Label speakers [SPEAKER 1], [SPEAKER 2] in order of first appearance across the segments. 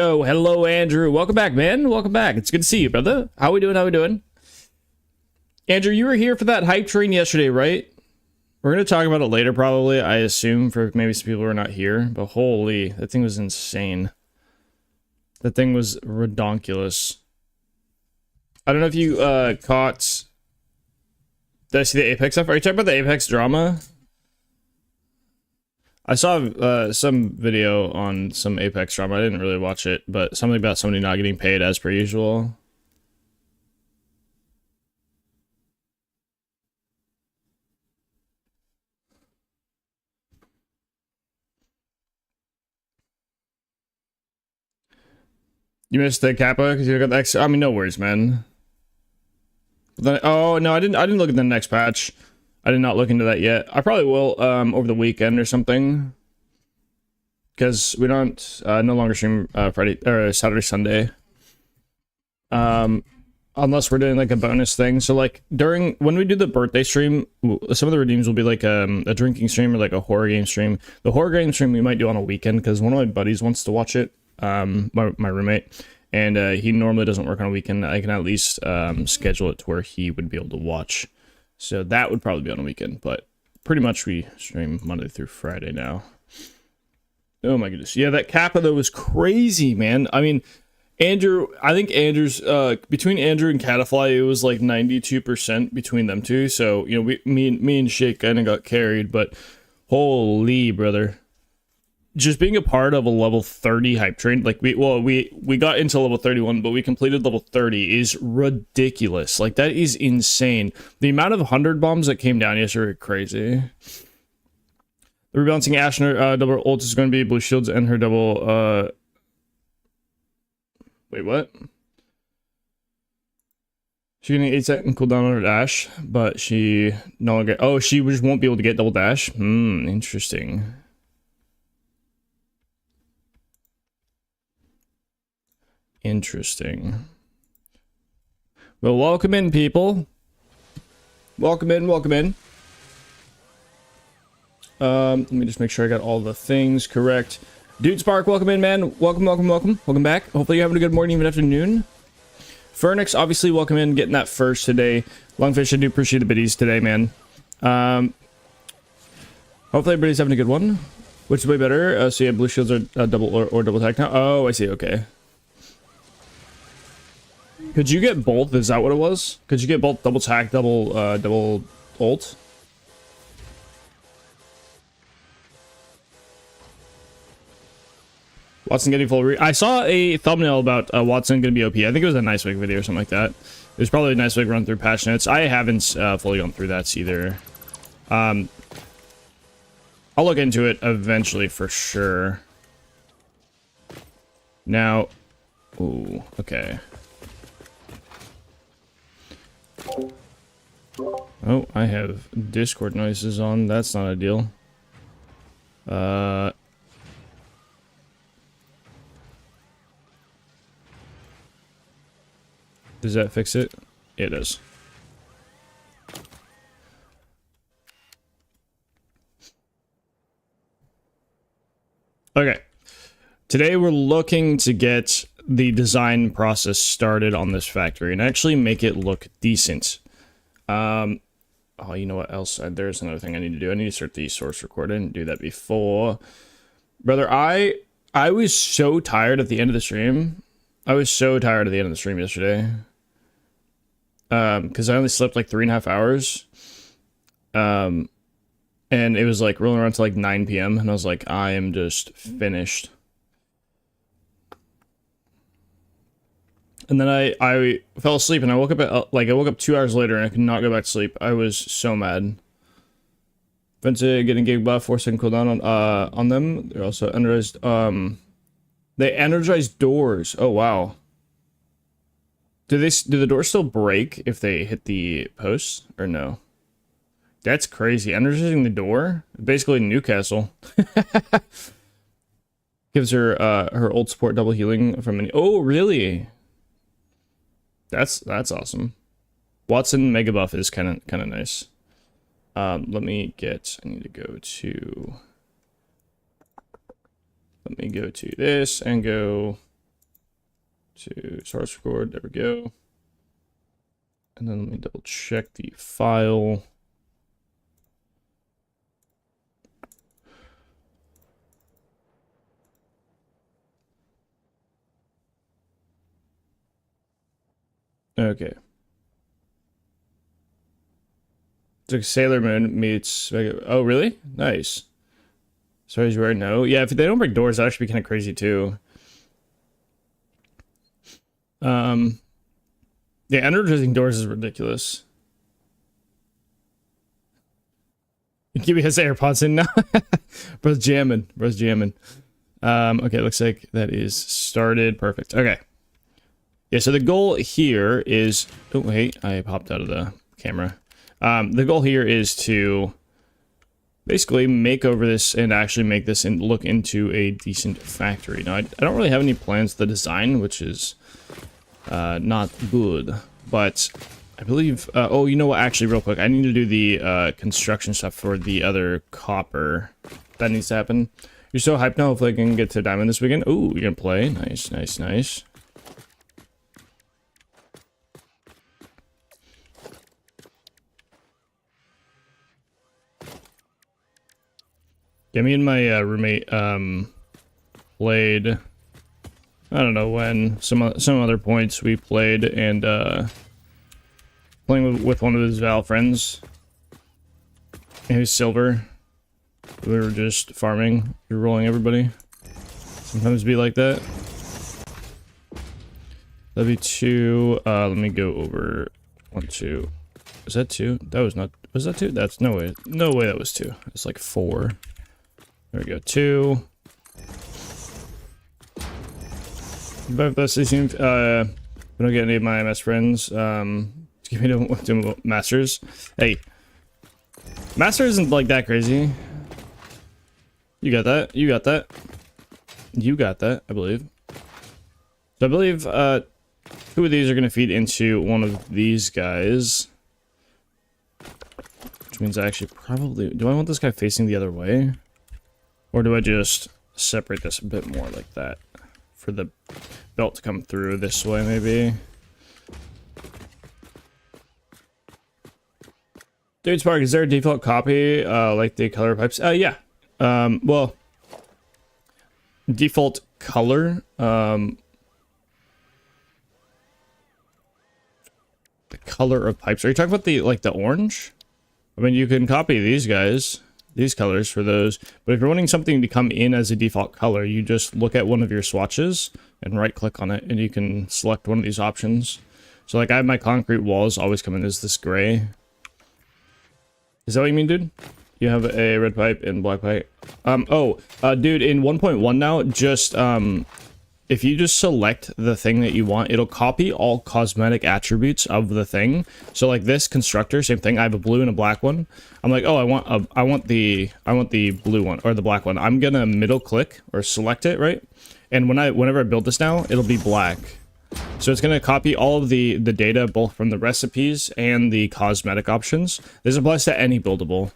[SPEAKER 1] Oh, hello, Andrew. Welcome back, man. Welcome back. It's good to see you, brother. How we doing? How we doing? Andrew, you were here for that hype train yesterday, right? We're going to talk about it later, probably, I assume, for maybe some people who are not here. But holy, that thing was insane. That thing was redonkulous. I don't know if you caught... Did I see the Apex stuff? Are you talking about the Apex drama? I saw some video on some Apex drama. I didn't really watch it, but something about somebody not getting paid as per usual. You missed the Kappa because you got the X. I mean, no worries, man. But then, oh no, I didn't look at the next patch. I did not look into that yet. I probably will over the weekend or something. Because we don't no longer stream Friday or Saturday, Sunday. Unless we're doing like a bonus thing. So like when we do the birthday stream, some of the redeems will be like a drinking stream or like a horror game stream. The horror game stream we might do on a weekend because one of my buddies wants to watch it. My roommate, and he normally doesn't work on a weekend. I can at least schedule it to where he would be able to watch. So that would probably be on a weekend, but pretty much we stream Monday through Friday now. Oh my goodness. Yeah, that Kappa though was crazy, man. I mean, Andrew, I think Andrew's, between Andrew and Catafly, it was like 92% between them two. So, you know, me and Shake kind of got carried, but holy brother. Just being a part of a level 30 hype train, like we got into level 31, but we completed level 30 is ridiculous. Like that is insane. The amount of 100 bombs that came down yesterday are crazy. The rebalancing Ashe and her double ult is going to be blue shields and her double wait, what? She's getting 8-second cooldown on her dash, but she no longer she just won't be able to get double dash. Interesting. Interesting. Well, welcome in, people. Welcome in, welcome in. Let me just make sure I got all the things correct. Dude Spark, welcome in, man. Welcome, welcome, welcome. Welcome back. Hopefully you're having a good morning, even afternoon. Fernix, obviously, welcome in, getting that first today. Lungfish, I do appreciate the biddies today, man. Hopefully everybody's having a good one. Which is way better. So yeah, blue shields are double or double attack now. Oh, I see, okay. Could you get both? Is that what it was? Could you get both double attack, double ult? Watson getting full I saw a thumbnail about Watson going to be OP. I think it was a Nice Wig video or something like that. There's probably a Nice Wig run through patch notes. I haven't fully gone through that either. I'll look into it eventually for sure. Now, ooh, okay. Oh, I have Discord noises on. That's not ideal. Does that fix it? It does. Okay. Today we're looking to get the design process started on this factory and actually make it look decent. Oh, you know what else? There's another thing I need to do. I need to start the source record. I didn't do that before. Brother, I was so tired at the end of the stream. I was so tired at the end of the stream yesterday. Because I only slept like 3.5 hours. And it was like rolling around to like 9 p.m. And I was like, I am just finished. And then I fell asleep and I woke up at I woke up 2 hours later and I could not go back to sleep. I was so mad. Venta getting gig buff, 4-second cooldown on them. They're also energized. They energized doors. Oh wow. Do the doors still break if they hit the posts or no? That's crazy. Energizing the door? Basically Newcastle. Gives her her old support double healing from any. Oh really? That's awesome. Watson mega buff is kind of nice. Let me get. I need to go to. Let me go to this and go to source record. There we go. And then let me double check the file. Okay. It's like Sailor Moon meets... Oh, really? Nice. Sorry, as you already know. Yeah, if they don't break doors, that actually be kind of crazy, too. Yeah, energizing doors is ridiculous. Give me his AirPods in now. Bro's jamming. Bro's jamming. Okay, looks like that is started. Perfect. Okay. Yeah, so the goal here is... Oh, wait, I popped out of the camera. The goal here is to basically make over this and actually make this and look into a decent factory. Now, I don't really have any plans to design, which is not good, but I believe... oh, you know what? Actually, real quick, I need to do the construction stuff for the other copper. That needs to happen. You're so hyped now. Hopefully I can get to diamond this weekend. Ooh, you're gonna play. Nice, nice, nice. Yeah, me and my roommate played, I don't know when, some other points we played, and playing with one of his Val friends. He was silver. We were just farming, we were rolling everybody. Sometimes be like that. That'd be 2. Let me go over 1, 2. Is that 2? That was not. Was that 2? That's no way. No way that was 2. It's like 4. There we go. 2. But this seems. We don't get any of my MS friends. Give me to masters. Hey, master isn't like that crazy. You got that. You got that. You got that. I believe. So I believe 2 of these are going to feed into one of these guys. Which means I actually probably... Do I want this guy facing the other way? Or do I just separate this a bit more like that? For the belt to come through this way, maybe? Dude Spark, is there a default copy like the color pipes? Yeah. Well... Default color... the color of pipes. Are you talking about the the orange? I mean, you can copy these guys, these colors for those. But if you're wanting something to come in as a default color, you just look at one of your swatches and right click on it, and you can select one of these options. So like I have my concrete walls always come in as this gray. Is that what you mean, dude? You have a red pipe and black pipe. Dude, in 1.1 now, just if you just select the thing that you want, it'll copy all cosmetic attributes of the thing. So like this constructor, same thing. I have a blue and a black one. I'm like, oh, I want the blue one or the black one. I'm gonna middle click or select it, right? And whenever I build this now, it'll be black. So it's gonna copy all of the data both from the recipes and the cosmetic options. This applies to any buildable.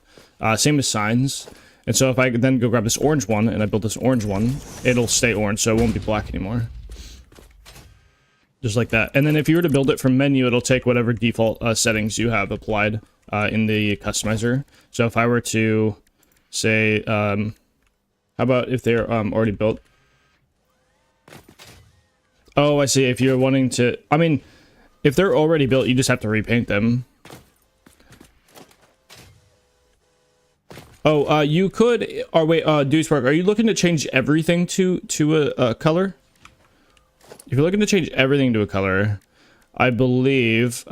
[SPEAKER 1] Same as signs. And so if I then go grab this orange one and I build this orange one, it'll stay orange, so it won't be black anymore. Just like that. And then if you were to build it from menu, it'll take whatever default settings you have applied in the customizer. So if I were to say, how about if they're already built? Oh, I see. If you're wanting to, I mean, if they're already built, you just have to repaint them. Oh, you could, or wait, Dewspark, are you looking to change everything to a color? If you're looking to change everything to a color, I believe,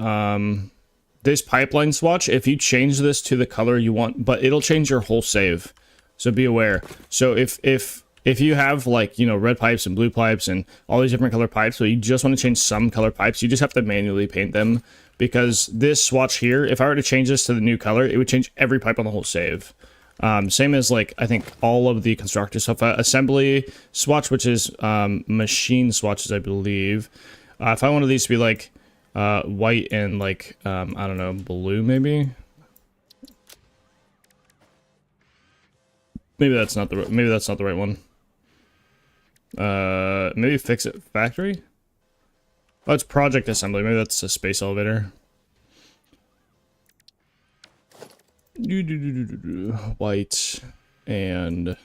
[SPEAKER 1] this pipeline swatch, if you change this to the color you want, but it'll change your whole save. So be aware. So if you have like, you know, red pipes and blue pipes and all these different color pipes, so you just want to change some color pipes, you just have to manually paint them, because this swatch here, if I were to change this to the new color, it would change every pipe on the whole save. Same as like, I think all of the constructor stuff, assembly swatch, which is, machine swatches, I believe. If I wanted these to be like, white and like, I don't know, blue maybe. Maybe that's not the right one. Maybe fix it factory. Oh, it's project assembly. Maybe that's a space elevator. White and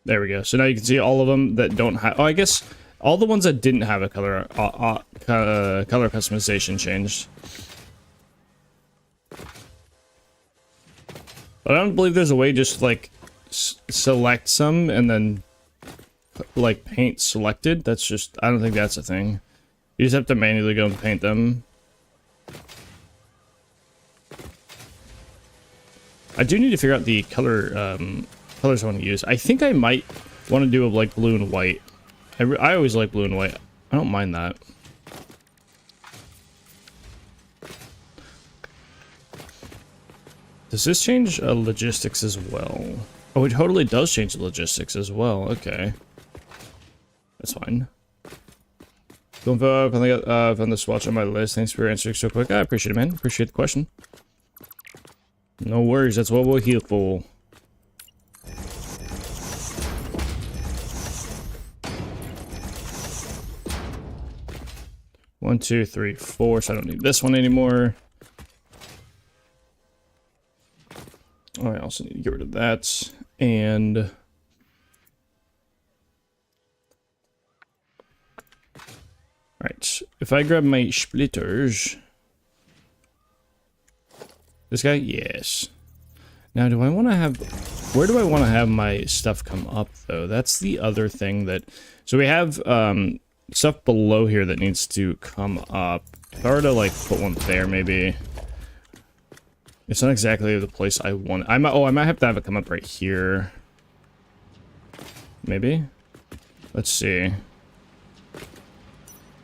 [SPEAKER 1] there we go. So now you can see all of them that don't have. Oh, I guess all the ones that didn't have a color color customization changed. But I don't believe there's a way just like select some and then like paint selected. That's just, I don't think that's a thing. You just have to manually go and paint them. I do need to figure out the color colors I want to use. I think I might want to do a like blue and white. I always like blue and white. I don't mind that. Does this change logistics as well? Oh, it totally does change the logistics as well. Okay. That's fine. Don't vote. I found this watch on my list. Thanks for answering so quick. I appreciate it, man. Appreciate the question. No worries. That's what we're here for. One, two, three, four. So I don't need this one anymore. Oh, I also need to get rid of that. And right, if I grab my splitters, this guy, yes. Now, do I want to have? Where do I want to have my stuff come up though? That's the other thing that. So we have stuff below here that needs to come up. If I were to like put one there, maybe. It's not exactly the place I want. I might have to have it come up right here. Maybe. Let's see.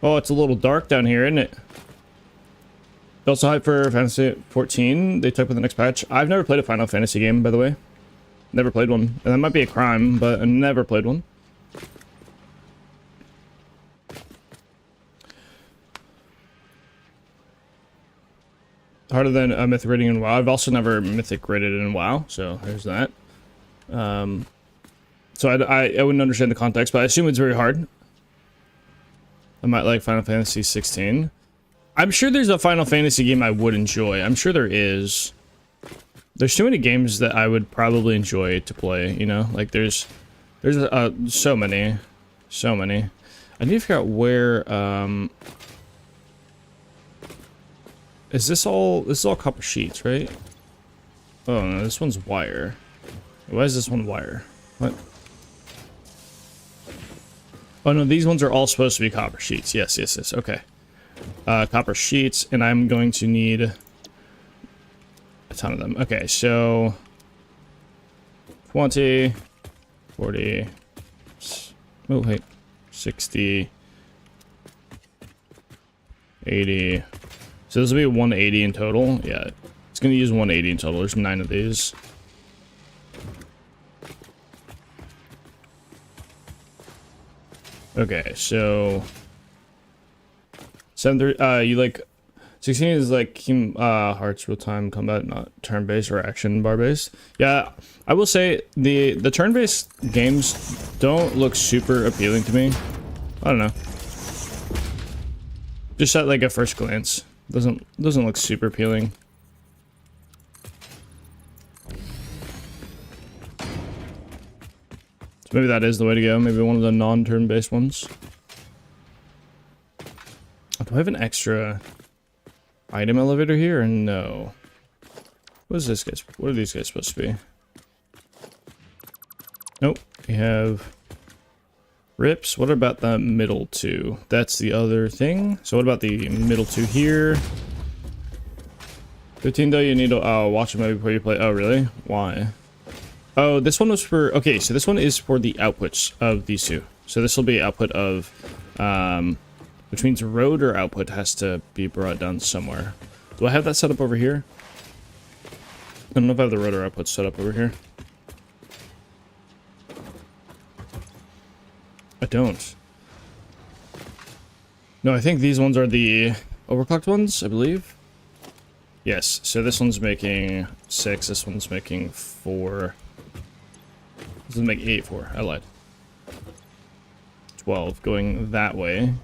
[SPEAKER 1] Oh, it's a little dark down here, isn't it? Also hype for Fantasy 14. They took with the next patch. I've never played a Final Fantasy game, by the way. Never played one. And that might be a crime, but I never played one. Harder than a mythic rating in WoW. I've also never mythic rated in WoW, so there's that. So I wouldn't understand the context, but I assume it's very hard. I might like Final Fantasy 16. I'm sure there's a Final Fantasy game I would enjoy. I'm sure there is. There's too many games that I would probably enjoy to play, you know? Like there's so many. So many. I need to figure out where This is all copper sheets, right? Oh no, this one's wire. Why is this one wire? What? Oh no, these ones are all supposed to be copper sheets. Yes, yes, yes. Okay. Copper sheets, and I'm going to need a ton of them. Okay, so 20, 40, oh wait, 60, 80. So this will be 180 in total. Yeah, it's gonna use 180 in total. There's 9 of these. Okay, so 730. You like 16 is like Hearts real time combat, not turn based or action bar based. Yeah, I will say the turn based games don't look super appealing to me. I don't know. Just at like a first glance. Doesn't look super appealing. So maybe that is the way to go. Maybe one of the non-turn based ones. Oh, do I have an extra item elevator here or no? What is this guys? What are these guys supposed to be? Nope. We have rips. What about the middle two? That's the other thing. So what about the middle two here? 15 though, you need to watch a movie before you play. Oh really? Why? Oh, this one was for, okay, so this one is for the outputs of these two. So this will be output of which means rotor output has to be brought down somewhere. Do I have that set up over here? I don't know if I have the rotor output set up over here. I don't. No, I think these ones are the overclocked ones, I believe. Yes, so this one's making 6, this one's making 4. This one's making 8, 4. I lied. 12 going that way.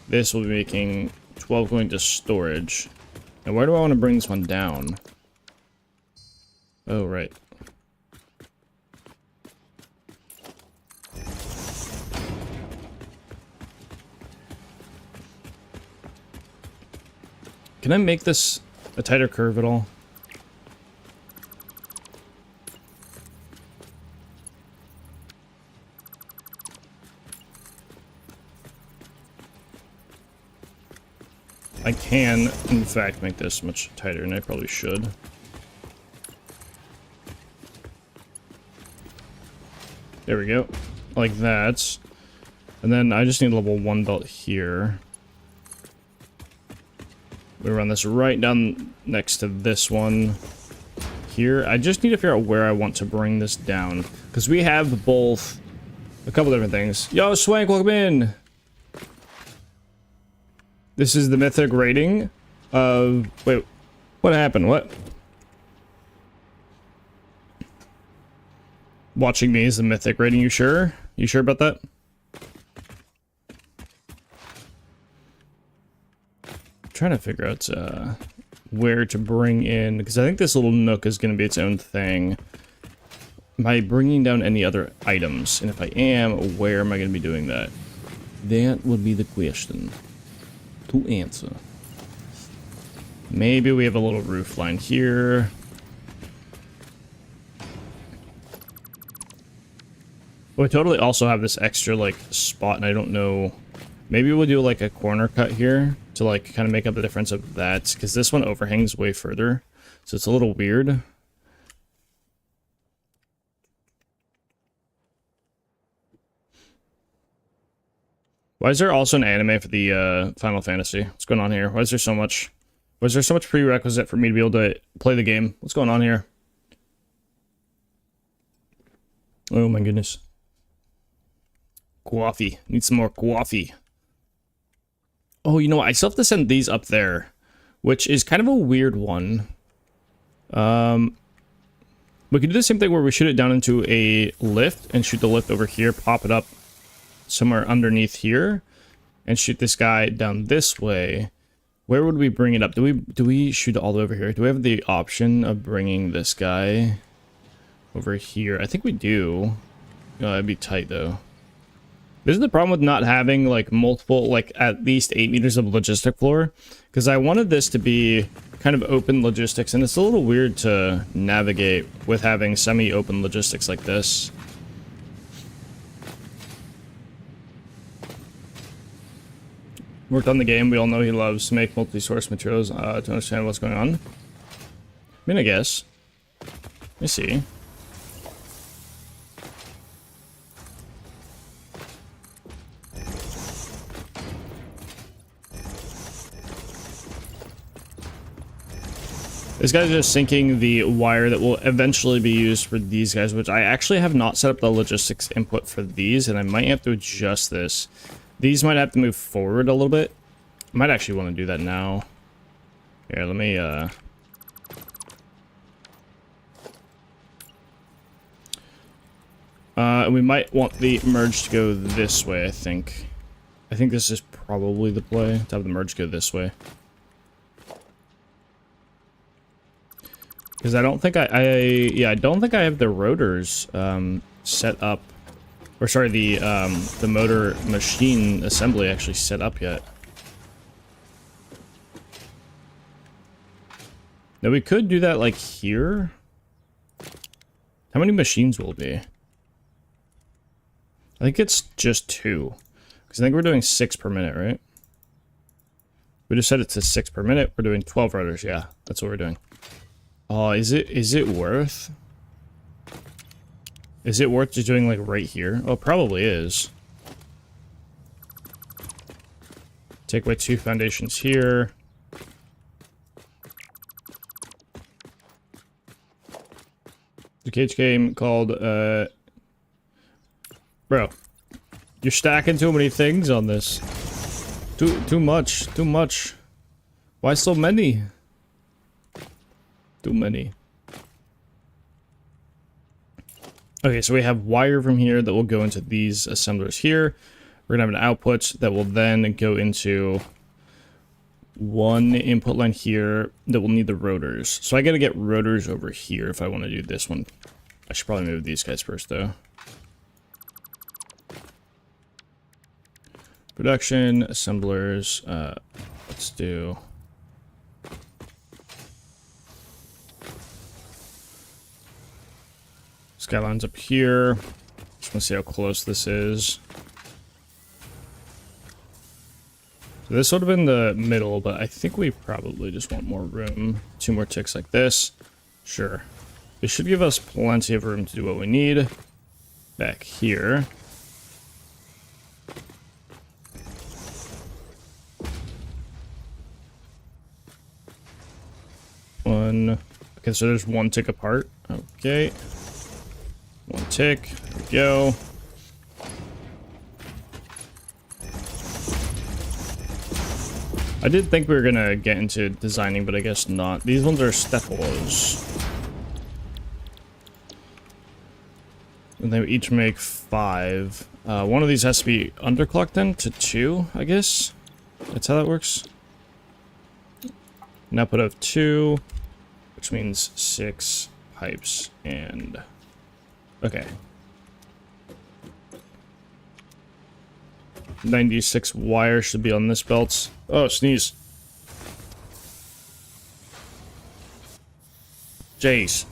[SPEAKER 1] This will be making 12 going to storage. Now, where do I want to bring this one down? Oh, right. Can I make this a tighter curve at all? I can, in fact, make this much tighter, and I probably should. There we go. Like that. And then I just need a level 1 belt here. We run this right down next to this one here. I just need to figure out where I want to bring this down. Because we have both a couple different things. Yo, Swank, welcome in! This is the mythic rating of... Wait, what happened? What? Watching me is the mythic rating, you sure? You sure about that? I'm trying to figure out where to bring in, because I think this little nook is going to be its own thing. Am I bringing down any other items? And if I am, where am I going to be doing that? That would be the question to answer. Maybe we have a little roof line here. We totally also have this extra like spot, and I don't know. Maybe we'll do like a corner cut here to like kind of make up the difference of that, because this one overhangs way further, so it's a little weird. Why is there also an anime for the Final Fantasy? What's going on here? Why is there so much? Why is there so much prerequisite for me to be able to play the game? What's going on here? Oh my goodness. Coffee. Need some more coffee. Oh, you know what? I still have to send these up there, which is kind of a weird one. We could do the same thing where we shoot it down into a lift and shoot the lift over here, pop it up somewhere underneath here, and shoot this guy down this way. Where would we bring it up? Do we shoot it all the way over here? Do we have the option of bringing this guy over here? I think we do. Oh, it'd be tight though. This is the problem with not having like multiple, like at least 8 meters of logistic floor, because I wanted this to be kind of open logistics, and it's a little weird to navigate with having semi-open logistics like this. Worked on the game. We all know he loves to make multi-source materials to understand what's going on. I mean, I guess. Let me see. This guy's just sinking the wire that will eventually be used for these guys, which I actually have not set up the logistics input for these, and I might have to adjust this. These might have to move forward a little bit. I might actually want to do that now. Here, let me, we might want the merge to go this way, I think. I think this is probably the play, to have the merge go this way. Because I don't think I don't think I have the rotors, set up. Or sorry, the motor machine assembly actually set up yet. Now we could do that like here. How many machines will it be? I think it's just 2. Because I think we're doing 6 per minute, right? We just set it to 6 per minute. We're doing 12 rotors. Yeah, that's what we're doing. Oh, is it worth? Is it worth just doing like right here? Oh, it probably is. Take away 2 foundations here. The cage game called, bro, you're stacking too many things on this. Too much. Why so many? Too many. Okay, so we have wire from here that will go into these assemblers here. We're gonna have an output that will then go into one input line here that will need the rotors. So I gotta get rotors over here if I want to do this one. I should probably move these guys first though. Production, assemblers, let's do... Skyline's up here. Just want to see how close this is. So this would have been the middle, but I think we probably just want more room. 2 more ticks like this. Sure. This should give us plenty of room to do what we need. Back here. One. Okay, so there's 1 tick apart. Okay. 1 tick. There we go. I did think we were gonna get into designing, but I guess not. These ones are stepolos. And they each make 5. One of these has to be underclocked then to 2, I guess. That's how that works. An output of 2, which means 6 pipes and... Okay. 96 wire should be on this belt. Oh, sneeze. Jeez.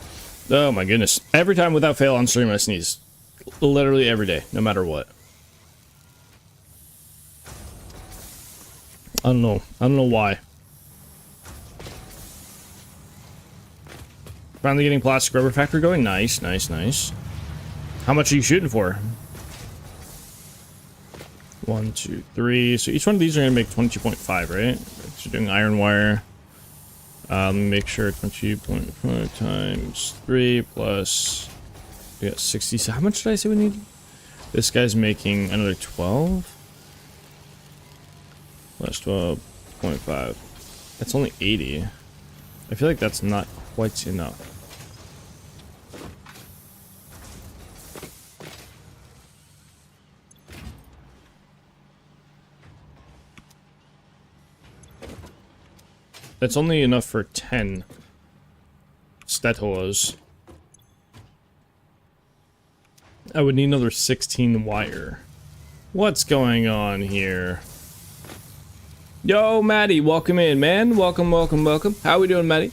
[SPEAKER 1] Oh my goodness. Every time without fail on stream I sneeze. Literally every day, no matter what. I don't know. I don't know why. Finally getting plastic rubber factory going. Nice, nice, nice. How much are you shooting for? 1, 2, 3. So each one of these are going to make 22.5, right? So doing iron wire. Let me make sure 22.5 times 3 plus... We got 60. So how much did I say we need? This guy's making another 12. Plus 12.5. That's only 80. I feel like that's not quite enough. That's only enough for 10 stetolos. I would need another 16 wire. What's going on here? Yo, Maddie, welcome in, man. Welcome, welcome, welcome. How we doing, Maddie?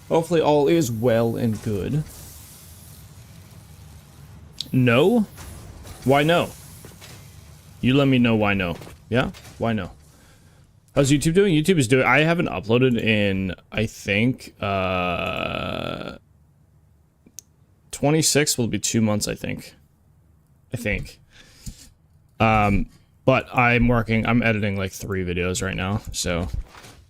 [SPEAKER 1] Hopefully all is well and good. No? Why no? You let me know why no. Yeah? Why no? How's YouTube doing? YouTube is doing... I haven't uploaded in, I think, 26 will be 2 months, I think. But I'm editing like 3 videos right now, so...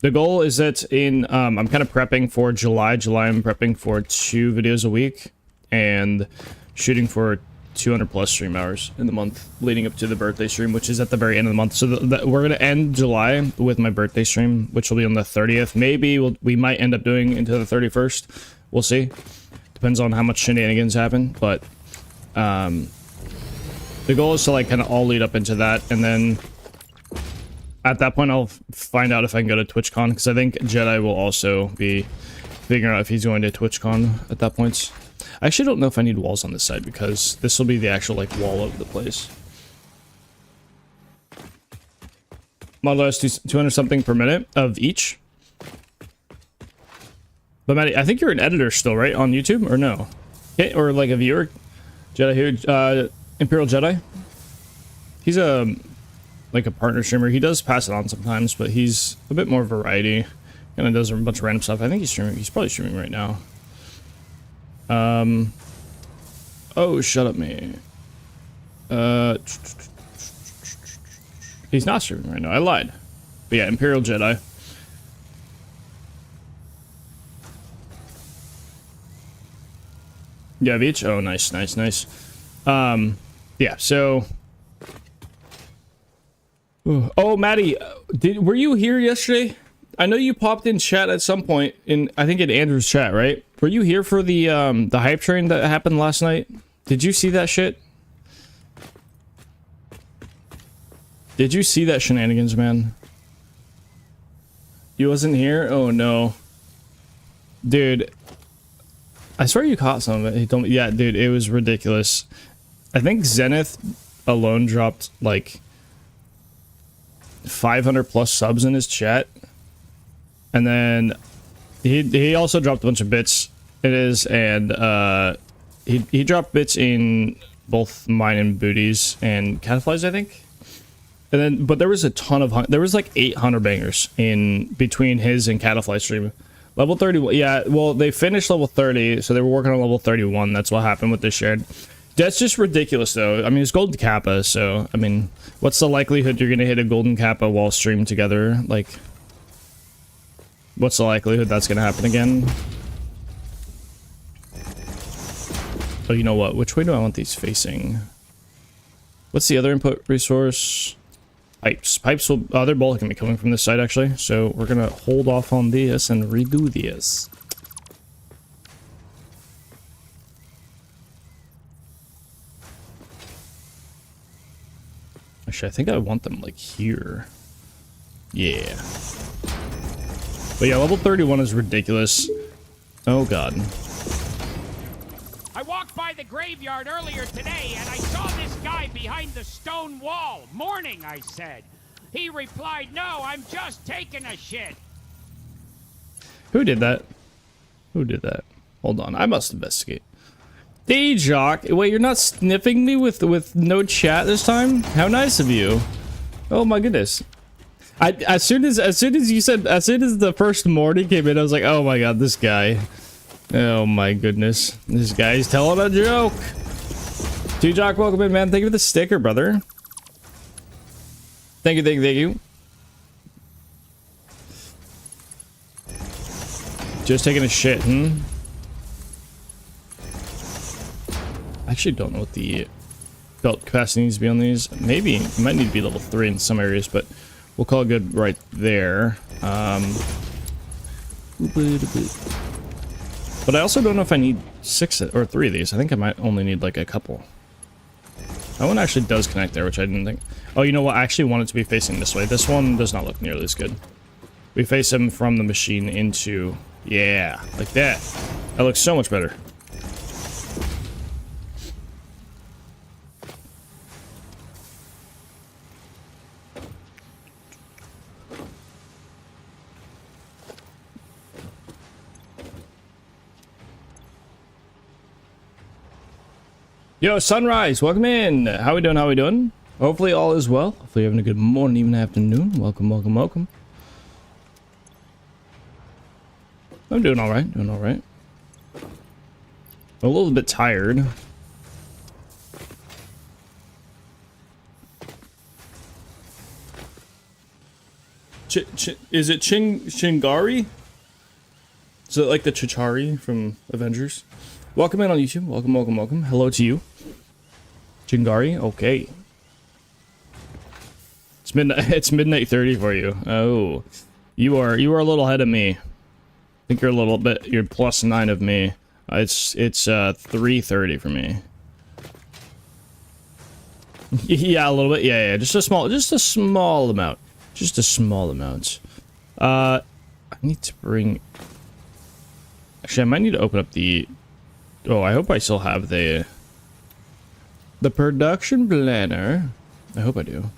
[SPEAKER 1] The goal is that in, I'm kind of prepping for July. I'm prepping for 2 videos a week, and shooting for 200 plus stream hours in the month leading up to the birthday stream, which is at the very end of the month. So we're going to end July with my birthday stream, which will be on the 30th. Maybe we might end up doing into the 31st. We'll see. Depends on how much shenanigans happen, but the goal is to like kind of all lead up into that, and then at that point I'll find out if I can go to TwitchCon, because I think Jedi will also be figuring out if he's going to TwitchCon at that point. I actually don't know if I need walls on this side, because this will be the actual like wall of the place. Model S 200 something per minute of each. But Maddie, I think you're an editor still, right, on YouTube, or no? Okay, or like a viewer. Jedi here, Imperial Jedi. He's a like a partner streamer. He does pass it on sometimes, but he's a bit more variety. Kind of does a bunch of random stuff. I think he's streaming. He's probably streaming right now. Oh, shut up, me. He's not streaming right now. I lied. But yeah, Imperial Jedi. Yeah, Beach. Oh, nice, nice, nice. Yeah, so... Oh, Maddie, were you here yesterday? I know you popped in chat at some point in, I think in Andrew's chat, right? Were you here for the hype train that happened last night? Did you see that shit? Did you see that shenanigans, man? You wasn't here? Oh no. Dude. I swear you caught some of it. He told me, yeah, dude, it was ridiculous. I think Zenith alone dropped like 500 plus subs in his chat. And then he also dropped a bunch of bits in his, and he dropped bits in both mine and Booty's and Cataflies, I think. And then, but there was a ton of, there was like 800 bangers in between his and Catafly stream. Level 31, yeah, well, they finished level 30, so they were working on level 31. That's what happened with this shared. That's just ridiculous, though. I mean, it's Golden Kappa, so, I mean, what's the likelihood you're gonna hit a Golden Kappa while streamed together? Like, what's the likelihood that's gonna happen again? Oh, you know what? Which way do I want these facing? What's the other input resource? Pipes. Pipes will... they're both going to be coming from this side, actually. So we're going to hold off on this and redo this. Actually, I think I want them, like, here. Yeah. But yeah, level 31 is ridiculous. Oh, God.
[SPEAKER 2] I walked by the graveyard earlier today, and I saw this guy behind the stone wall. Morning, I said. He replied, no, I'm just taking a shit.
[SPEAKER 1] Who did that? Who did that? Hold on, I must investigate. D-Jock, wait, you're not sniffing me with no chat this time? How nice of you. Oh my goodness. As soon as you said, as soon as the first morning came in, I was like, oh my god, this guy. Oh my goodness. This guy's telling a joke. T-Jock, welcome in, man. Thank you for the sticker, brother. Thank you, thank you, thank you. Just taking a shit, I actually don't know what the belt capacity needs to be on these. Maybe it might need to be level 3 in some areas, but we'll call it good right there. But I also don't know if I need 6 or 3 of these. I think I might only need like a couple. That one actually does connect there, which I didn't think. Oh, you know what? I actually want it to be facing this way. This one does not look nearly as good. We face him from the machine into... Yeah, like that. That looks so much better. Yo, Sunrise, welcome in. How we doing? How we doing? Hopefully all is well. Hopefully you're having a good morning, even afternoon. Welcome, welcome, welcome. I'm doing all right. Doing all right. I'm a little bit tired. Is it Chingari? Is it like the Chichari from Avengers? Welcome in on YouTube. Welcome, welcome, welcome. Hello to you. Chingari, okay. It's midnight. It's midnight 30 for you. Oh, you are a little ahead of me. I think you're a little bit. You're plus 9 of me. It's 3:30 for me. Yeah, a little bit. Yeah, just a small amount. Just a small amount. I need to bring. Actually, I might need to open up the. Oh, I hope I still have the production planner. I hope I do.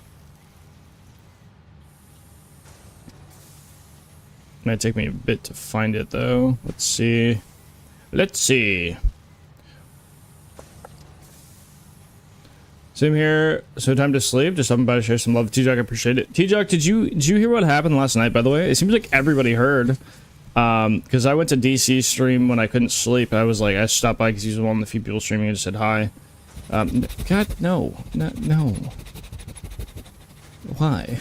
[SPEAKER 1] Might take me a bit to find it though. Let's see. Let's see. Same here. So time to sleep. Just something about to share some love. T-Jock, I appreciate it. T-Jock, did you hear what happened last night, by the way? It seems like everybody heard. Because I went to DC stream when I couldn't sleep. I was like, I stopped by because he was one of the few people streaming and just said hi. God, no. No. Why?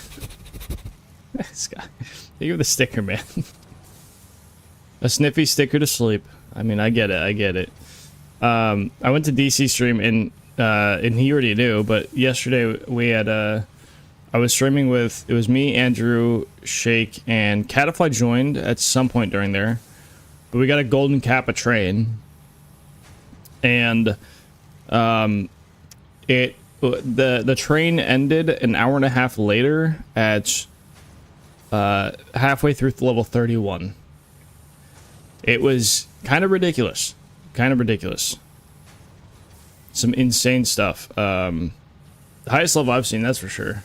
[SPEAKER 1] This guy. Think of the sticker, man. A sniffy sticker to sleep. I mean, I get it. I went to DC stream and he already knew, but yesterday we had, I was streaming with, it was me, Andrew, Shake, and Catafly joined at some point during there. But we got a Golden Kappa train. And, the train ended an hour and a half later at halfway through level 31. It was kind of ridiculous. Kind of ridiculous. Some insane stuff. The highest level I've seen, that's for sure.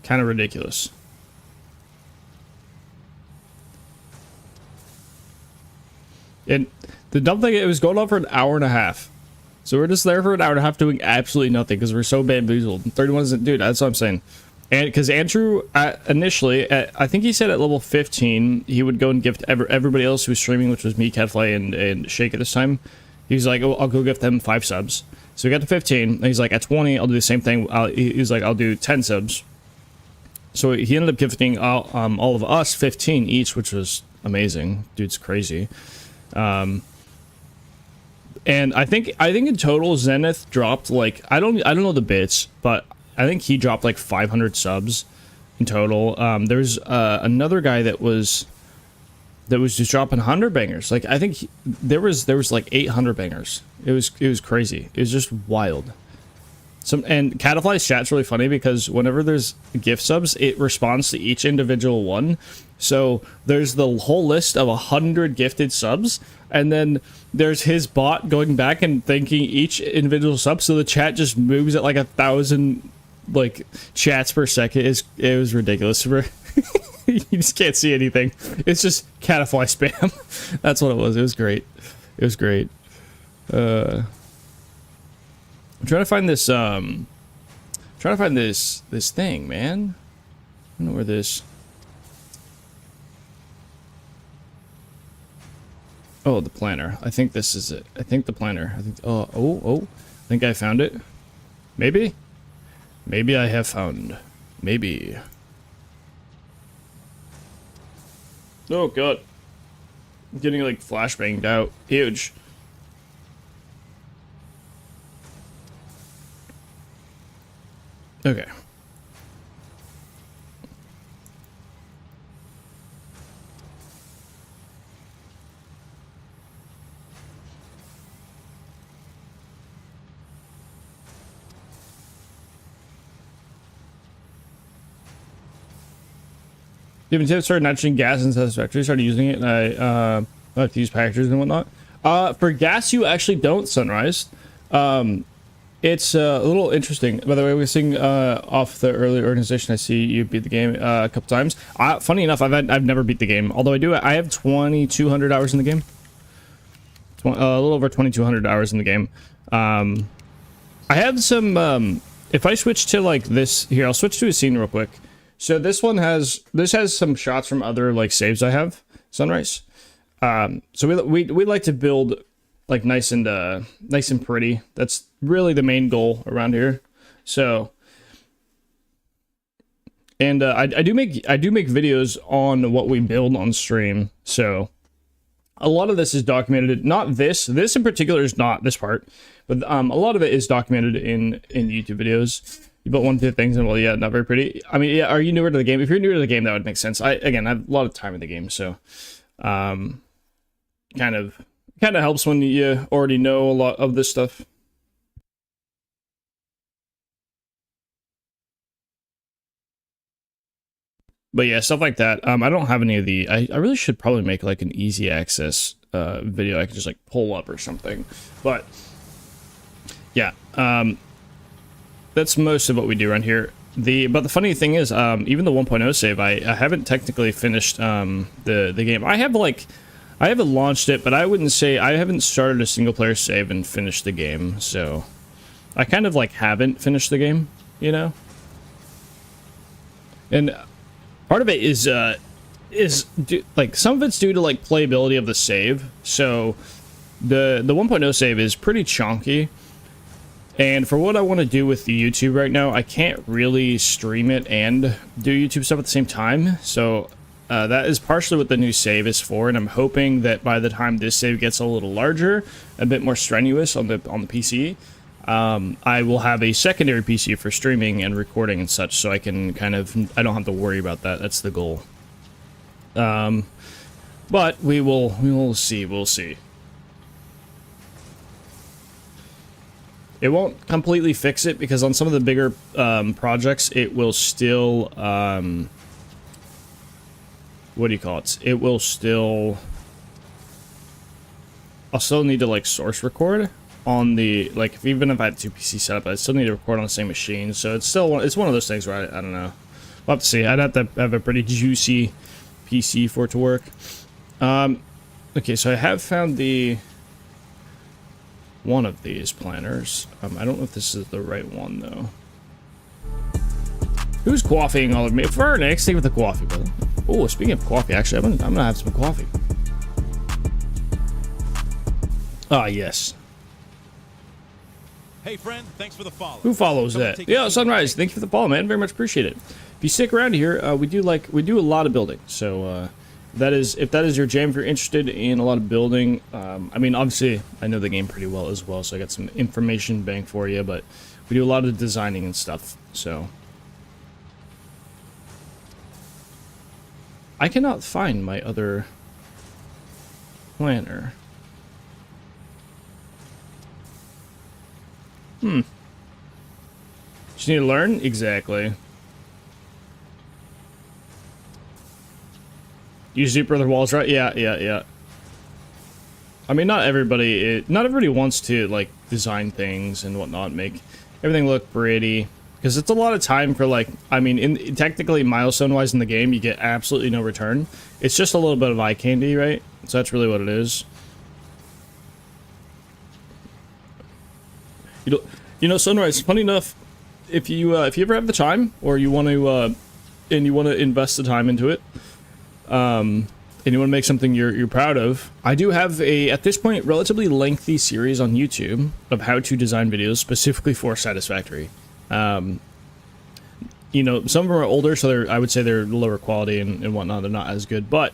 [SPEAKER 1] Kind of ridiculous. And the dumb thing, it was going on for an hour and a half. So we're just there for an hour and a half doing absolutely nothing because we're so bamboozled. 31 isn't, dude, that's what I'm saying. And because Andrew, initially, I think he said at level 15, he would go and gift everybody else who was streaming, which was me, Catfly, and Shake at this time. He was like, oh, I'll go gift them 5 subs. So we got to 15, and he's like, at 20, I'll do the same thing. He's like, I'll do 10 subs. So he ended up gifting all of us 15 each, which was amazing. Dude's crazy. And I think in total, Zenith dropped like, I don't know the bits, but I think he dropped like 500 subs in total. There's another guy that was just dropping 100 bangers. Like I think there was like 800 bangers. It was crazy. It was just wild. And Catafly's chat's really funny because whenever there's gift subs, it responds to each individual one. So there's the whole list of 100 gifted subs, and then there's his bot going back and thanking each individual sub. So the chat just moves at like 1,000 like chats per second. It was ridiculous. You just can't see anything. It's just Catafly spam. That's what it was. It was great. It was great. I'm trying to find this this thing, man. I don't know where this. Oh, the planner. I think this is it. I think the planner. I think I think I found it. Maybe I have found. Maybe. Oh god. I'm getting like flashbanged out. Huge. Okay. Even Tip started nitrogen gas in Satisfactory, started using it, and I have to use packages and whatnot. For gas, you actually don't, Sunrise. It's a little interesting. By the way, we're seeing off the early organization. I see you beat the game a couple times. Funny enough, I've never beat the game. Although I have 2,200 hours in the game. A little over 2,200 hours in the game. I have some. If I switch to like this here, I'll switch to a scene real quick. So this has some shots from other like saves I have. Sunrise. So we like to build like nice and pretty. That's really the main goal around here. So, and I do make videos on what we build on stream. So a lot of this is documented. Not this in particular is not this part, but a lot of it is documented in YouTube videos. You built one of the things, and well, yeah, not very pretty. I mean, yeah, are you newer to the game? If you're newer to the game, that would make sense. I have a lot of time in the game, so kind of helps when you already know a lot of this stuff. But yeah, stuff like that. I don't have any of the. I really should probably make like an easy access video. I can just like pull up or something. But yeah, that's most of what we do around here. But the funny thing is, even the 1.0 save, I haven't technically finished the game. I haven't launched it, but I wouldn't say I haven't started a single player save and finished the game. So I kind of like haven't finished the game, you know. And part of it is like some of it's due to like playability of the save. So the 1.0 save is pretty chunky. And for what I want to do with the YouTube right now, I can't really stream it and do YouTube stuff at the same time. So that is partially what the new save is for, and I'm hoping that by the time this save gets a little larger, a bit more strenuous on the PC, I will have a secondary PC for streaming and recording and such, so I can I don't have to worry about that. That's the goal. But we will see. We'll see. It won't completely fix it because on some of the bigger projects, it will still, what do you call it? It will still, I'll still need to like source record on the, like, even if I had 2 PCs set up, I still need to record on the same machine. So it's still, it's one of those things where I don't know. We'll have to see. I'd have to have a pretty juicy PC for it to work. Okay, so I have found one of these planners. I don't know if this is the right one, though. Who's quaffing all of me? For next, stay with the coffee, brother. Oh, speaking of coffee, actually, I'm gonna have some coffee. Ah, yes.
[SPEAKER 3] Hey, friend, thanks for the follow.
[SPEAKER 1] Who follows that? Yeah, Sunrise. Thank you for the follow, man. Very much appreciate it. If you stick around here, we do a lot of building. So if that is your jam, if you're interested in a lot of building, I mean, obviously, I know the game pretty well as well, so I got some information bank for you. But we do a lot of designing and stuff. So I cannot find my other planner. Just need to learn? Exactly. You super the walls, right? Yeah. I mean, not everybody wants to, like, design things and whatnot, make everything look pretty. Because it's a lot of time for, like, I mean, technically, milestone-wise in the game, you get absolutely no return. It's just a little bit of eye candy, right? So that's really what it is. You know, Sunrise, funny enough, if you ever have the time, or you want to, invest the time into it, and you want to make something you're proud of, I do have at this point, relatively lengthy series on YouTube of how to design videos specifically for Satisfactory. You know, some of them are older, so I would say they're lower quality and whatnot. They're not as good, but,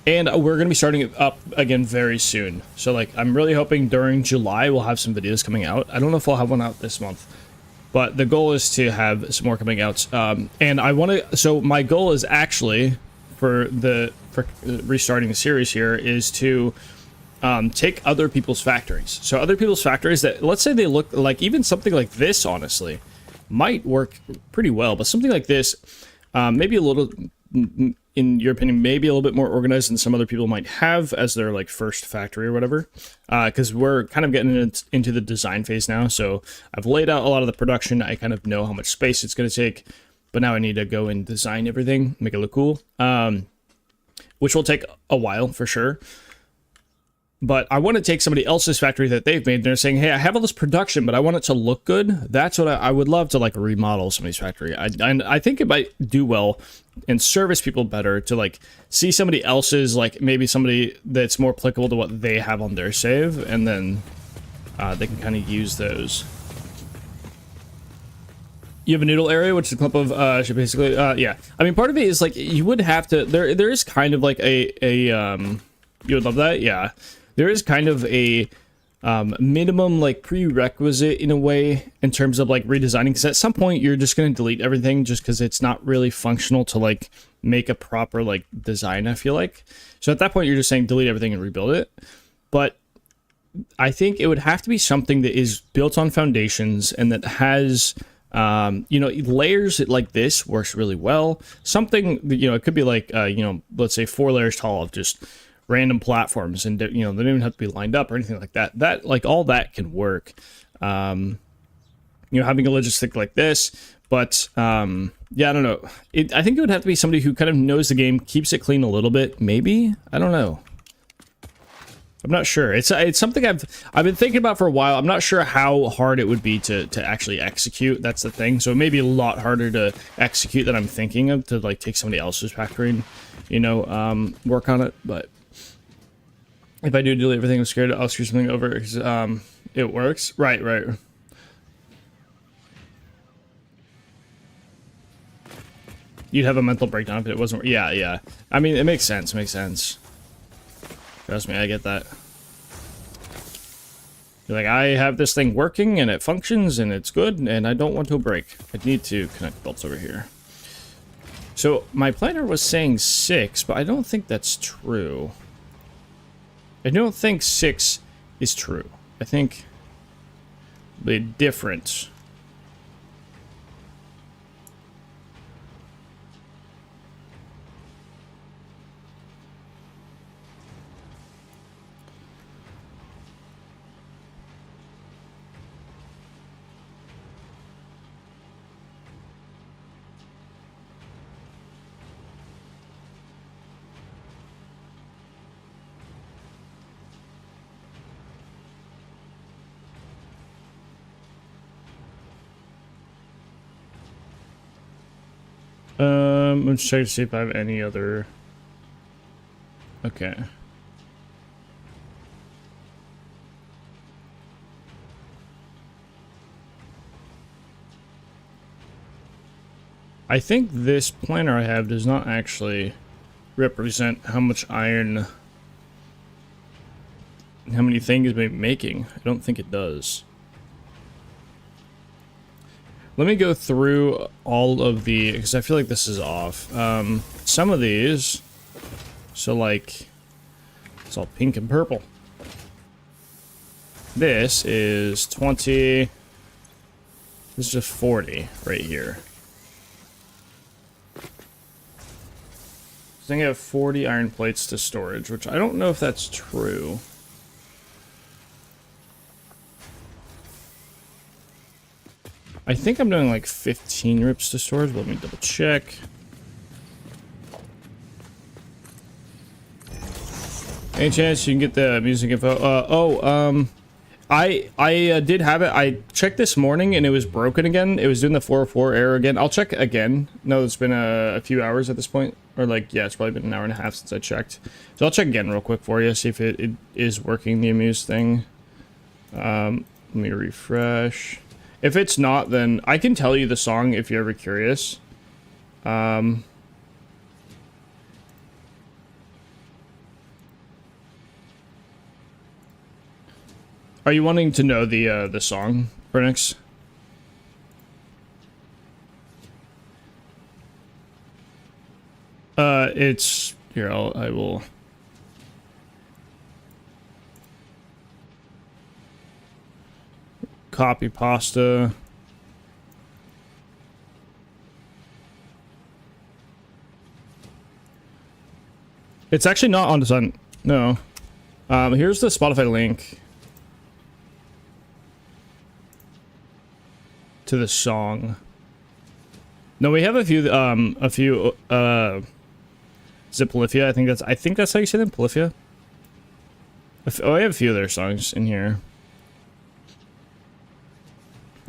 [SPEAKER 1] and we're going to be starting it up again very soon. So, like, I'm really hoping during July we'll have some videos coming out. I don't know if I'll have one out this month, but the goal is to have some more coming out. And I want to, so my goal is actually for restarting the series here is to take other people's factories. So other people's factories that, let's say they look like, even something like this, honestly, might work pretty well, but something like this, maybe a little, in your opinion, maybe a little bit more organized than some other people might have as their, like, first factory or whatever. Because we're kind of getting into the design phase now. So I've laid out a lot of the production. I kind of know how much space it's going to take. But now I need to go and design everything, make it look cool. Which will take a while for sure. But I want to take somebody else's factory that they've made. And they're saying, hey, I have all this production, but I want it to look good. That's what I would love to, like, remodel somebody's factory. I think it might do well and service people better to, like, see somebody else's, like, maybe somebody that's more applicable to what they have on their save. And then they can kind of use those. You have a noodle area, which is a clump of, basically, yeah. I mean, part of it is, like, you would have to, there is kind of, like, you would love that? Yeah. There is kind of a minimum, like, prerequisite in a way in terms of, like, redesigning. Because at some point, you're just going to delete everything just because it's not really functional to, like, make a proper, like, design, I feel like. So at that point, you're just saying delete everything and rebuild it. But I think it would have to be something that is built on foundations and that has, you know, layers like this works really well. Something, you know, it could be like, you know, let's say 4 layers tall of just random platforms, and, you know, they don't even have to be lined up or anything like that. That, like, all that can work. You know, having a logistic like this, but yeah, I don't know. I think it would have to be somebody who kind of knows the game, keeps it clean a little bit, maybe. I don't know. I'm not sure. It's something I've been thinking about for a while. I'm not sure how hard it would be to actually execute. That's the thing. So it may be a lot harder to execute than I'm thinking of, to, like, take somebody else's factory and, you know, work on it. But if I do delete everything, I'm scared I'll screw something over because it works. Right. You'd have a mental breakdown if it wasn't. Yeah. I mean, it makes sense. Trust me, I get that. You're like, I have this thing working and it functions and it's good and I don't want to break. I need to connect bolts over here. So my planner was saying 6, but I don't think that's true. I don't think 6 is true. I think be different. Let's check to see if I have any other. Okay. I think this planner I have does not actually represent how much iron, how many things we're making. I don't think it does. Let me go through all of the, because I feel like this is off. Some of these, so like, it's all pink and purple. This is 20, this is just 40 right here. So I think I have 40 iron plates to storage, which I don't know if that's true. I think I'm doing like 15 rips to storage. Let me double check. Any chance you can get the music info? I did have it. I checked this morning and it was broken again. It was doing the 404 error again. I'll check again. No, it's been a few hours at this point. Or like, yeah, it's probably been an hour and a half since I checked. So I'll check again real quick for you. See if it is working, the amuse thing. Let me refresh. If it's not, then I can tell you the song if you're ever curious. Are you wanting to know the song, Phoenix? It's here. I will. Copy pasta. It's actually not on the sun. No. Here's the Spotify link to the song. No, we have a few Ziplifia. I think that's how you say them, Polyphia. Oh, I have a few of their songs in here.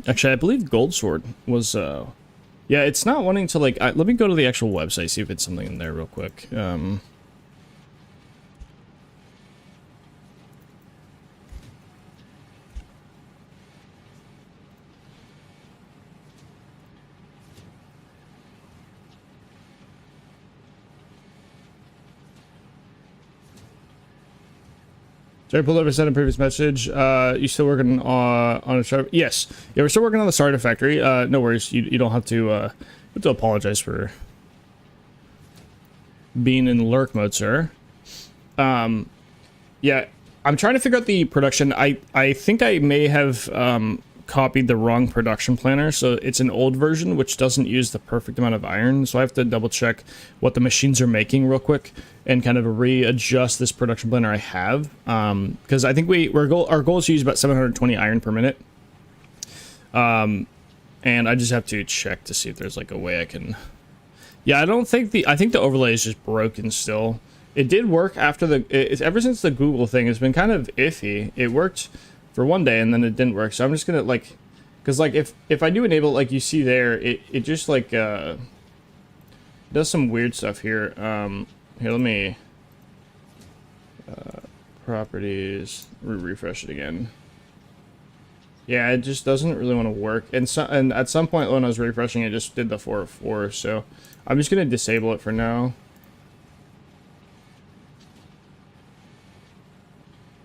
[SPEAKER 1] Actually, I believe Gold Sword was, yeah, it's not wanting to, like, let me go to the actual website, see if it's something in there real quick. Sorry, pulled over, sent a previous message. You still working on a start? Yes. Yeah, we're still working on the Satisfactory. No worries. You don't have to apologize for being in lurk mode, sir. Yeah, I'm trying to figure out the production. I think I may have copied the wrong production planner, so it's an old version which doesn't use the perfect amount of iron, so I have to double check what the machines are making real quick and kind of readjust this production planner I have, because I think our goal is to use about 720 iron per minute, and I just have to check to see if there's like a way I can. Yeah, I think the overlay is just broken still. It did work after ever since the Google thing. It's been kind of iffy. It worked for one day and then it didn't work, so I'm just gonna like, because like if I do enable, like you see there, it just like does some weird stuff here. Here, let me properties, refresh it again. Yeah, it just doesn't really want to work, and at some point when I was refreshing, it just did the 404. So I'm just gonna disable it for now.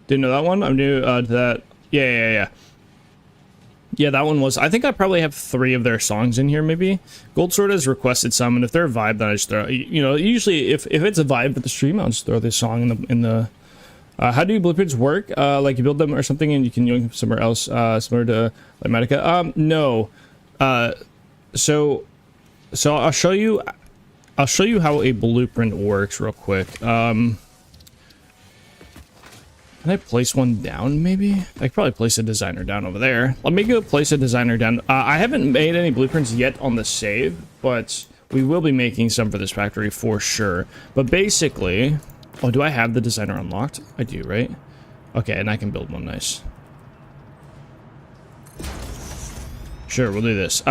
[SPEAKER 1] Didn't know that one. I'm new to that. Yeah, that one was. I think I probably have 3 of their songs in here, maybe. Gold Sword has requested some, and if they're a vibe, then I just throw. You know, usually if it's a vibe for the stream, I'll just throw this song in the How do blueprints work? Like you build them or something and you can yoink them somewhere else, similar to Subnotica? No. So I'll show you how a blueprint works real quick. Can I place one down, maybe? I could probably place a designer down over there. Let me go place a designer down. I haven't made any blueprints yet on the save, but we will be making some for this factory for sure. But basically... Oh, do I have the designer unlocked? I do, right? Okay, and I can build one. Nice. Sure, we'll do this.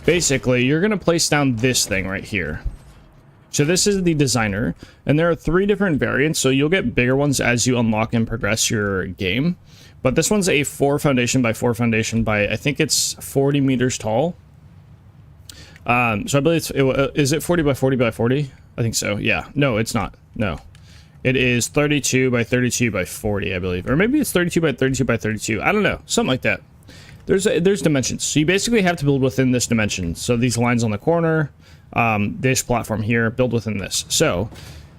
[SPEAKER 1] Basically, you're going to place down this thing right here. So this is the designer, and there are 3 different variants, so you'll get bigger ones as you unlock and progress your game. But this one's a 4 foundation by 4 foundation by, I think it's 40 meters tall. So I believe is it 40 by 40 by 40? I think so, yeah. No, it's not. No. It is 32 by 32 by 40, I believe. Or maybe it's 32 by 32 by 32. I don't know. Something like that. There's dimensions. So you basically have to build within this dimension. So these lines on the corner, this platform here, build within this. So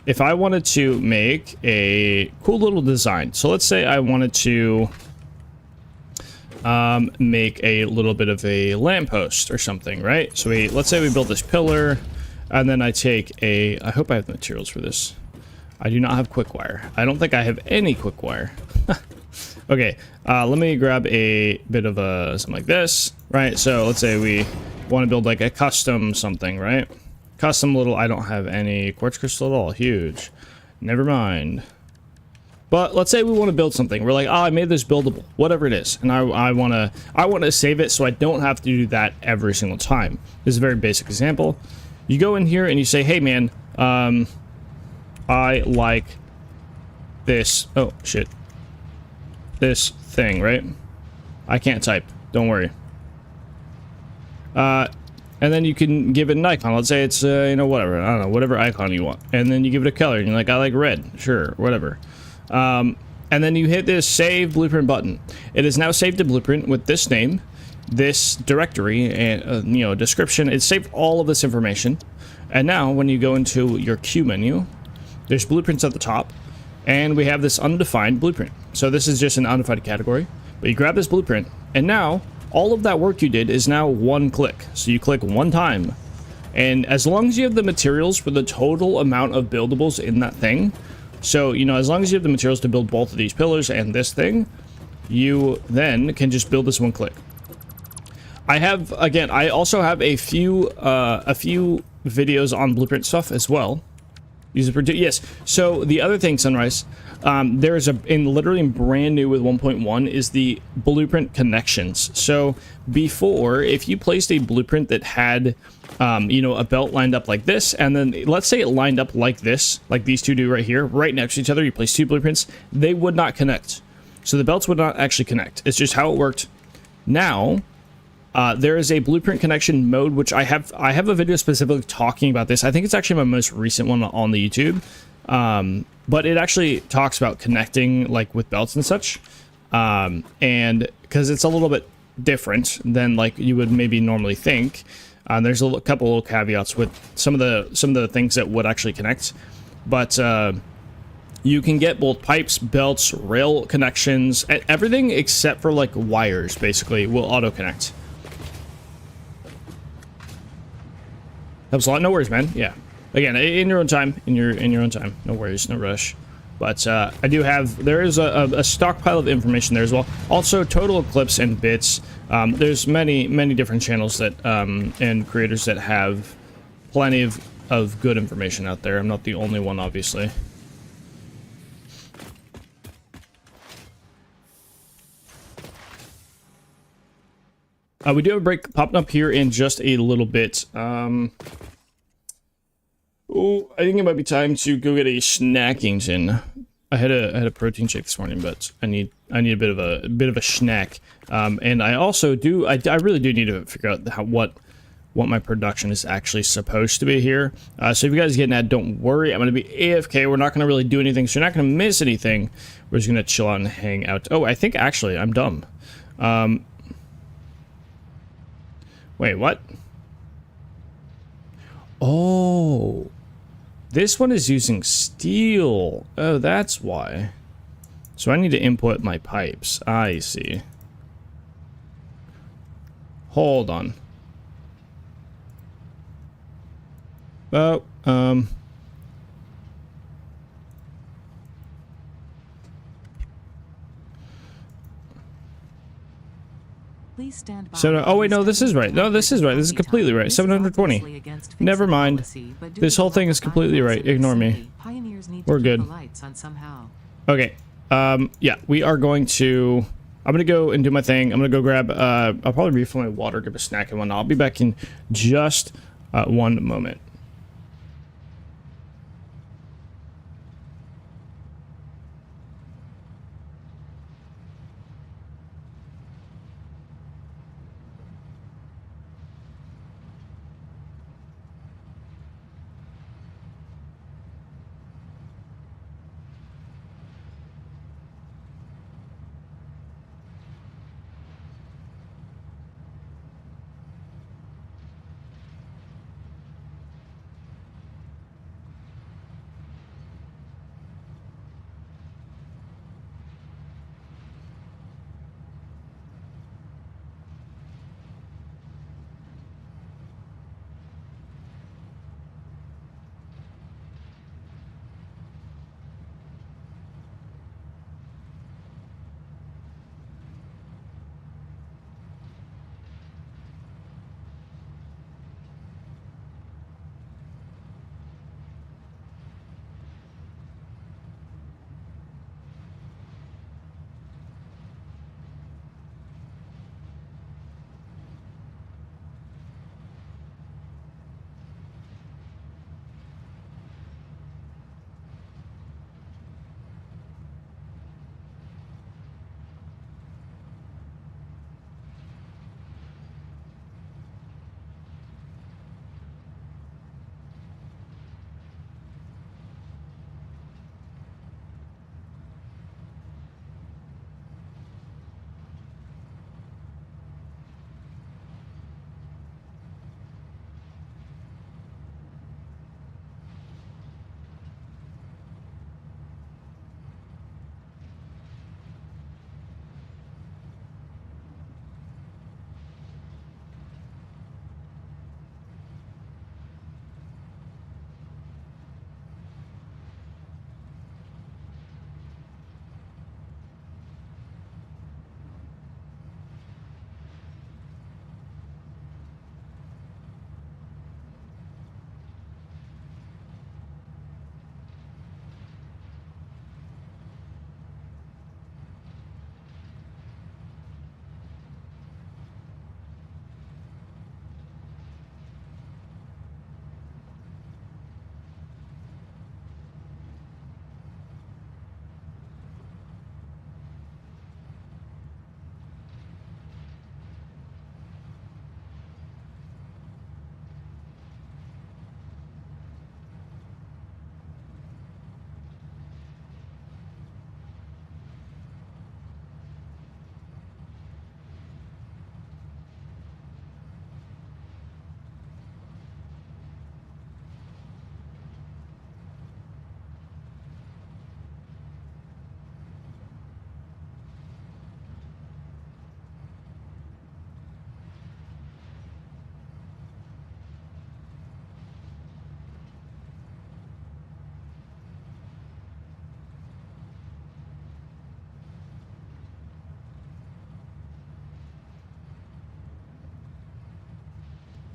[SPEAKER 1] if I wanted to make a cool little design. So let's say I wanted to make a little bit of a lamppost or something, right? So let's say we build this pillar, and then I take a... I hope I have the materials for this. I do not have quick wire. I don't think I have any quick wire. Okay, let me grab a bit of a something like this, right? So let's say we want to build like a custom something, right? Custom little... I don't have any quartz crystal at all. Huge. Never mind. But let's say we want to build something. We're like, oh, I made this buildable, whatever it is, and I want to save it so I don't have to do that every single time. This is a very basic example. You go in here and you say, hey man, I like this. Oh shit. This thing, right? I can't type. Don't worry. And then you can give it an icon. Let's say it's you know, whatever. I don't know, whatever icon you want. And then you give it a color, and you're like, I like red. Sure, whatever. And then you hit this save blueprint button. It is now saved to blueprint with this name, this directory, and you know, description. It saved all of this information. And now when you go into your queue menu, there's blueprints at the top, and we have this undefined blueprint. So this is just an undefined category, but you grab this blueprint, and now all of that work you did is now one click. So you click one time, and as long as you have the materials for the total amount of buildables in that thing, so, you know, as long as you have the materials to build both of these pillars and this thing, you then can just build this one click. I also have a few videos on blueprint stuff as well. Yes. So the other thing, Sunrise, there's literally brand new with 1.1 is the blueprint connections. So before, if you placed a blueprint that had, you know, a belt lined up like this, and then let's say it lined up like this, like these two do right here, right next to each other, you place 2 blueprints, they would not connect. So the belts would not actually connect. It's just how it worked. Now, there is a blueprint connection mode, which I have a video specifically talking about this. I think it's actually my most recent one on the YouTube. But it actually talks about connecting like with belts and such. And because it's a little bit different than like you would maybe normally think. There's a couple little caveats with some of the things that would actually connect. But you can get both pipes, belts, rail connections, everything except for like wires basically will auto connect. Helps a lot. No worries, man. Yeah. Again, in your own time. In your own time. No worries. No rush. But I do have... There is a stockpile of information there as well. Also, total clips and bits. There's many different channels that and creators that have plenty of good information out there. I'm not the only one, obviously. We do have a break popping up here in just a little bit. Oh, I think it might be time to go get a Snackington. I had a protein shake this morning, but I need a bit of a snack. And I also do. I really do need to figure out what my production is actually supposed to be here. So if you guys get an ad, don't worry. I'm going to be AFK. We're not going to really do anything, so you're not going to miss anything. We're just going to chill out and hang out. Oh, I think actually I'm dumb. Wait, what? Oh, this one is using steel. Oh, that's why. So I need to input my pipes. I see. Hold on. Oh,
[SPEAKER 3] Please stand by.
[SPEAKER 1] so, oh wait, no, this is right. No, this is right. This is completely right. 720. Never mind. This whole thing is completely right. Ignore me. We're good. Okay. Yeah, we are going to... I'm going to go and do my thing. I'm going to go grab... I'll probably refill my water, grab a snack and whatnot. I'll be back in just one moment.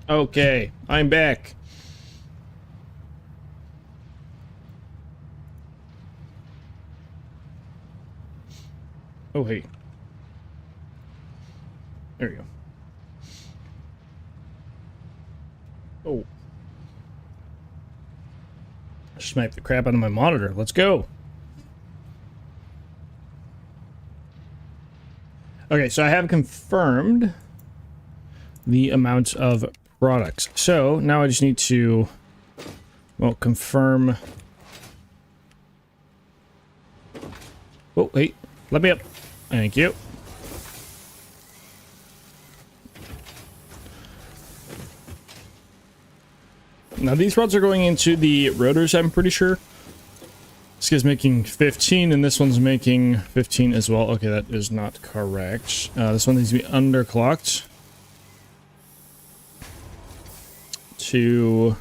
[SPEAKER 1] Okay, I'm back. Oh, hey. There we go. Oh. I sniped the crap out of my monitor. Let's go. Okay, so I have confirmed the amount of products. So now I just need to, well, confirm. Oh, wait. Let me up. Thank you. Now these rods are going into the rotors, I'm pretty sure. This guy's making 15, and this one's making 15 as well. Okay, that is not correct. This one needs to be underclocked to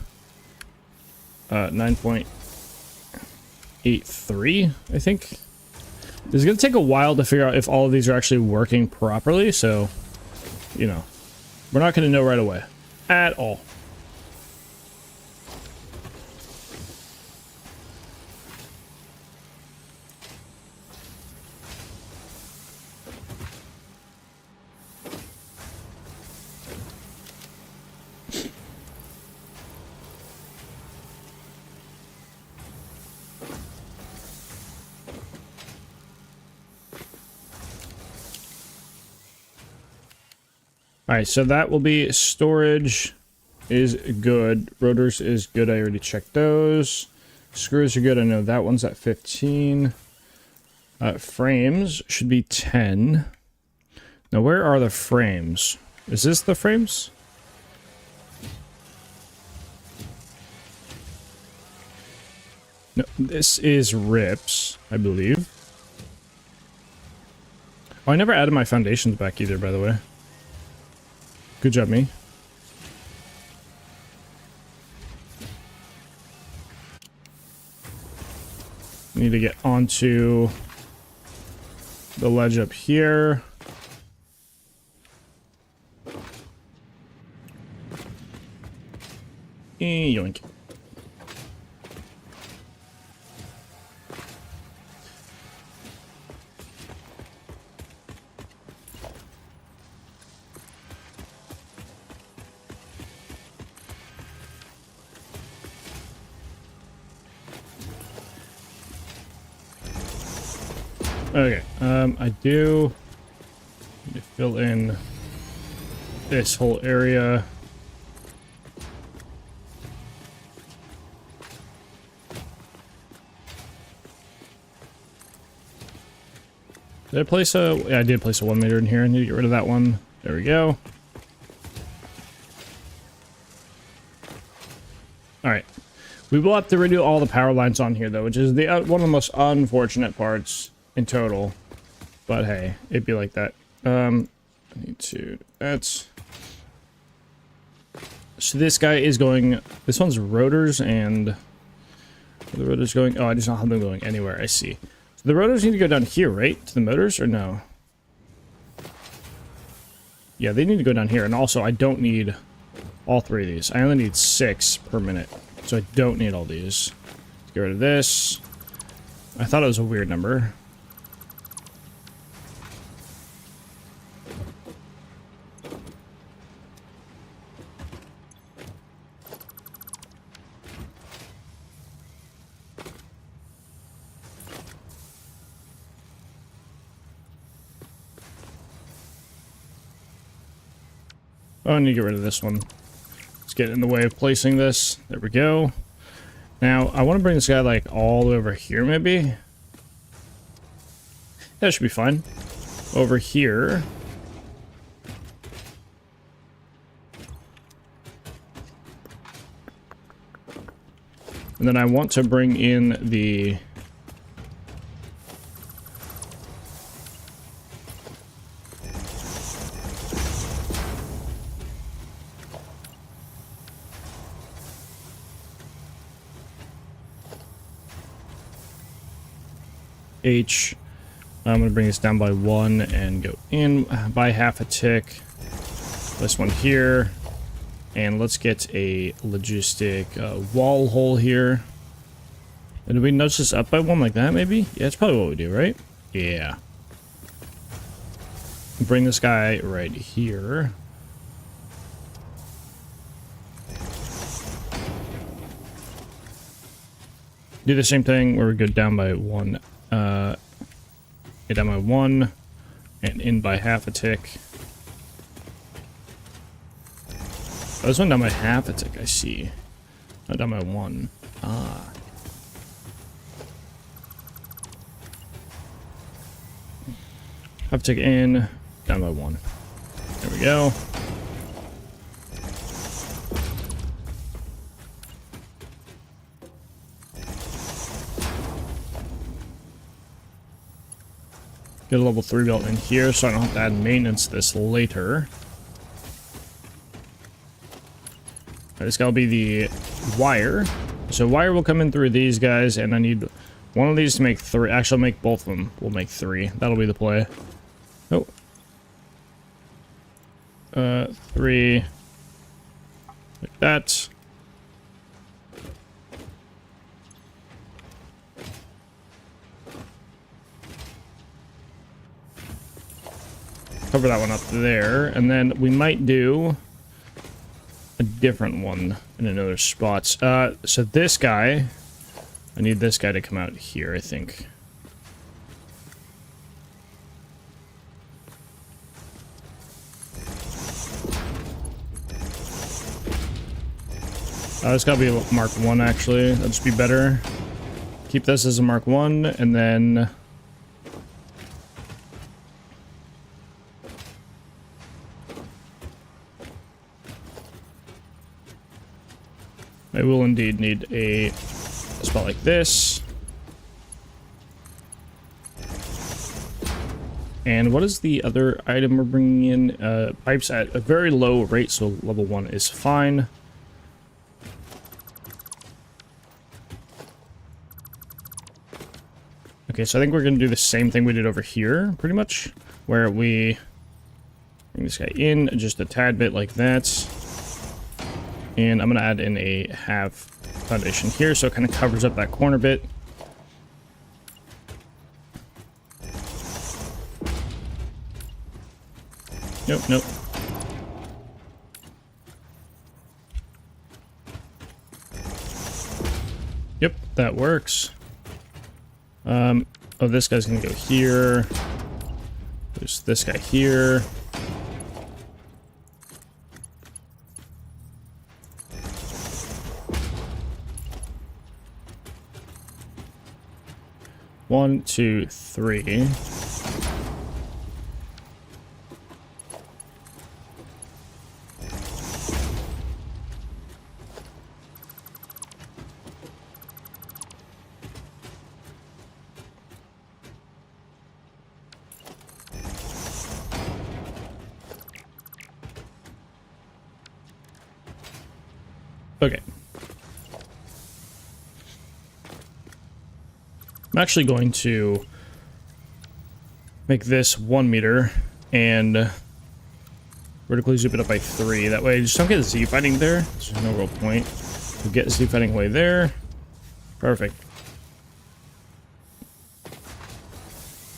[SPEAKER 1] 9.83, I think. It's going to take a while to figure out if all of these are actually working properly, so, you know, we're not going to know right away. At all. Alright, so that will be storage is good. Rotors is good. I already checked those. Screws are good. I know that one's at 15. Frames should be 10. Now, where are the frames? Is this the frames? No, this is rips, I believe. Oh, I never added my foundations back either, by the way. Good job, me. Need to get onto the ledge up here. Yoink. Okay, I do need to fill in this whole area. Did I place a... Yeah, I did place a 1 meter in here. I need to get rid of that one. There we go. Alright. We will have to redo all the power lines on here, though, which is the one of the most unfortunate parts in total. But hey, it'd be like that. I need to... That's... So this guy is going... This one's rotors and... The rotors going... Oh, I just don't have them going anywhere. I see. So the rotors need to go down here, right? To the motors, or no? Yeah, they need to go down here. And also, I don't need all 3 of these. I only need 6 per minute. So I don't need all these. Let's get rid of this. I thought it was a weird number. Oh, I need to get rid of this one. Let's get in the way of placing this. There we go. Now, I want to bring this guy, like, all the way over here, maybe? That should be fine. Over here. And then I want to bring in the... H. I'm going to bring this down by 1 and go in by half a tick. This one here. And let's get a logistic wall hole here. And do we nudge this up by 1 like that, maybe? Yeah, that's probably what we do, right? Yeah. Bring this guy right here. Do the same thing where we go down by 1. Down by 1 and in by half a tick. Oh, this one down by half a tick, I see. Not down by 1. Ah. Half a tick in, down by 1. There we go. Get a level 3 built in here so I don't have to add maintenance to this later. This guy will be the wire. So wire will come in through these guys, and I need one of these to make 3. Actually, I'll make both of them. We'll make 3. That'll be the play. Oh. 3. Like that. Cover that one up there, and then we might do a different one in another spot. So this guy, I need this guy to come out here, I think. It's gotta be a Mark 1, actually. That'd just be better. Keep this as a Mark 1, and then... I will indeed need a spot like this. And what is the other item we're bringing in? Pipes at a very low rate, so level 1 is fine. Okay, so I think we're going to do the same thing we did over here, pretty much. Where we bring this guy in just a tad bit like that. And I'm going to add in a half foundation here, so it kind of covers up that corner bit. Nope, nope. Yep, that works. Oh, this guy's going to go here. There's this guy here. One, two, three. Okay. I'm actually going to make this 1 meter and vertically zoom it up by 3. That way I just don't get Z fighting there. There's no real point. We'll get Z fighting away there. Perfect.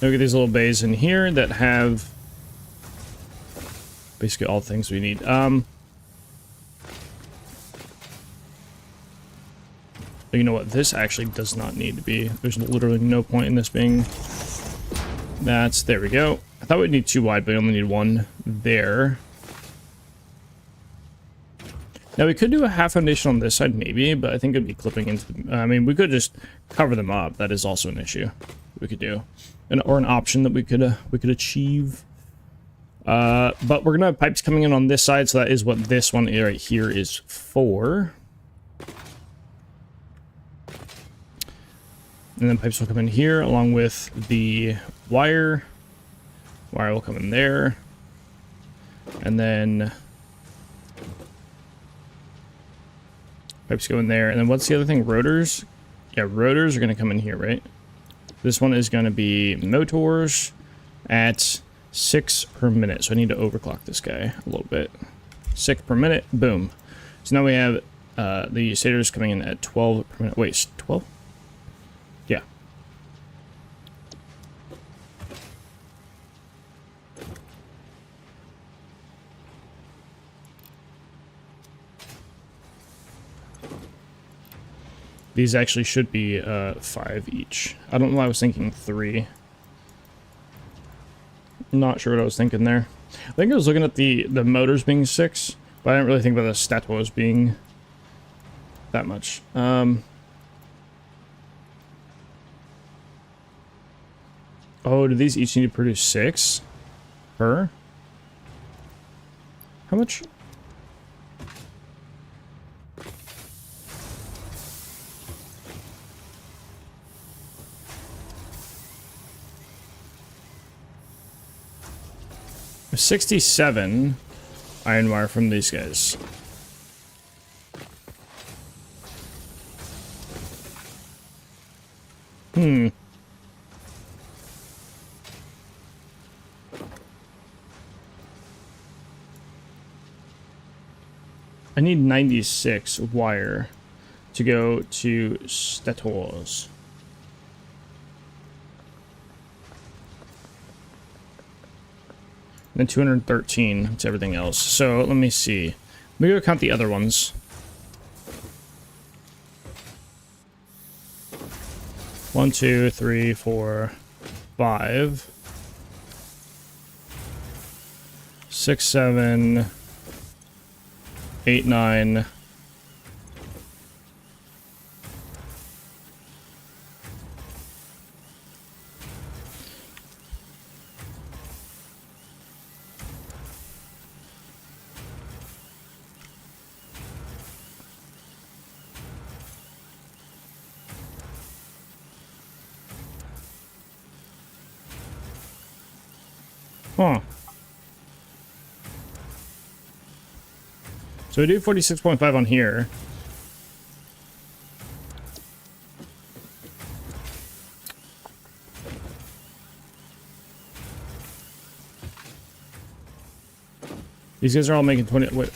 [SPEAKER 1] Look at these little bays in here that have basically all the things we need. You know what? This actually does not need to be. There's literally no point in this being. There we go. I thought we'd need 2 wide, but we only need 1 there. Now we could do a half foundation on this side, maybe, but I think it'd be clipping into the, I mean, we could just cover them up. That is also an issue we could do, or an option that we could achieve. But we're gonna have pipes coming in on this side, so that is what this one right here is for. And then pipes will come in here along with the wire. Wire will come in there. And then pipes go in there. And then what's the other thing? Rotors? Yeah, rotors are going to come in here, right? This one is going to be motors at 6 per minute. So I need to overclock this guy a little bit. 6 per minute. Boom. So now we have the stators coming in at 12 per minute. Wait, 12? Yeah. These actually should be 5 each. I don't know why I was thinking 3. I'm not sure what I was thinking there. I think I was looking at the motors being 6, but I didn't really think about the statos being that much. Oh, do these each need to produce 6 per? How much? 67 iron wire from these guys. I need 96 wire to go to Stators. And then 213. It's everything else. So let me see. Let me go count the other ones. 1, 2, 3, 4, 5, 6, 7, 8, 9. Huh. So we do 46.5 on here. These guys are all making 20. Wait,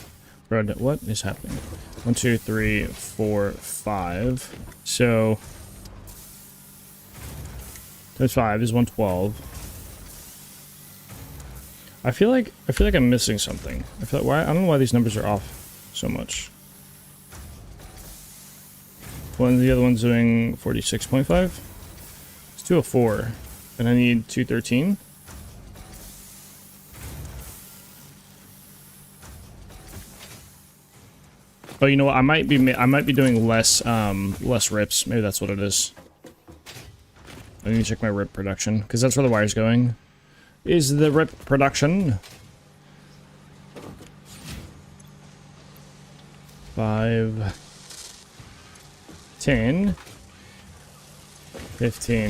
[SPEAKER 1] bro, what is happening? 1, 2, 3, 4, 5. So times 5 is 112. I feel like I'm missing something. I feel like I don't know why these numbers are off so much. The other one's doing 46.5. It's 204, and I need 213. Oh, you know what? I might be doing less rips. Maybe that's what it is. I need to check my rip production because that's where the wire's going. Is the rip production 5, 10, 15,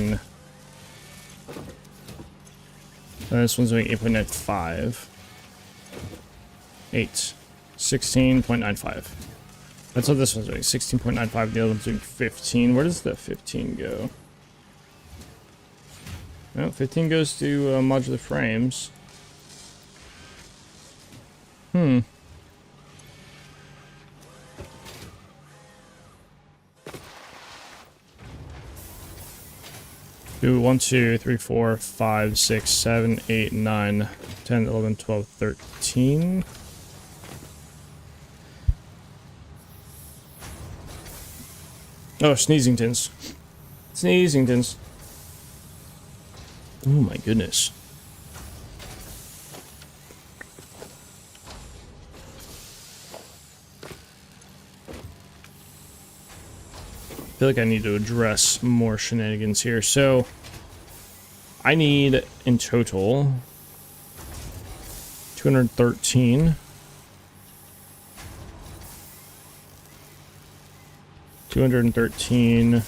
[SPEAKER 1] and this one's doing 8.95, 8, 16.95. That's what this one's doing, 16.95. The other one's doing 15. Where does the 15 go? No, 15 goes to modular frames. Do 1, 2, 3, 4, 5, 6, 7, 8, 9, 10, 11, 12, 13. Oh, Sneezingtons. Sneezingtons. Oh my goodness. I feel like I need to address more shenanigans here. So, I need, in total, 213. 213.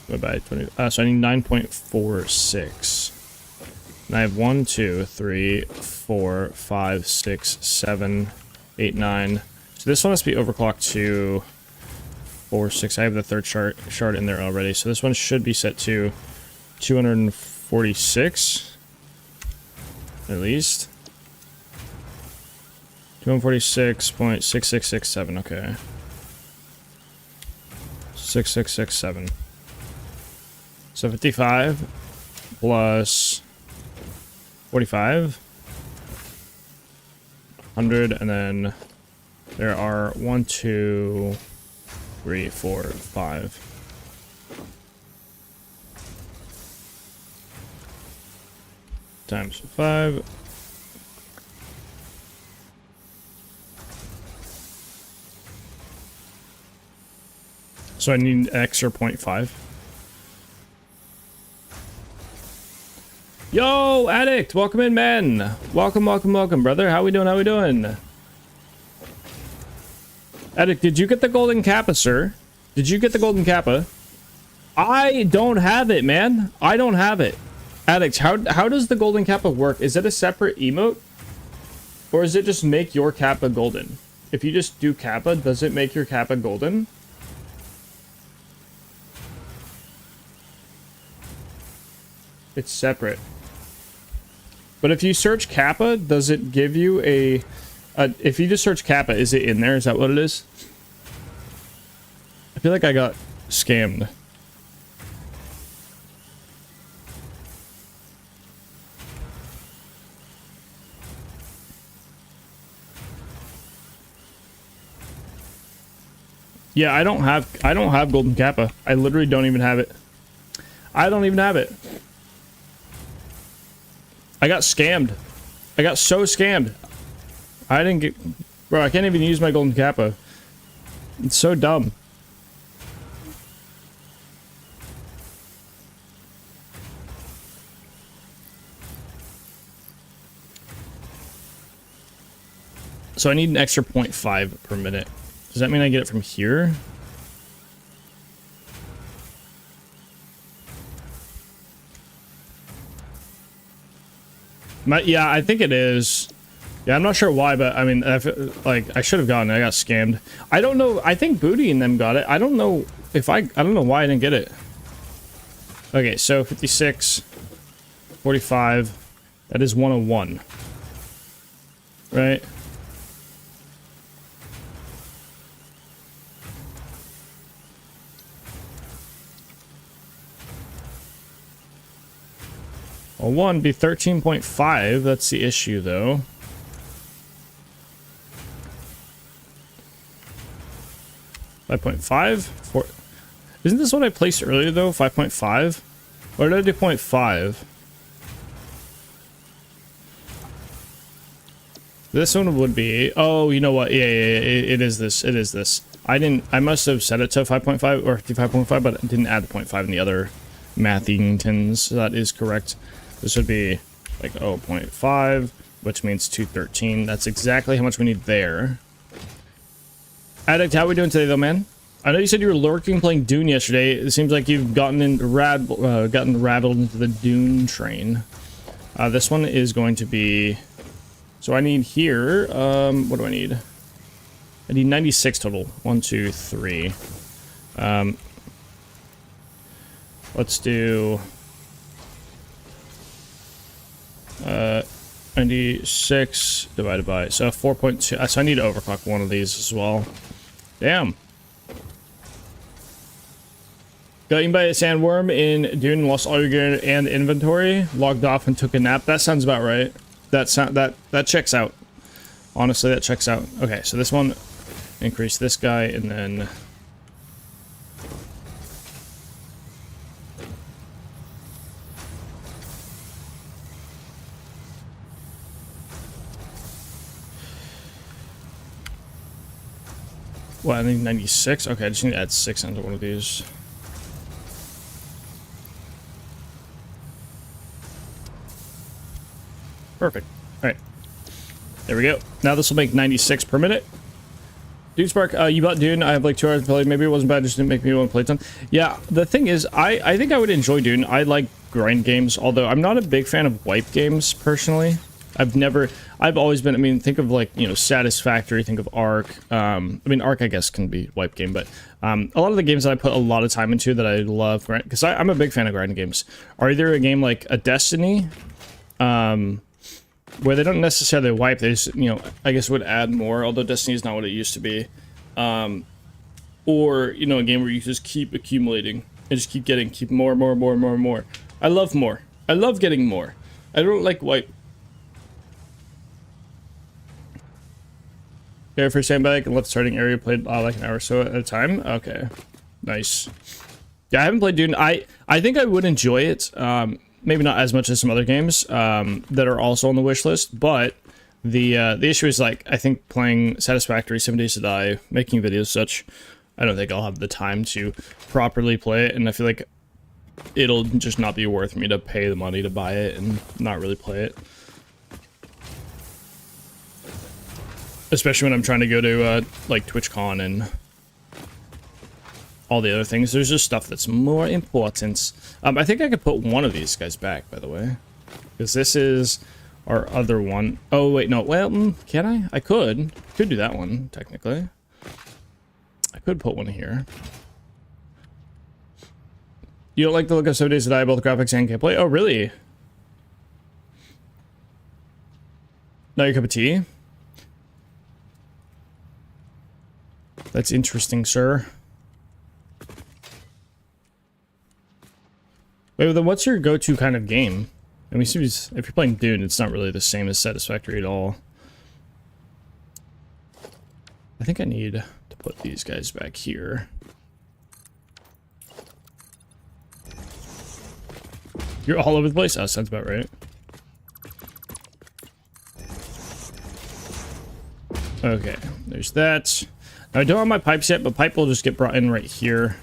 [SPEAKER 1] Go by 20. So I need 9.46. And I have 1, 2, 3, 4, 5, 6, 7, 8, 9. So this one has to be overclocked to 4, 6. I have the third shard in there already. So this one should be set to 246. At least. 246.6667. Okay. 6667. So 55 plus 45, 100, and then there are 1, 2, 3, 4, 5. Times 5. So I need an extra 0.5. Yo, Addict! Welcome in, man! Welcome, welcome, welcome, brother. How we doing, how we doing? Addict, did you get the golden kappa, sir? Did you get the golden kappa? I don't have it, man. I don't have it. Addict, how does the golden kappa work? Is it a separate emote? Or does it just make your Kappa golden? If you just do Kappa, does it make your Kappa golden? It's separate. But if you search Kappa, does it give you a if you just search Kappa, is it in there? Is that what it is? I feel like I got scammed. Yeah, I don't have golden Kappa. I literally don't even have it. I don't even have it. I got scammed. I got so scammed. I didn't get... Bro, I can't even use my golden Kappa. It's so dumb. So I need an extra 0.5 per minute. Does that mean I get it from here? Yeah, I think it is. Yeah, I'm not sure why, but I mean, like, I should have gotten it. I got scammed. I don't know. I think Booty and them got it. I don't know if I don't know why I didn't get it. Okay, so 56, 45. That is 101. Right? Well, 1 be 13.5. That's the issue, though. $5.5? Isn't this what I placed earlier, though? 5.5? Or did I do 0.5? This one would be... Oh, you know what? Yeah, it is this. It is this. I must have set it to 5.5 or 55.5, but I didn't add the 0.5 in the other Mathingtons. So that is correct. This would be like 0.5, which means 213. That's exactly how much we need there. Addict, how are we doing today, though, man? I know you said you were lurking playing Dune yesterday. It seems like you've gotten rattled into the Dune train. This one is going to be... So I need here... what do I need? I need 96 total. 1, 2, 3. Let's do... 96 divided by... So 4.2... So I need to overclock one of these as well. Damn. Got eaten by a sandworm in Dune, lost all your gear and inventory, logged off and took a nap. That sounds about right. That checks out. Honestly, that checks out. Okay, so this one, increase this guy, and then... What, I need 96? Okay, I just need to add 6 onto one of these. Perfect. Alright. There we go. Now this will make 96 per minute. Dude Spark, you bought Dune. I have like 2 hours to play. Maybe it wasn't bad, just didn't make me want to play a ton. Yeah, the thing is, I think I would enjoy Dune. I like grind games, although I'm not a big fan of wipe games, personally. I've always been, I mean, think of like, you know, Satisfactory, think of ARK. I mean, ARK, I guess, can be wipe game, but a lot of the games that I put a lot of time into that I love, because I'm a big fan of grinding games, are either a game like a Destiny, where they don't necessarily wipe, they just, you know, I guess would add more, although Destiny is not what it used to be. Or, you know, a game where you just keep accumulating and just keep more. I love more. I love getting more. I don't like wipe. Prepare for sandbag and let the starting area play like an hour or so at a time. Okay, nice. Yeah, I haven't played Dune. I think I would enjoy it. Maybe not as much as some other games that are also on the wish list, but the issue is, like, I think playing Satisfactory, 7 Days to Die, making videos such, I don't think I'll have the time to properly play it, and I feel like it'll just not be worth me to pay the money to buy it and not really play it. Especially when I'm trying to go to, like, TwitchCon and all the other things. There's just stuff that's more important. I think I could put one of these guys back, by the way. Because this is our other one. Oh wait, no. Well, can I? I could do that one technically. I could put one here. You don't like the look of 7 Days to Die, both graphics and gameplay? Oh really? Not your cup of tea? That's interesting, sir. Wait, then what's your go-to kind of game? I mean, if you're playing Dune, it's not really the same as Satisfactory at all. I think I need to put these guys back here. You're all over the place? Oh, sounds about right. Okay, there's that. Now, I don't have my pipes yet, but pipe will just get brought in right here.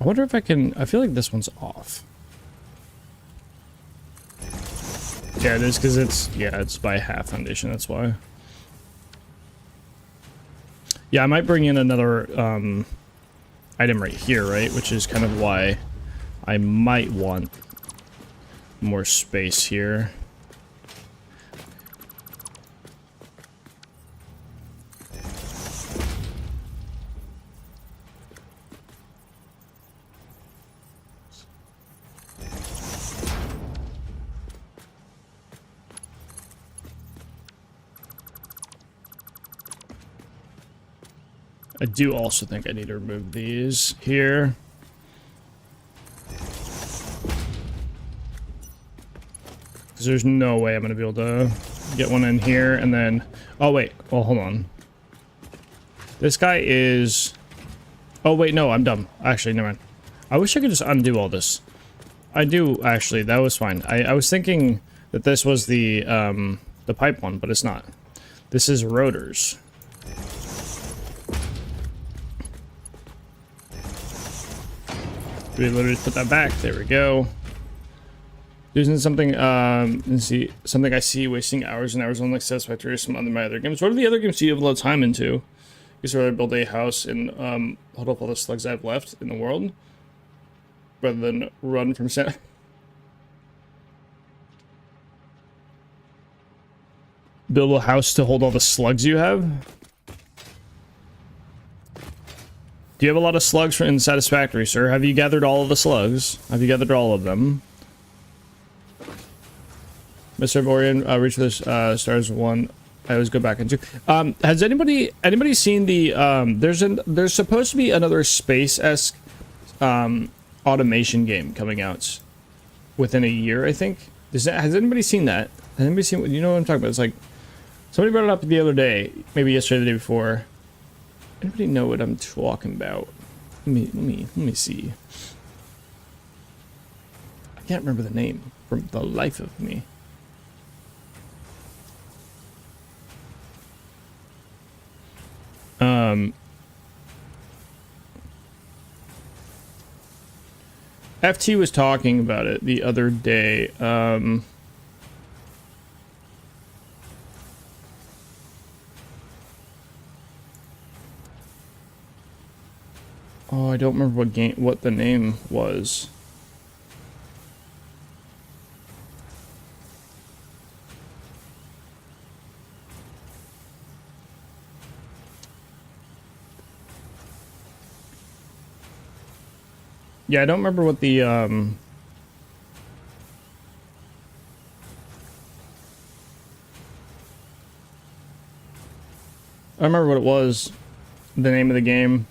[SPEAKER 1] I wonder if I can... I feel like this one's off. Yeah, it is because it's... Yeah, it's by half foundation, that's why. Yeah, I might bring in another item right here, right? Which is kind of why I might want more space here. I do also think I need to remove these here. Because there's no way I'm going to be able to get one in here and then... Oh, wait. Well, hold on. This guy is... Oh, wait, no, I'm dumb. Actually, never mind. I wish I could just undo all this. I do, actually. That was fine. I was thinking that this was the pipe one, but it's not. This is rotors. We literally put that back. There we go. Using something, let's see, something I see wasting hours and hours on like Satisfactory or some other my other games. What are the other games you have a lot of time into? Guess I'd rather build a house and hold up all the slugs I have left in the world, rather than run from build a house to hold all the slugs you have. Do you have a lot of slugs in Satisfactory, sir? Have you gathered all of the slugs? Have you gathered all of them? Mr. Vorian, reach for the stars one. I always go back into. Has anybody seen the there's supposed to be another space-esque automation game coming out within a year, I think. Has anybody seen that? Has anybody seen, you know what I'm talking about? It's like somebody brought it up the other day, maybe yesterday, the day before. Anybody know what I'm talking about? Let me see. I can't remember the name from the life of me. FT was talking about it the other day. Oh, I don't remember what the name was. Yeah, I don't remember what the I remember what it was, the name of the game.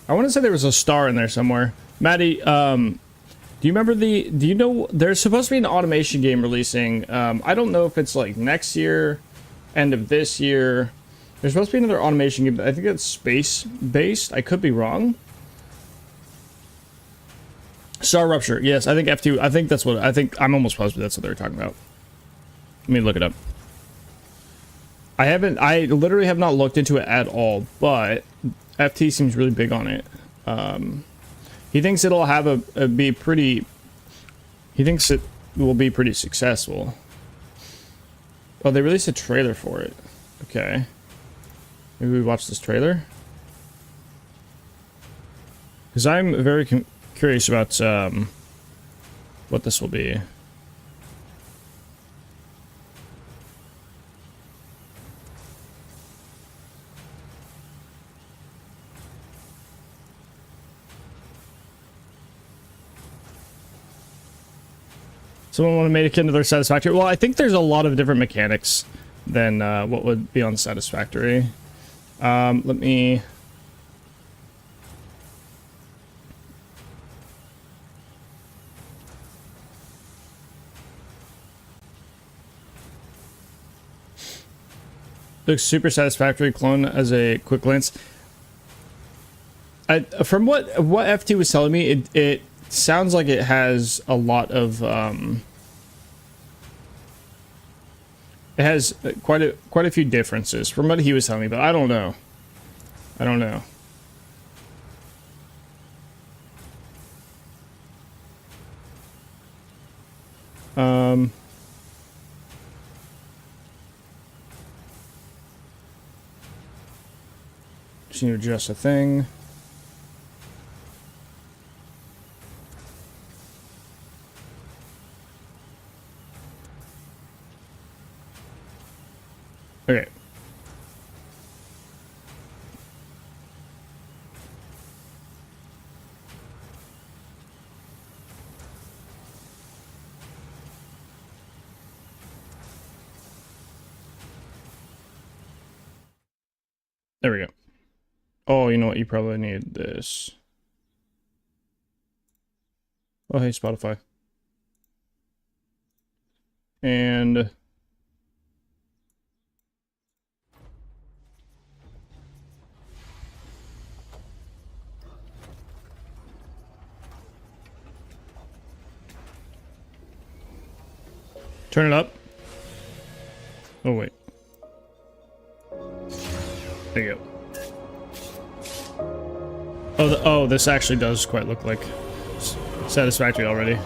[SPEAKER 1] I want to say there was a star in there somewhere. Maddie, do you remember do you know, there's supposed to be an automation game releasing. I don't know if it's like next year, end of this year. There's supposed to be another automation game. I think it's space-based. I could be wrong. Star Rupture. Yes, I think F2. I think that's what, I'm almost positive that's what they're talking about. Let me look it up. I literally have not looked into it at all, but FT seems really big on it. He thinks it'll have he thinks it will be pretty successful. Oh, they released a trailer for it. Okay. Maybe we watch this trailer? Because I'm very curious about what this will be. Someone want to make it into their Satisfactory? Well, I think there's a lot of different mechanics than what would be on Satisfactory. Let me... Looks super Satisfactory clone as a quick glance. From what FT was telling me, it sounds like it has a lot of it has quite a few differences from what he was telling me, but I don't know. I don't know. Just need to adjust a thing. Okay. There we go. Oh, you know what? You probably need this. Oh, hey, Spotify. And... turn it up. Oh, wait. There you go. Oh, this actually does quite look like Satisfactory already.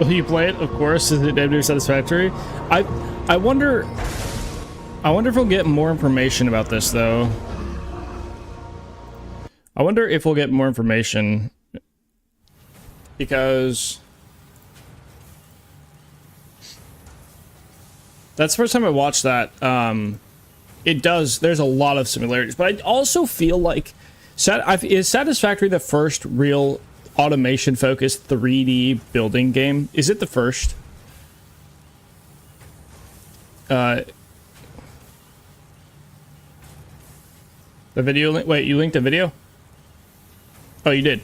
[SPEAKER 1] Will you play it? Of course. Is it definitely Satisfactory? I wonder if we'll get more information about this though. I wonder if we'll get more information because that's the first time I watched that. There's a lot of similarities, but I also feel like Is Satisfactory the first real automation-focused 3D building game? Is it the first? The video link. Wait, you linked a video? Oh, you did.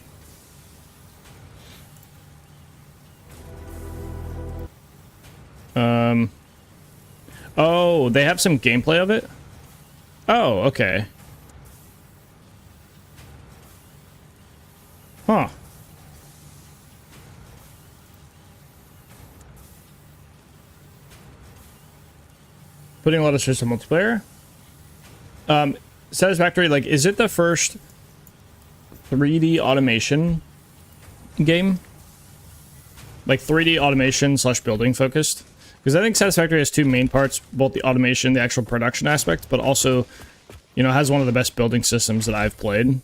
[SPEAKER 1] Oh, they have some gameplay of it? Oh, okay. Huh. Putting a lot of stress on multiplayer. Satisfactory, like, is it the first 3D automation game? Like 3D automation / building focused? Because I think Satisfactory has two main parts, both the automation, the actual production aspect, but also, you know, has one of the best building systems that I've played.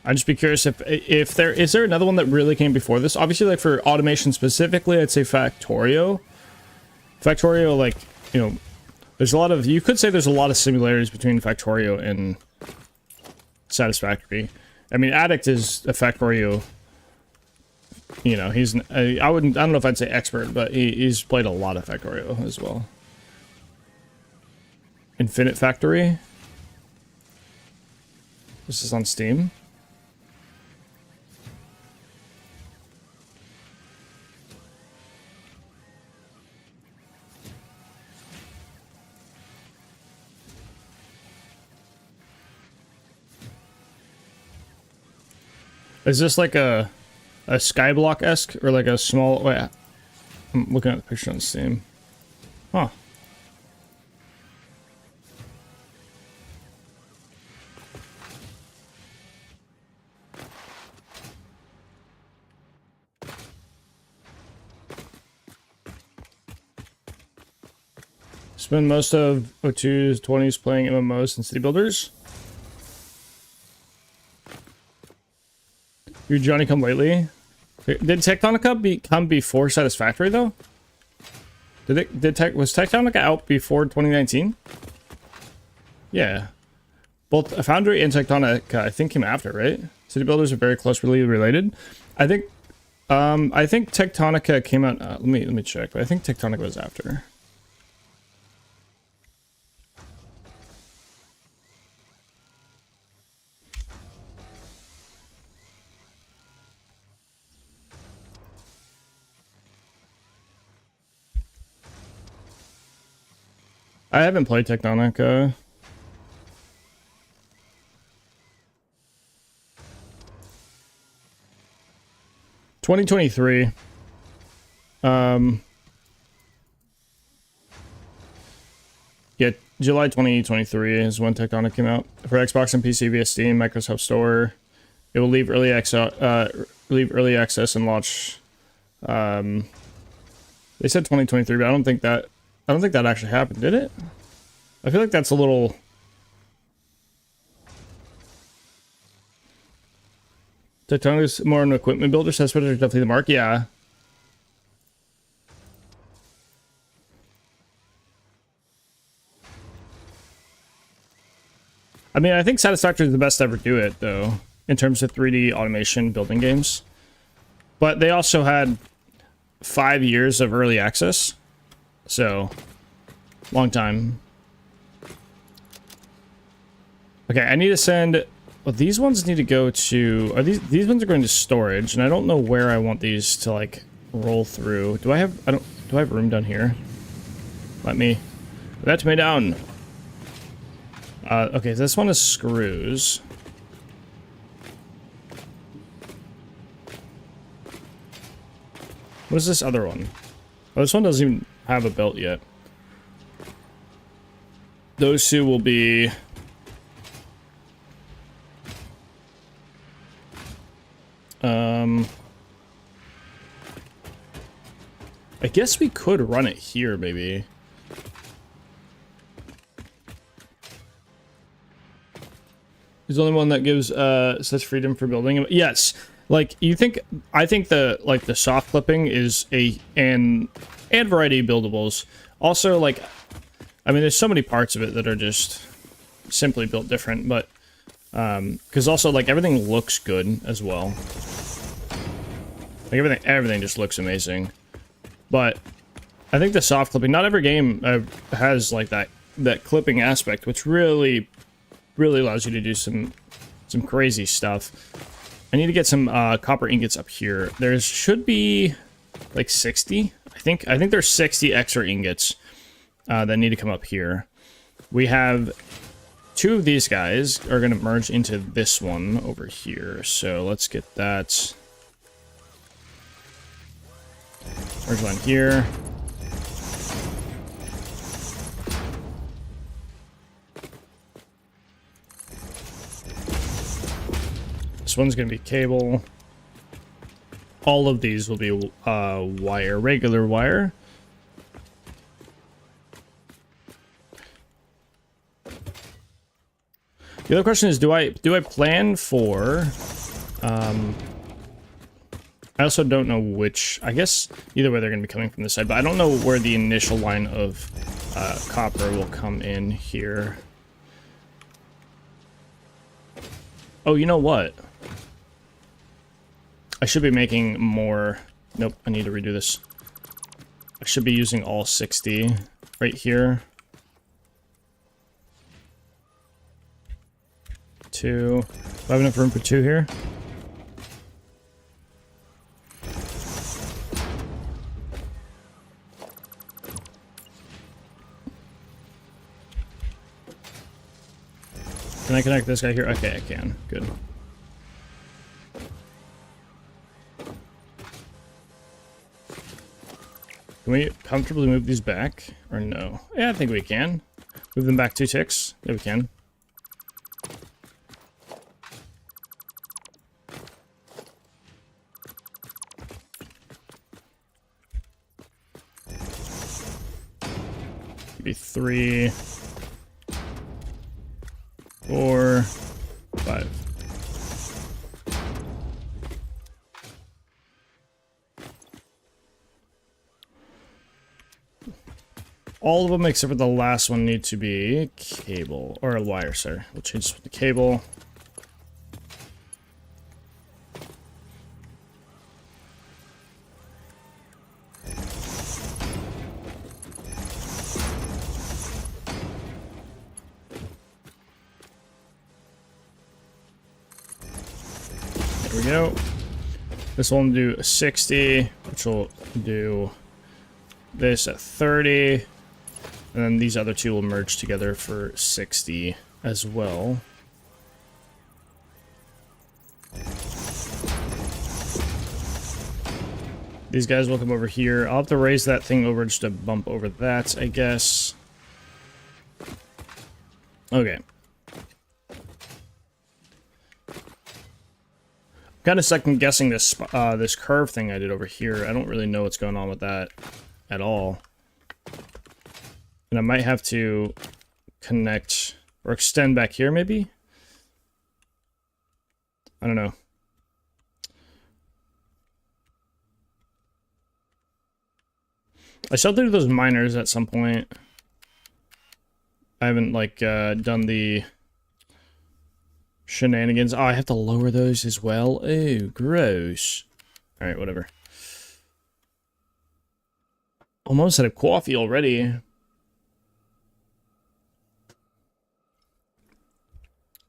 [SPEAKER 1] I'd just be curious if there is another one that really came before this. Obviously, like for automation specifically, I'd say Factorio. Factorio, like, you know, there's a lot of, you could say there's a lot of similarities between Factorio and Satisfactory. I mean, Addict is a Factorio. You know, he's, I don't know if I'd say expert, but he's played a lot of Factorio as well. Infinite Factory. This is on Steam. Is this like a Skyblock-esque or like a small... Wait, I'm looking at the picture on Steam. Huh. Spend most of O2's 20s playing MMOs and city builders. You Johnny come lately? Did Techtonica come before Satisfactory though? Was Techtonica out before 2019? Yeah. Both Foundry and Techtonica I think came after, right? City builders are very closely related. I think Techtonica came out let me check, but I think Techtonica was after. I haven't played Techtonica. (2023). Yeah, July 2023 is when Techtonica came out for Xbox and PC via Steam, Microsoft Store. It will leave early access and launch. They said 2023, but I don't think that actually happened, did it? I feel like that's a little... Techtonica's more an equipment builder, so that's definitely the mark, yeah. I mean, I think Satisfactory is the best to ever do it, though, in terms of 3D automation building games. But they also had 5 years of early access. So, long time. Okay, I need to send... Well, these ones need to go to... These ones are going to storage, and I don't know where I want these to, like, roll through. Do I have room down here? Let me down. Okay, so this one is screws. What is this other one? Oh, this one doesn't even have a belt yet. Those two will be... I guess we could run it here, maybe. He's the only one that gives such freedom for building. Yes, like I think the soft clipping is and variety of buildables. Also, like, I mean, there's so many parts of it that are just simply built different, but because also like everything looks good as well. Like everything just looks amazing. But I think the soft clipping, not every game has like that clipping aspect, which really allows you to do some crazy stuff. I need to get some copper ingots up here. There should be like 60. I think there's 60 extra ingots that need to come up here. We have 2 of these guys are going to merge into this one over here. So let's get that. Merge one here. This one's going to be cable. All of these will be wire, regular wire. The other question is, do I plan for... I also don't know which... I guess either way they're going to be coming from this side, but I don't know where the initial line of copper will come in here. Oh, you know what? I should be making more... Nope, I need to redo this. I should be using all 60 right here. 2. Do I have enough room for 2 here? Can I connect this guy here? Okay, I can. Good. Can we comfortably move these back? Or no? Yeah, I think we can. Move them back 2 ticks. Yeah, we can. Maybe 3, 4, 5. All of them except for the last one need to be cable, or a wire, sorry. We'll change the cable. There we go. This one will do 60, which will do this at 30. And then these other 2 will merge together for 60 as well. These guys will come over here. I'll have to raise that thing over just to bump over that, I guess. Okay. Kind of second guessing this this curve thing I did over here. I don't really know what's going on with that at all. And I might have to connect or extend back here, maybe? I don't know. I still have to do those miners at some point. I haven't, like, done the shenanigans. Oh, I have to lower those as well? Oh, gross. Alright, whatever. Almost had a coffee already.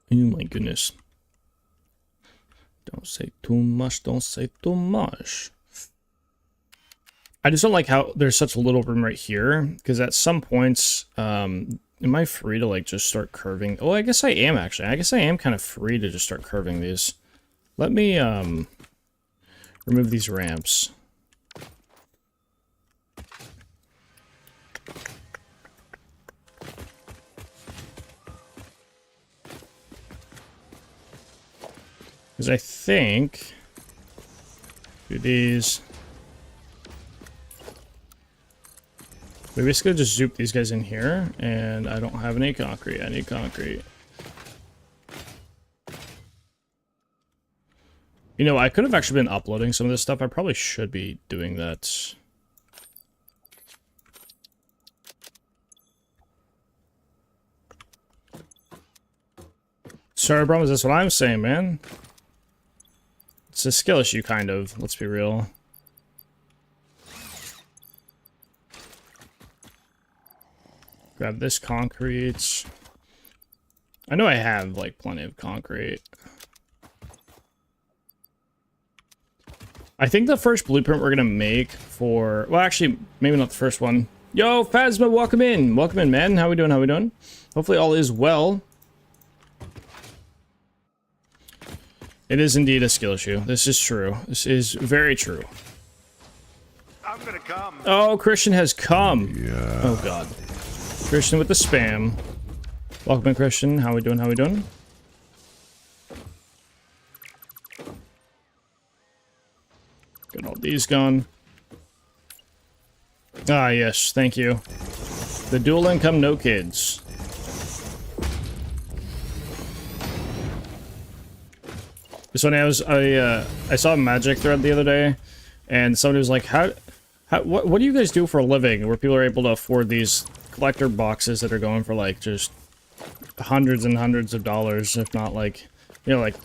[SPEAKER 1] Oh my goodness. Don't say too much, don't say too much. I just don't like how there's such little room right here, because at some points, am I free to like just start curving? Oh, I guess I am actually. I guess I am kind of free to just start curving these. Let me remove these ramps. Because I think, do these. We basically just zoop these guys in here, and I don't have any concrete. I need concrete. You know, I could have actually been uploading some of this stuff. I probably should be doing that. Sorry, problems. That's what I'm saying, man. It's a skill issue, kind of. Let's be real. Grab this concrete. I know I have, like, plenty of concrete. I think the first blueprint we're gonna make for... Well, actually, maybe not the first one. Yo, Phasma, welcome in. Welcome in, man. How we doing? How we doing? Hopefully all is well. It is indeed a skill issue. This is true. This is very true.
[SPEAKER 4] I'm gonna come.
[SPEAKER 1] Oh, Christian has come. Yeah. Oh, God. Christian with the spam. Welcome in, Christian. How we doing? How we doing? Got all these gone. Ah, yes. Thank you. The dual income, no kids. It's funny. I saw a magic thread the other day, and somebody was like, what do you guys do for a living where people are able to afford these collector boxes that are going for like just hundreds and hundreds of dollars, if not like, you know, like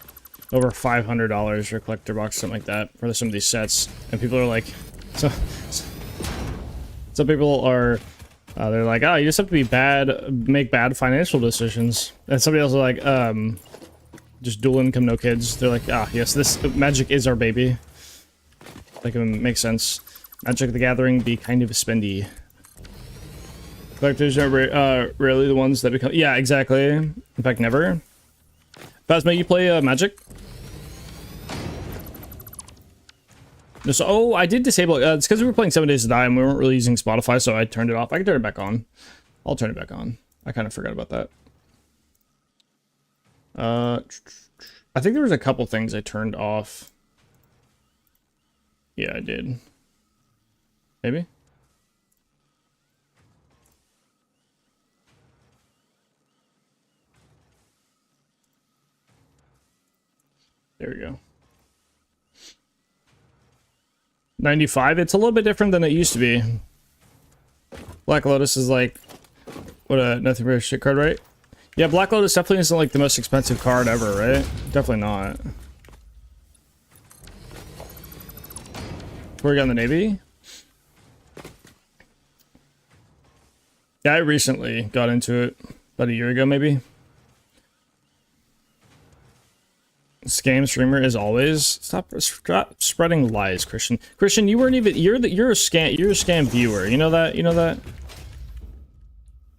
[SPEAKER 1] over $500 for a collector box, something like that, for some of these sets. And people are like, some people are, they're like, oh, you just have to be make bad financial decisions. And somebody else is like, just dual income, no kids. They're like, ah, yes, this magic is our baby. Like, it makes sense. Magic the Gathering be kind of spendy. Collectors are rarely the ones that become... Yeah, exactly. In fact, never. Phasma, you play Magic? So, oh, I did disable it. It's because we were playing 7 Days to Die and we weren't really using Spotify, so I turned it off. I can turn it back on. I'll turn it back on. I kind of forgot about that. I think there was a couple things I turned off. Yeah, I did. Maybe? There we go. 95. It's a little bit different than it used to be. Black Lotus is like, what a nothing but a shit card, right? Yeah, Black Lotus definitely isn't like the most expensive card ever, right? Definitely not. Where you got in the Navy? Yeah, I recently got into it. About a year ago, maybe. Scam streamer as always. Stop spreading lies, Christian. Christian, you weren't even... You're a scam viewer. You know that? You know that?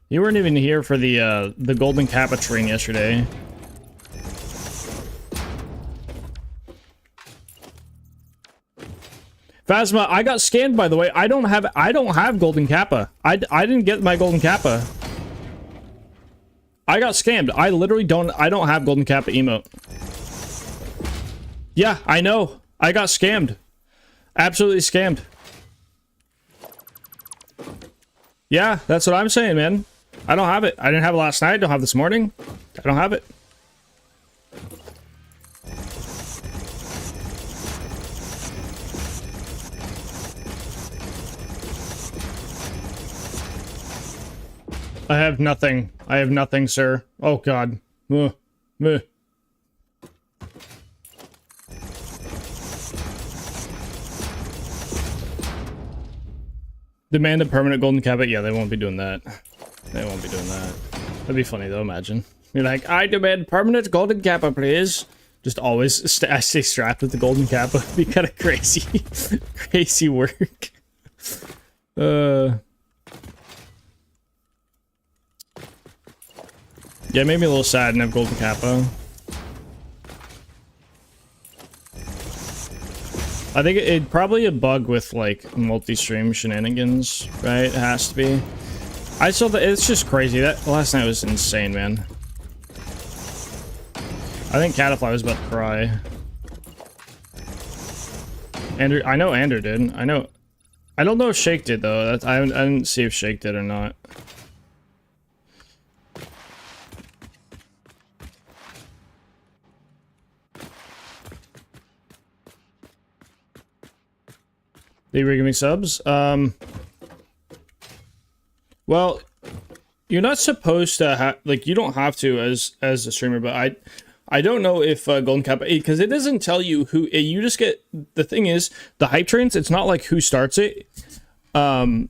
[SPEAKER 1] You weren't even here for the Golden Kappa train yesterday. Phasma, I got scammed, by the way. I don't have Golden Kappa. I didn't get my Golden Kappa. I got scammed. I literally don't have Golden Kappa emote. Yeah, I know. I got scammed. Absolutely scammed. Yeah, that's what I'm saying, man. I don't have it. I didn't have it last night. I don't have it this morning. I don't have it. I have nothing. I have nothing, sir. Oh, God. Ugh. Ugh. Demand a permanent Golden Kappa? Yeah, they won't be doing that. They won't be doing that. That'd be funny, though, imagine. You're like, I demand permanent Golden Kappa, please. Just always stay strapped with the Golden Kappa. It'd be kind of crazy. Crazy work. Yeah, it made me a little sad and have Golden Kappa. I think it'd probably a bug with like multi-stream shenanigans, right? It has to be. I saw that. It's just crazy. That last night was insane, man. I think Catafly was about to cry. Andrew, I know Andrew did. I know. I don't know if Shake did though. I didn't see if Shake did or not. They were giving subs? Well, you're not supposed to have, like, you don't have to as a streamer, but I don't know if Golden Cap, because it doesn't tell you who, you just get, the thing is, the hype trains, it's not like who starts it. It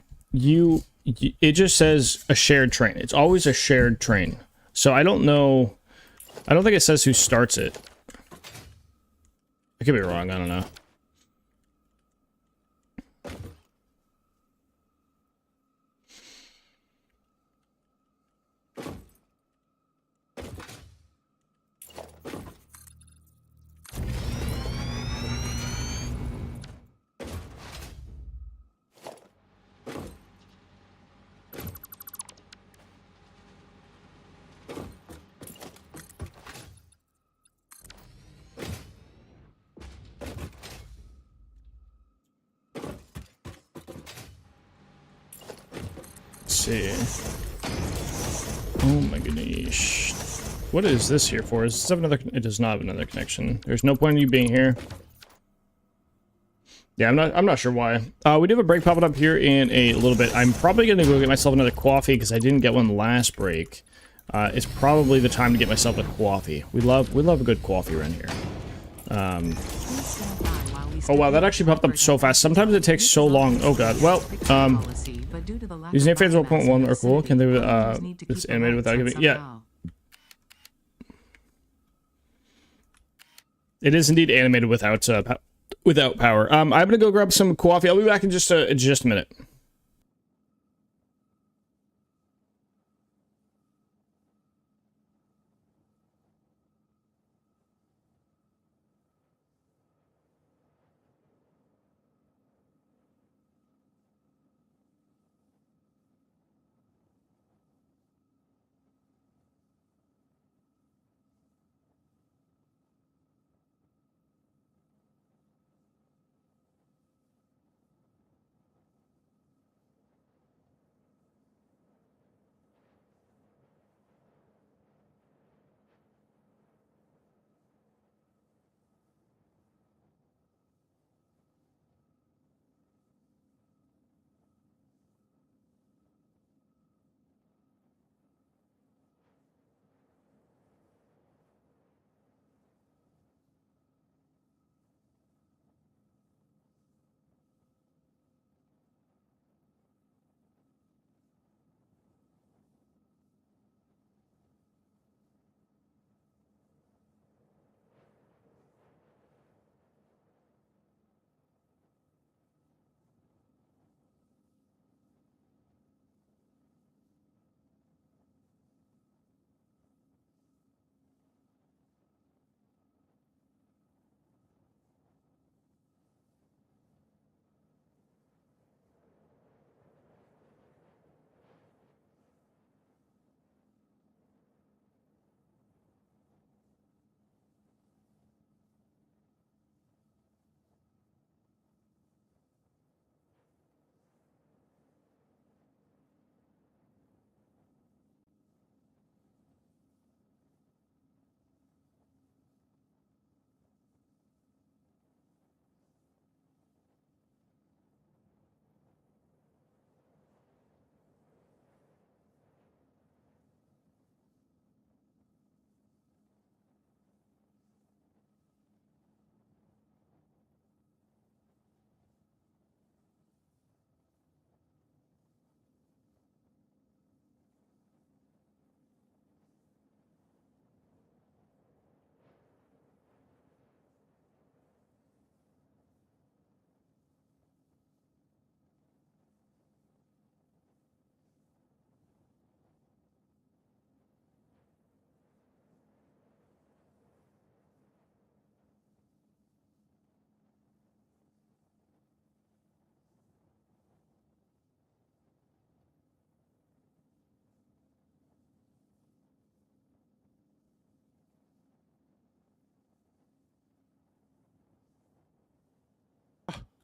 [SPEAKER 1] just says a shared train. It's always a shared train. So I don't know, I don't think it says who starts it. I could be wrong, I don't know. See. Oh my goodness. What is this here for? Does this have another? It does not have another connection. There's no point in you being here. Yeah, I'm not sure why. We do have a break popping up here in a little bit. I'm probably gonna go get myself another coffee because I didn't get one last break. It's probably the time to get myself a coffee. We love a good coffee around here. Oh wow, that actually popped up so fast. Sometimes it takes so long. Oh god. Well, these new fans 1.1 are cool. Can they it's animated without giving, yeah. It is indeed animated without without power. I'm gonna go grab some coffee. I'll be back in just a minute.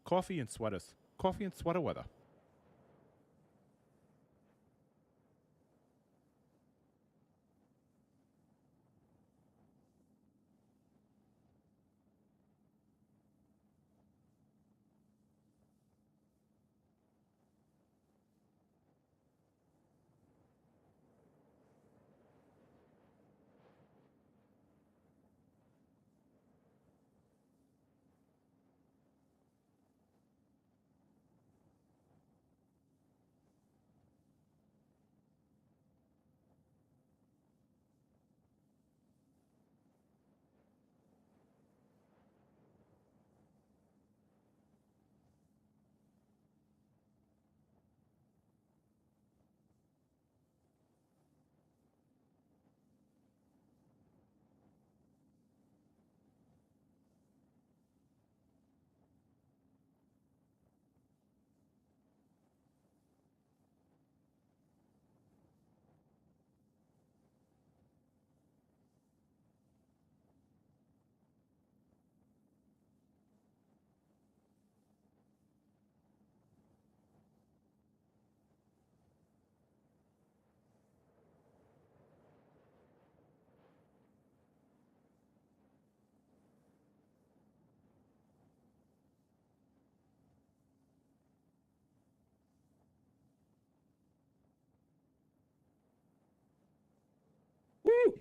[SPEAKER 5] Coffee and sweaters. Coffee and sweater weather.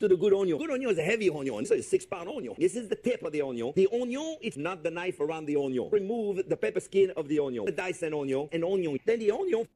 [SPEAKER 6] to the good onion. Good onion is a heavy onion. This is a 6-pound onion. This is the tip of the onion. The onion is not the knife around the onion. Remove the pepper skin of the onion. The Dyson onion, an onion. Then the onion.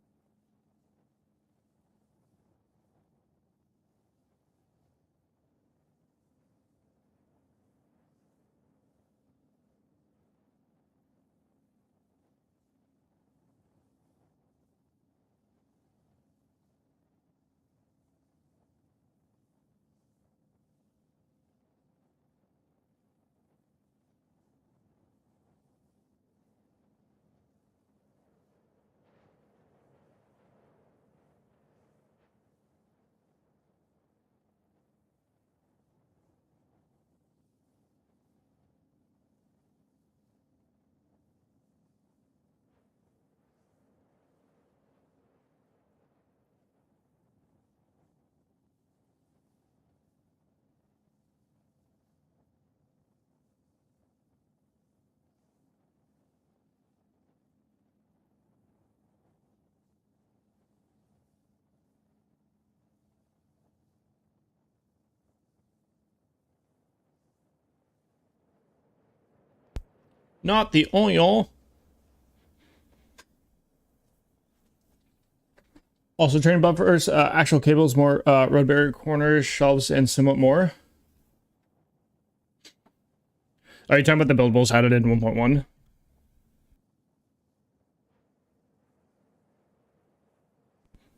[SPEAKER 1] Not the oil. Also, train buffers, actual cables, more road barrier corners, shelves, and somewhat more. Are you talking about the buildables added in 1.1?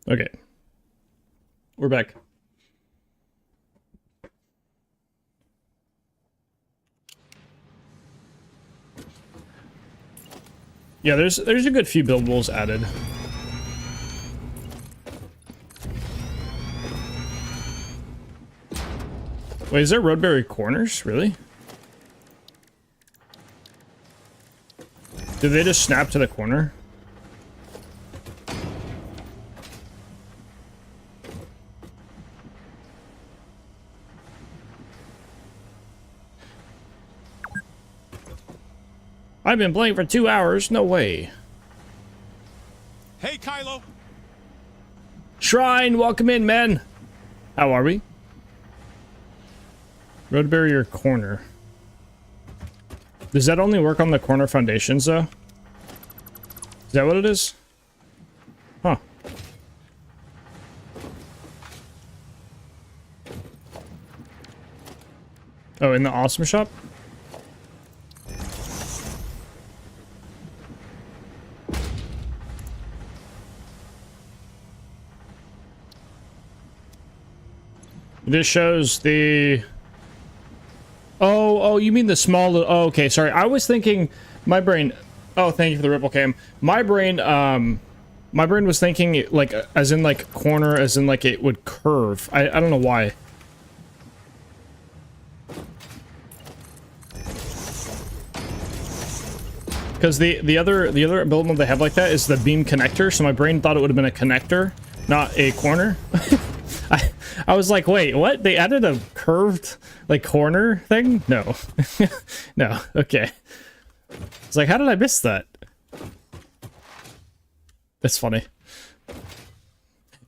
[SPEAKER 1] Okay. We're back. Yeah, there's a good few buildables added. Wait, is there road barrier corners? Really? Did they just snap to the corner? I've been playing for 2 hours. No way.
[SPEAKER 7] Hey, Kylo.
[SPEAKER 1] Shrine, welcome in, man. How are we? Road barrier corner. Does that only work on the corner foundations, though? Is that what it is? Huh. Oh, in the awesome shop? This shows the... Oh, you mean the small... Oh, okay, sorry. I was thinking... My brain... Oh, thank you for the ripple cam. My brain was thinking, like, as in, like, corner, as in, like, it would curve. I don't know why. Because the other build they have like that is the beam connector, so my brain thought it would have been a connector, not a corner. I was like, wait, what? They added a curved, like, corner thing? No. No, okay. It's like, how did I miss that? That's funny.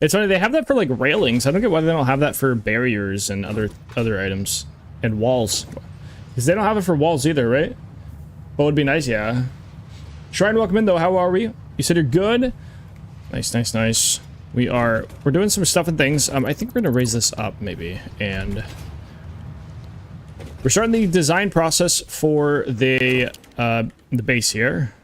[SPEAKER 1] It's funny, they have that for, like, railings. I don't get why they don't have that for barriers and other items. And walls. Because they don't have it for walls either, right? But it would be nice, yeah. Shrine, welcome in, though. How are we? You said you're good? Nice, nice, nice. We're doing some stuff and things. I think we're gonna raise this up maybe, and we're starting the design process for the base here.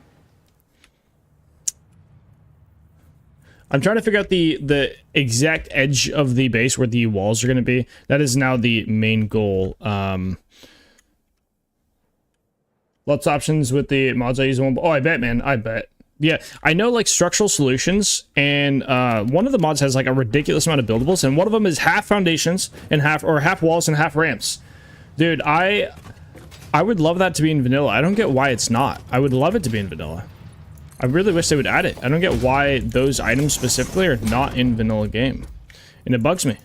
[SPEAKER 1] I'm trying to figure out the exact edge of the base where the walls are gonna be. That is now the main goal. Lots of options with the mods I use. Oh, I bet, man. I bet. Yeah, I know, like, structural solutions, and one of the mods has, like, a ridiculous amount of buildables, and one of them is half foundations and half walls and half ramps. Dude, I would love that to be in vanilla. I don't get why it's not. I would love it to be in vanilla. I really wish they would add it. I don't get why those items specifically are not in vanilla game, and it bugs me.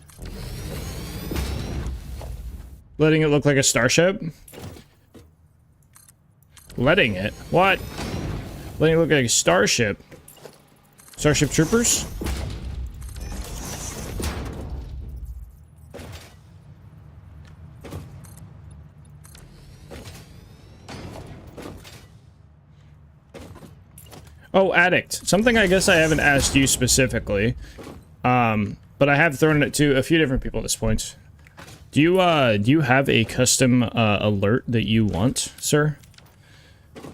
[SPEAKER 1] Letting it look like a starship? Letting it? What? Letting it look like a starship. Starship Troopers? Oh, addict. Something I guess I haven't asked you specifically. But I have thrown it to a few different people at this point. Do you have a custom alert that you want, sir?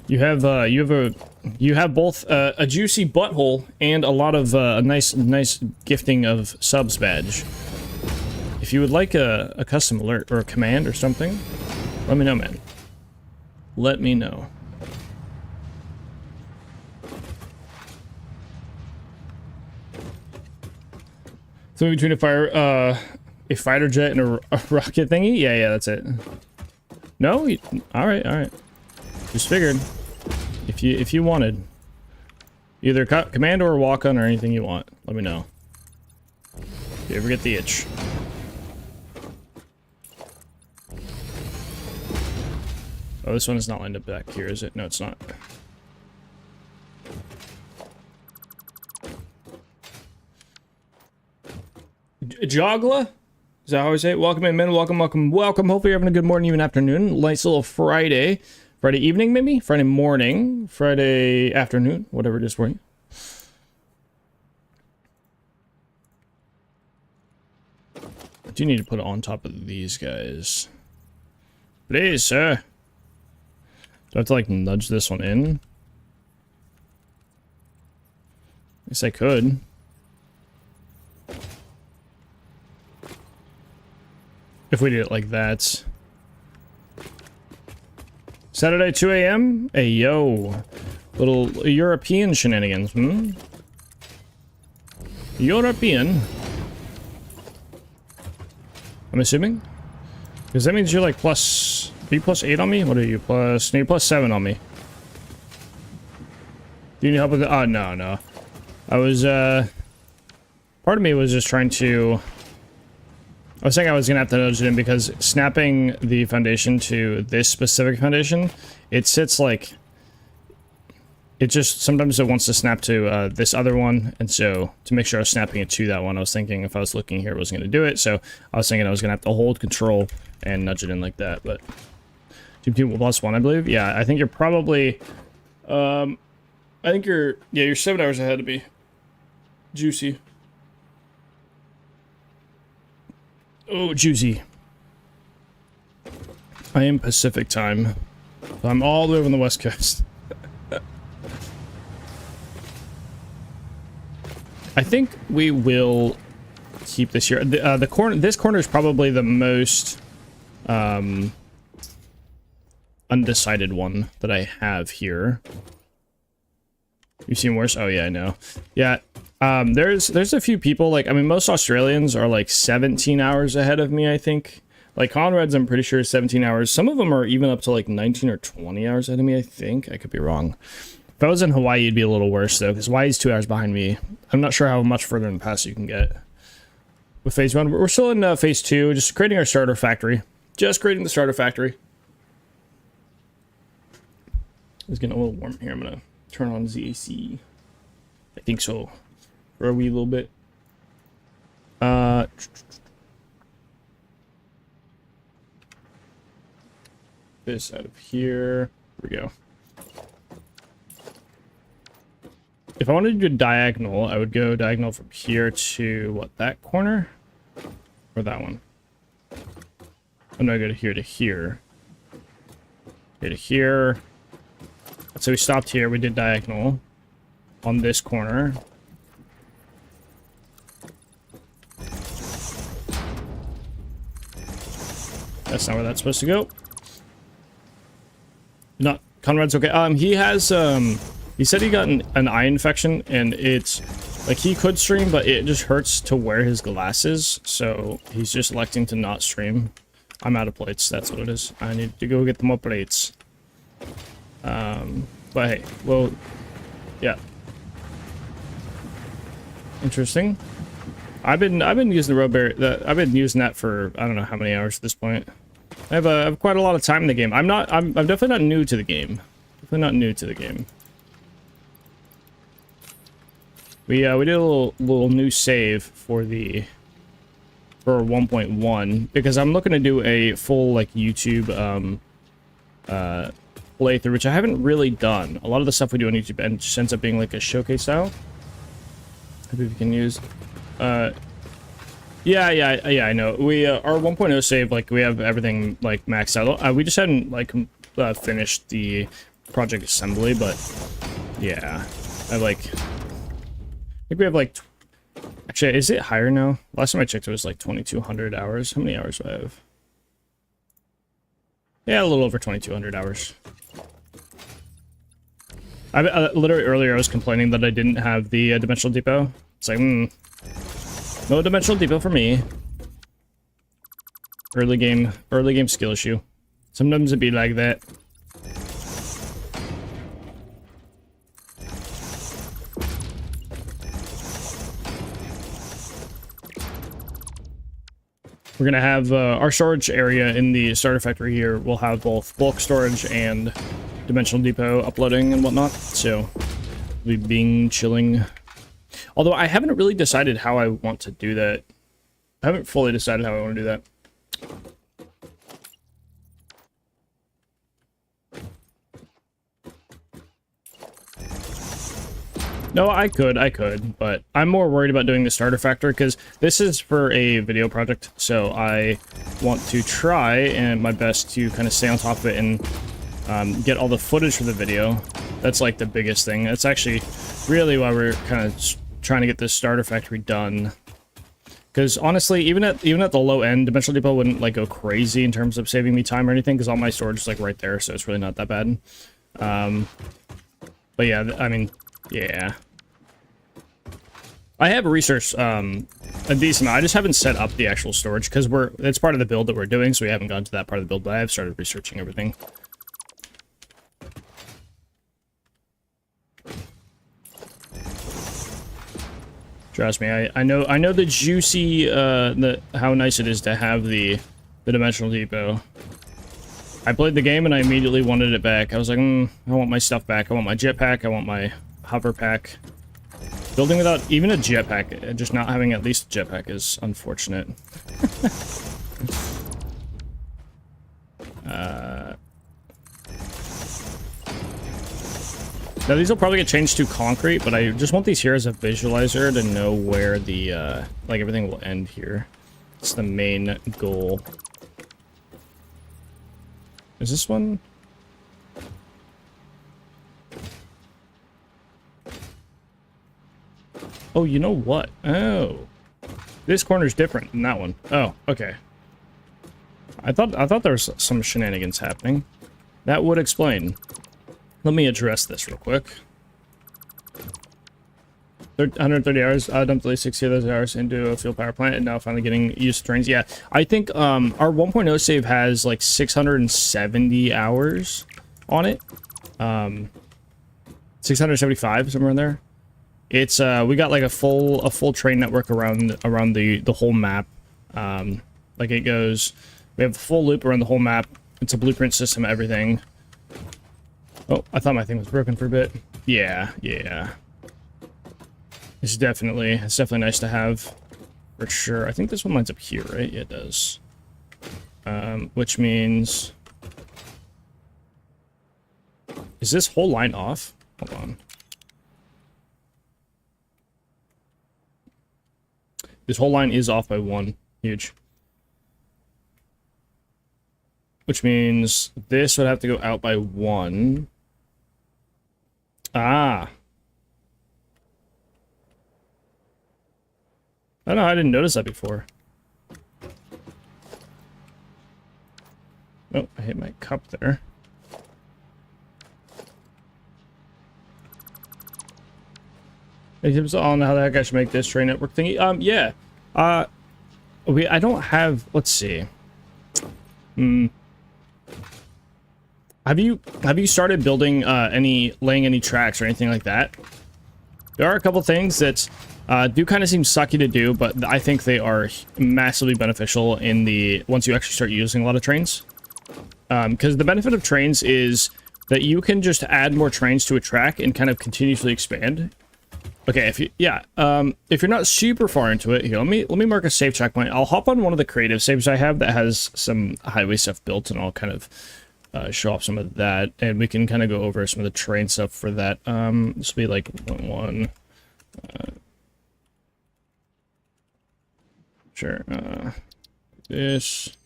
[SPEAKER 1] You have both a juicy butthole and a lot of a nice gifting of subs badge. If you would like a custom alert or a command or something, let me know, man. Let me know. So between a fighter jet and a rocket thingy? Yeah, that's it. No? All right. Just figured. If you wanted. Either command or walk on or anything you want. Let me know. If you ever get the itch. Oh, this one is not lined up back here, is it? No, it's not. Jogla? Is that how I say it? Welcome in, men. Welcome. Hopefully you're having a good morning, even afternoon. Nice little Friday. Friday evening, maybe? Friday morning. Friday afternoon. Whatever it is for you. I do need to put it on top of these guys. Please, sir. Do I have to, like, nudge this one in? I guess I could. If we did it like that. Saturday, 2 a.m.? Hey, yo. Little European shenanigans, hmm? European? I'm assuming? Because that means you're like plus... Are you plus 8 on me? What are you? Plus... No, you're plus 7 on me. Do you need help with it? Oh, no. I was, part of me was just trying to... I was saying I was gonna have to nudge it in because snapping the foundation to this specific foundation, it sits like... It just... Sometimes it wants to snap to this other one, and so to make sure I was snapping it to that one, I was thinking if I was looking here, it wasn't gonna do it, so I was thinking I was gonna have to hold control and nudge it in like that, but... 2 plus 1, I believe? Yeah, I think you're probably... I think you're... Yeah, you're 7 hours ahead of me. Juicy. Oh, juicy. I am Pacific time. So I'm all the way over on the West Coast. I think we will keep this here. The corner. This corner is probably the most undecided one that I have here. You've seen worse? Oh yeah, I know. Yeah. There's a few people, like, I mean, most Australians are like 17 hours ahead of me, I think. Like, Conrad's, I'm pretty sure, is 17 hours. Some of them are even up to like 19 or 20 hours ahead of me, I think. I could be wrong. If I was in Hawaii, it'd be a little worse, though, because Hawaii's 2 hours behind me. I'm not sure how much further in the past you can get. With phase 1, we're still in phase 2, just creating our starter factory. Just creating the starter factory. It's getting a little warm here. I'm going to turn on the AC. I think so. For a wee little bit. This out of here. Here we go. If I wanted to do diagonal, I would go diagonal from here to, what, that corner? Or that one? I'm gonna go to here to here. Here to here. So we stopped here, we did diagonal on this corner. That's not where that's supposed to go. Not Conrad's okay. He has he said he got an eye infection, and it's like he could stream, but it just hurts to wear his glasses, so he's just electing to not stream. I'm out of plates, that's what it is. I need to go get more plates. But hey, well, yeah. Interesting. I've been using the Roadberry. I've been using that for I don't know how many hours at this point. I have quite a lot of time in the game. I'm definitely not new to the game. Definitely not new to the game. We did a little new save for 1.1 because I'm looking to do a full like YouTube full playthrough, which I haven't really done. A lot of the stuff we do on YouTube just ends up being like a showcase style. Maybe we can use. Yeah, I know. We our 1.0 save, like we have everything like maxed out. We just hadn't like finished the project assembly, but yeah, I think we have like. Actually, is it higher now? Last time I checked, it was like 2,200 hours. How many hours do I have? Yeah, a little over 2,200 hours. Literally earlier, I was complaining that I didn't have the Dimensional Depot. It's like, no Dimensional Depot for me. Early game skill issue. Sometimes it be like that. We're gonna have our storage area in the starter factory here. We'll have both bulk storage and Dimensional Depot uploading and whatnot. So we'll be being chilling. Although I haven't really decided how I want to do that. I haven't fully decided how I want to do that. No, I could, but I'm more worried about doing the starter factory because this is for a video project, so I want to try and my best to kind of stay on top of it and get all the footage for the video. That's like the biggest thing. That's actually really why we're kind of trying to get this starter factory done. Because honestly, even at the low end, Dimensional Depot wouldn't like go crazy in terms of saving me time or anything, because all my storage is like right there, so it's really not that bad. But yeah, I mean. Yeah. I have researched a decent amount. I just haven't set up the actual storage because it's part of the build that we're doing, so we haven't gone to that part of the build, but I have started researching everything. Trust me, I know the juicy how nice it is to have the Dimensional Depot. I played the game and I immediately wanted it back. I was like, I want my stuff back. I want my jetpack. I want my hover pack. Building without even a jetpack, just not having at least a jetpack is unfortunate. Now these will probably get changed to concrete, but I just want these here as a visualizer to know where the like everything will end here. It's the main goal. Is this one? Oh, you know what? Oh. This corner's different than that one. Oh, okay. I thought there was some shenanigans happening. That would explain. Let me address this real quick. 130 hours. I dumped at least 60 of those hours into a fuel power plant and now finally getting used to trains. Yeah, I think our 1.0 save has like 670 hours on it. 675, somewhere in there. It's we got like a full train network around the whole map. Like it goes, we have a full loop around the whole map. It's a blueprint system, everything. Oh, I thought my thing was broken for a bit. Yeah. It's definitely nice to have, for sure. I think this one lines up here, right? Yeah, it does. Which means, is this whole line off? Hold on. This whole line is off by 1. Huge. Which means this would have to go out by 1. Ah. I don't know, I didn't notice that before. Oh, I hit my cup there. Hey, tips on how the heck I should make this train network thingy. Yeah. I don't have, let's see. Have you started building laying any tracks or anything like that? There are a couple things that do kind of seem sucky to do, but I think they are massively beneficial in once you actually start using a lot of trains. Because the benefit of trains is that you can just add more trains to a track and kind of continuously expand. Okay, if you're not super far into it, here, let me mark a save checkpoint. I'll hop on one of the creative saves I have that has some highway stuff built, and I'll kind of show off some of that, and we can kind of go over some of the terrain stuff for that. This will be like 1.1. Sure. This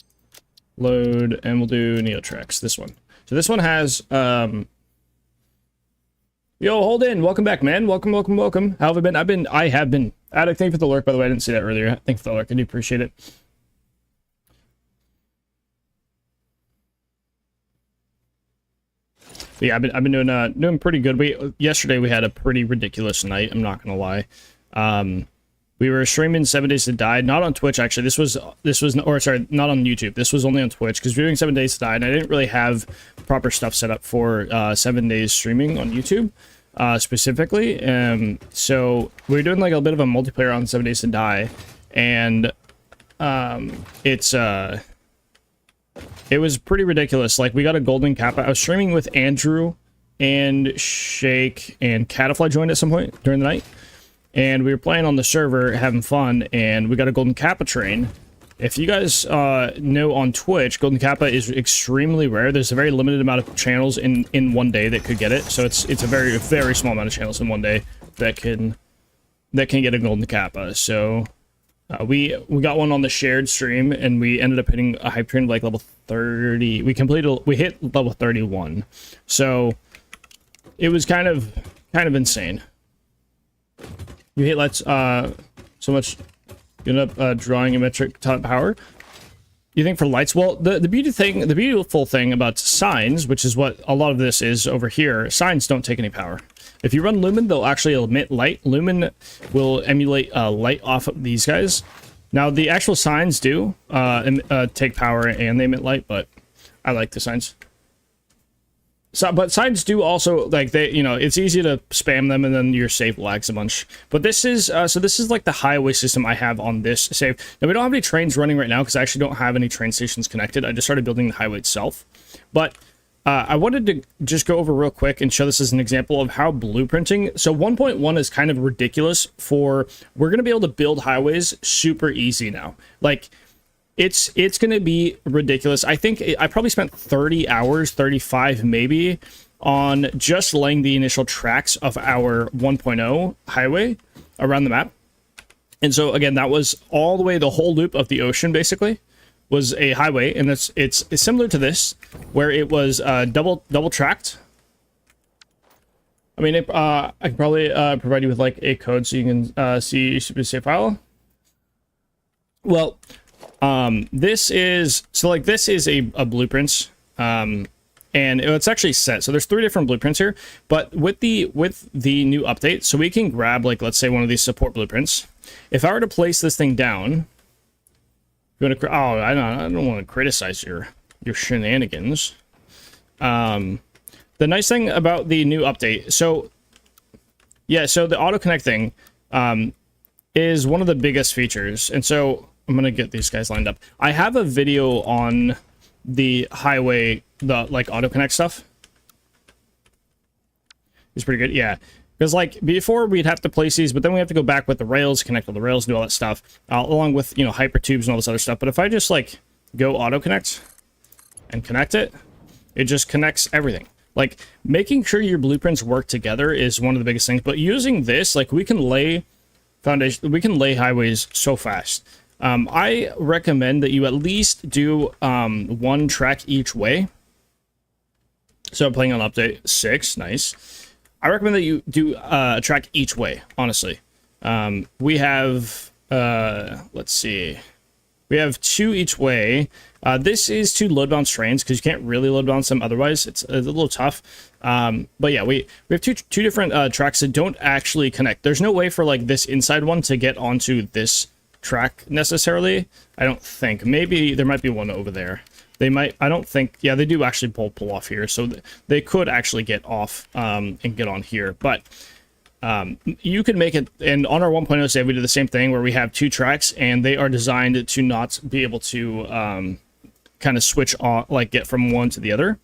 [SPEAKER 1] load, and we'll do Neotrex. This one. So this one has yo, hold in. Welcome back, man. Welcome. How have I been? I have been. Addict, thank you for the lurk, by the way. I didn't see that earlier. Thank you for the lurk. I do appreciate it. But yeah, I've been doing pretty good. Yesterday we had a pretty ridiculous night. I'm not gonna lie. We were streaming 7 Days to Die, not on Twitch actually. This was or sorry, not on YouTube. This was only on Twitch because we were doing 7 Days to Die, and I didn't really have proper stuff set up for 7 days streaming on YouTube specifically. So we were doing like a bit of a multiplayer on 7 Days to Die, and it was pretty ridiculous. Like, we got a golden kappa. I was streaming with Andrew and Shake, and Catafly joined at some point during the night. And we were playing on the server, having fun, and we got a golden kappa train. If you guys know on Twitch, golden kappa is extremely rare. There's a very limited amount of channels in one day that could get it. So it's a very, very small amount of channels in one day that can get a golden kappa. So we got one on the shared stream, and we ended up hitting a hype train of like level 30. We hit level 31. So it was kind of insane. You hit so much. You end up drawing a metric top power. You think for lights? Well, the beautiful thing about signs, which is what a lot of this is over here, signs don't take any power. If you run Lumen, they'll actually emit light. Lumen will emulate light off of these guys. Now, the actual signs do take power and they emit light, but I like the signs. So, but signs do also, like, it's easy to spam them and then your save lags a bunch. But this is, so this is like the highway system I have on this save. Now, we don't have any trains running right now because I actually don't have any train stations connected. I just started building the highway itself. But I wanted to just go over real quick and show this as an example of how blueprinting. So 1.1 is kind of ridiculous we're going to be able to build highways super easy now. Like, it's going to be ridiculous. I think I probably spent 30 hours, 35 maybe, on just laying the initial tracks of our 1.0 highway around the map. And so, again, that was all the way, the whole loop of the ocean, basically, was a highway. And it's similar to this, where it was double tracked. I mean, I can probably provide you with, like, a code so you can see your save file. Well, this is a blueprint, and it's actually set. So there's 3 different blueprints here, but with the new update, so we can grab, like, let's say one of these support blueprints. If I were to place this thing down, you want to, I don't want to criticize your shenanigans. The nice thing about the new update, so the auto connect thing, is one of the biggest features, and so I'm gonna get these guys lined up. I have a video on the highway, the like auto connect stuff. It's pretty good, yeah. Because like before we'd have to place these, but then we have to go back with the rails, connect all the rails, do all that stuff, along with hyper tubes and all this other stuff. But if I just like go auto connect and connect it, it just connects everything. Like making sure your blueprints work together is one of the biggest things. But using this, like we can lay highways so fast. I recommend that you at least do 1 track each way. So I'm playing on update 6, nice. I recommend that you do a track each way, honestly. We have, let's see. We have 2 each way. This is to load balance trains because you can't really load balance them otherwise. It's a little tough. But yeah, we have two different tracks that don't actually connect. There's no way for like this inside one to get onto this track necessarily. I don't think. Maybe there might be one over there. They might. I don't think. Yeah, they do actually pull off here, so they could actually get off and get on here. But you can make it. And on our 1.0 save, we did the same thing where we have 2 tracks, and they are designed to not be able to kind of switch on, like get from one to the other.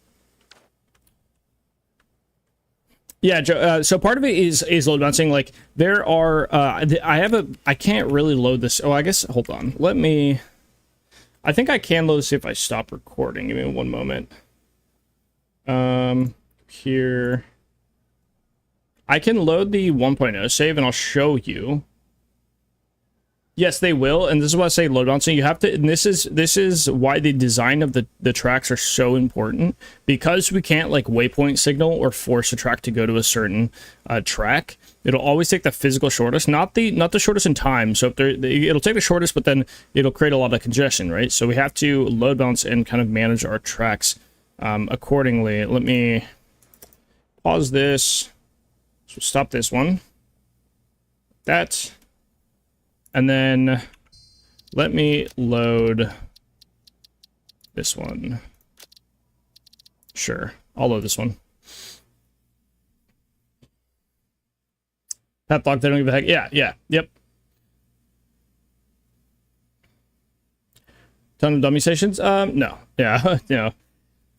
[SPEAKER 1] Yeah, Joe, so part of it is load balancing. Like there are, I can't really load this. Oh, I guess, hold on. Let me, I think I can load this if I stop recording. Give me one moment. Here. I can load the 1.0 save and I'll show you. Yes, they will, and this is why I say load balancing. You have to, and this is why the design of the tracks are so important, because we can't like waypoint signal or force a track to go to a certain track. It'll always take the physical shortest, not the shortest in time. So if it'll take the shortest, but then it'll create a lot of congestion, right? So we have to load balance and kind of manage our tracks accordingly. Let me pause this. So stop this one. That. And then let me load this one. Sure, I'll load this one. Pet block, they don't give a heck. Yeah, yep. Ton of dummy stations? No. Yeah, no.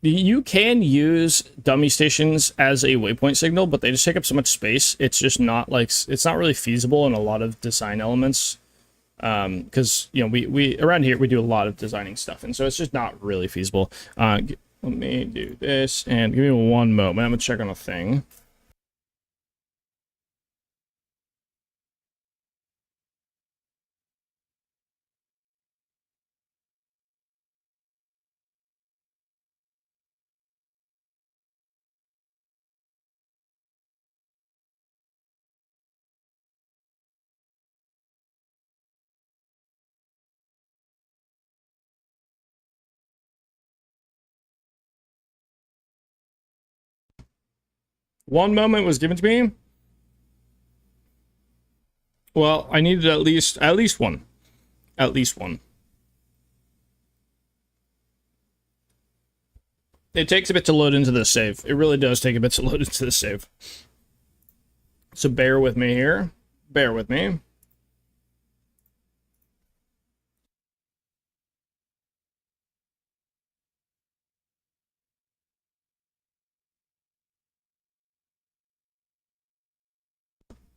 [SPEAKER 1] You can use dummy stations as a waypoint signal, but they just take up so much space. It's just not like, it's not really feasible in a lot of design elements. Because you know we around here we do a lot of designing stuff, and so it's just not really feasible. Let me do this and give me one moment. I'm gonna check on a thing. One moment was given to me. Well, I needed at least one. At least one. It takes a bit to load into the save. It really does take a bit to load into the save. So bear with me here. Bear with me.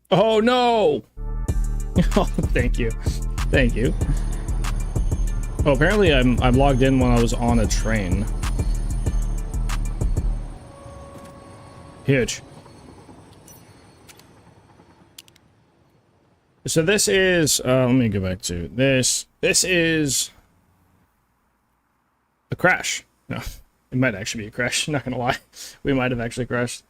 [SPEAKER 1] Oh no! Oh, thank you. Thank you. Oh, apparently I'm logged in when I was on a train. Huge. So this is let me go back to this. This is a crash. No, it might actually be a crash, not gonna lie. We might have actually crashed.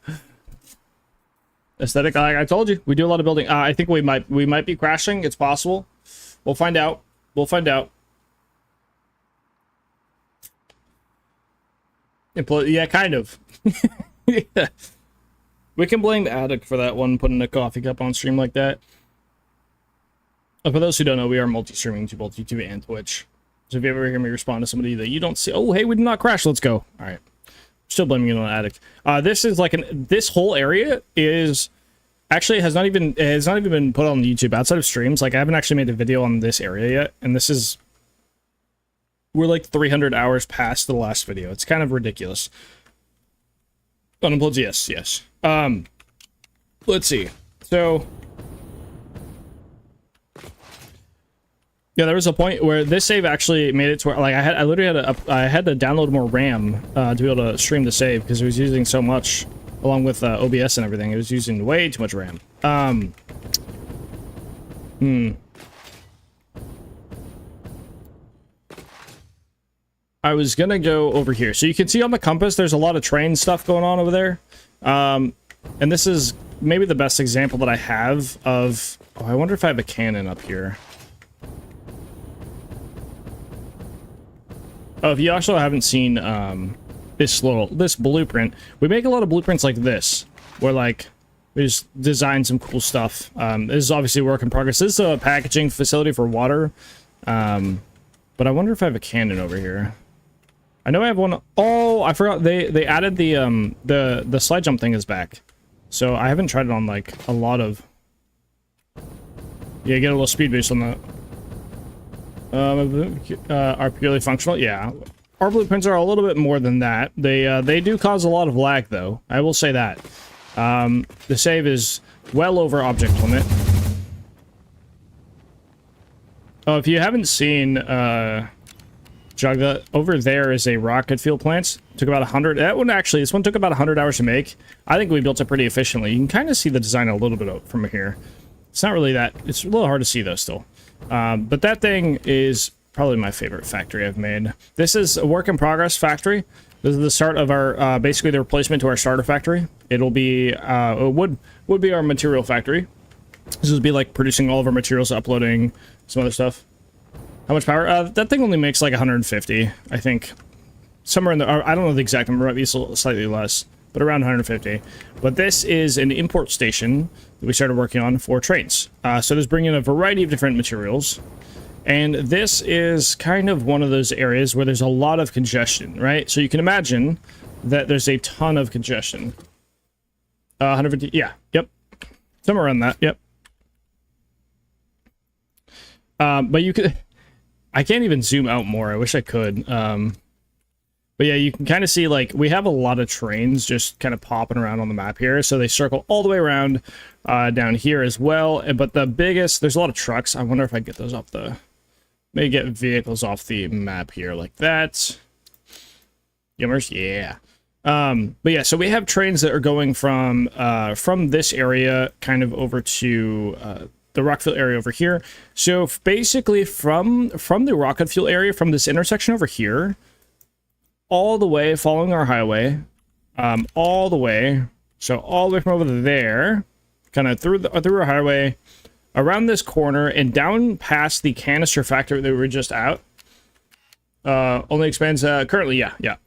[SPEAKER 1] Aesthetic, like I told you, we do a lot of building. I think we might be crashing. It's possible. We'll find out. We'll find out. Yeah, kind of. Yeah. We can blame the addict for that one, putting a coffee cup on stream like that. For those who don't know, we are multi-streaming to both YouTube and Twitch. So if you ever hear me respond to somebody that you don't see, oh hey, we did not crash. Let's go. All right. Still blaming it on addict. This is like this whole area is actually has not even been put on YouTube outside of streams. Like I haven't actually made a video on this area yet, and this is we're like 300 hours past the last video. It's kind of ridiculous. Unemployed, yes. Let's see. So yeah, there was a point where this save actually made it to where, like, I literally had to download more RAM to be able to stream the save because it was using so much, along with OBS and everything. It was using way too much RAM. I was gonna go over here, so you can see on the compass there's a lot of train stuff going on over there, and this is maybe the best example that I have of. Oh, I wonder if I have a cannon up here. Oh, if you also haven't seen this blueprint, we make a lot of blueprints like this, where like we just design some cool stuff. This is obviously a work in progress. This is a packaging facility for water, but I wonder if I have a cannon over here. I know I have one. Oh, I forgot they added the slide jump thing is back, so I haven't tried it on like a lot of. Yeah, get a little speed boost on that. Are purely functional. Yeah, our blueprints are a little bit more than that. They do cause a lot of lag, though. I will say that. The save is well over object limit. Oh, if you haven't seen jog that. Over there is a rocket fuel plant. Took about 100. That one actually, this one took about 100 hours to make. I think we built it pretty efficiently. You can kind of see the design a little bit from here. It's not really that. It's a little hard to see though still. But that thing is probably my favorite factory I've made. This is a work in progress factory. This is the start of our, basically the replacement to our starter factory. It'll be, it would be our material factory. This would be like producing all of our materials, uploading some other stuff. How much power? That thing only makes like 150, I think. Somewhere in the, I don't know the exact number, it might be slightly less, but around 150. But this is an import station that we started working on for trains. So there's bringing in a variety of different materials. And this is kind of one of those areas where there's a lot of congestion, right? So you can imagine that there's a ton of congestion. 150, yeah, yep. Somewhere around that, yep. But you could, I can't even zoom out more. I wish I could. But yeah, you can kind of see, like, we have a lot of trains just kind of popping around on the map here. So they circle all the way around down here as well. But the biggest, there's a lot of trucks. I wonder if I get those off the, maybe get vehicles off the map here like that. Yummers, yeah. But yeah, so we have trains that are going from this area kind of over to the rocket fuel area over here. So basically from the rocket fuel area, from this intersection over here, all the way following our highway, all the way, so all the way from over there, kind of through our highway, around this corner, and down past the canister factory that we were just out. Only expands currently, yeah.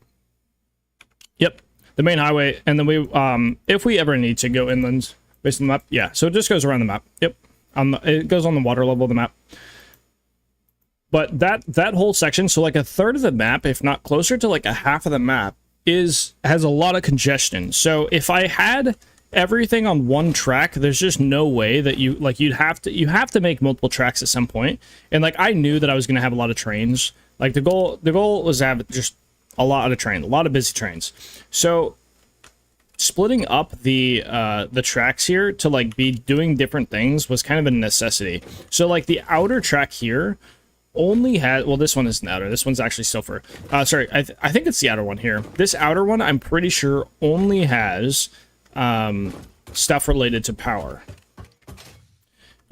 [SPEAKER 1] Yep, the main highway, and then we, if we ever need to go inland, based on the map, yeah. So it just goes around the map. Yep, it goes on the water level of the map. But that whole section, so like a third of the map, if not closer to like a half of the map, has a lot of congestion. So if I had everything on one track, there's just no way that you have to make multiple tracks at some point. And like I knew that I was gonna have a lot of trains. Like the goal was to have just a lot of busy trains. So splitting up the tracks here to like be doing different things was kind of a necessity. So like the outer track here only had, well, this one isn't outer, this one's actually silver. Sorry, I think it's the outer one here. This outer one, I'm pretty sure, only has stuff related to power.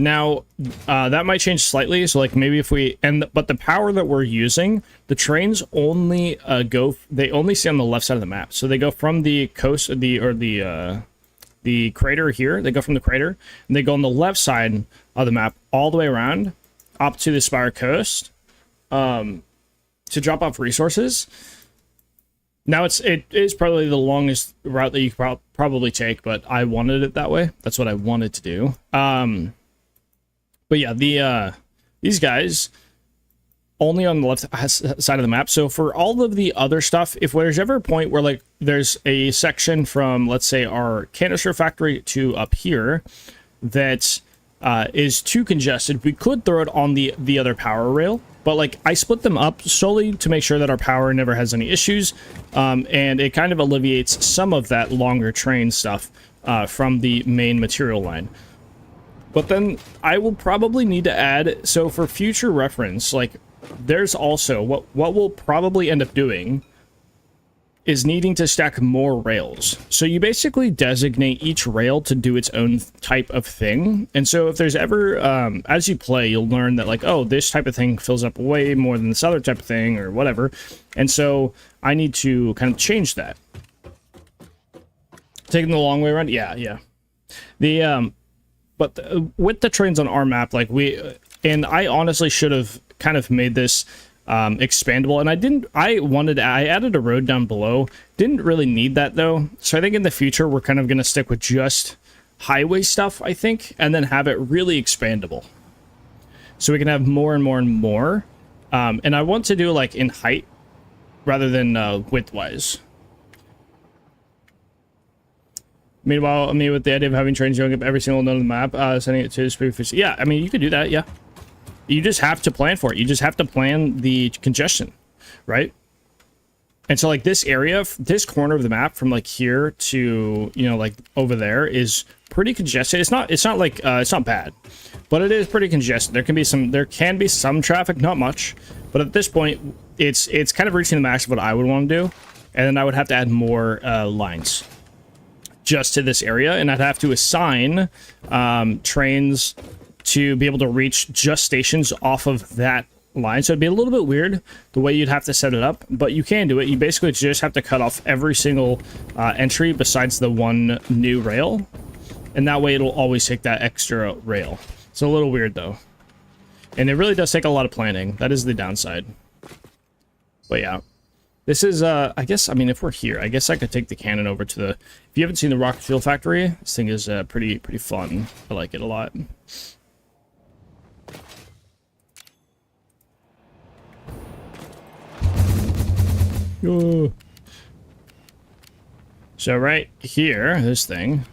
[SPEAKER 1] Now, that might change slightly, so like maybe if we, but the power that we're using, the trains only they only stay on the left side of the map. So they go from the coast, the crater here, they go from the crater, and they go on the left side of the map all the way around, up to the Spire Coast, to drop off resources. Now it is probably the longest route that you could probably take, but I wanted it that way. That's what I wanted to do. But yeah, these guys only on the left side of the map. So for all of the other stuff, if there's ever a point where like there's a section from, let's say, our canister factory to up here that is too congested, we could throw it on the other power rail, but like I split them up solely to make sure that our power never has any issues, and it kind of alleviates some of that longer train stuff from the main material line. But then I will probably need to add, so for future reference, like there's also what we'll probably end up doing is needing to stack more rails. So you basically designate each rail to do its own type of thing. And so if there's ever, as you play, you'll learn that like, oh, this type of thing fills up way more than this other type of thing or whatever. And so I need to kind of change that. Taking the long way around? Yeah. But with the trains on our map, like and I honestly should have kind of made this expandable, and I added a road down below. Didn't really need that though, so I think in the future we're kind of going to stick with just highway stuff, I think, and then have it really expandable so we can have more and more and more, and I want to do like in height rather than width-wise. Meanwhile, I mean, with the idea of having trains going up every single node of the map, sending it to the speed, yeah, I mean, you could do that, yeah. You just have to plan for it. You just have to plan the congestion, right? And so like this area, this corner of the map from like here to, you know, like over there is pretty congested. It's not like, it's not bad, but it is pretty congested. There can be some traffic, not much, But at this point, it's kind of reaching the max of what I would want to do, and then I would have to add more lines just to this area, and I'd have to assign trains to be able to reach just stations off of that line. So it'd be a little bit weird the way you'd have to set it up, but you can do it. You basically just have to cut off every single entry besides the one new rail, and that way it'll always take that extra rail. It's a little weird though, and it really does take a lot of planning. That is the downside. But yeah, this is I guess, I mean, if we're here, I guess I could take the cannon over to the, if you haven't seen the rocket fuel factory, this thing is pretty fun. I like it a lot. So right here, this thing,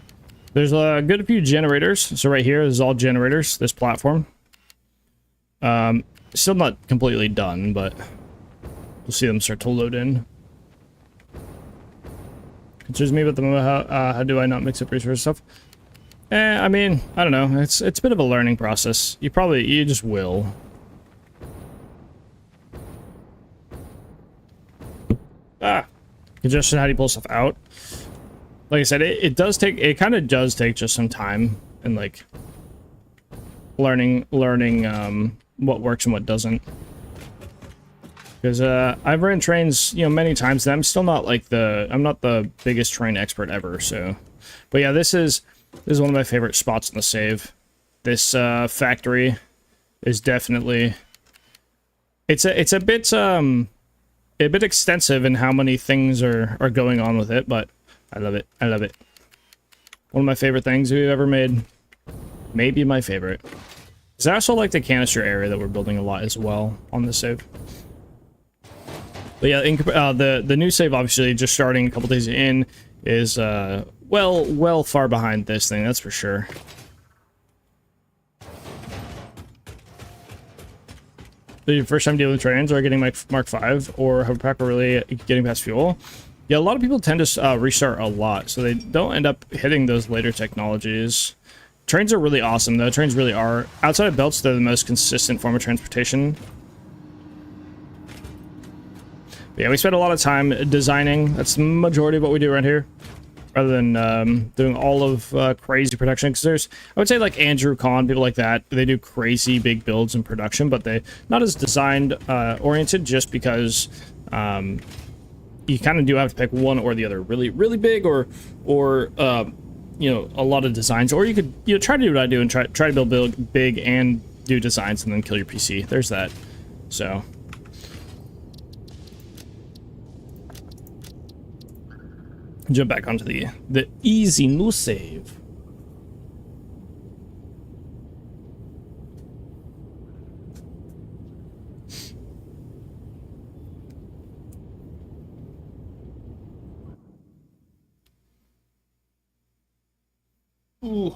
[SPEAKER 1] there's a good few generators. So right here, this is all generators, this platform. Still not completely done, but we'll see them start to load in. Concerns me about the moment, how do I not mix up resource stuff? I mean, I don't know. It's a bit of a learning process. You just will. Congestion, how do you pull stuff out? Like I said, it kind of does take just some time and like learning what works and what doesn't. Because I've ran trains, you know, many times, and I'm still not like I'm not the biggest train expert ever. So, but yeah, this is one of my favorite spots in the save. This factory is definitely, it's a bit extensive in how many things are going on with it, but I love it. I love it. One of my favorite things we've ever made. Maybe my favorite. Because I also like the canister area that we're building a lot as well on this save. But yeah, the new save, obviously, just starting a couple days in, is well far behind this thing, that's for sure. The first time dealing with trains, or getting Mark 5 or hoverpack, or really getting past fuel. Yeah, a lot of people tend to restart a lot, so they don't end up hitting those later technologies. Trains are really awesome, though. Trains really are. Outside of belts, they're the most consistent form of transportation. But yeah, we spend a lot of time designing. That's the majority of what we do around here, rather than doing all of crazy production. Because I would say like Andrew Kahn, people like that, they do crazy big builds in production, but they not as designed oriented, just because you kind of do have to pick one or the other, really big, or you know, a lot of designs, or you could try to do what I do and try to build big and do designs and then kill your PC. There's that. So. Jump back onto the easy new save. Ooh.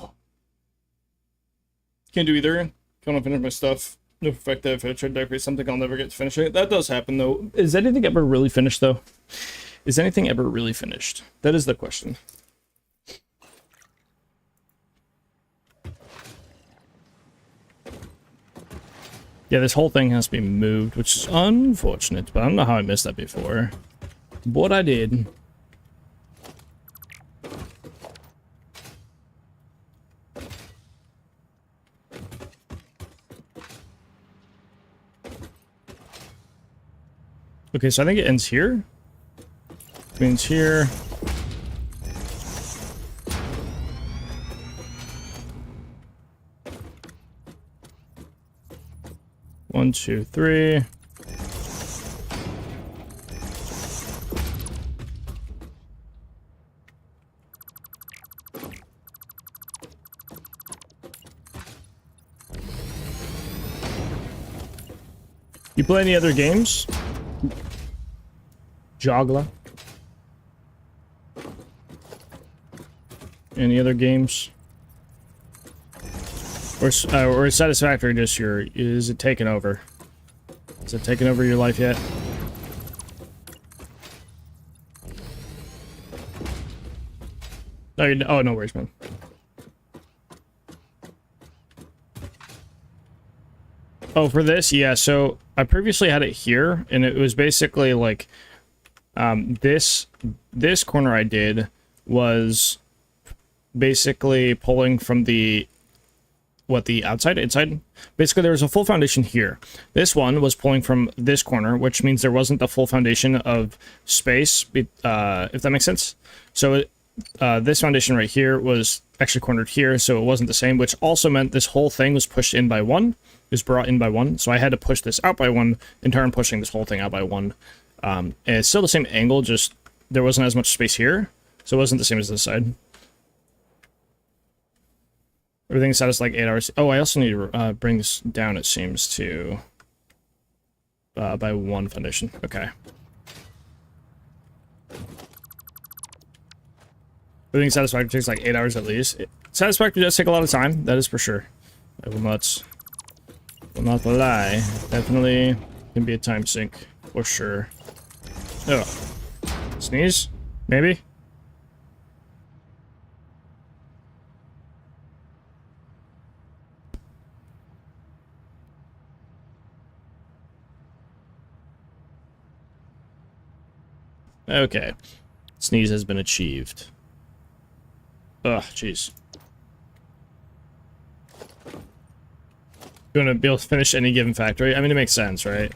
[SPEAKER 1] Can't do either. Can't finish my stuff. No effective. If I try to decorate something, I'll never get to finish it. That does happen, though. Is anything ever really finished, though? Is anything ever really finished? That is the question. Yeah, this whole thing has to be moved, which is unfortunate, but I don't know how I missed that before. But I did. Okay, so I think it ends here. Means here. One, two, three. You play any other games? Jogla? Any other games? Or Satisfactory just is it taking over? Is it taking over your life yet? Oh, no worries, man. Oh, for this? Yeah, so I previously had it here, and it was basically like this corner I did was basically pulling from the inside. Basically, there was a full foundation here. This one was pulling from this corner, which means there wasn't the full foundation of space, if that makes sense. So this foundation right here was actually cornered here, so it wasn't the same, which also meant this whole thing was pushed in by one. It was brought in by one, so I had to push this out by one, in turn pushing this whole thing out by one. And it's still the same angle, just there wasn't as much space here, so it wasn't the same as this side. Everything's set as like 8 hours. Oh, I also need to bring this down, it seems, to by one foundation. Okay. Everything Satisfactory takes like 8 hours at least. Satisfactory does take a lot of time, that is for sure. I will not lie. Definitely can be a time sink, for sure. Oh. Sneeze? Maybe? Okay. Sneeze has been achieved. Ugh, jeez. You want to be able to finish any given factory? I mean, it makes sense, right?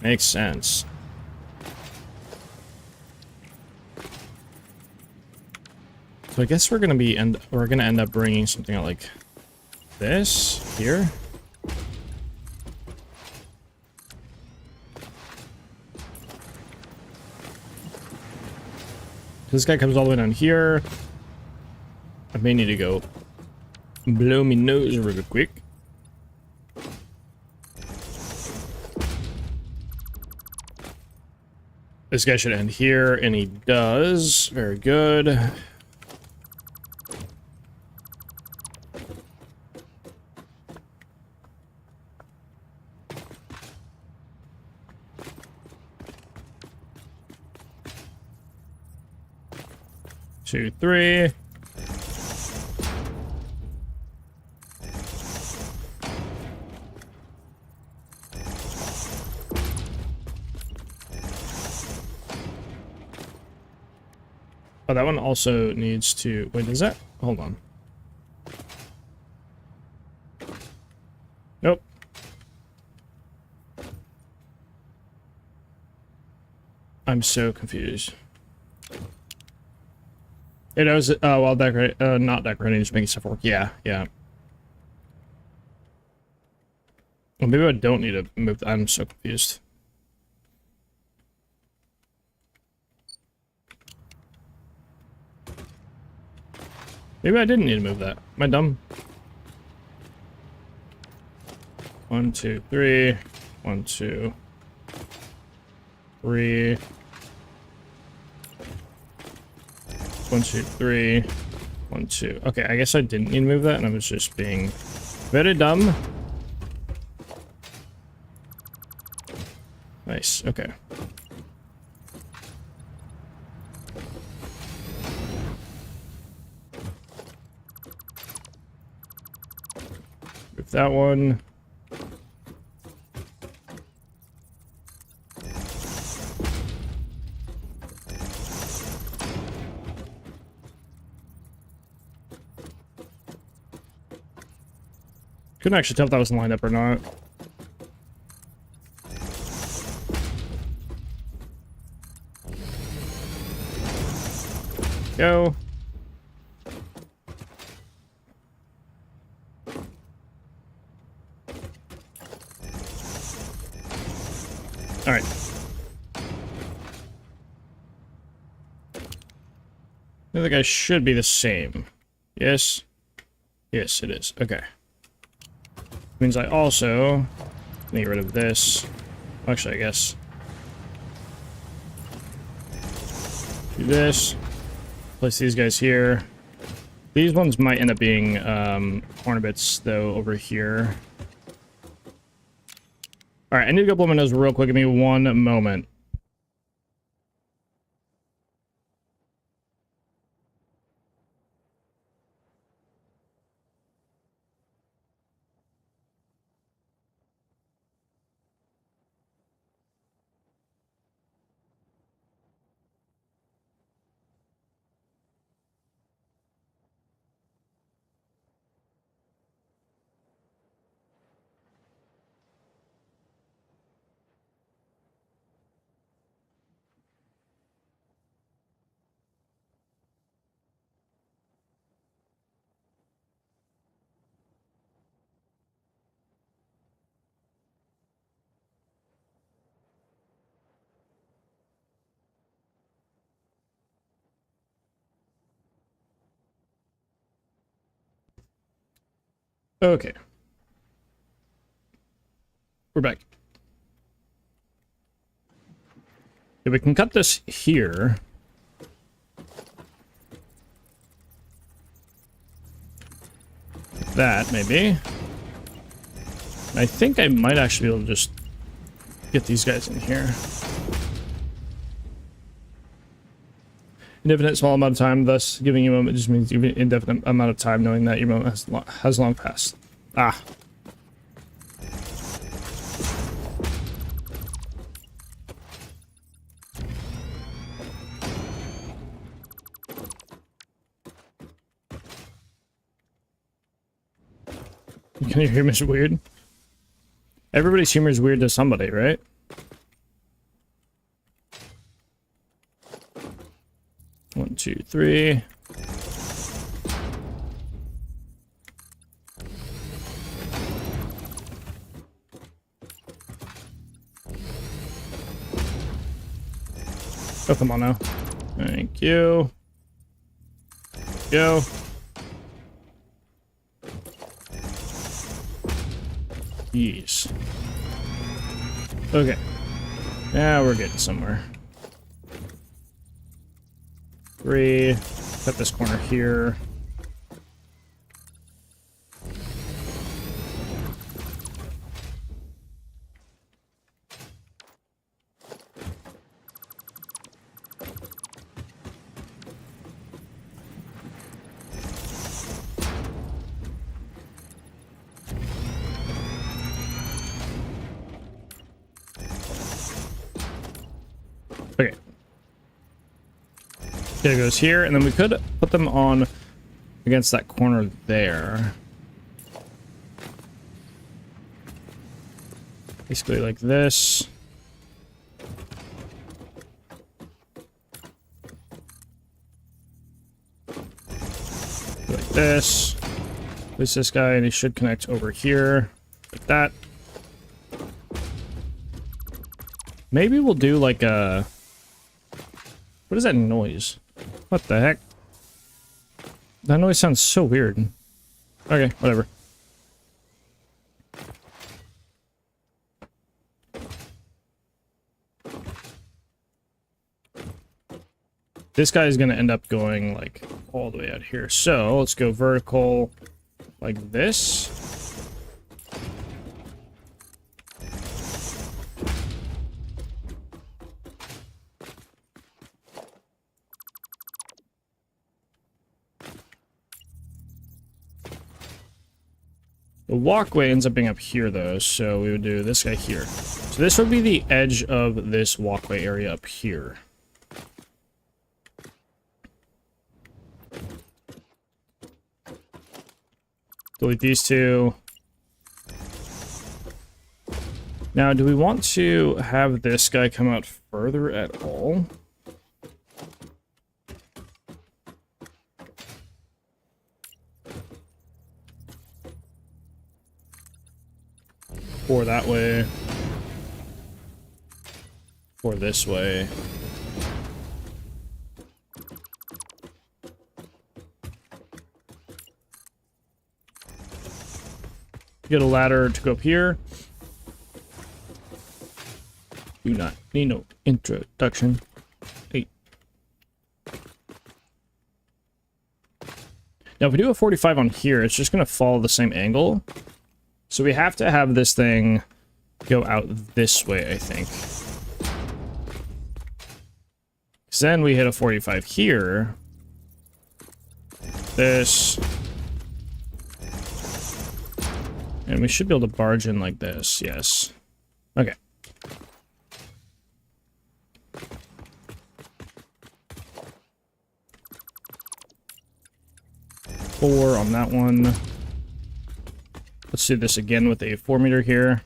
[SPEAKER 1] Makes sense. So I guess we're gonna end up bringing something out like this here. This guy comes all the way down here. I may need to go blow me nose real quick. This guy should end here, and he does. Very good. Two, three. Oh, that one also needs to... Wait, is that... Hold on. Nope. I'm so confused. It was, well, decorate, not decorating, just making stuff work. Yeah, yeah. Well, maybe I don't need to move. I'm so confused. Maybe I didn't need to move that. Am I dumb? 1, 2, 3. 1, 2, 3. 1, 2, 3. 1, 2. Okay, I guess I didn't need to move that, and I was just being very dumb. Nice, okay. Move that one. Couldn't actually tell if that was lined up or not. Go. All right. The other guy should be the same. Yes. Yes, it is. Okay. Means I also need to get rid of this. Actually, I guess. Do this. Place these guys here. These ones might end up being corner bits, though, over here. Alright, I need to go blow my nose real quick. Give me one moment. Okay. We're back. Yeah, we can cut this here. That, maybe. I think I might actually be able to just get these guys in here. Indefinite small amount of time, thus giving you a moment just means you have an indefinite amount of time knowing that your moment has long passed. Ah. Your humor is weird. Everybody's humor is weird to somebody, right? One, two, three. Oh, come on now. Thank you. Go. Jeez. Okay. Now we're getting somewhere. 3. Cut this corner here. Okay. There goes here, and then we could put them on against that corner there. Basically like this. Like this. Place this guy, and he should connect over here. Like that. Maybe we'll do like a... What is that noise? What the heck? That noise sounds so weird. Okay, whatever. This guy is going to end up going like all the way out here. So let's go vertical like this. The walkway ends up being up here, though, so we would do this guy here. So this would be the edge of this walkway area up here. Delete these two. Now, do we want to have this guy come out further at all? Or that way. Or this way. Get a ladder to go up here. Do not need no introduction. Hey. Now, if we do a 45 on here, it's just going to follow the same angle. So we have to have this thing go out this way, I think. Because then we hit a 45 here. This. And we should be able to barge in like this, yes. Okay. Four on that one. Let's do this again with a 4 meter here.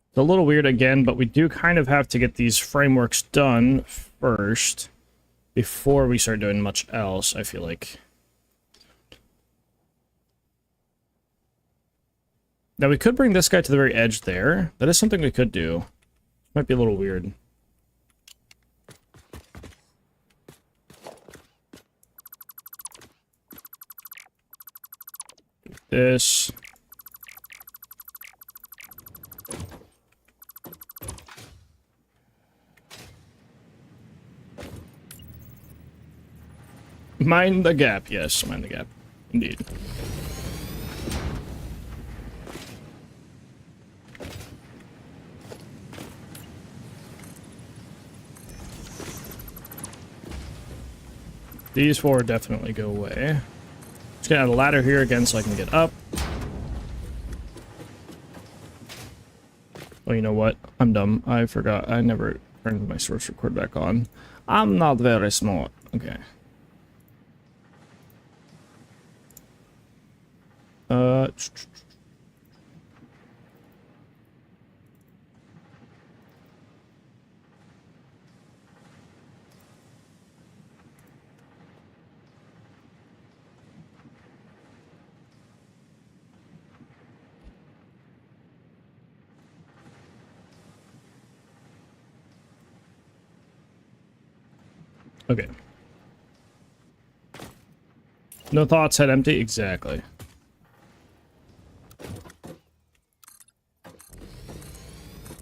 [SPEAKER 1] It's a little weird again, but we do kind of have to get these frameworks done first before we start doing much else, I feel like. Now we could bring this guy to the very edge there. That is something we could do. Might be a little weird. this. Mind the gap, yes, mind the gap. Indeed. These four definitely go away. Just gonna add a ladder here again so I can get up. Oh, you know what? I'm dumb. I forgot. I never turned my source record back on. I'm not very smart. Okay. Okay. No thoughts, head empty? Exactly.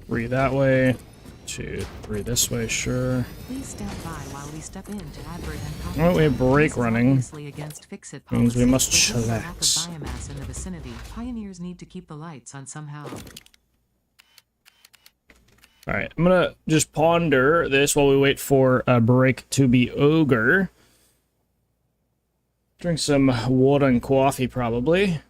[SPEAKER 1] 3 that way. 2, 3 this way, sure.
[SPEAKER 3] Please stand by while we step in to add break and
[SPEAKER 1] Oh, we have brake running.
[SPEAKER 3] Against fix-it
[SPEAKER 1] Means we
[SPEAKER 3] policy.
[SPEAKER 1] must
[SPEAKER 3] But with the lack of
[SPEAKER 1] chillax.
[SPEAKER 3] biomass in the vicinity, pioneers need to keep the lights on somehow.
[SPEAKER 1] Alright, I'm gonna just ponder this while we wait for a break to be over. Drink some water and coffee, probably.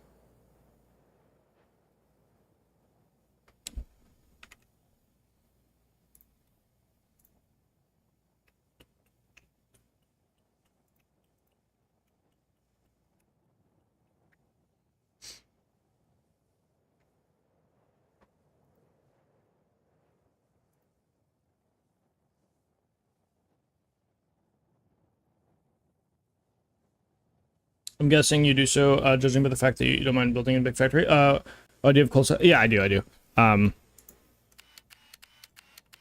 [SPEAKER 1] I'm guessing you do so, judging by the fact that you don't mind building a big factory. Oh, do you have coal? Yeah, I do.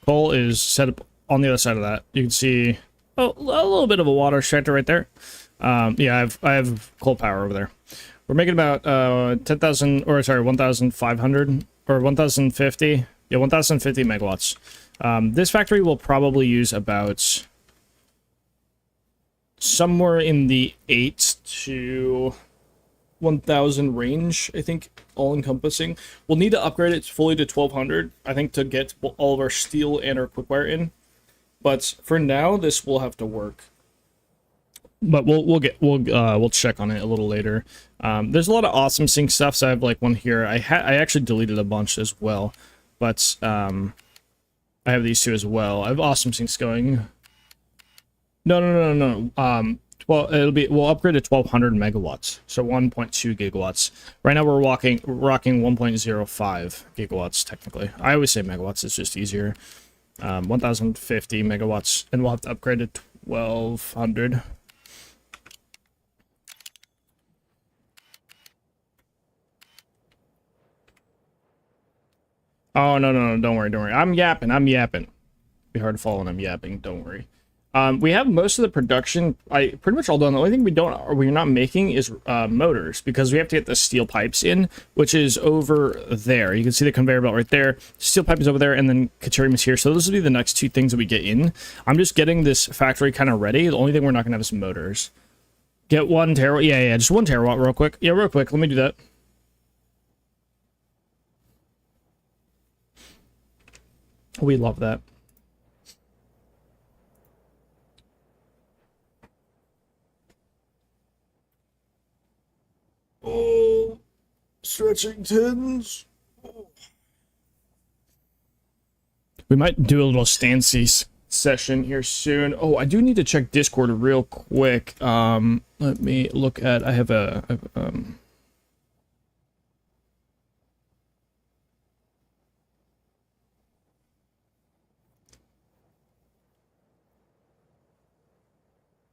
[SPEAKER 1] Coal is set up on the other side of that. You can see a little bit of a water extractor right there. Yeah, I have coal power over there. We're making about 10,000, or sorry, 1,500 or 1,050. Yeah, 1,050 megawatts. This factory will probably use about somewhere in the 8 to 1,000 range, I think, all encompassing. We'll need to upgrade it fully to 1,200, I think, to get all of our steel and our quickwire in. But for now, this will have to work. But we'll check on it a little later. There's a lot of awesome sync stuff. So I have like one here. I actually deleted a bunch as well, but I have these two as well. I have awesome syncs going. No. Well, we'll upgrade to 1,200 megawatts, so 1.2 gigawatts. Right now we're rocking 1.05 gigawatts technically. I always say megawatts; it's just easier. 1,050 megawatts, and we'll have to upgrade to 1,200. Oh no! Don't worry. I'm yapping. Be hard to follow when I'm yapping. Don't worry. We have most of the production pretty much all done. The only thing we're not making is motors, because we have to get the steel pipes in, which is over there. You can see the conveyor belt right there. Steel pipe is over there, and then Caterium is here. So those will be the next two things that we get in. I'm just getting this factory kind of ready. The only thing we're not gonna have is motors. Get 1 terawatt. Yeah, just 1 terawatt real quick. Yeah, real quick. Let me do that. We love that. Oh, stretching tins. Oh. We might do a little Stancy session here soon. Oh, I do need to check Discord real quick. Let me look at. I have a.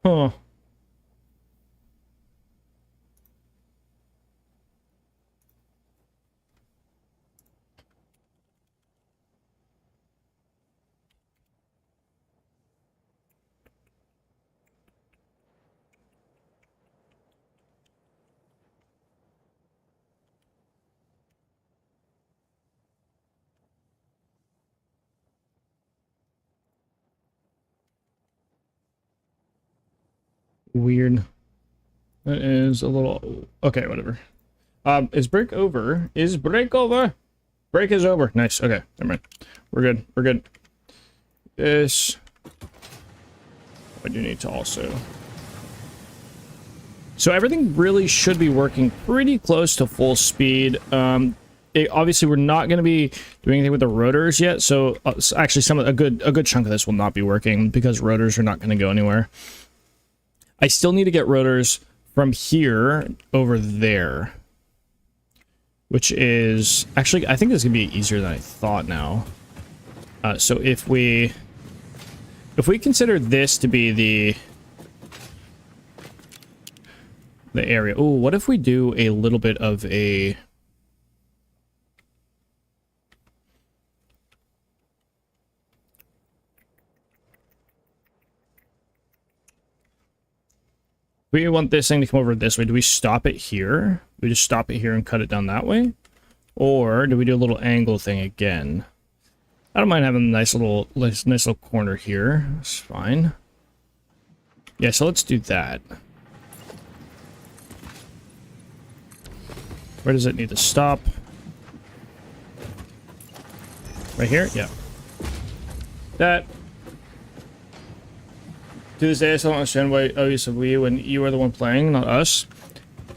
[SPEAKER 1] Huh. Weird. That is a little... Okay, whatever. Is break over? Is break over? Break is over. Nice. Okay, never mind. We're good. We're good. This... I do need to also... So everything really should be working pretty close to full speed. Obviously, we're not going to be doing anything with the rotors yet. So actually, a good chunk of this will not be working because rotors are not going to go anywhere. I still need to get rotors from here over there, which is actually, I think this is going to be easier than I thought now. So if we consider this to be the area. Oh, what if we do a little bit of a... We want this thing to come over this way. Do we stop it here? We just stop it here and cut it down that way? Or do we do a little angle thing again? I don't mind having a nice little corner here. It's fine. Yeah, so let's do that. Where does it need to stop? Right here? Yeah. That. To this day, I still don't understand why you said we when you are the one playing, not us.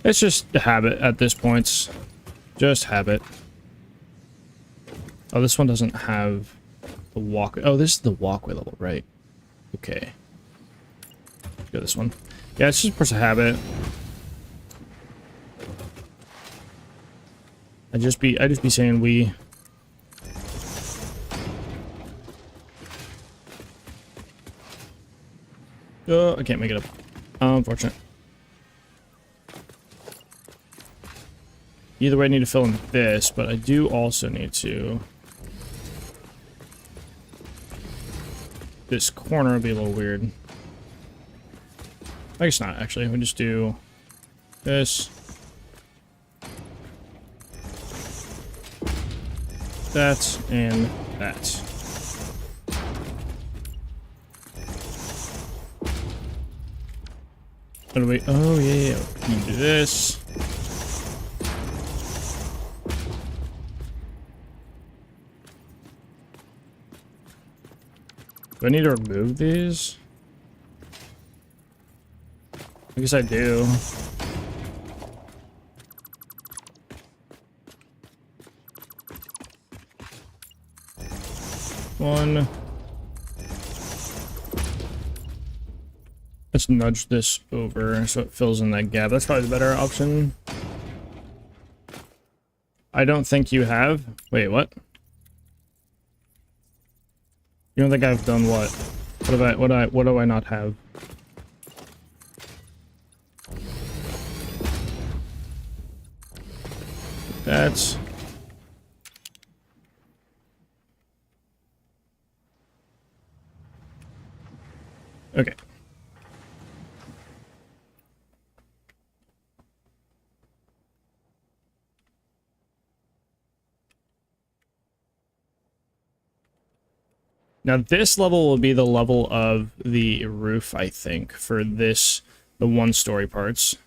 [SPEAKER 1] It's just a habit at this point. Just habit. Oh, this one doesn't have the walk. Oh, this is the walkway level, right? Okay. Go this one. Yeah, it's just a habit. I just be saying we. Oh, I can't make it up. Unfortunate. Either way, I need to fill in this, but I do also need to. This corner would be a little weird. I guess not, actually. We just do this. That and that. What do we... Oh, yeah. We can do this. Do I need to remove these? I guess I do. One. Let's nudge this over so it fills in that gap. That's probably the better option. I don't think you have. Wait, what? You don't think I've done what? What do I not have? That's... Okay. Now this level will be the level of the roof, I think, for this, the one-story parts.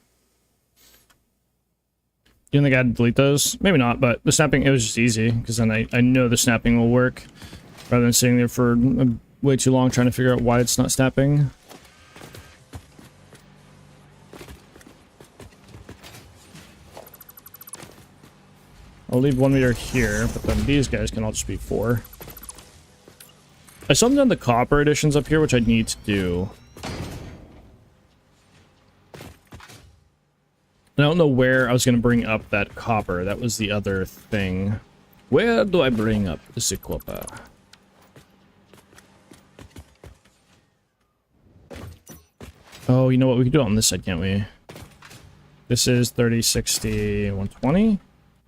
[SPEAKER 1] You don't think I'd delete those? Maybe not, but the snapping, it was just easy, because then I know the snapping will work, rather than sitting there for way too long trying to figure out why it's not snapping. I'll leave 1 meter here, but then these guys can all just be 4. I still haven't done the copper editions up here, which I need to do. I don't know where I was going to bring up that copper. That was the other thing. Where do I bring up the copper? Oh, you know what? We can do it on this side, can't we? This is 30, 60, 120.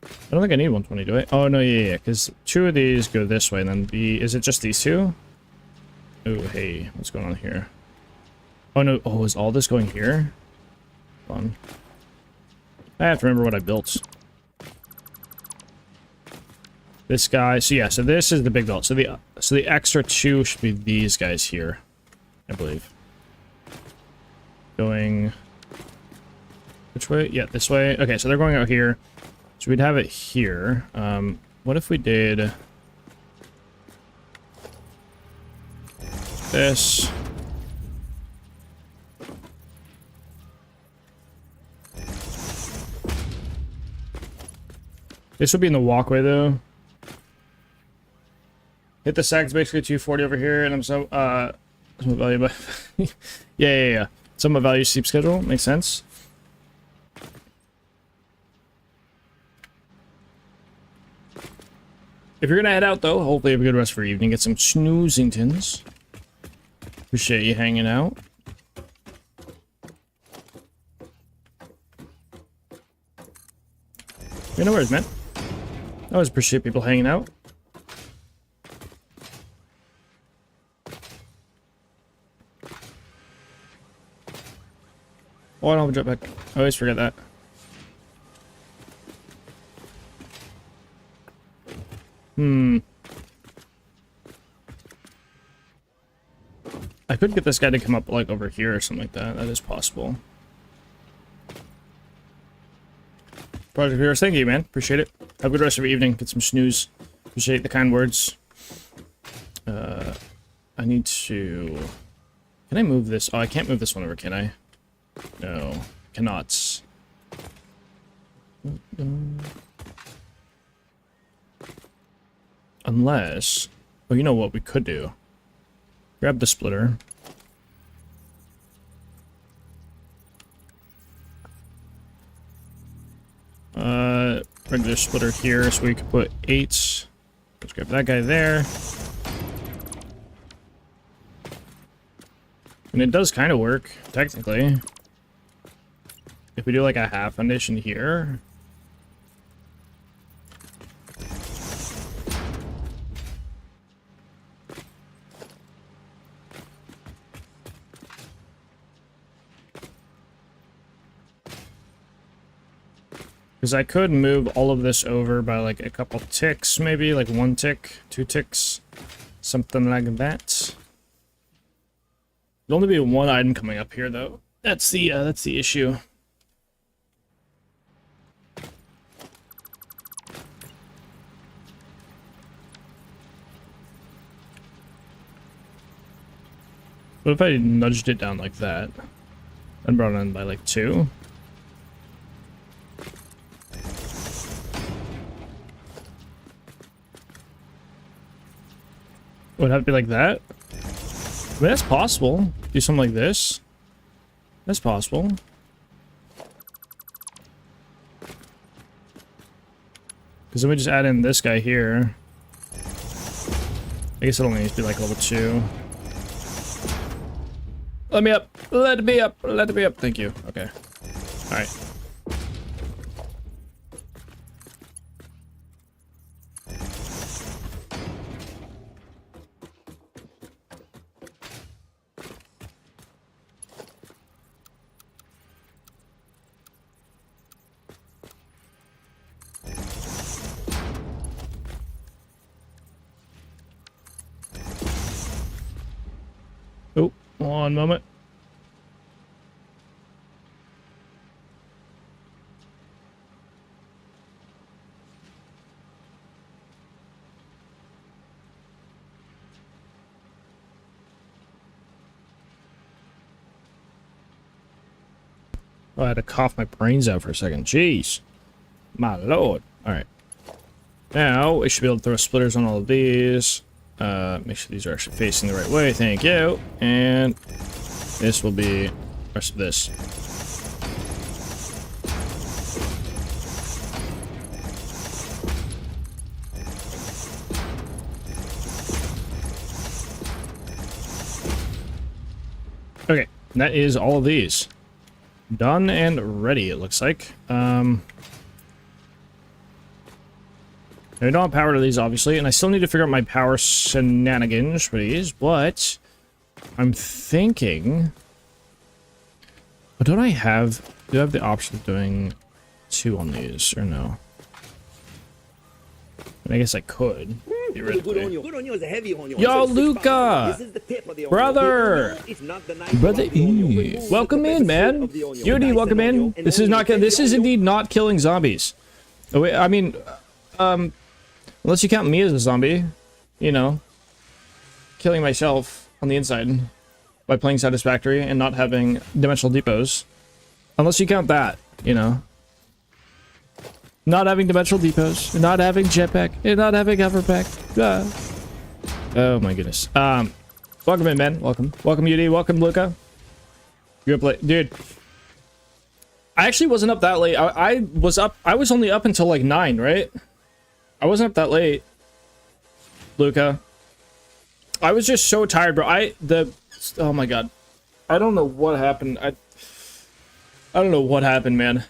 [SPEAKER 1] I don't think I need 120, do I? Oh, no, yeah, because 2 of these go this way, and then is it just these 2? Oh, hey, what's going on here? Oh, no, oh, is all this going here? Hold on. I have to remember what I built. This guy, so yeah, so this is the big belt. So the extra 2 should be these guys here, I believe. going... Which way? Yeah, this way. Okay, so they're going out here. So we'd have it here. What if we did... this... This would be in the walkway, though. Hit the sack is basically 240 over here, and I'm some value, but yeah. Some value sleep schedule makes sense. If you're gonna head out, though, hopefully have a good rest for your evening. Get some snoozingtons. Appreciate you hanging out. Yeah, no worries, man. I always appreciate people hanging out. Oh, I don't have a jump back. I always forget that. I could get this guy to come up, like, over here or something like that. That is possible. Project Heroes, thank you, man. Appreciate it. Have a good rest of your evening. Get some snooze. Appreciate the kind words. I need to... Can I move this? Oh, I can't move this one over, can I? No. Cannot. Unless... Oh, you know what we could do? Grab the splitter. Regular splitter here, so we could put 8. Let's grab that guy there. And it does kind of work, technically. If we do like a half foundation here. Because I could move all of this over by like a couple ticks, maybe like 1 tick, 2 ticks, something like that. There'll only be 1 item coming up here, though. That's the issue. What if I nudged it down like that and brought it in by like 2? Would it have to be like that? I mean, that's possible. Do something like this. That's possible. Because then we just add in this guy here. I guess it only needs to be like level 2. Let me up! Let me up! Let me up! Thank you. Okay. Alright. Oh, 1 moment. Oh, I had to cough my brains out for a second. Jeez. My lord. Alright. Now, we should be able to throw splitters on all of these. Make sure these are actually facing the right way. Thank you. And this will be the rest of this. Okay, that is all of these. Done and ready, it looks like. I don't have power to these, obviously, and I still need to figure out my power shenanigans for these, but I'm thinking... Oh, do I have the option of doing 2 on these, or no? I guess I could. theoretically.
[SPEAKER 6] Good onion. Good onion is a heavy onion.
[SPEAKER 1] Yo,
[SPEAKER 6] It's a 6 pound onion.
[SPEAKER 1] Luca!
[SPEAKER 6] This is the tip of the onion.
[SPEAKER 1] Brother!
[SPEAKER 6] The onion is not the knife
[SPEAKER 1] Brother
[SPEAKER 6] around the onion.
[SPEAKER 1] E.
[SPEAKER 6] Remove
[SPEAKER 1] Welcome
[SPEAKER 6] the
[SPEAKER 1] in,
[SPEAKER 6] pepper
[SPEAKER 1] man.
[SPEAKER 6] skin of the onion.
[SPEAKER 1] Yudi,
[SPEAKER 6] Dice
[SPEAKER 1] welcome
[SPEAKER 6] an
[SPEAKER 1] in.
[SPEAKER 6] onion, and
[SPEAKER 1] This is
[SPEAKER 6] onion
[SPEAKER 1] not.
[SPEAKER 6] is
[SPEAKER 1] This
[SPEAKER 6] the
[SPEAKER 1] is
[SPEAKER 6] onion.
[SPEAKER 1] indeed not killing zombies. Oh, wait, I mean, unless you count me as a zombie, you know, killing myself on the inside by playing Satisfactory and not having dimensional depots. Unless you count that, you know. Not having dimensional depots, not having jetpack, and not having hoverpack. Ah. Oh my goodness. Welcome in, man. Welcome. Welcome, UD. Welcome, Luca. You're up late. Dude. I actually wasn't up that late. I was only up until like 9, right? I wasn't up that late. Luca. I was just so tired, bro. Oh my god. I don't know what happened. I don't know what happened, man.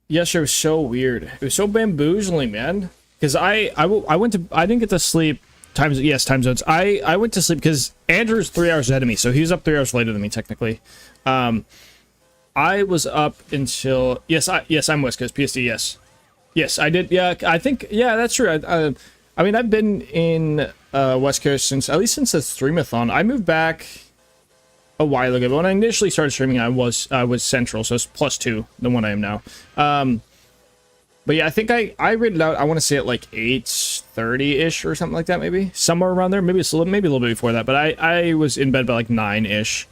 [SPEAKER 1] Yesterday was so weird. It was so bamboozling, man. Because I didn't get to sleep. Time zones. I went to sleep because Andrew's 3 hours ahead of me, so he was up 3 hours later than me technically. I was up until yes, I'm West Coast PSD. Yes, I did. Yeah, I think that's true. I mean, I've been in West Coast since the streamathon. I moved back a while ago, but when I initially started streaming, I was Central, so it's +2 than what I am now. But yeah, I think I rated out, I want to say at like 8:30-ish or something like that, maybe somewhere around there. Maybe a little bit before that, but I was in bed by like 9-ish.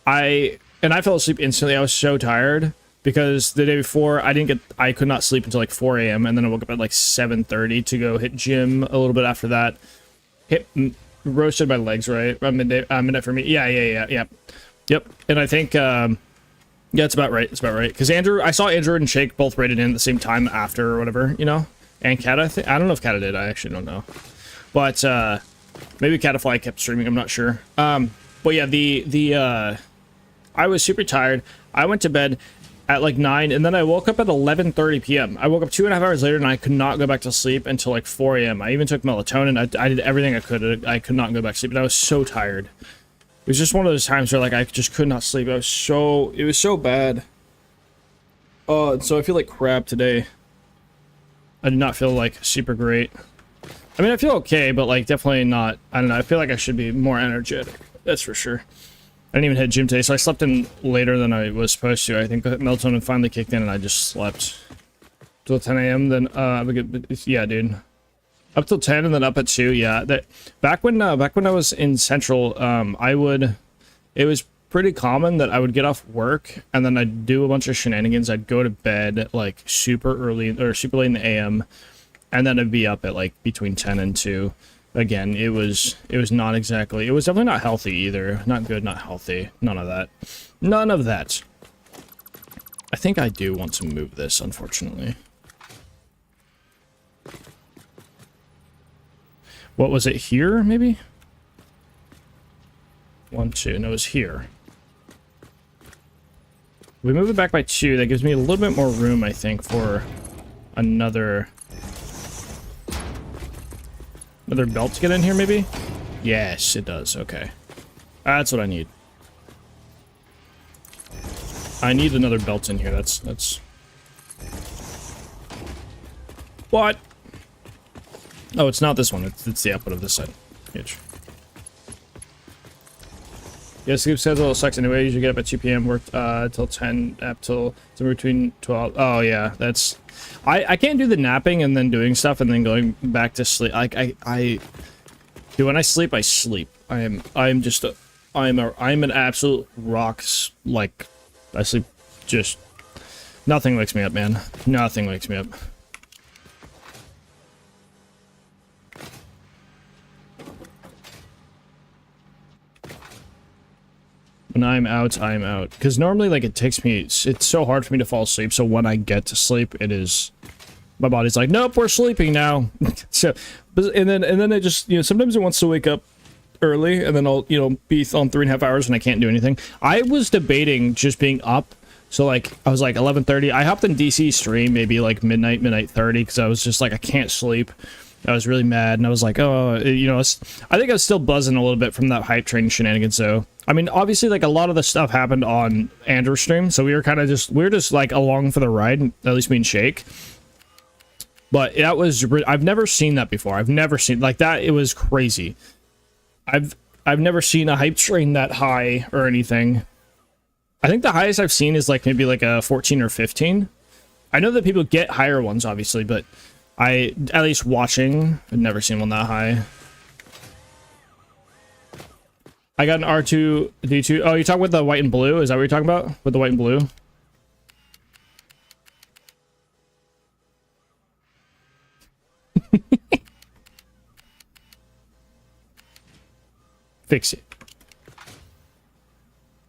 [SPEAKER 1] I fell asleep instantly. I was so tired because the day before I could not sleep until like 4 a.m. and then I woke up at like 7:30 to go hit gym a little bit after that. Roasted my legs, right? Midnight for me. Yep. And I think yeah, it's about right. Because I saw Andrew and Shake both rated in at the same time after or whatever, you know? And Kata, I don't know if Kata did. I actually don't know. But maybe Catafly kept streaming. I'm not sure. But yeah, I was super tired. I went to bed at like 9, and then I woke up at 11:30 p.m. I woke up 2.5 hours later, and I could not go back to sleep until like 4 a.m. I even took melatonin. I did everything I could. I could not go back to sleep, and I was so tired. It was just one of those times where like I just could not sleep. It was so bad. Oh, so I feel like crap today. I did not feel like super great. I mean, I feel okay, but like definitely not. I don't know. I feel like I should be more energetic. That's for sure. I didn't even hit gym today, so I slept in later than I was supposed to. I think melatonin finally kicked in, and I just slept till 10 a.m. Then yeah, dude. Up till 10 and then up at 2, yeah. Back when I was in Central, it was pretty common that I would get off work and then I'd do a bunch of shenanigans. I'd go to bed like super early or super late in the AM, and then I'd be up at like between 10 and 2. Again, it was not exactly, it was definitely not healthy either. Not good, not healthy. None of that. None of that. I think I do want to move this, unfortunately. What was it here, maybe? 1, 2, no, it was here. We move it back by 2, that gives me a little bit more room, I think, for another belt to get in here, maybe? Yes, it does, okay. That's what I need. I need another belt in here, that's... What? Oh, it's not this one. It's the output of this side. Huge. Yeah, sleep schedule sucks anyway. Usually get up at 2 p.m. Work till 10, up till somewhere between 12. Oh yeah, that's. I can't do the napping and then doing stuff and then going back to sleep. Like dude, when I sleep, I sleep. I'm an absolute rocks. Like I sleep. Just nothing wakes me up, man. Nothing wakes me up. When I'm out, I'm out. Because normally, like, it takes me... It's so hard for me to fall asleep, so when I get to sleep, it is... My body's like, nope, we're sleeping now. So, and then I just, you know, sometimes it wants to wake up early, and then I'll, you know, be on 3.5 hours and I can't do anything. I was debating just being up. So, like, I was like, 11:30. I hopped in DC stream, maybe, like, midnight 30, because I was just like, I can't sleep. I was really mad, and I was like, oh, you know, I think I was still buzzing a little bit from that hype train shenanigans, so... I mean, obviously, like, a lot of the stuff happened on Andrew's stream, so we were just like, along for the ride, at least me and Shake. But that was, I've never seen that before. I've never seen like that. It was crazy. I've never seen a hype train that high or anything. I think the highest I've seen is like maybe like a 14 or 15. I know that people get higher ones, obviously, but at least watching, I've never seen one that high. I got an R2D2. Oh, you're talking with the white and blue? Is that what you're talking about? With the white and blue? Fix it.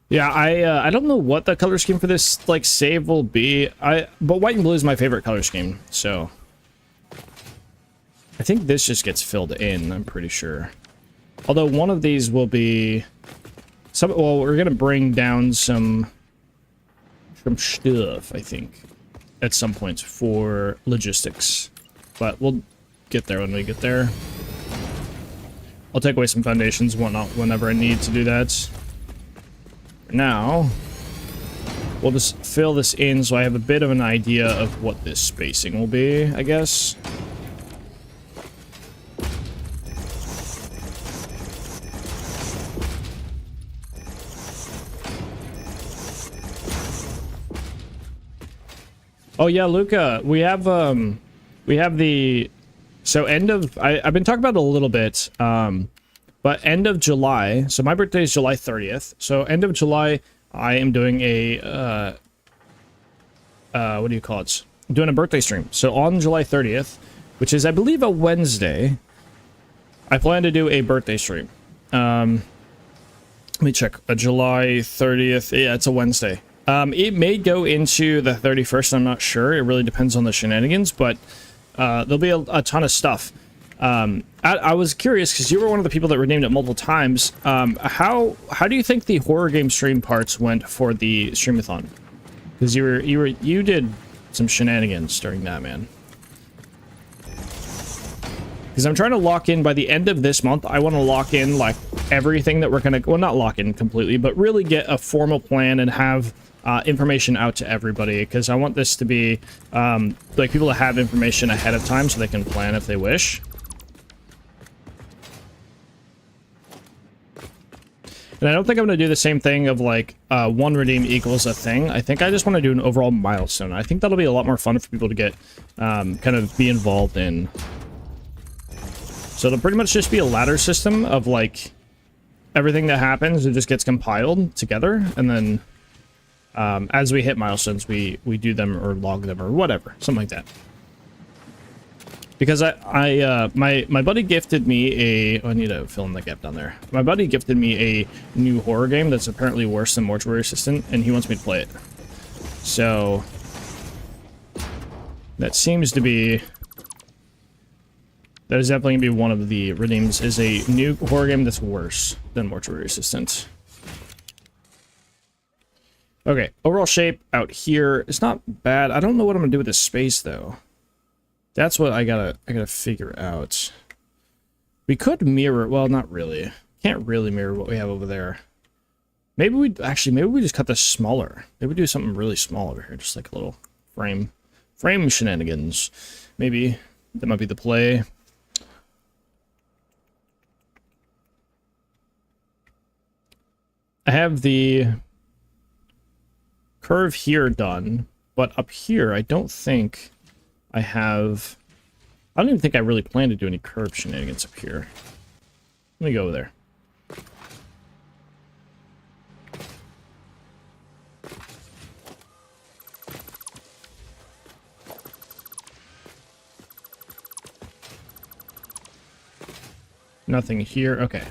[SPEAKER 1] Yeah, I don't know what the color scheme for this like save will be. But white and blue is my favorite color scheme, so I think this just gets filled in, I'm pretty sure. Although one of these will be well, we're gonna bring down some stuff, I think, at some point for logistics. But we'll get there when we get there. I'll take away some foundations and whatnot whenever I need to do that. Now, we'll just fill this in so I have a bit of an idea of what this spacing will be, I guess. Oh yeah, Luca, we have the, so end of, I've been talking about it a little bit, but end of July, so my birthday is July 30th, so end of July, I am doing a, what do you call it? I'm doing a birthday stream. So on July 30th, which is, I believe, a Wednesday, I plan to do a birthday stream. Let me check, July 30th, yeah, it's a Wednesday. It may go into the 31st, I'm not sure. It really depends on the shenanigans, but there'll be a ton of stuff. I was curious, because you were one of the people that renamed it multiple times. How do you think the horror game stream parts went for the streamathon? Because you did some shenanigans during that, man. Because I'm trying to lock in by the end of this month. I want to lock in like everything that we're gonna, well, not lock in completely, but really get a formal plan and have information out to everybody, because I want this to be like people to have information ahead of time so they can plan if they wish. And I don't think I'm going to do the same thing of like one redeem equals a thing. I think I just want to do an overall milestone. I think that'll be a lot more fun for people to get kind of be involved in. So it'll pretty much just be a ladder system of like everything that happens, it just gets compiled together, and then as we hit milestones, we do them or log them or whatever, something like that. Because my buddy gifted me a, oh, I need to fill in the gap down there. My buddy gifted me a new horror game that's apparently worse than Mortuary Assistant, and he wants me to play it. So that seems to be, that is definitely gonna be one of the redeems, is a new horror game that's worse than Mortuary Assistant. Okay, overall shape out here, it's not bad. I don't know what I'm gonna do with this space though. That's what I gotta figure out. We could mirror, well, not really. Can't really mirror what we have over there. Maybe we just cut this smaller. Maybe we do something really small over here, just like a little frame shenanigans. Maybe that might be the play. I have the curve here done, but up here I don't think I have, I don't even think I really plan to do any curve shenanigans up here. Let me go over there. Nothing here, okay.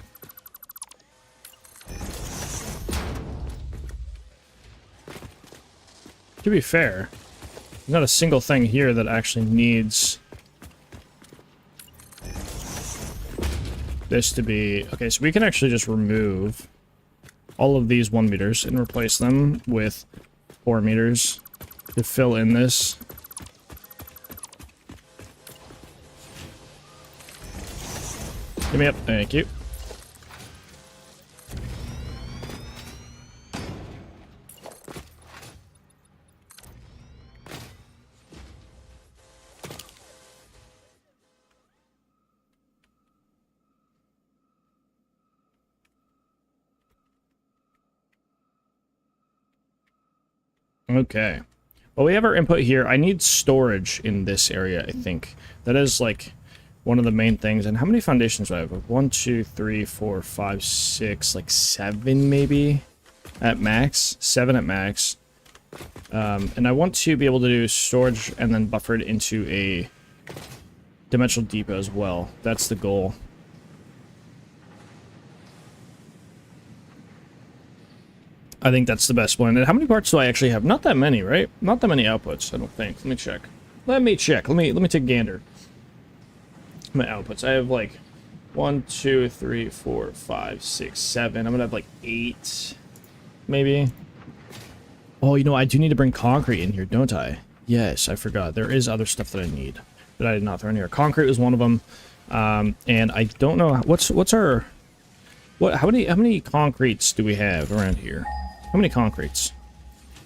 [SPEAKER 1] To be fair, there's not a single thing here that actually needs this to be... Okay, so we can actually just remove all of these 1 meters and replace them with 4 meters to fill in this. Give me up, thank you. Okay. Well, we have our input here. I need storage in this area, I think. That is, like, one of the main things. And how many foundations do I have? 1, 2, 3, 4, 5, 6, like 7 maybe at max. 7 at max. And I want to be able to do storage and then buffer it into a dimensional depot as well. That's the goal. I think that's the best one. And how many parts do I actually have? Not that many, right? Not that many outputs, I don't think. Let me check. Let me check. Let me take a gander. My outputs. I have like 1, 2, 3, 4, 5, 6, 7. I'm gonna have like 8, maybe. Oh, you know, I do need to bring concrete in here, don't I? Yes, I forgot. There is other stuff that I need that I did not throw in here. Concrete was one of them. And I don't know what's our how many concretes do we have around here? How many concretes?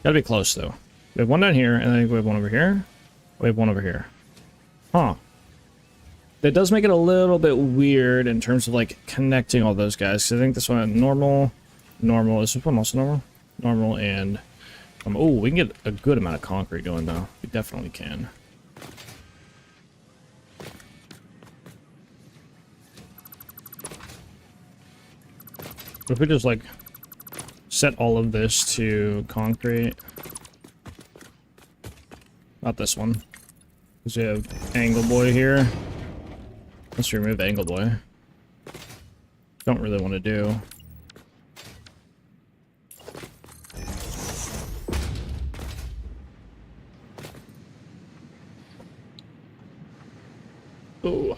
[SPEAKER 1] Gotta be close though. We have one down here, and I think we have one over here. We have one over here. Huh. That does make it a little bit weird in terms of like connecting all those guys. Cause I think this one normal. Is this one also normal? Normal and oh, we can get a good amount of concrete going though. We definitely can. If we just like set all of this to concrete, not this one, because we have Angle Boy here. Let's remove Angle Boy. Don't really want to do. Oh.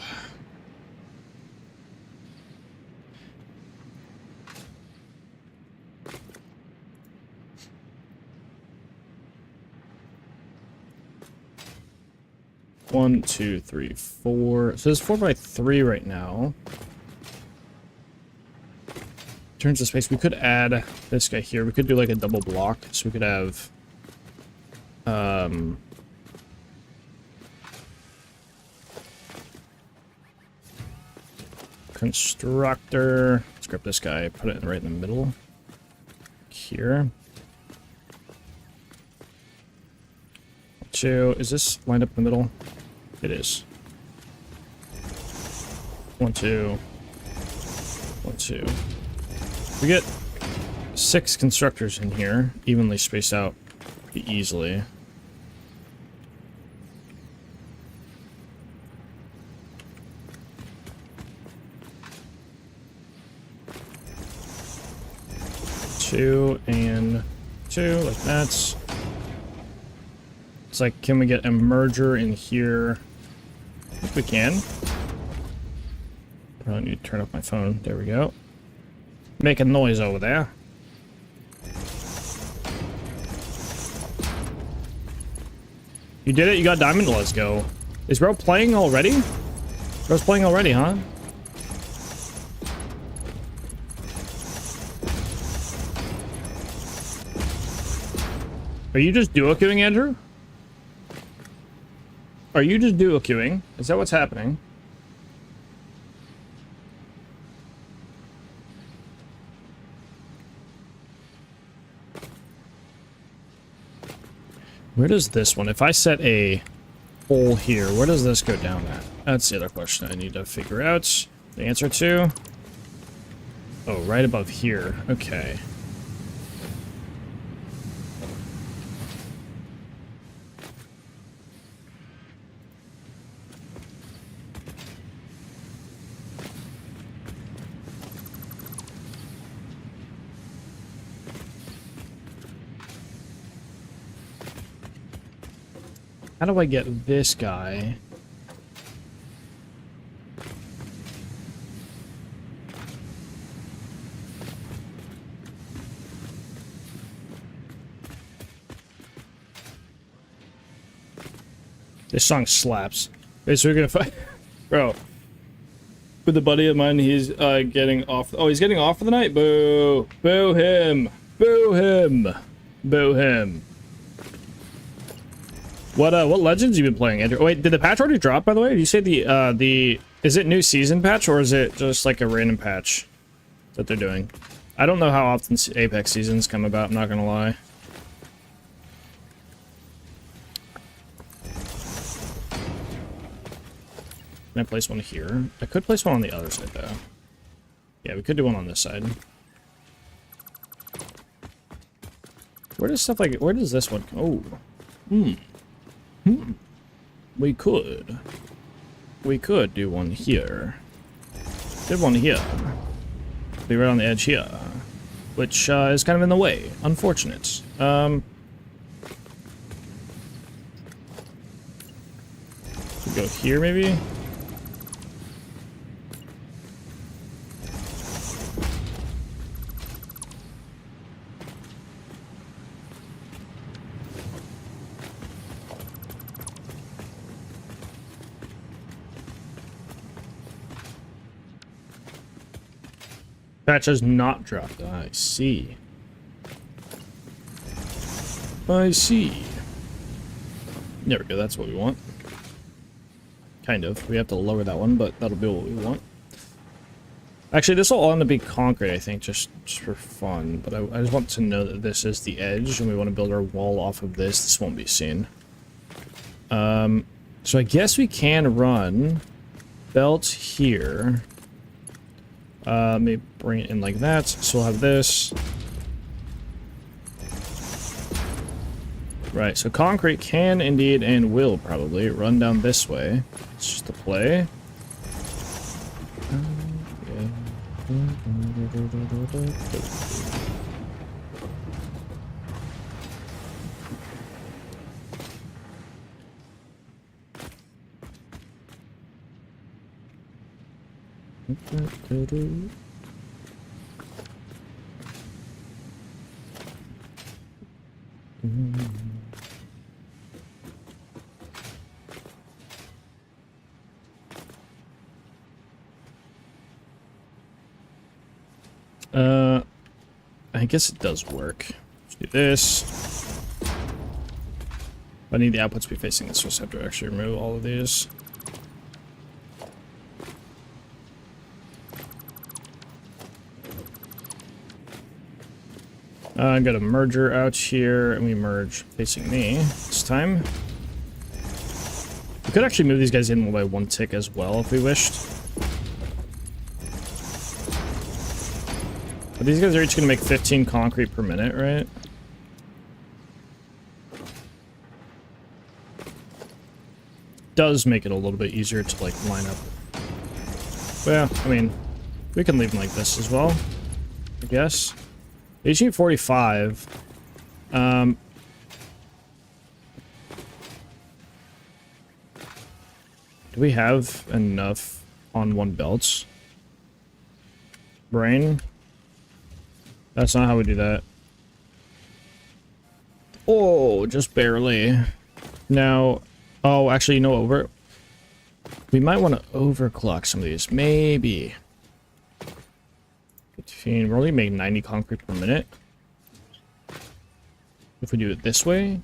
[SPEAKER 1] One, 2, 3, 4. So there's 4 by 3 right now. In terms of space, we could add this guy here. We could do like a double block, so we could have constructor. Let's grab this guy, put it right in the middle here. 2. Is this lined up in the middle? It is. 1, 2. 1, 2. We get 6 constructors in here, evenly spaced out easily. Two and 2, like that. It's like, can we get a merger in here? I think we can. Probably need to turn off my phone. There we go. Making noise over there. You did it? You got diamond? Let's go. Is bro playing already? Bro's playing already, huh? Are you just duo queuing, Andrew? Are you just duo queuing? Is that what's happening? Where does this one, if I set a hole here, where does this go down at? That's the other question I need to figure out the answer to. Oh, right above here. Okay. How do I get this guy? This song slaps. Okay, so we're gonna fight. Bro. With a buddy of mine, he's getting off. Oh, he's getting off for the night? Boo. Boo him. Boo him. Boo him. What legends you been playing, Andrew? Oh, wait, did the patch already drop, by the way? Did you say the is it new season patch, or is it just like a random patch that they're doing? I don't know how often Apex seasons come about, I'm not gonna lie. Can I place one here? I could place one on the other side, though. Yeah, we could do one on this side. Where does stuff like... Where does this one... Oh. We could. We could do one here. Did one here. Be right on the edge here. Which is kind of in the way. Unfortunate. We go here, maybe? Patch has not dropped. I see. I see. There we go. That's what we want. Kind of. We have to lower that one, but that'll be what we want. Actually, this will all end up being concrete, I think, just for fun. But I just want to know that this is the edge, and we want to build our wall off of this. This won't be seen. So I guess we can run belt here. Let me bring it in like that. So we'll have this. Right, so concrete can indeed and will probably run down this way. It's just a play. I guess it does work. Let's do this. I need the outputs to be facing this, so I have to actually remove all of these. I got a merger out here, and we merge facing me this time. We could actually move these guys in by one tick as well if we wished. But these guys are each going to make 15 concrete per minute, right? Does make it a little bit easier to, like, line up. Well, I mean, we can leave them like this as well, I guess. They each need 45. Do we have enough on one belt? Brain? That's not how we do that. Oh, just barely. Now, oh, actually, you know what? We might want to overclock some of these. Maybe. 15. We're only making 90 concrete per minute. If we do it this way.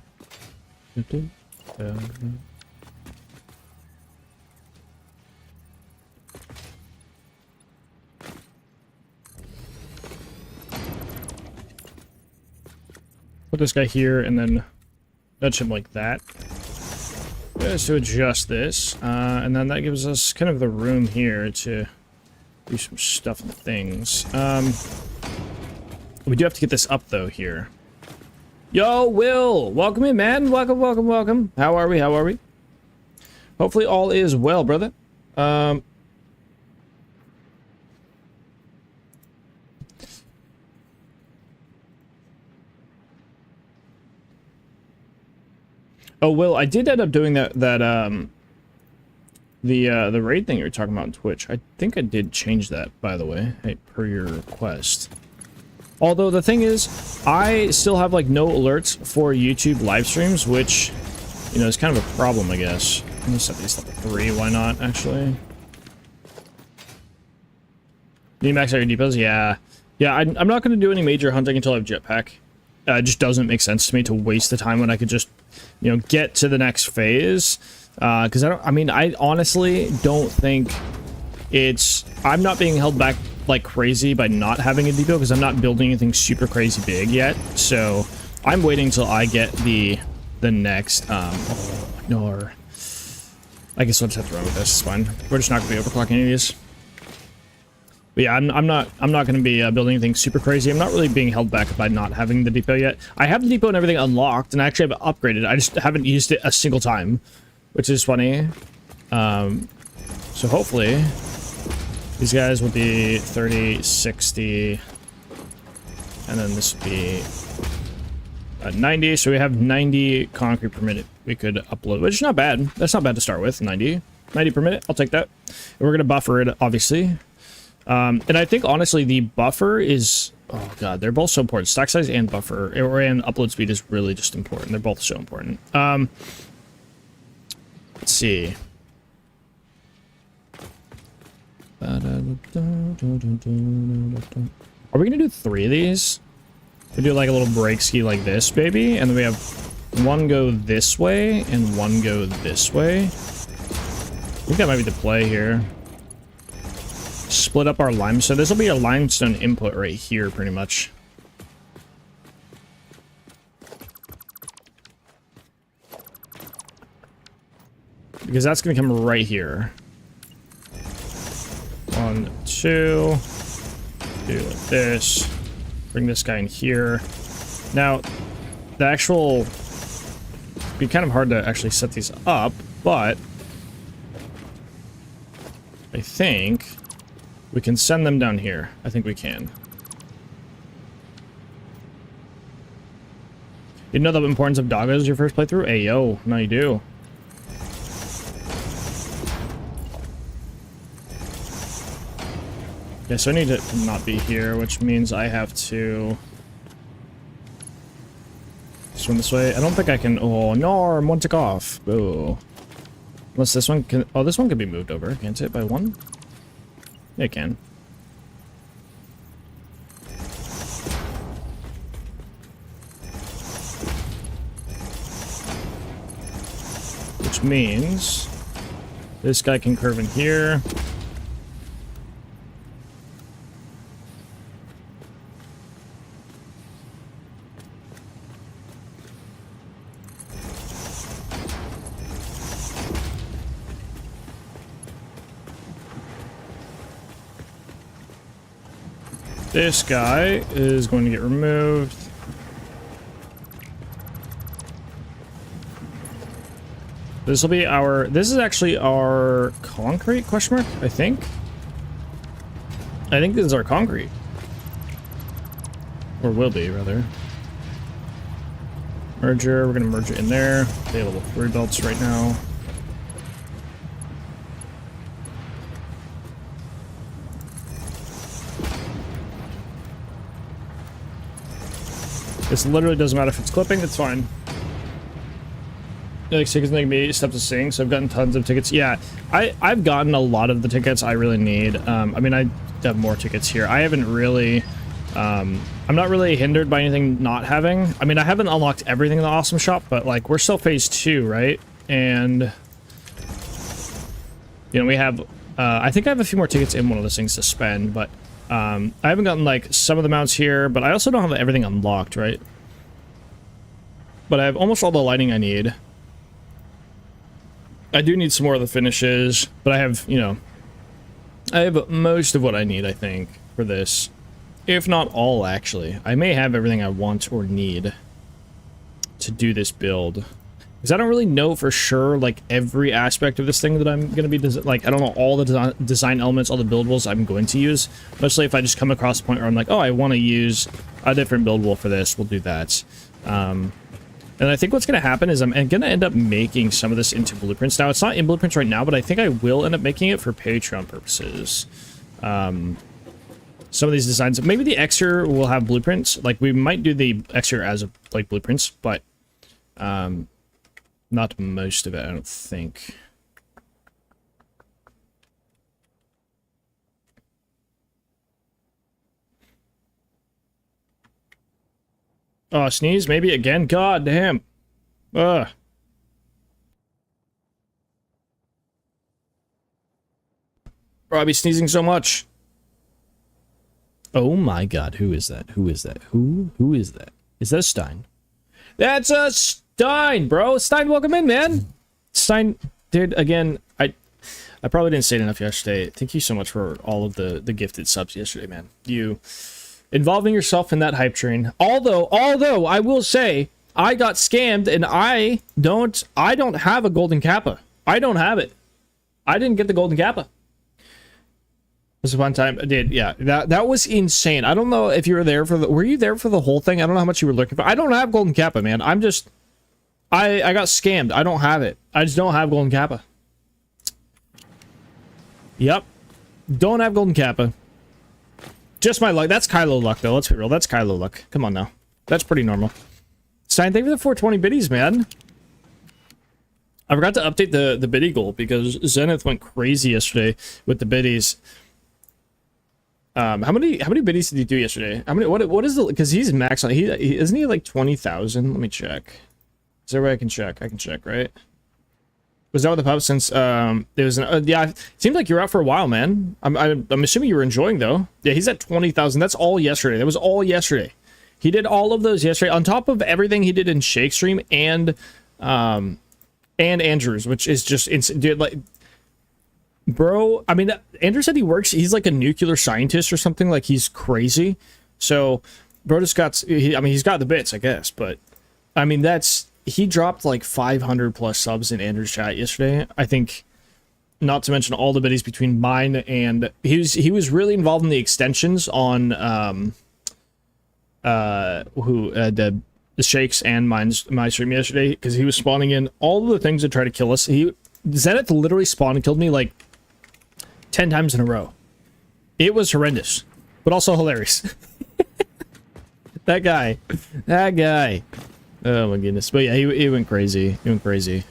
[SPEAKER 1] Put this guy here and then nudge him like that. Just to adjust this. And then that gives us kind of the room here to do some stuff and things. We do have to get this up though here. Yo, Will! Welcome in, man. Welcome, welcome, welcome. How are we? How are we? Hopefully all is well, brother. Oh, Will, I did end up doing the raid thing you were talking about on Twitch. I think I did change that, by the way, per your request. Although the thing is, I still have like no alerts for YouTube live streams, which, you know, is kind of a problem, I guess. Let me set these to 3. Why not? Actually, do you max out your depots? Yeah. I'm not going to do any major hunting until I have jetpack. It just doesn't make sense to me to waste the time when I could just, you know, get to the next phase. Because I honestly don't think I'm not being held back like crazy by not having a depot because I'm not building anything super crazy big yet. So I'm waiting till I get the next, I guess I'll just have to run with this. It's fine. We're just not gonna be overclocking any of these. But yeah, I'm not gonna be building anything super crazy. I'm not really being held back by not having the depot yet. I have the depot and everything unlocked, and I actually have it upgraded. I just haven't used it a single time, which is funny. So hopefully these guys will be 30, 60, and then this would be 90. So we have 90 concrete per minute we could upload, which is not bad. That's not bad to start with. 90 per minute. I'll take that. And we're gonna buffer it, obviously. And I think honestly the buffer is, oh god, they're both so important. Stack size and buffer and upload speed is really just important. They're both so important. Let's see. Are we gonna do 3 of these? We do like a little break ski like this, baby, and then we have one go this way and one go this way. I think that might be the play here. Split up our limestone. This will be a limestone input right here, pretty much. Because that's going to come right here. 1, 2. Do like this. Bring this guy in here. Now, the actual... It'd be kind of hard to actually set these up, but... I think... we can send them down here. I think we can. You know the importance of doggos your first playthrough? Hey, yo. No, you do. Okay, so I need to not be here, which means I have to swim this way. I don't think I can... Oh, no, one took off. Boo. Unless this one can... Oh, this one can be moved over, can't it, by 1? Yeah, it can. Which means this guy can curve in here. This guy is going to get removed. This will be our... This is actually our concrete, question mark, I think. I think this is our concrete. Or will be, rather. Merger, we're going to merge it in there. Available 3 belts right now. This literally doesn't matter if it's clipping, it's fine. Like, tickets make me step to sing, so I've gotten tons of tickets. Yeah, I've gotten a lot of the tickets I really need. I mean, I have more tickets here. I haven't really... I'm not really hindered by anything not having. I mean, I haven't unlocked everything in the Awesome Shop, but, like, we're still phase 2, right? And... you know, we have... I think I have a few more tickets in one of those things to spend, but... I haven't gotten, like, some of the mounts here, but I also don't have everything unlocked, right? But I have almost all the lighting I need. I do need some more of the finishes, but I have, you know... I have most of what I need, I think, for this. If not all, actually. I may have everything I want or need to do this build. Because I don't really know for sure, like, every aspect of this thing that I'm going to be... like, I don't know all the design elements, all the buildables I'm going to use. Mostly if I just come across a point where I'm like, oh, I want to use a different buildable for this, we'll do that. And I think what's going to happen is I'm going to end up making some of this into blueprints. Now, it's not in blueprints right now, but I think I will end up making it for Patreon purposes. Some of these designs... maybe the exterior will have blueprints. Like, we might do the exterior as, like, blueprints, but... not most of it, I don't think. Oh, sneeze? Maybe again? God damn. Ugh. Robbie sneezing so much. Oh my god, who is that? Who is that? Who is that? Is that a Stein? That's a Stein, bro. Stein, welcome in, man. Stein, dude, again, I probably didn't say it enough yesterday. Thank you so much for all of the gifted subs yesterday, man. You involving yourself in that hype train. Although I will say I got scammed and I don't have a golden kappa. I don't have it. I didn't get the golden kappa. This one time I did, yeah. That was insane. I don't know if you were there for were you there for the whole thing? I don't know how much you were looking for. I don't have golden kappa, man. I'm just I got scammed. I don't have it. I just don't have golden kappa. Yep. Don't have golden kappa. Just my luck. That's Kylo luck, though. Let's be real. That's Kylo luck. Come on now. That's pretty normal. Stein, thank you for the 420 biddies, man. I forgot to update the biddy goal because Zenith went crazy yesterday with the biddies. How many biddies did he do yesterday? How many? What is the? Because he's max on. He isn't he like 20,000? Let me check. Is there a way I can check? I can check, right? Was that with the pub since there was an yeah, it seemed like you're out for a while, man. I'm assuming you were enjoying though. Yeah, he's at 20,000. That's all yesterday. That was all yesterday. He did all of those yesterday on top of everything he did in Shake Stream and Andrews, which is just dude, like, bro. I mean, Andrew said he's like a nuclear scientist or something. Like, he's crazy. So bro just got he's got the bits, I guess, but I mean, he dropped like 500 plus subs in Andrew's chat yesterday. I think, not to mention all the biddies between mine and he was really involved in the extensions on the Shakes and my stream yesterday, because he was spawning in all of the things that try to kill us. Zenith literally spawned and killed me like 10 times in a row. It was horrendous, but also hilarious. That guy. Oh my goodness. But yeah, he went crazy. He went crazy.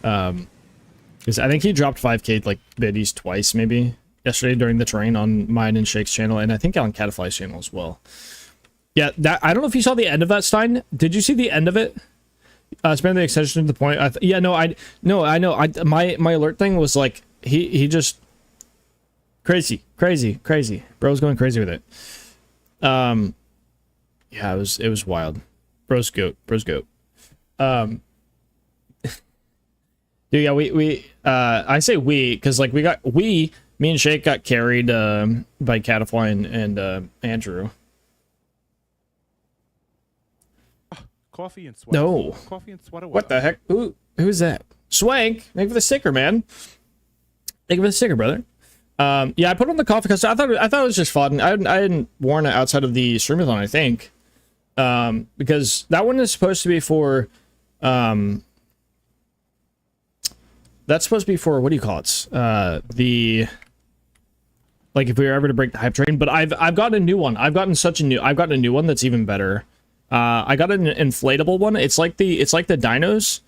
[SPEAKER 1] Because I think he dropped 5k like biddies twice maybe yesterday during the terrain on mine and Shake's channel, and I think on Catafly's channel as well. Yeah, I don't know if you saw the end of that, Stein. Did you see the end of it? Spend the extension to the point. I know. My alert thing was like he just crazy. Bro's going crazy with it. Yeah, it was wild. Bro's goat. Dude, yeah, we I say we because like me and Shake got carried by Catafly and Andrew.
[SPEAKER 5] Coffee and sweater.
[SPEAKER 1] No.
[SPEAKER 5] Coffee and sweater.
[SPEAKER 1] What the heck? Who's that? Swank. Thank you for the sticker, man. Thank you for the sticker, brother. Yeah, I put on the coffee because I thought it was just fun. I hadn't worn it outside of the streamathon, I think. Because that one is supposed to be for that's supposed to be for, what do you call it? Like if we were ever to break the hype train, but I've gotten a new one. I've gotten a new one that's even better. I got an inflatable one. It's like the dinos,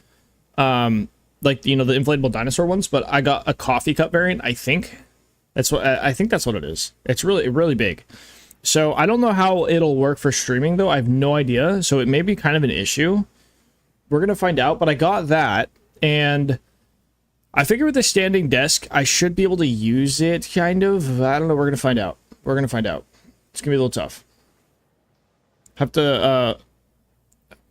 [SPEAKER 1] like, you know, the inflatable dinosaur ones, but I got a coffee cup variant. I think that's what it is. It's really big. So I don't know how it'll work for streaming though. I have no idea. So it may be kind of an issue. We're going to find out, but I got that, and I figure with the standing desk, I should be able to use it kind of. I don't know. We're going to find out. It's going to be a little tough. Have to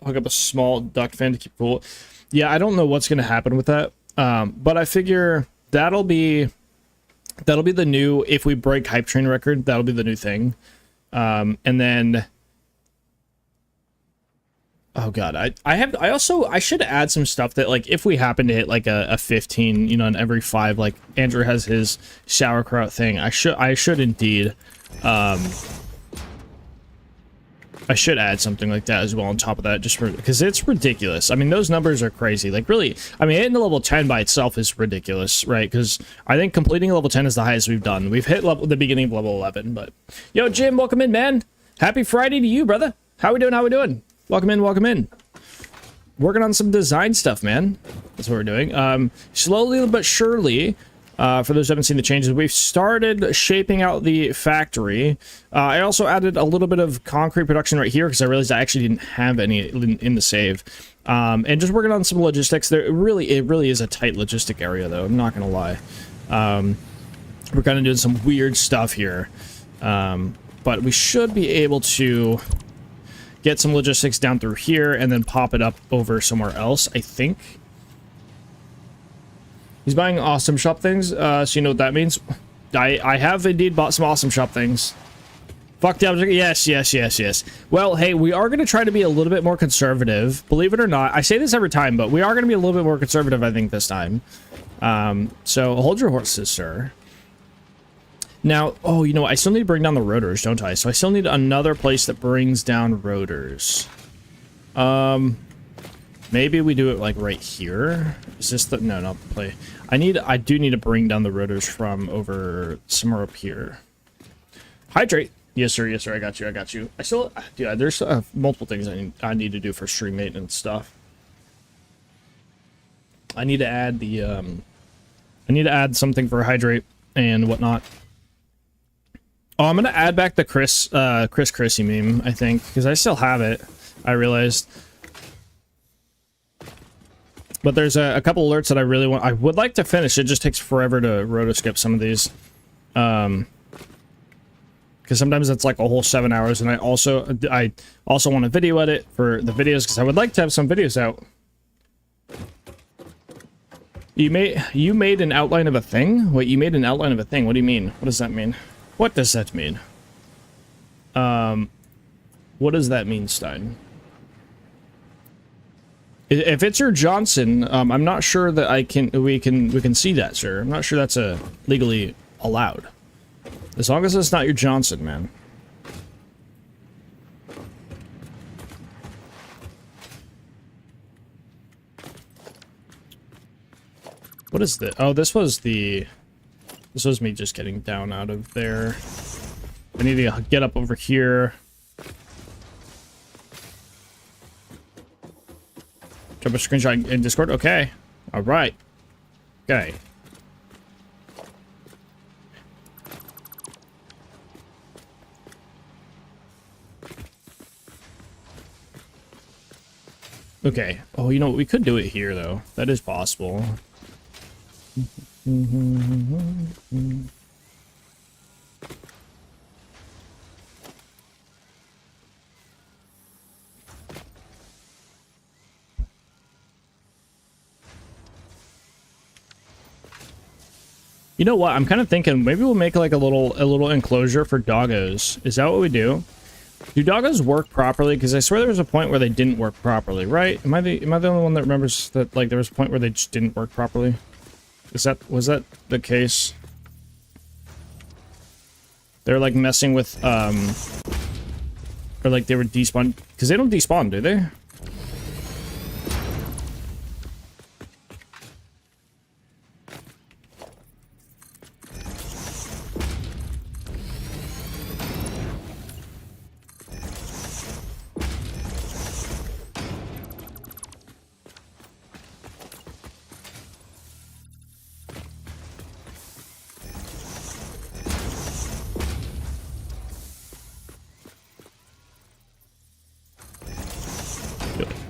[SPEAKER 1] hook up a small duct fan to keep cool. Yeah, I don't know what's going to happen with that. But I figure that'll be the new, if we break hype train record, that'll be the new thing. And then, oh god, I should add some stuff that, like, if we happen to hit like a 15, you know, in every 5, like Andrew has his sauerkraut thing, I should indeed, I should add something like that as well on top of that, just for, because it's ridiculous. I mean, those numbers are crazy. Like, really, I mean, hitting the level 10 by itself is ridiculous, right? Because I think completing level 10 is the highest we've done. We've hit the beginning of level 11, but yo, Jim, welcome in, man. Happy Friday to you, brother. How we doing? Welcome in. Working on some design stuff, man. That's what we're doing. Slowly but surely. For those who haven't seen the changes, we've started shaping out the factory. I also added a little bit of concrete production right here because I realized I actually didn't have any in the save. And just working on some logistics. It really is a tight logistic area, though. I'm not gonna lie. We're kind of doing some weird stuff here, but we should be able to get some logistics down through here and then pop it up over somewhere else, I think. He's buying awesome shop things. So you know what that means? I have indeed bought some awesome shop things. Fuck the object. Yes. Well, hey, we are going to try to be a little bit more conservative. Believe it or not. I say this every time, but we are going to be a little bit more conservative, I think, this time. So hold your horses, sir. Now, oh, you know what? I still need to bring down the rotors, don't I? So I still need another place that brings down rotors. Maybe we do it like right here. Is this the... No, not the play. I do need to bring down the rotors from over somewhere up here. Hydrate. Yes, sir. I got you. I still... Yeah, there's multiple things I need to do for stream maintenance stuff. I need to add the... I need to add something for hydrate and whatnot. Oh, I'm going to add back the Chrissy meme, I think, because I still have it, I realized. But there's a couple alerts that I really want. I would like to finish. It just takes forever to rotoskip some of these. Because sometimes it's like a whole 7 hours, and I also want to video edit for the videos, because I would like to have some videos out. You made an outline of a thing? Wait, you made an outline of a thing. What do you mean? What does that mean? What does that mean? What does that mean, Stein? If it's your Johnson, I'm not sure that we can see that, sir. I'm not sure that's legally allowed. As long as it's not your Johnson, man. What is this? Oh, this was me just getting down out of there. I need to get up over here. Drop a screenshot in Discord. Okay. All right. Okay. Okay. Oh, you know what? We could do it here, though. That is possible. You know what? I'm kind of thinking maybe we'll make like a little enclosure for doggos. Is that what we do? Do doggos work properly? Because I swear there was a point where they didn't work properly, right? Am I the only one that remembers that like there was a point where they just didn't work properly? Was that the case? They're like messing with or like they were despawned, because they don't despawn, do they?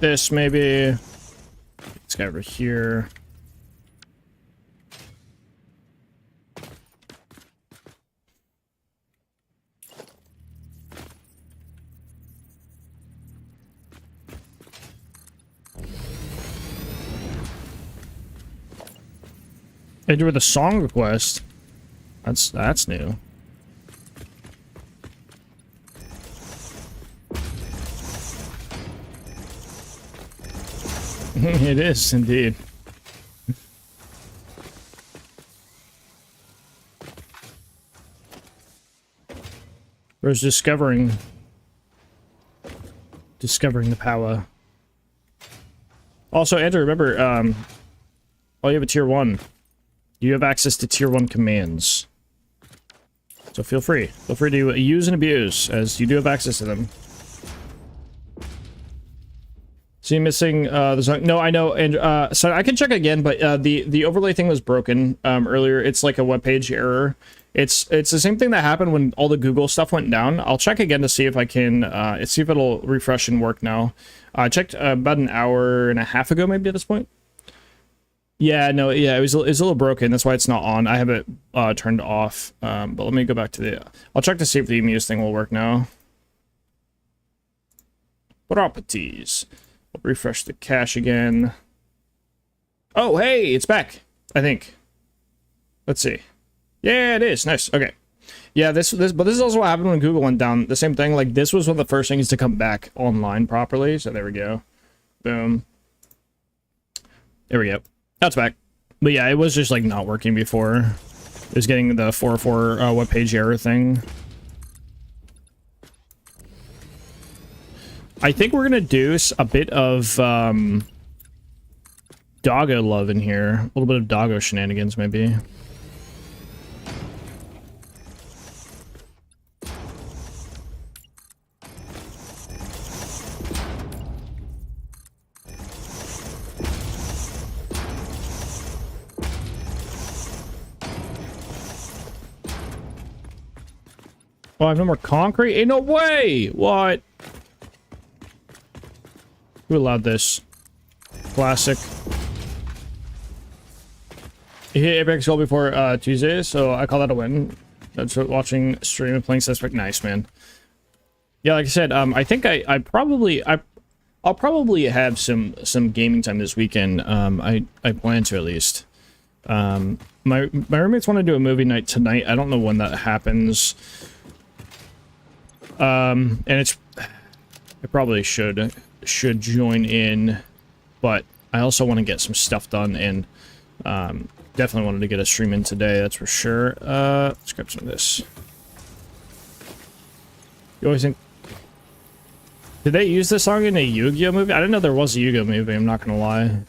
[SPEAKER 1] This maybe. This guy over here. Enter with a song request. That's new. It is indeed. Rose discovering the power. Also, Andrew, remember, oh, you have a tier 1. You have access to tier 1 commands. So feel free to use and abuse, as you do have access to them. So you're missing the song? No, I know, and so I can check again, but the overlay thing was broken earlier. It's like a web page error. It's the same thing that happened when all the Google stuff went down. I'll check again to see if I can see if it'll refresh and work now. I checked about an hour and a half ago, maybe at this point. Yeah, no, yeah, it was a little broken. That's why it's not on. I have it turned off. But let me go back to the. I'll check to see if the Muse thing will work now. Properties. I'll refresh the cache again. Oh, hey, it's back. I think. Let's see. Yeah, it is. Nice. Okay. Yeah, but this is also what happened when Google went down. The same thing. Like, this was one of the first things to come back online properly. So there we go. Boom. There we go. That's back. But yeah, it was just like not working before. It was getting the 404 web page error thing. I think we're gonna do a bit of doggo love in here. A little bit of doggo shenanigans, maybe. Oh, I have no more concrete? Ain't no way! What? Who allowed this? Classic. He hit Apex goal before Tuesday, so I call that a win. That's what watching stream and playing Suspect. Nice, man. Yeah, like I said, I think I'll probably have some gaming time this weekend. I plan to at least. My roommates want to do a movie night tonight. I don't know when that happens. And I probably should join in, but I also want to get some stuff done, and definitely wanted to get a stream in today, that's for sure. Let's grab some of this. You always think, did they use this song in a Yu-Gi-Oh movie? I didn't know there was a Yu-Gi-Oh movie, I'm not gonna lie.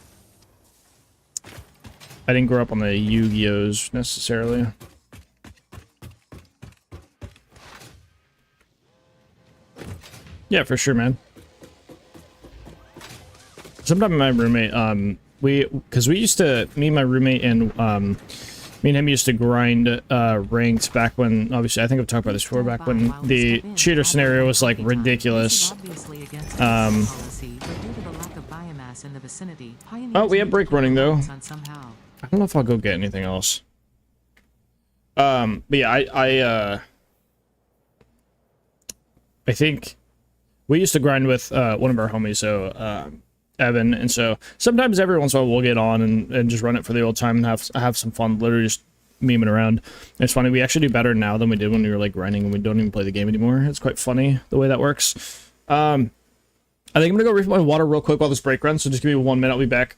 [SPEAKER 1] I didn't grow up on the Yu-Gi-Ohs necessarily. Yeah, for sure, man. Sometimes my roommate, because we used to, me and my roommate and me and him used to grind ranked back when, obviously, I think I've talked about this before, back when the cheater scenario was like ridiculous. Oh, we have break running though. I don't know if I'll go get anything else. But yeah, I think we used to grind with one of our homies, so Evan, and so sometimes every once in a while we'll get on and just run it for the old time and have some fun, literally just memeing around. And it's funny, we actually do better now than we did when we were like grinding and we don't even play the game anymore. It's quite funny the way that works. I think I'm gonna go refill my water real quick while this break runs, so just give me 1 minute, I'll be back.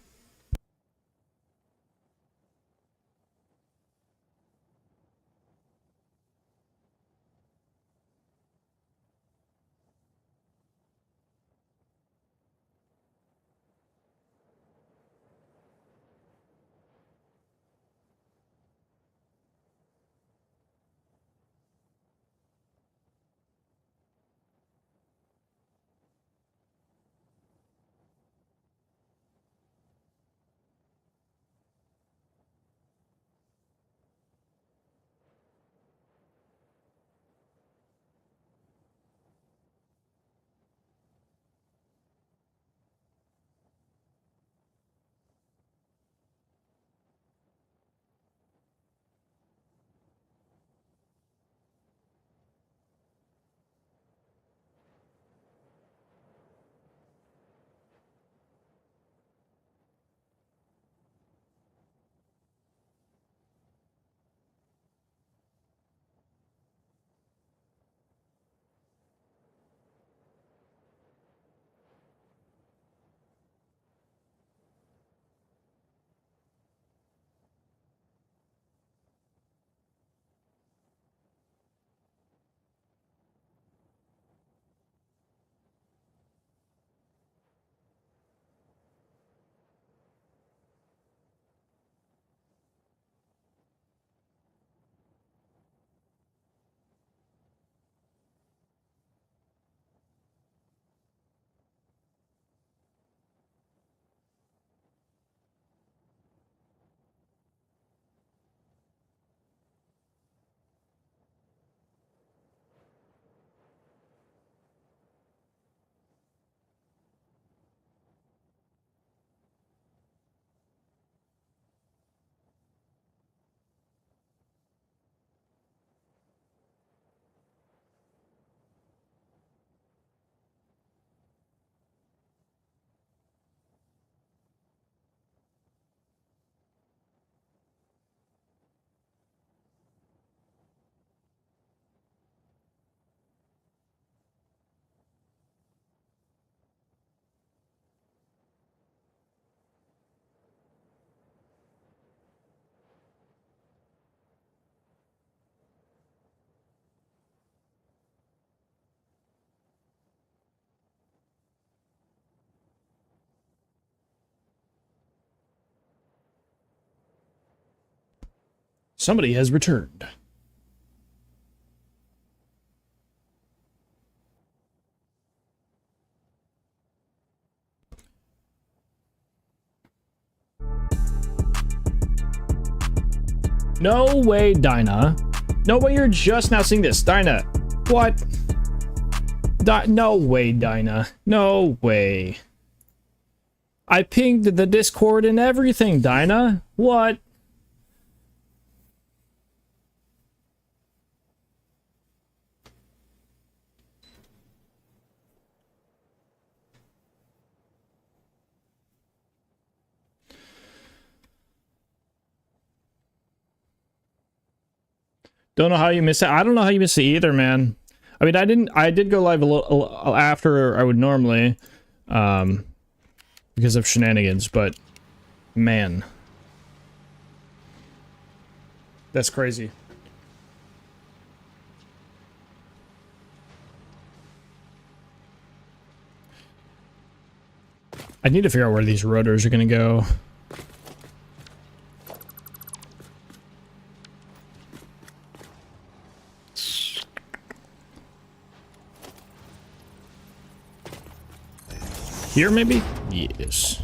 [SPEAKER 1] Somebody has returned. No way, Dinah. No way you're just now seeing this. Dinah. What? No way, Dinah. No way. I pinged the Discord and everything, Dinah. What? Don't know how you missed it. I don't know how you missed it either, man. I mean, I did go live a little after I would normally, because of shenanigans, but man, that's crazy. I need to figure out where these rotors are gonna go. Here, maybe? Yes.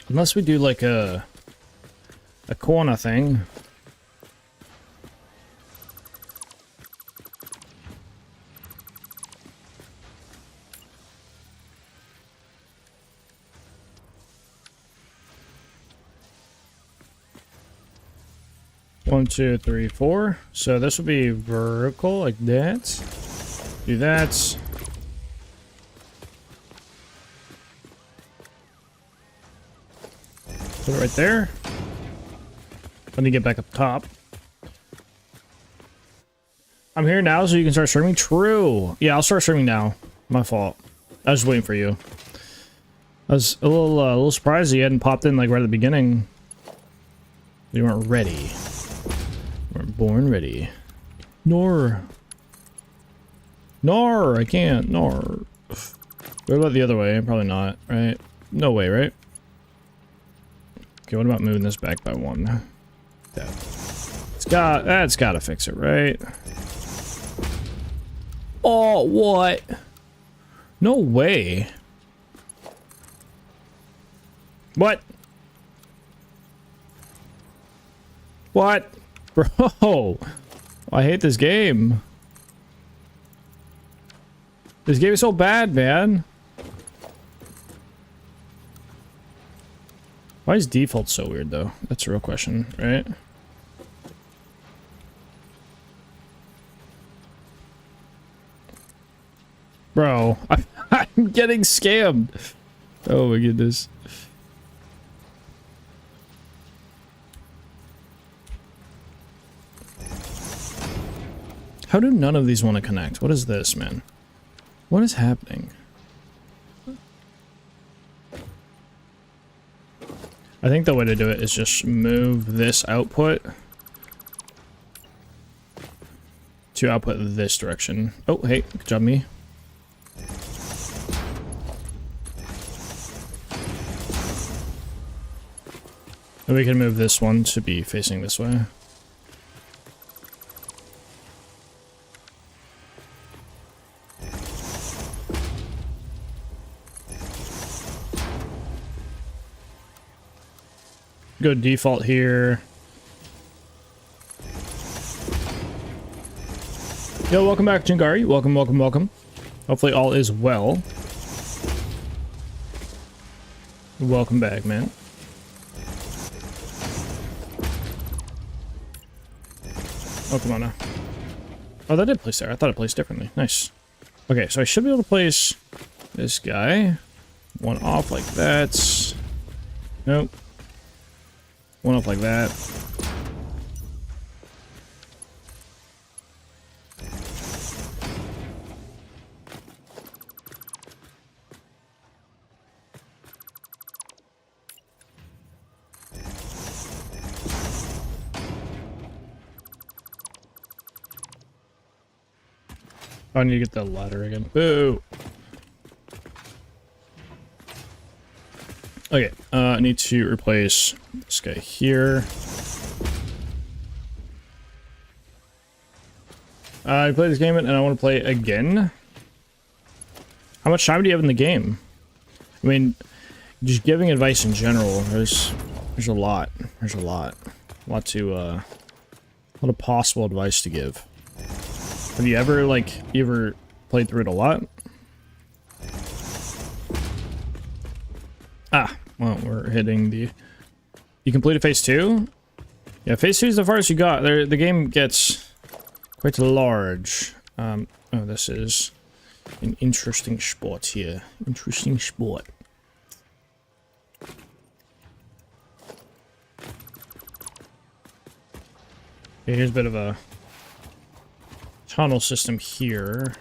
[SPEAKER 1] Unless we do like a corner thing. One, two, three, four. So this will be vertical like that. Do that. Put it right there. Let me get back up top. I'm here now, so you can start streaming. True. Yeah, I'll start streaming now. My fault. I was waiting for you. I was a little surprised you hadn't popped in like right at the beginning. You weren't ready. You weren't born ready. Nor, I can't. Nor. What about the other way? Probably not, right? No way, right? Okay, what about moving this back by one? That's gotta fix it, right? Oh, what? No way. What? What? Bro, I hate this game. This game is so bad, man. Why is default so weird, though? That's a real question, right? Bro, I'm getting scammed. Oh my goodness. How do none of these want to connect? What is this, man? What is happening? I think the way to do it is just move this output to output this direction. Oh, hey, good job, me. And we can move this one to be facing this way. Go default here. Yo, welcome back, Jingari. Welcome, welcome, welcome. Hopefully all is well. Welcome back, man. Oh, come on now. Oh, that did place there. I thought it placed differently. Nice. Okay, so I should be able to place this guy. One off like that. Nope. One up like that. Oh, I need to get the ladder again. Boo! Okay, I need to replace this guy here. I played this game and I want to play it again. How much time do you have in the game? I mean, just giving advice in general, there's a lot. There's a lot of possible advice to give. Have you ever, played through it a lot? Ah, well, we're hitting the... You completed phase 2? Yeah, phase 2 is the farthest you got. The game gets quite large. Oh, this is an interesting spot here. Interesting spot. Okay, here's a bit of a tunnel system here.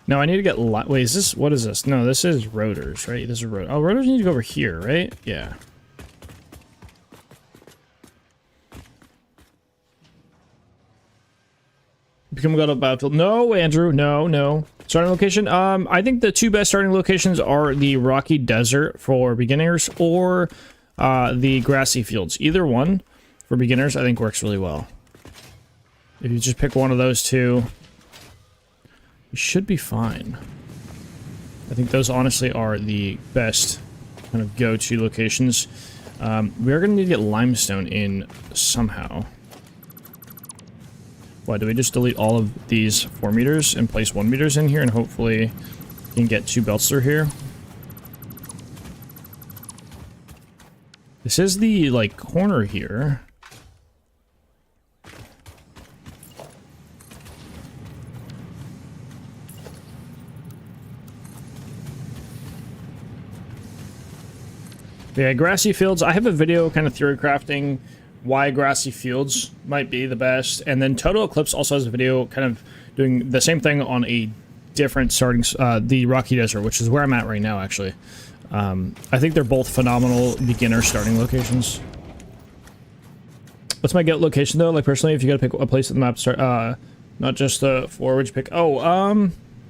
[SPEAKER 1] No, I need to get wait, is this, what is this? No, this is rotors, right? This is oh, rotors need to go over here, right? Yeah. Become God of Battlefield. No, Andrew, no. Starting location. I think the two best starting locations are the rocky desert for beginners or the grassy fields. Either one for beginners, I think works really well. If you just pick one of those two, you should be fine. I think those honestly are the best kind of go-to locations. We're going to need to get limestone in somehow. Why, do we just delete all of these 4 meters and place 1 meters in here and hopefully we can get 2 belts through here? This is the, like, corner here. Yeah, grassy fields. I have a video kind of theory crafting why grassy fields might be the best, and then Total Eclipse also has a video kind of doing the same thing on a different starting, the Rocky Desert, which is where I'm at right now, actually. I think they're both phenomenal beginner starting locations. What's my get location though? Like personally, if you gotta pick a place on the map to start, not just the 4, would you pick? Oh,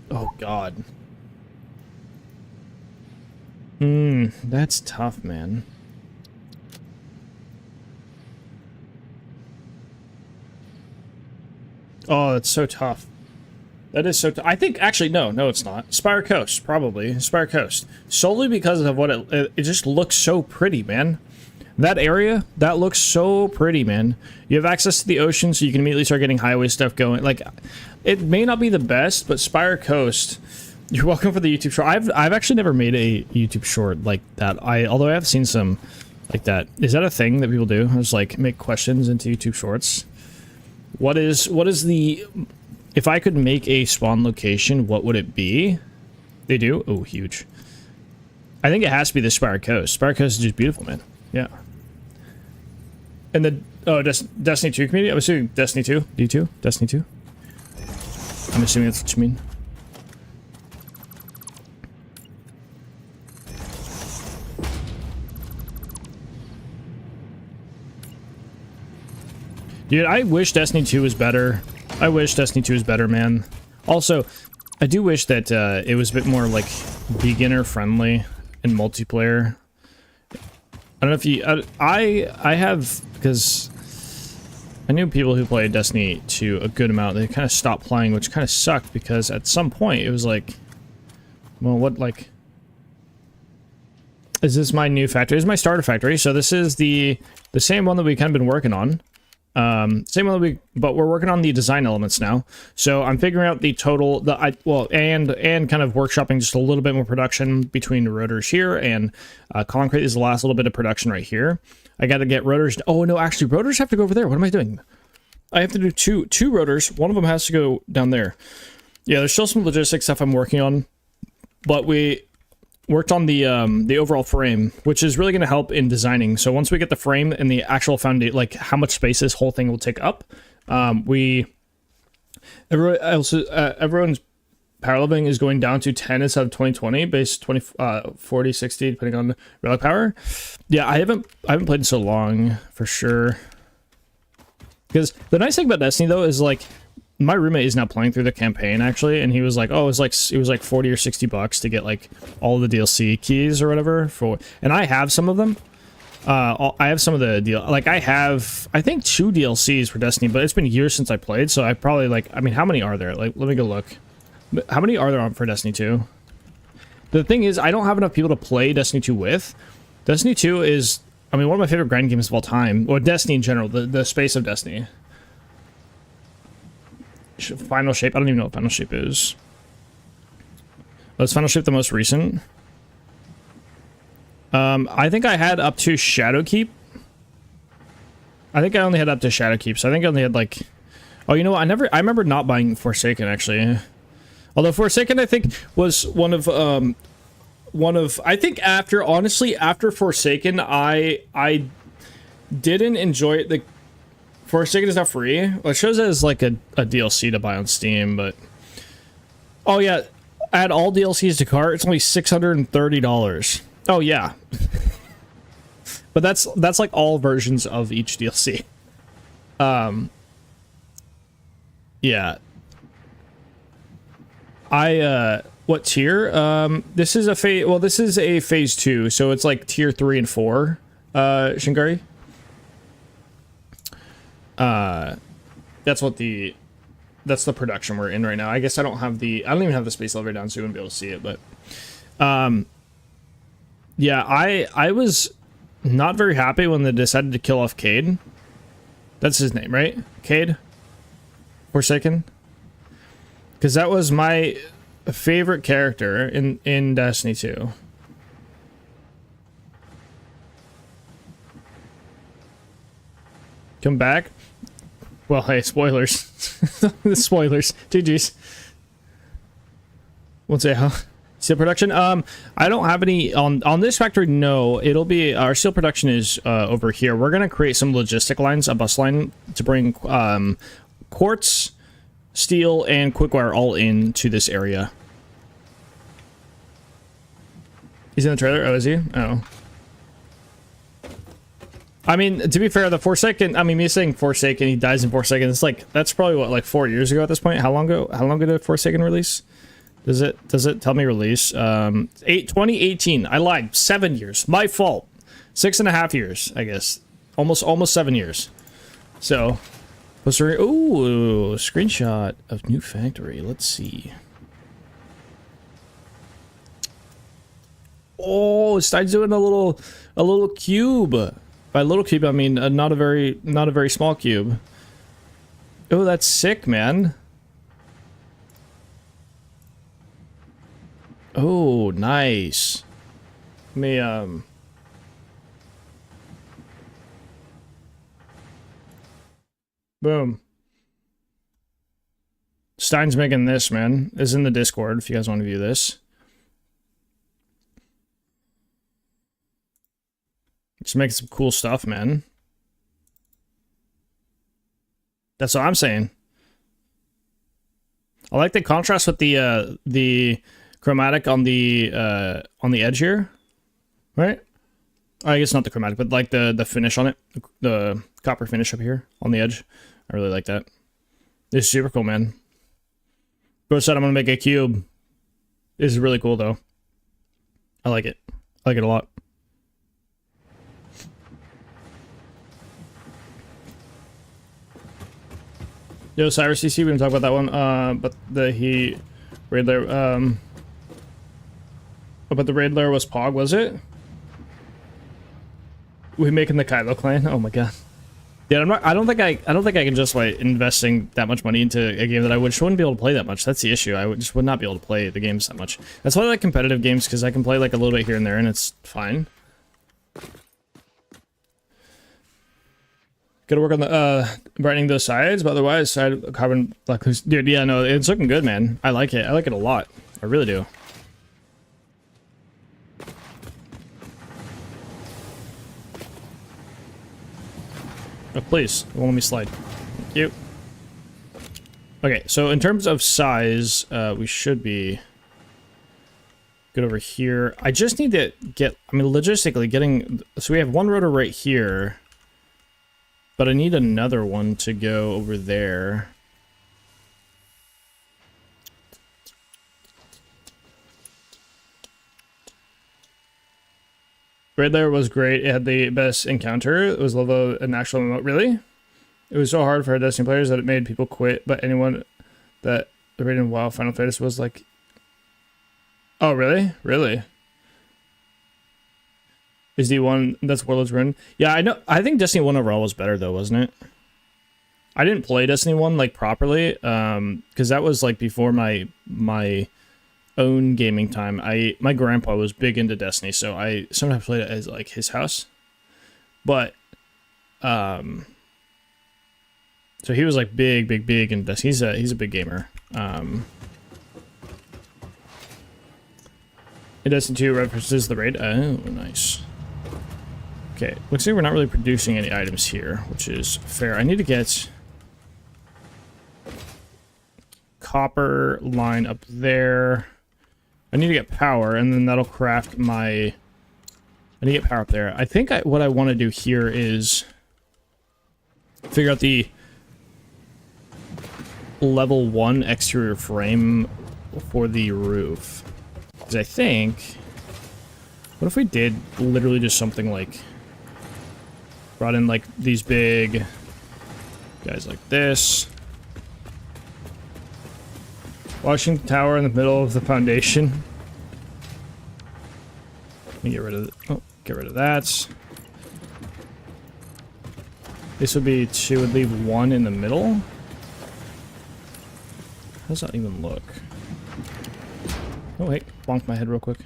[SPEAKER 1] oh god. That's tough, man. Oh, that's so tough. That is so tough. I think, actually, no, it's not. Spire Coast, probably. Spire Coast. Solely because of what it just looks so pretty, man. That area, that looks so pretty, man. You have access to the ocean, so you can immediately start getting highway stuff going. Like, it may not be the best, but Spire Coast, you're welcome for the YouTube short. I've actually never made a YouTube short like that. Although I have seen some like that. Is that a thing that people do? Just like make questions into YouTube shorts? What is the, if I could make a spawn location, what would it be? They do? Oh, huge. I think it has to be the Spire Coast. Spire Coast is just beautiful, man. Yeah. And the, oh, Destiny 2 community? I'm assuming Destiny 2? D2? Destiny 2? I'm assuming that's what you mean. Dude, I wish Destiny 2 was better. I wish Destiny 2 was better, man. Also, I do wish that it was a bit more, like, beginner-friendly in multiplayer. I don't know if you... I have... Because I knew people who played Destiny 2 a good amount. They kind of stopped playing, which kind of sucked, because at some point it was like... Well, what, like... Is this my new factory? This is my starter factory, so this is the same one that we kind of been working on. Same one that but we're working on the design elements now. So I'm figuring out the total, and kind of workshopping just a little bit more production between the rotors here and concrete is the last little bit of production right here. I got to get rotors. Oh no, actually rotors have to go over there. What am I doing? I have to do two rotors. One of them has to go down there. Yeah, there's still some logistics stuff I'm working on, but we worked on the overall frame, which is really going to help in designing. So once we get the frame and the actual foundation, like how much space this whole thing will take up, everyone's power leveling is going down to 10 instead of 2020, base 40, 60, depending on relic power. Yeah, I haven't played in so long for sure. Because the nice thing about Destiny though is like my roommate is now playing through the campaign actually, and he was like, oh, it was like 40 or 60 bucks to get like all the DLC keys or whatever for, and I have some of them. I have some of the deal, like I have, I think 2 DLCs for Destiny, but it's been years since I played, so I probably like, I mean, how many are there? Like, let me go look. How many are there on for Destiny 2? The thing is, I don't have enough people to play Destiny 2 with. Destiny 2 is, I mean, one of my favorite grind games of all time, or Destiny in general, the space of Destiny. Final Shape, I don't even know what Final Shape is. Was Final Shape the most recent? I think I had up to Shadowkeep. I think I only had up to Shadowkeep, so I think I only had like... Oh, you know what? I remember not buying Forsaken, actually. Although Forsaken, I think, was one of, I think honestly, after Forsaken, I didn't enjoy it. The Forsaken is not free. Well, it shows it as like a DLC to buy on Steam, but... Oh, yeah. Add all DLCs to cart, it's only $630. Oh, yeah. But that's like all versions of each DLC. Yeah. What tier? This is a phase 2, so it's like tier 3 and 4, Shingari. That's the production we're in right now. I guess I don't even have the space elevator down, so you wouldn't be able to see it, but, yeah, I was not very happy when they decided to kill off Cade. That's his name, right? Cade? Forsaken? Because that was my favorite character in Destiny 2. Come back? Well, hey, spoilers. Spoilers. GG's. Won't say how. Steel production? I don't have any on this factory. No, it'll be our steel production is over here. We're gonna create some logistic lines, a bus line to bring quartz, steel, and quickwire all into this area. He's in the trailer. Oh, is he? Oh. I mean, to be fair, the Forsaken. I mean, me saying Forsaken, he dies in Forsaken. It's like that's probably what, like 4 years ago at this point. How long ago? How long did Forsaken release? Does it tell me release? 2018. I lied. 7 years. My fault. 6.5 years, I guess. Almost 7 years. So, ooh, screenshot of new factory. Let's see. Oh, Stein's doing a little cube. By little cube, I mean not a very small cube. Oh, that's sick, man. Oh, nice. Let me, boom. Stein's making this, man. It's in the Discord if you guys want to view this. Just making some cool stuff, man. That's what I'm saying. I like the contrast with the chromatic on the edge here, right? I guess not the chromatic, but like the finish on it, the copper finish up here on the edge. I really like that. This is super cool, man. Bro said I'm gonna make a cube. This is really cool though. I like it. I like it a lot. Yo, Cyrus CC, we didn't talk about that one. But the raid layer, but the raid layer was Pog, was it? We making the Kylo clan? Oh my god. Yeah, I don't think I can justify investing that much money into a game that I wouldn't be able to play that much. That's the issue. I just would not be able to play the games that much. That's why I like competitive games, because I can play like a little bit here and there, and it's fine. Gotta work on the brightening those sides, but otherwise, side carbon black. Dude, yeah, no, it's looking good, man. I like it. I like it a lot. I really do. Oh, please, it won't let me slide. Thank you. Okay, so in terms of size, we should be good over here. I just need to get, I mean, logistically getting, so we have one rotor right here. But I need another one to go over there. Raid Lair was great. It had the best encounter. It was level an actual remote. Really? It was so hard for our Destiny players that it made people quit. But anyone that raided in WoW Final Fantasy was like, oh really? Really? Is the one that's Warlord's Ruin? Yeah, I know. I think Destiny 1 overall was better though, wasn't it? I didn't play Destiny 1 like properly, because that was like before my own gaming time. My grandpa was big into Destiny, so I sometimes played it as like his house. But so he was like big in Destiny. He's a big gamer. In Destiny 2 references the raid. Oh, nice. Okay, looks like we're not really producing any items here, which is fair. I need to get copper line up there. I need to get power, and then that'll craft my... I need to get power up there. I think what I want to do here is figure out the level 1 exterior frame for the roof. Because I think... What if we did literally just something like... Brought in like these big guys like this. Washington Tower in the middle of the foundation. Let me get rid of that. This would be 2, would leave 1 in the middle. How does that even look? Oh wait, bonk my head real quick.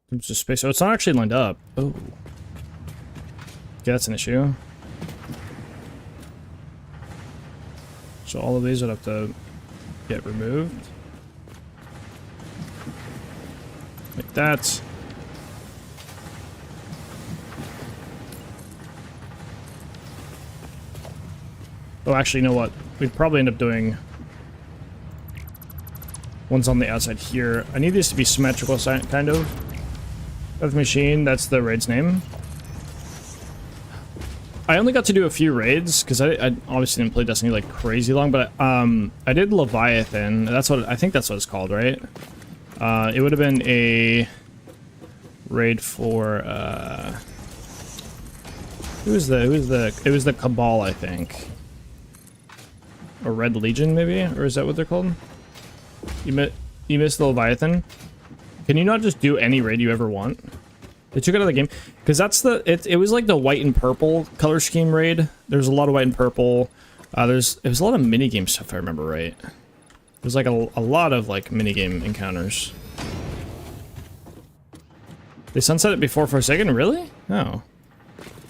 [SPEAKER 1] There's just space. Oh, it's not actually lined up. Oh. Okay, that's an issue. So all of these would have to get removed. Like that. Oh, actually, you know what? We'd probably end up doing ones on the outside here. I need these to be symmetrical, kind of. Death Machine, that's the raid's name. I only got to do a few raids because I obviously didn't play Destiny like crazy long, but I did Leviathan. That's what I think that's what it's called, right? It would have been a raid for it was the Cabal, I think, or Red Legion maybe, or is that what they're called? You missed the Leviathan. Can you not just do any raid you ever want? They took it out of the game because that's it was like the white and purple color scheme raid. There's a lot of white and purple. It was a lot of minigame stuff, if I remember right. There's like a lot of like minigame encounters. They sunset it before Forsaken, really? Oh.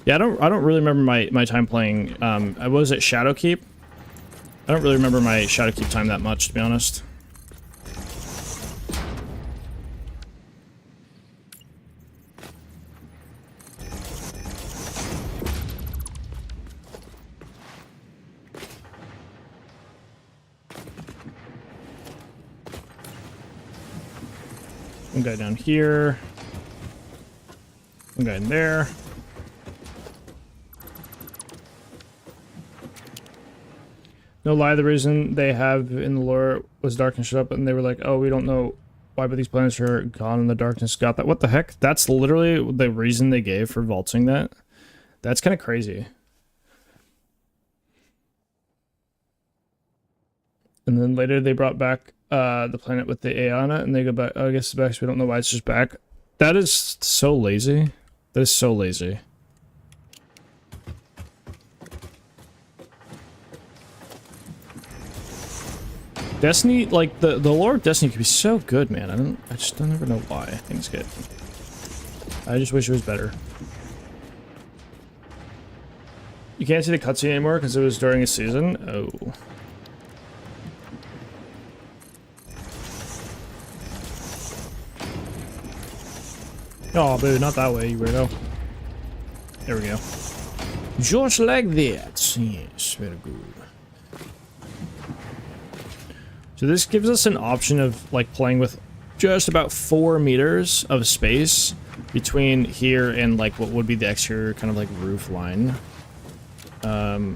[SPEAKER 1] Yeah, I don't really remember my time playing. I was at Shadowkeep. I don't really remember my Shadowkeep time that much, to be honest. One guy down here. One guy in there. No lie, the reason they have in the lore was darkness shut up, and they were like, oh, we don't know why, but these planets are gone and the darkness got that. What the heck? That's literally the reason they gave for vaulting that? That's kind of crazy. And then later they brought back the planet with the AI on it, and they go back. Oh, I guess it's back, so we don't know why it's just back. That is so lazy. That is so lazy. Destiny, like the lore of Destiny can be so good, man. I just don't ever know why things get. I just wish it was better. You can't see the cutscene anymore because it was during a season. Oh. Oh, baby, not that way, you weirdo. There we go. Just like that. Yes, very good. So this gives us an option of like playing with just about 4 meters of space between here and like what would be the exterior kind of like roof line. I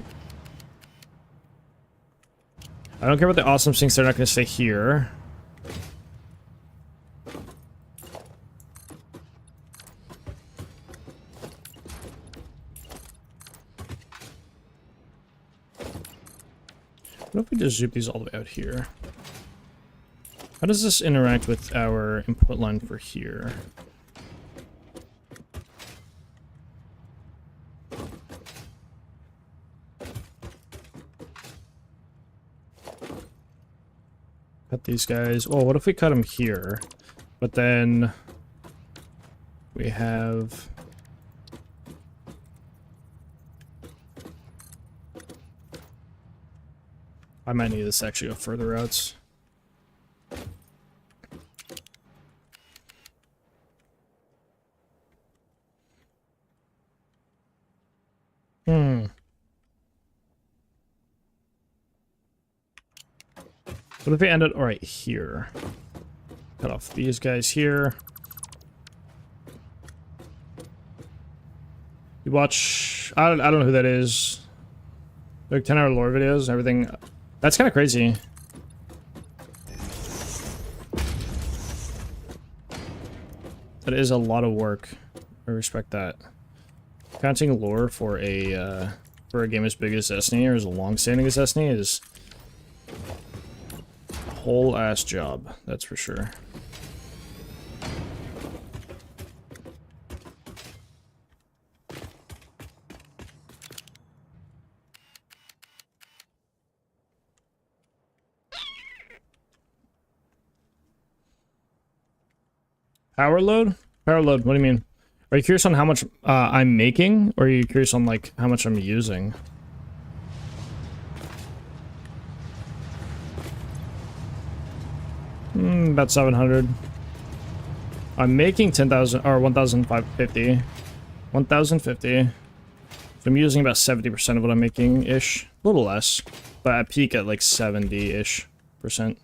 [SPEAKER 1] don't care about the awesome sinks, they're not going to stay here. What if we just zoom these all the way out here? How does this interact with our input line for here? Cut these guys. Oh, what if we cut them here? But then we have... I might need this to actually go further out. What if we ended right here? Cut off these guys here. You watch... I don't know who that is. Like 10-hour lore videos and everything. That's kind of crazy. That is a lot of work. I respect that. Counting lore for a game as big as Destiny or as long-standing as Destiny is a whole ass job. That's for sure. Power load? Power load, what do you mean? Are you curious on how much I'm making? Or are you curious on like how much I'm using? About 700. I'm making 10,000 or 1,550. 1,050. I'm using about 70% of what I'm making ish. A little less. But I peak at like 70-ish %.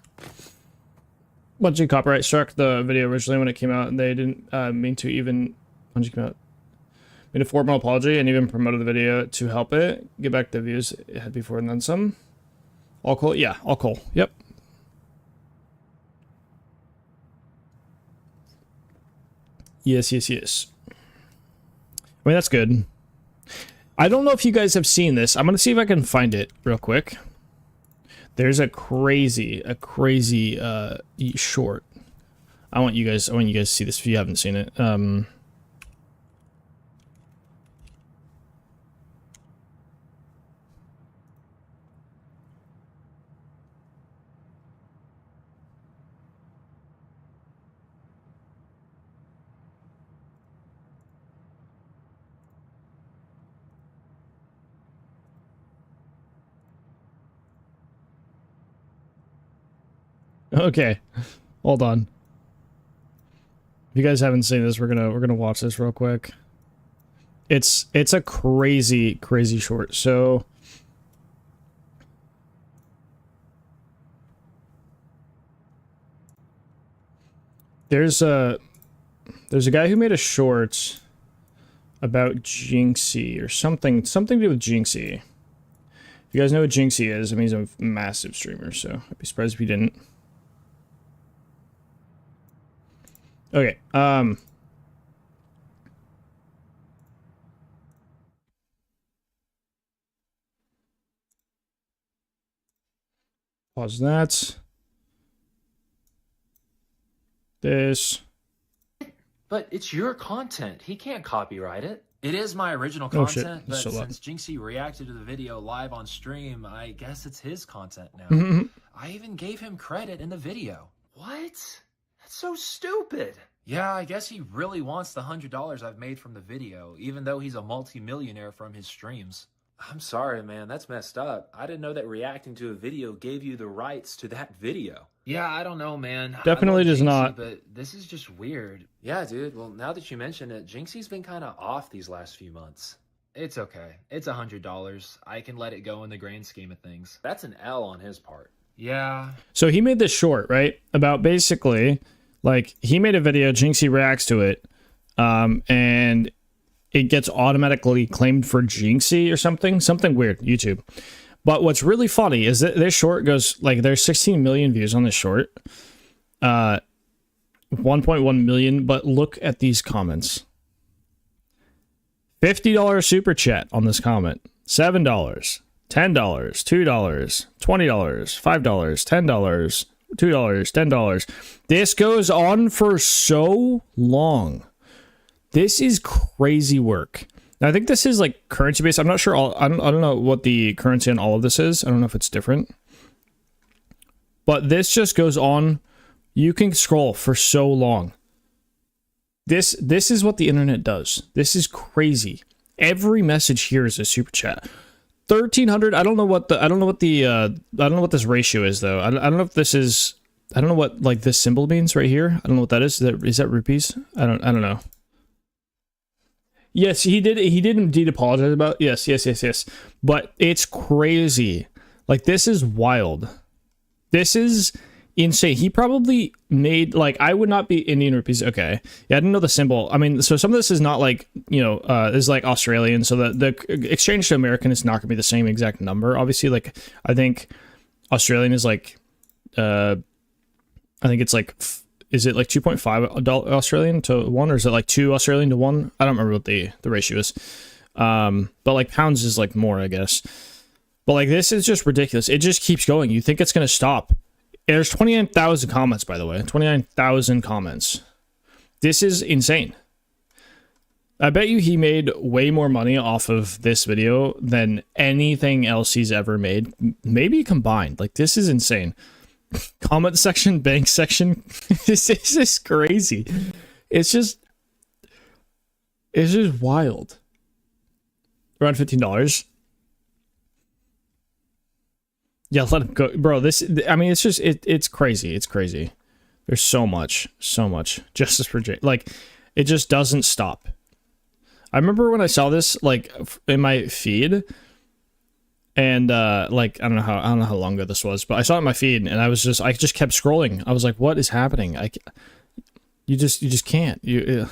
[SPEAKER 1] Bungie copyright struck the video originally when it came out, and they didn't mean to even... Bungie came out, made a formal apology, and even promoted the video to help it get back the views it had before and then some. All cool? Yeah, all cool. Yep. Yes, yes, yes. I mean, that's good. I don't know if you guys have seen this. I'm gonna see if I can find it real quick. There's a crazy short. I want you guys to see this if you haven't seen it. Okay, hold on. If you guys haven't seen this, we're gonna watch this real quick. It's a crazy short. So there's a guy who made a short about Jinxie or something to do with Jinxie. If you guys know what Jinxie is, I mean, he's a massive streamer, so I'd be surprised if you didn't. Okay, pause that. This.
[SPEAKER 7] But it's your content. He can't copyright it. It is my original
[SPEAKER 1] Oh, shit.
[SPEAKER 7] content,
[SPEAKER 1] It's
[SPEAKER 7] but
[SPEAKER 1] so loud.
[SPEAKER 7] since Jinxie reacted to the video live on stream, I guess it's his content now. I even gave him credit in the video. What? That's so stupid. Yeah, I guess he really wants the $100 I've made from the video, even though he's a multi-millionaire from his streams. I'm sorry, man. That's messed up. I didn't know that reacting to a video gave you the rights to that video. Yeah, I don't know, man.
[SPEAKER 1] Definitely does
[SPEAKER 7] Jinxie,
[SPEAKER 1] not.
[SPEAKER 7] But this is just weird. Yeah, dude. Well, now that you mention it, Jinxie's been kind of off these last few months. It's okay. It's $100. I can let it go in the grand scheme of things. That's an L on his part. Yeah.
[SPEAKER 1] So he made this short, right? About basically, like, he made a video, Jinxie reacts to it. and it gets automatically claimed for Jinxie or something weird. YouTube. But what's really funny is that this short goes like there's 16 million views on this short, 1.1 million. But look at these comments. $50 super chat on this comment. $7, $10, $2, $20, $5, $10, $2, $10. This goes on for so long. This is crazy work. Now, I think this is like currency based. I'm not sure. I don't know what the currency on all of this is. I don't know if it's different. But this just goes on. You can scroll for so long. This is what the internet does. This is crazy. Every message here is a super chat. 1,300. I don't know what this ratio is though. I don't know if this is. I don't know what like this symbol means right here. I don't know what that is. Is that rupees? I don't know. Yes, he did indeed apologize about. Yes. But it's crazy. Like, this is wild. This is insane. He probably made, like, I would not be Indian rupees. Okay. Yeah, I didn't know the symbol. I mean, so some of this is not like, you know, is like Australian. So the exchange to American is not going to be the same exact number. Obviously, like, I think Australian is like, I think it's like, is it like 2.5 Australian to 1, or is it like 2 Australian to 1? I don't remember what the ratio is. But like pounds is like more, I guess. But like this is just ridiculous. It just keeps going. You think it's going to stop. There's 29,000 comments, by the way. 29,000 comments. This is insane. I bet you he made way more money off of this video than anything else he's ever made. Maybe combined. Like, this is insane. Comment section, bank section. This is just crazy. It's just wild. Around $15. Yeah, let him go, bro. I mean, it's just it's crazy. It's crazy. There's so much justice for Jay. Like, it just doesn't stop. I remember when I saw this like in my feed. And like I don't know how long ago this was, but I saw it in my feed, and I just kept scrolling. I was like, "What is happening?" You just can't. There's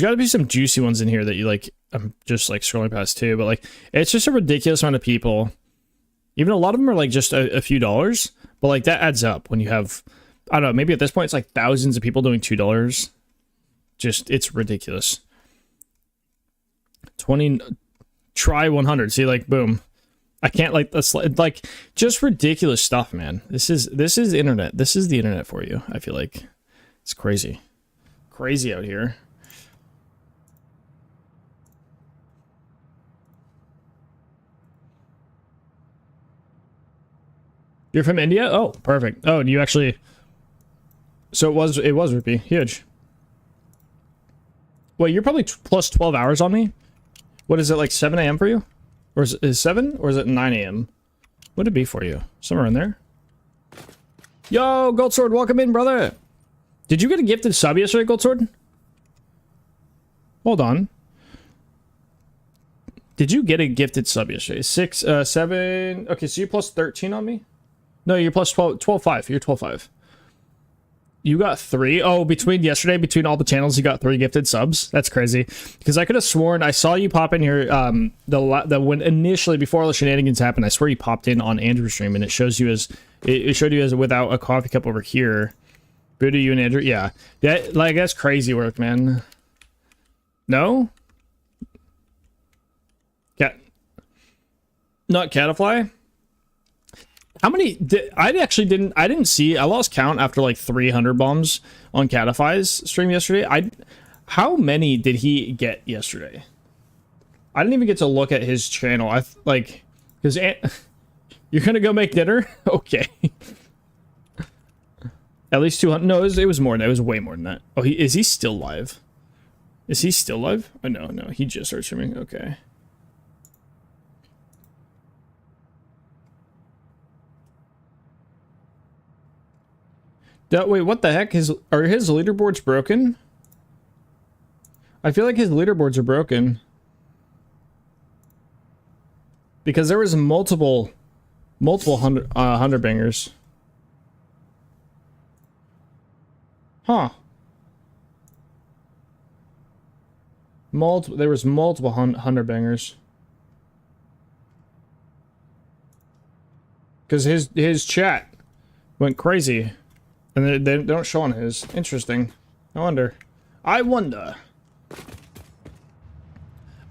[SPEAKER 1] got to be some juicy ones in here that you like. I'm just like scrolling past too, but like it's just a ridiculous amount of people. Even a lot of them are like just a few dollars, but like that adds up when you have, I don't know, maybe at this point it's like thousands of people doing $2. Just it's ridiculous. Try 100. See, like, boom. I can't, like, that's like just ridiculous stuff, man. This is the internet. This is the internet for you. I feel like it's crazy out here. You're from India? Oh, perfect. Oh, do you actually? So it was rupee. Huge. Well, you're probably plus 12 hours on me. What is it, like 7 a.m. for you? Or is it 7? Or is it 9 a.m.? What would it be for you? Somewhere in there? Yo, Gold Sword, welcome in, brother! Did you get a gifted sub yesterday, Gold Sword? Hold on. Did you get a gifted sub yesterday? 7... Okay, so you're plus 13 on me? No, you're plus 12.5. You're 12.5. You got 3? Oh, between all the channels, you got 3 gifted subs? That's crazy. Because I could have sworn I saw you pop in here, when initially, before all the shenanigans happened, I swear you popped in on Andrew's stream, and it shows you as, it showed you as without a coffee cup over here. Buddha, you and Andrew? Yeah. That's crazy work, man. No? Not Catafly? How many I didn't see. I lost count after like 300 bombs on Catafy's stream yesterday. How many did he get yesterday? I didn't even get to look at his channel. Because you're gonna go make dinner? Okay. At least 200. No, it was more than that. It was way more than that. Oh, is he still live? Is he still live? Oh, no, he just started streaming. Okay. Wait, what the heck? Are his leaderboards broken? I feel like his leaderboards are broken. Because there was multiple 100 bangers. Huh. There was multiple hundred bangers. Because his chat went crazy. And they don't show on his. Interesting. I wonder.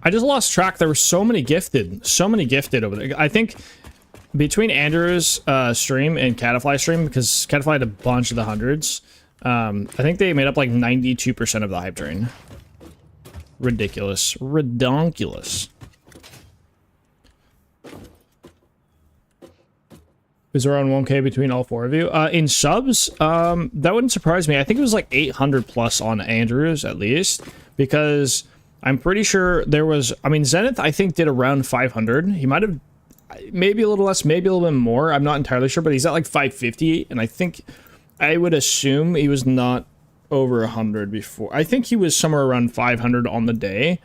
[SPEAKER 1] I just lost track. There were so many gifted. So many gifted over there. I think between Andrew's stream and Catafly stream, because Catafly had a bunch of the hundreds, I think they made up like 92% of the hype train. Ridiculous. Redonkulous. Is around 1K between all four of you? In subs, that wouldn't surprise me. I think it was like 800 plus on Andrews, at least. Because I'm pretty sure there was... I mean, Zenith, I think, did around 500. He might have... Maybe a little less, maybe a little bit more. I'm not entirely sure, but he's at like 550. And I think... I would assume he was not over 100 before. I think he was somewhere around 500 on the day.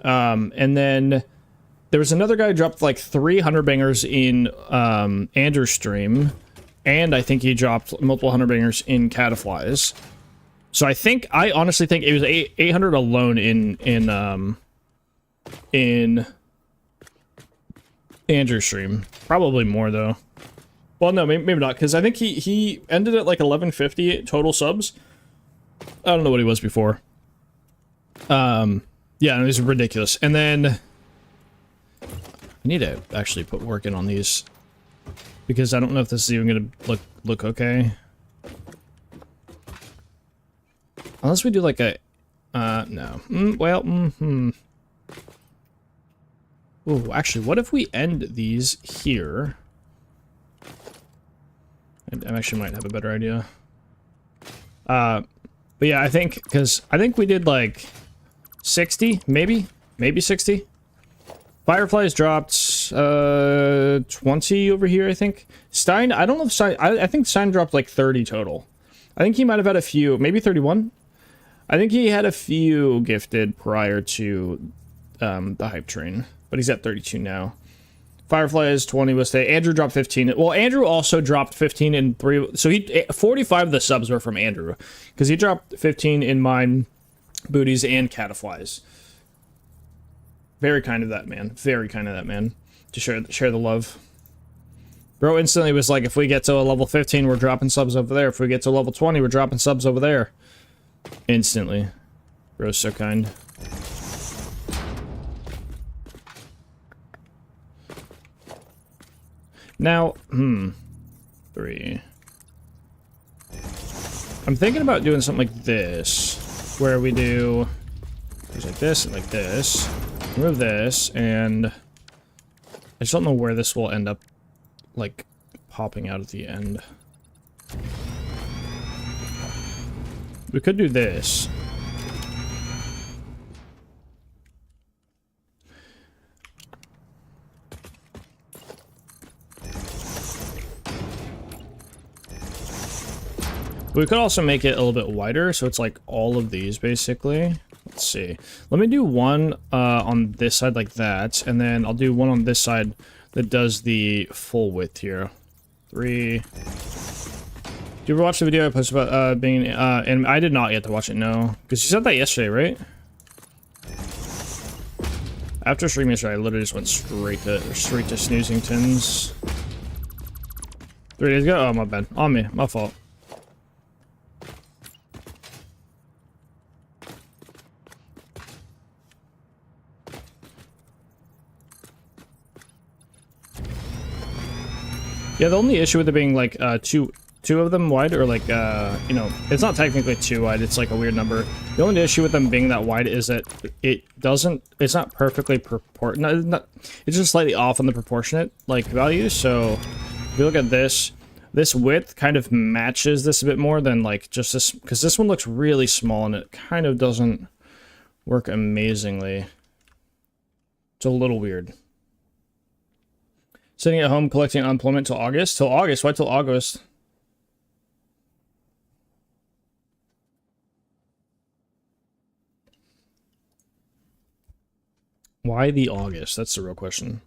[SPEAKER 1] And then... There was another guy who dropped like 300 bangers in Andrew's stream, and I think he dropped multiple 100 bangers in Catafly's. So I honestly think it was 800 alone in Andrew's stream. Probably more though. Well, no, maybe not, because I think he ended at like 1150 total subs. I don't know what he was before. Yeah, it was ridiculous. And then... I need to actually put work in on these, because I don't know if this is even gonna look okay. Unless we do like a, no. Ooh, actually, what if we end these here? I actually might have a better idea. But yeah, I think we did like 60, maybe 60. Fireflies dropped 20 over here, I think. Stein, I don't know if Stein... I think Stein dropped like 30 total. I think he might have had a few... Maybe 31? I think he had a few gifted prior to the hype train. But he's at 32 now. Fireflies 20 was today. Andrew dropped 15. Well, Andrew also dropped 15 in 3... So 45 of the subs were from Andrew. Because he dropped 15 in mine, booties, and cataflies. Very kind of that man. Very kind of that man. To share the love. Bro instantly was like, if we get to a level 15, we're dropping subs over there. If we get to level 20, we're dropping subs over there. Instantly. Bro's so kind. Now, 3. I'm thinking about doing something like this. Where we do... things like this and like this. Remove this, and I just don't know where this will end up, like, popping out at the end. We could do this. We could also make it a little bit wider, so it's like all of these, basically. Let's see. Let me do one on this side like that, and then I'll do one on this side that does the full width here. 3. Did you ever watch the video I posted about being... and I did not get to watch it, no. Because you said that yesterday, right? After stream yesterday, I literally just went straight to Snoozingtons. 3 days ago? Oh, my bad. On me. My fault. Yeah, the only issue with it being like two of them wide, or like you know, it's not technically 2 wide, it's like a weird number. The only issue with them being that wide is that it's not perfectly it's just slightly off on the proportionate like value. So if you look at this width kind of matches this a bit more than like just this, because this one looks really small and it kind of doesn't work amazingly. It's a little weird. Sitting at home collecting unemployment till August? Till August? Why till August? Why the August? That's the real question.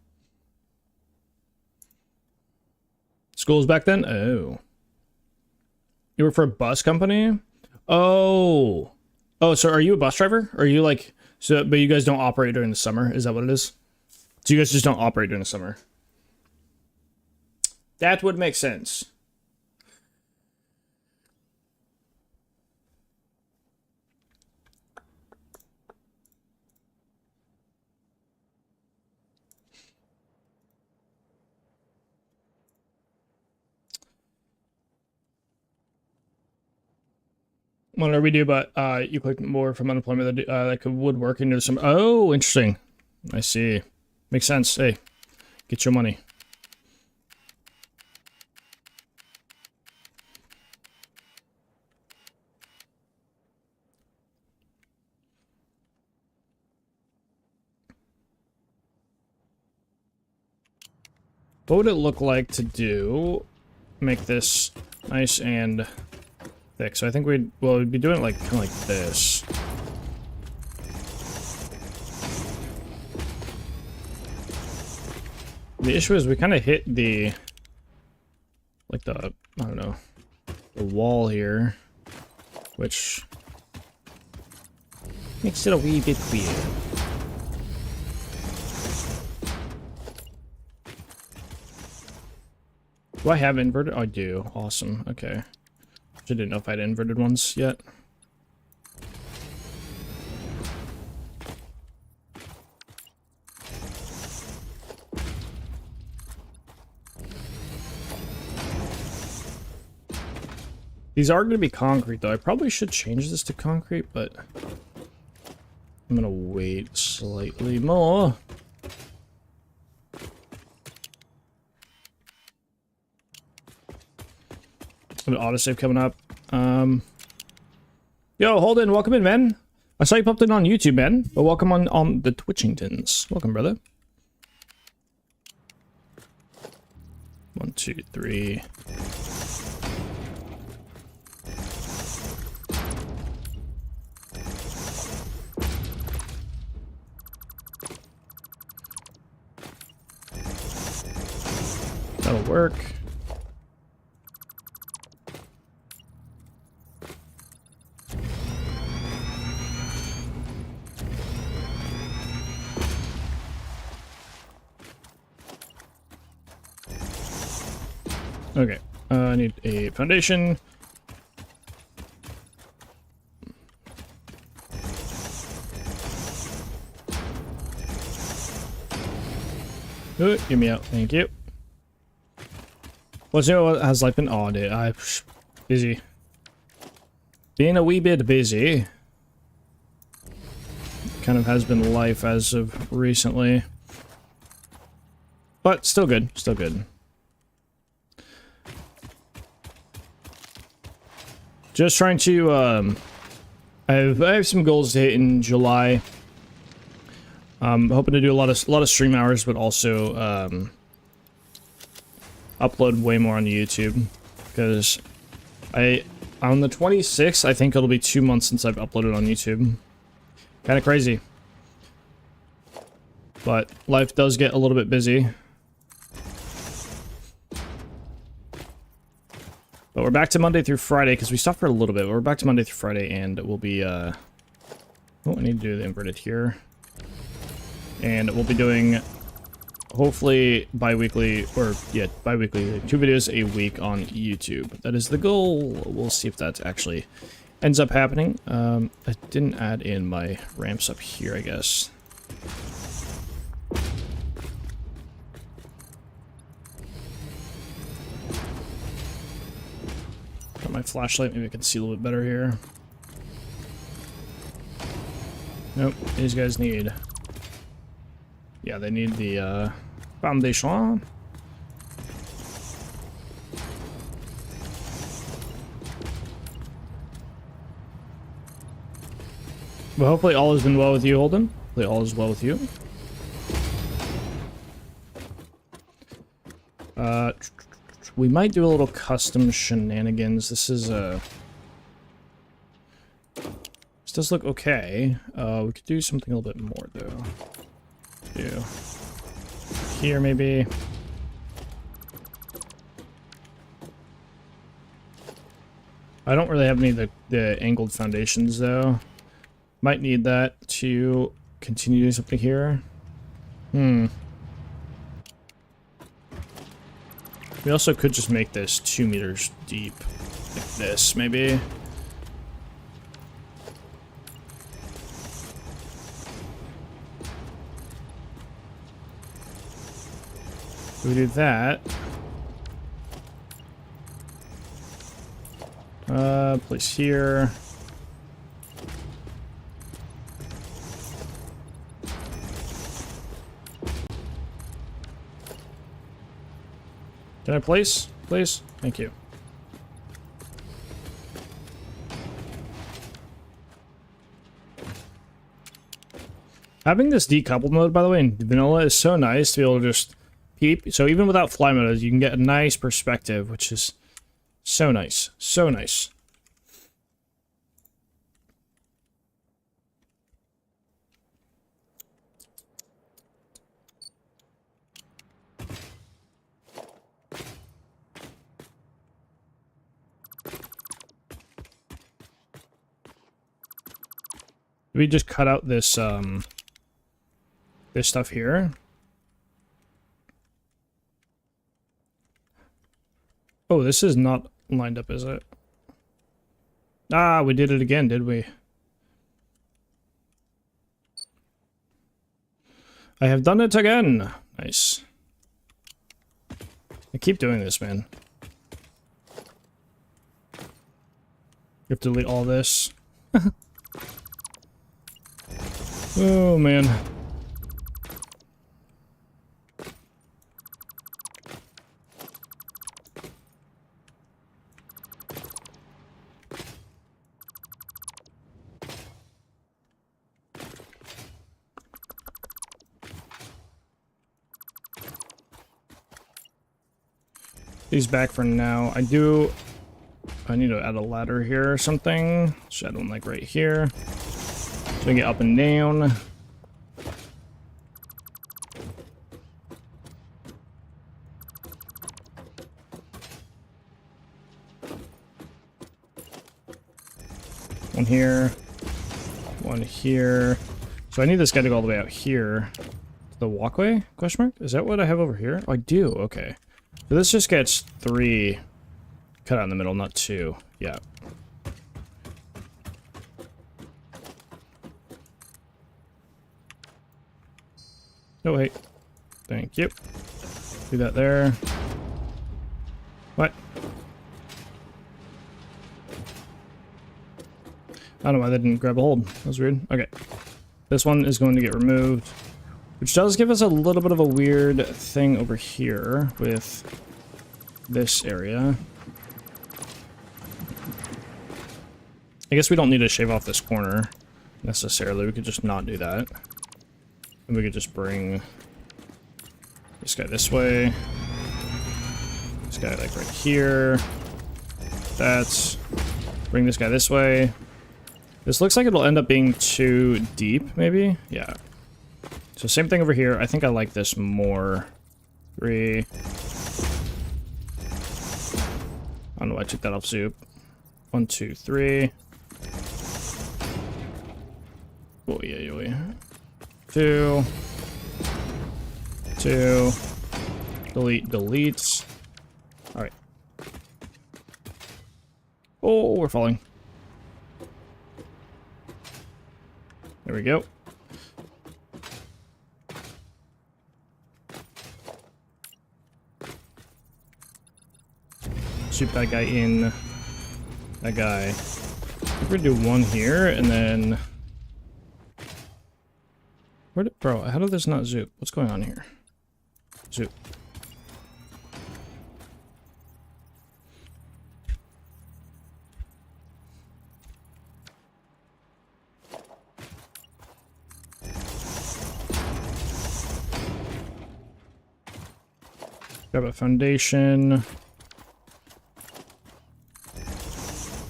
[SPEAKER 1] School's back then? Oh. You work for a bus company? Oh. Oh, so are you a bus driver? Or are you like So, but you guys don't operate during the summer? Is that what it is? So you guys just don't operate during the summer? That would make sense. Whenever we do, but you click more from unemployment that could woodwork into some. Oh, interesting. I see. Makes sense. Hey, get your money. What would it look like to do? Make this nice and thick. So I think we'd be doing it like kind of like this. The issue is we kind of hit the like the I don't know the wall here, which makes it a wee bit weird. Do I have inverted? Oh, I do. Awesome. Okay. I didn't know if I had inverted ones yet. These are going to be concrete, though. I probably should change this to concrete, but I'm going to wait slightly more. An autosave coming up. Yo, Holden, welcome in, man. I saw you popped in on YouTube, man. But welcome on the Twitchingtons. Welcome, brother. 1, 2, 3. That'll work. Okay, I need a foundation. Good, get me out, thank you. What's new? Has life been? Oh, dude, I'm busy. Being a wee bit busy. Kind of has been life as of recently. But still good, still good. Just trying to, I have some goals to hit in July. Hoping to do a lot of stream hours, but also upload way more on YouTube, because on the 26th, I think it'll be 2 months since I've uploaded on YouTube. Kind of crazy, but life does get a little bit busy. But we're back to Monday through Friday, because we stopped for a little bit. We're back to Monday through Friday, and we'll be, oh, I need to do the inverted here. And we'll be doing, hopefully, bi-weekly, or, yeah, bi-weekly, 2 videos a week on YouTube. That is the goal. We'll see if that actually ends up happening. I didn't add in my ramps up here, I guess. Got my flashlight, maybe I can see a little bit better here. Nope, these guys need... Yeah, they need the foundation. But hopefully all has been well with you, Holden. Hopefully all is well with you. We might do a little custom shenanigans. This is this does look okay. We could do something a little bit more though. Do here maybe. I don't really have any of the angled foundations though. Might need that to continue doing something here. We also could just make this 2 meters deep. Like this, maybe. We do that. Place here. Can I place, please? Thank you. Having this decoupled mode, by the way, in vanilla is so nice to be able to just peep. So even without fly mode, you can get a nice perspective, which is so nice. So nice. We just cut out this this stuff here. Oh, this is not lined up, is it? Ah, we did it again, did we? I have done it again. Nice. I keep doing this, man. You have to delete all this. Oh, man. These back for now. I need to add a ladder here or something. Should add one like right here. So we get up and down. One here. One here. So I need this guy to go all the way out here. The walkway? Question mark? Is that what I have over here? Oh, I do. Okay. So this just gets 3 cut out in the middle, not 2. Yeah. Oh, wait. Thank you. Do that there. What? I don't know why that didn't grab a hold. That was weird. Okay. This one is going to get removed, which does give us a little bit of a weird thing over here with this area. I guess we don't need to shave off this corner necessarily. We could just not do that. And we could just bring this guy this way. This guy like right here. That's bring this guy this way. This looks like it'll end up being too deep, maybe? Yeah. So same thing over here. I think I like this more. 3. I don't know why I took that off Zoop. 1, 2, 3. Oh, yeah. 2. 2. Delete, deletes. Alright. Oh, we're falling. There we go. Shoot that guy in. That guy. We're gonna do one here, and then... Bro, how did this not zoop? What's going on here? Zoop. Grab a foundation.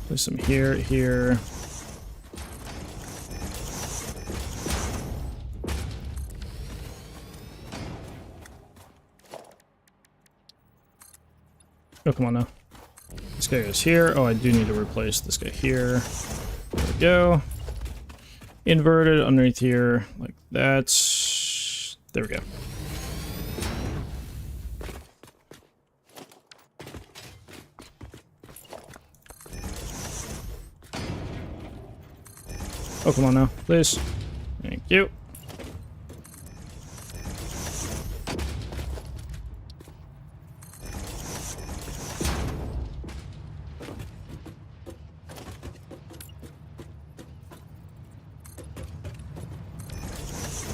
[SPEAKER 1] Place some here. Oh, come on now. This guy goes here. Oh, I do need to replace this guy here. There we go. inverted underneath here, like that's, there we go. Oh, come on now, please. Thank you.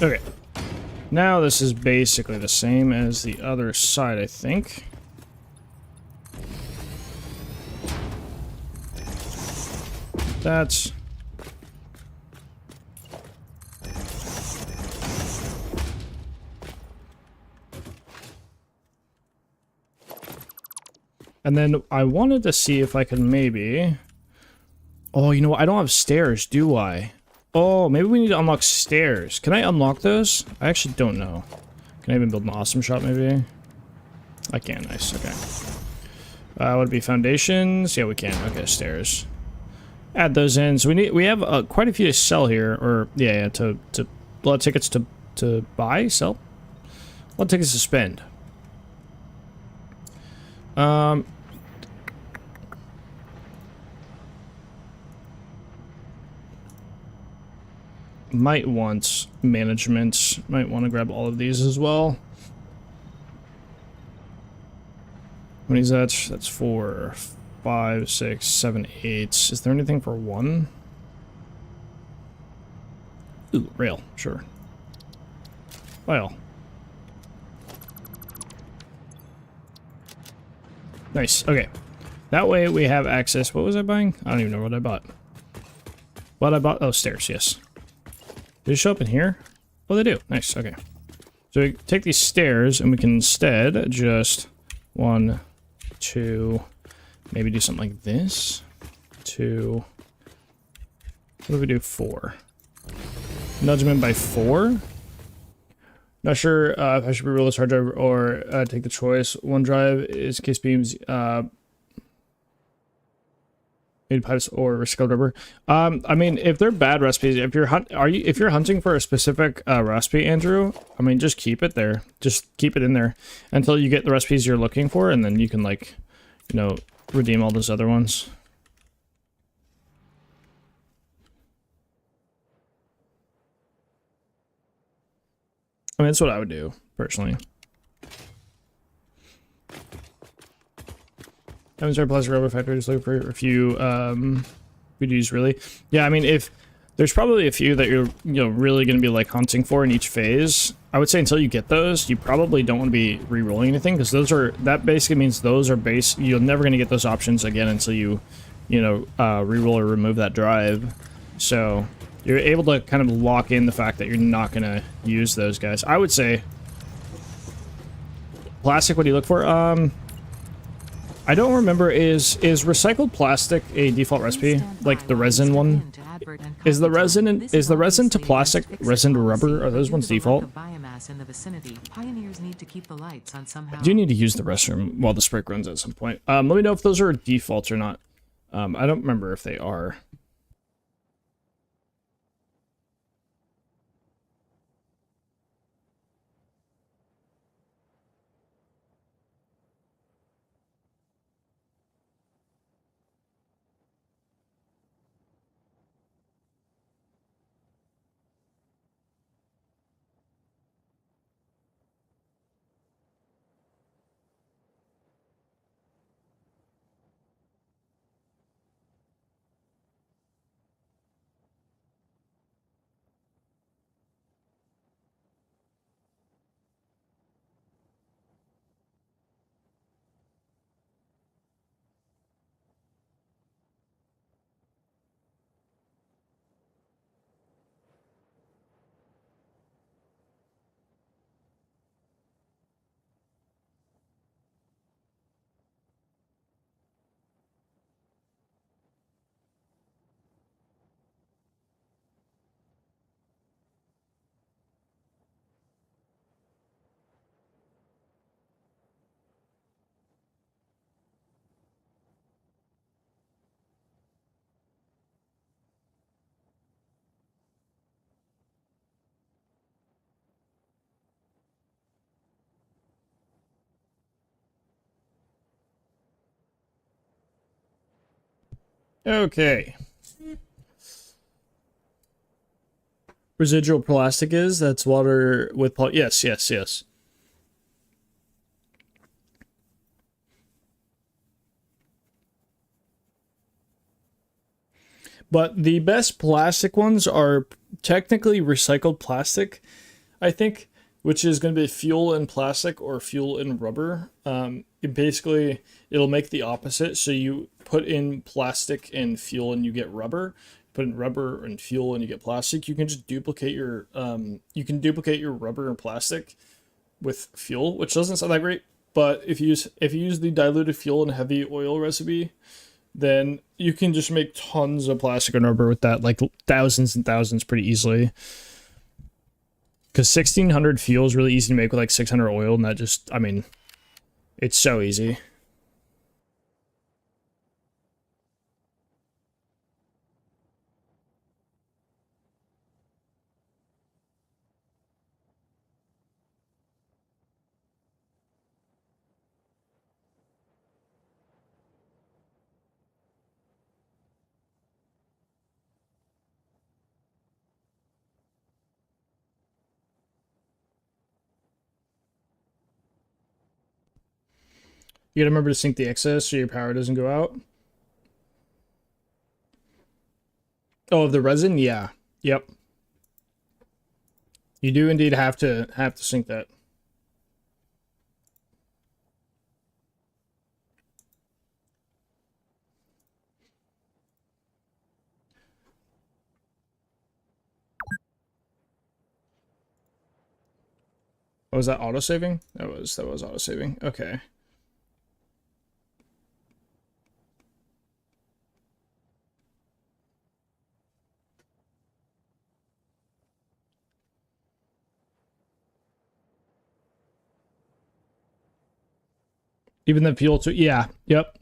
[SPEAKER 1] Okay. Now this is basically the same as the other side, I think. That's... And then I wanted to see if I could maybe... Oh, you know what? I don't have stairs, do I? Oh, maybe we need to unlock stairs. Can I unlock those? I actually don't know. Can I even build an awesome shop, maybe? I can. Nice. Okay. Would it be foundations? Yeah, we can. Okay, stairs. Add those in. So we have quite a few to sell here, or yeah, to a lot of tickets to buy, sell. A lot of tickets to spend. Might want management. Might want to grab all of these as well. What is that? That's 4, 5, 6, 7, 8. Is there anything for 1? Ooh, rail. Sure. Well. Nice. Okay. That way we have access. What was I buying? I don't even know what I bought. What I bought? Oh, stairs. Yes. Do they show up in here? Oh, they do. Nice. Okay. So we take these stairs and we can instead just 1, 2, maybe do something like this. 2. What do we do? 4. Nudge them in by 4. Not sure if I should reroll this hard drive or take the choice. One drive is case beams, made pipes or recycled rubber. I mean, if they're bad recipes, if you're hunting for a specific recipe, Andrew, I mean, just keep it there. Just keep it in there until you get the recipes you're looking for, and then you can, like, you know, redeem all those other ones. I mean, that's what I would do, personally. I haven't started Plastic Rubber Factory, just looking for a few videos, really. Yeah, I mean, if there's probably a few that you're, you know, really going to be, like, hunting for in each phase. I would say until you get those, you probably don't want to be re-rolling anything, because those are, that basically means those are you're never going to get those options again until you know, re-roll or remove that drive. So you're able to kind of lock in the fact that you're not going to use those guys. I would say plastic, what do you look for? I don't remember, is recycled plastic a default recipe? Like the resin one? Is the resin to plastic, resin to rubber? Are those ones default? I do need to use the restroom while the break runs at some point. Let me know if those are defaults or not. I don't remember if they are. Okay. Residual plastic is? That's water with yes, yes, yes. But the best plastic ones are technically recycled plastic, I think, which is going to be fuel in plastic or fuel in rubber. Basically, it'll make the opposite. So you put in plastic and fuel and you get rubber. Put in rubber and fuel and you get plastic. You can just duplicate your rubber and plastic with fuel, which doesn't sound that great. But if you use the diluted fuel and heavy oil recipe, then you can just make tons of plastic and rubber with that, like thousands and thousands pretty easily. Because 1600 fuel is really easy to make with like 600 oil, and that just, I mean, it's so easy. You gotta remember to sink the excess so your power doesn't go out. Oh, the resin? Yeah. Yep. You do indeed have to sink that. Oh, was that auto-saving? That was auto-saving. Okay. Even the fuel too. Yeah. Yep.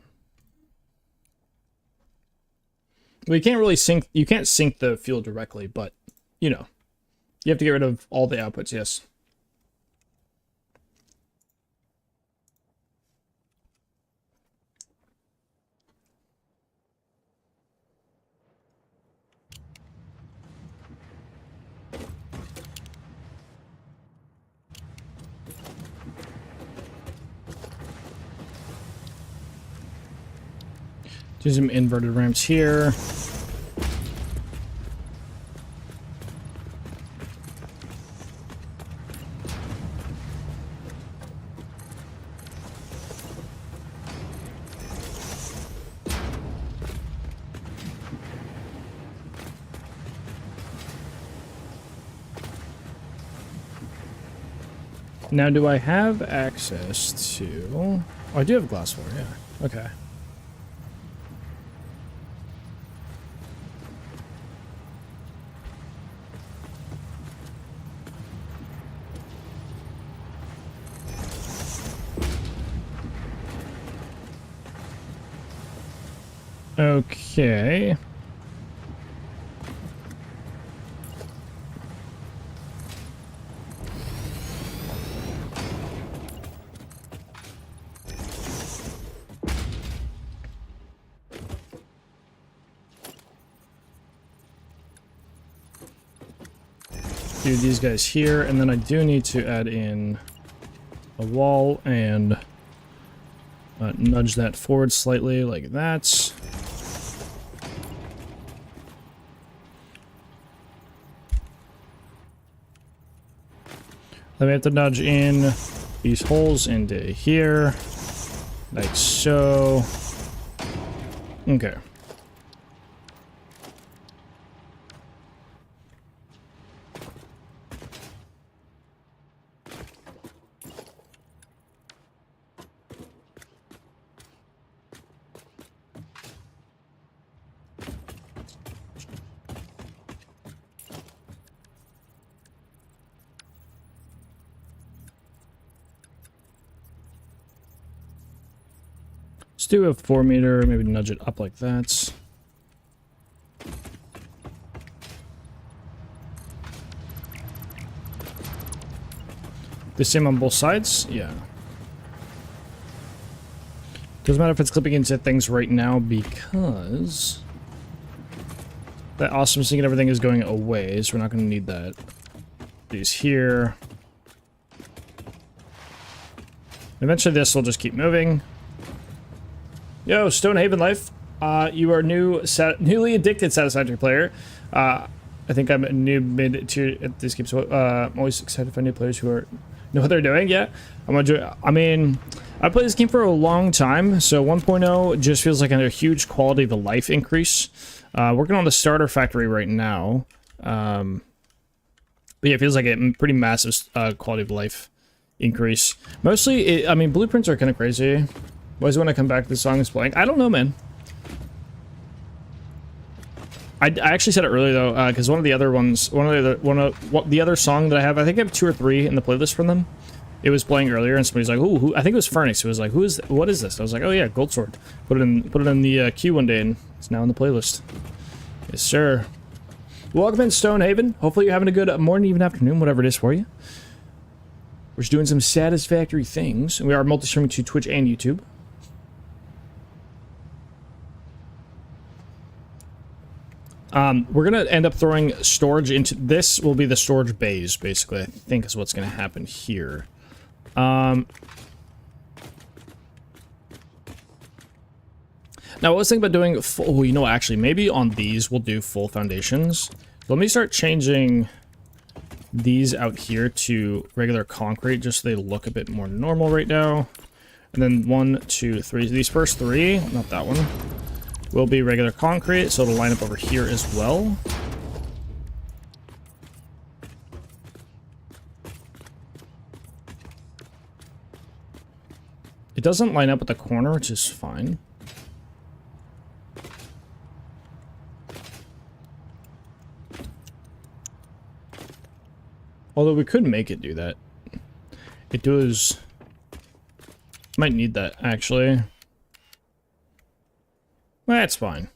[SPEAKER 1] Well, you can't really sink. You can't sink the fuel directly, but you know, you have to get rid of all the outputs. Yes. Do some inverted ramps here. Now, do I have access to... Oh, I do have glass floor, yeah. Okay. Okay. Do these guys here, and then I do need to add in a wall and nudge that forward slightly like that. Then we have to nudge in these holes into here, like so. Okay. Let's do a 4 meter, maybe nudge it up like that. The same on both sides? Yeah. Doesn't matter if it's clipping into things right now because That awesome sync and everything is going away, so we're not going to need that. These here. Eventually this will just keep moving. Yo, Stonehaven Life. You are newly addicted Satisfactory player. I think I'm a new mid-tier at this game, so I'm always excited to find new players who know what they're doing. Yeah, I mean, I played this game for a long time, so 1.0 just feels like a huge quality of life increase. Working on the starter factory right now. But yeah, it feels like a pretty massive quality of life increase. Mostly, I mean, blueprints are kind of crazy. Why does it want to come back? The song is playing. I don't know, man. I actually said it earlier though, because one of the other song that I have 2 or 3 in the playlist from them. It was playing earlier, and somebody's like, "Ooh, I think it was Furnace." Who was like, what is this?" I was like, "Oh yeah, Gold Sword." Put it in the queue one day, and it's now in the playlist. Yes, sir. Welcome in Stonehaven. Hopefully you're having a good morning, even afternoon, whatever it is for you. We're just doing some satisfactory things. We are multi-streaming to Twitch and YouTube. We're gonna end up throwing storage into this. Will be the storage bays, basically. I think is what's gonna happen here. Now, I was thinking about doing full. Oh, you know, actually, maybe on these we'll do full foundations. Let me start changing these out here to regular concrete, just so they look a bit more normal right now. And then 1, 2, 3. These first 3, not that one, will be regular concrete, so it'll line up over here as well. It doesn't line up at the corner, which is fine. Although we could make it do that. It does... Might need that, actually. That's fine.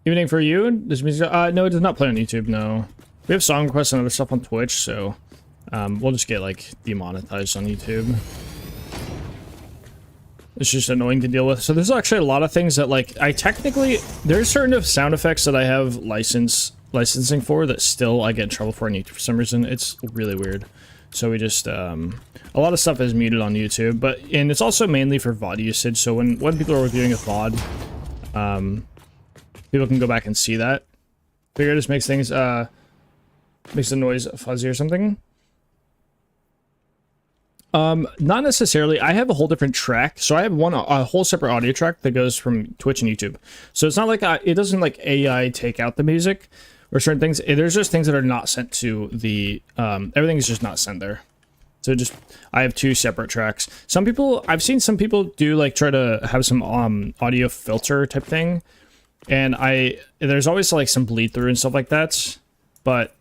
[SPEAKER 1] Evening for you? Does music? No, it does not play on YouTube, no. We have song requests and other stuff on Twitch, so we'll just get, like, demonetized on YouTube. It's just annoying to deal with. So there's actually a lot of things that, like, there's certain sound effects that I have licensing for that still I get in trouble for on YouTube for some reason. It's really weird. So we just, a lot of stuff is muted on YouTube, and it's also mainly for VOD usage, so when people are reviewing a VOD, people can go back and see that. Figure it just makes things, makes the noise fuzzy or something. Not necessarily. I have a whole different track, so I have a whole separate audio track that goes from Twitch and YouTube. So it's not like, it doesn't like AI take out the music, or certain things. There's just things that are not sent to the, everything is just not sent there. So I have 2 separate tracks. I've seen some people do, like, try to have some, audio filter type thing. And there's always, like, some bleed through and stuff like that. But,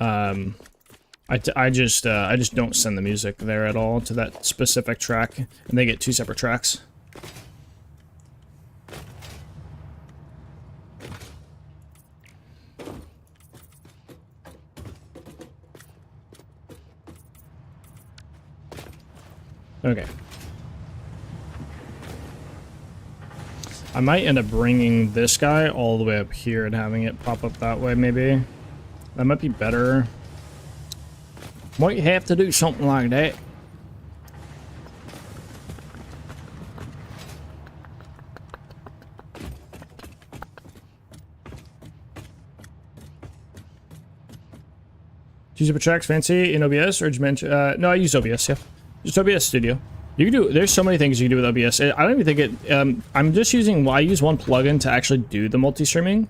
[SPEAKER 1] I just don't send the music there at all to that specific track. And they get 2 separate tracks. Okay. I might end up bringing this guy all the way up here and having it pop up that way, maybe. That might be better. Might have to do something like that. Do you use tracks fancy in OBS or did you mention? No, I use OBS, yeah. Just OBS Studio. You can do, there's so many things you can do with OBS. I don't even think it, I'm just I use one plugin to actually do the multi-streaming.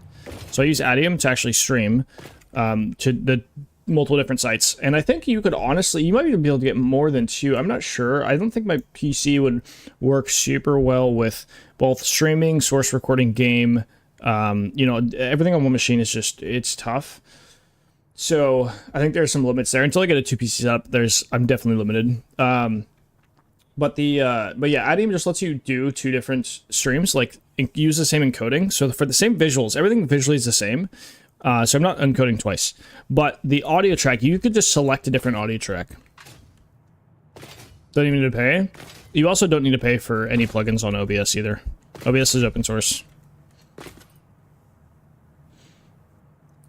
[SPEAKER 1] So I use Adium to actually stream to the multiple different sites. And I think you could honestly, you might even be able to get more than 2. I'm not sure. I don't think my PC would work super well with both streaming, source recording, game. You know, everything on one machine is just, it's tough. So I think there's some limits there. Until I get a 2 PC setup, I'm definitely limited. But yeah, Adium just lets you do 2 different streams, like use the same encoding. So for the same visuals, everything visually is the same. So I'm not encoding twice. But the audio track, you could just select a different audio track. Don't even need to pay. You also don't need to pay for any plugins on OBS either. OBS is open source.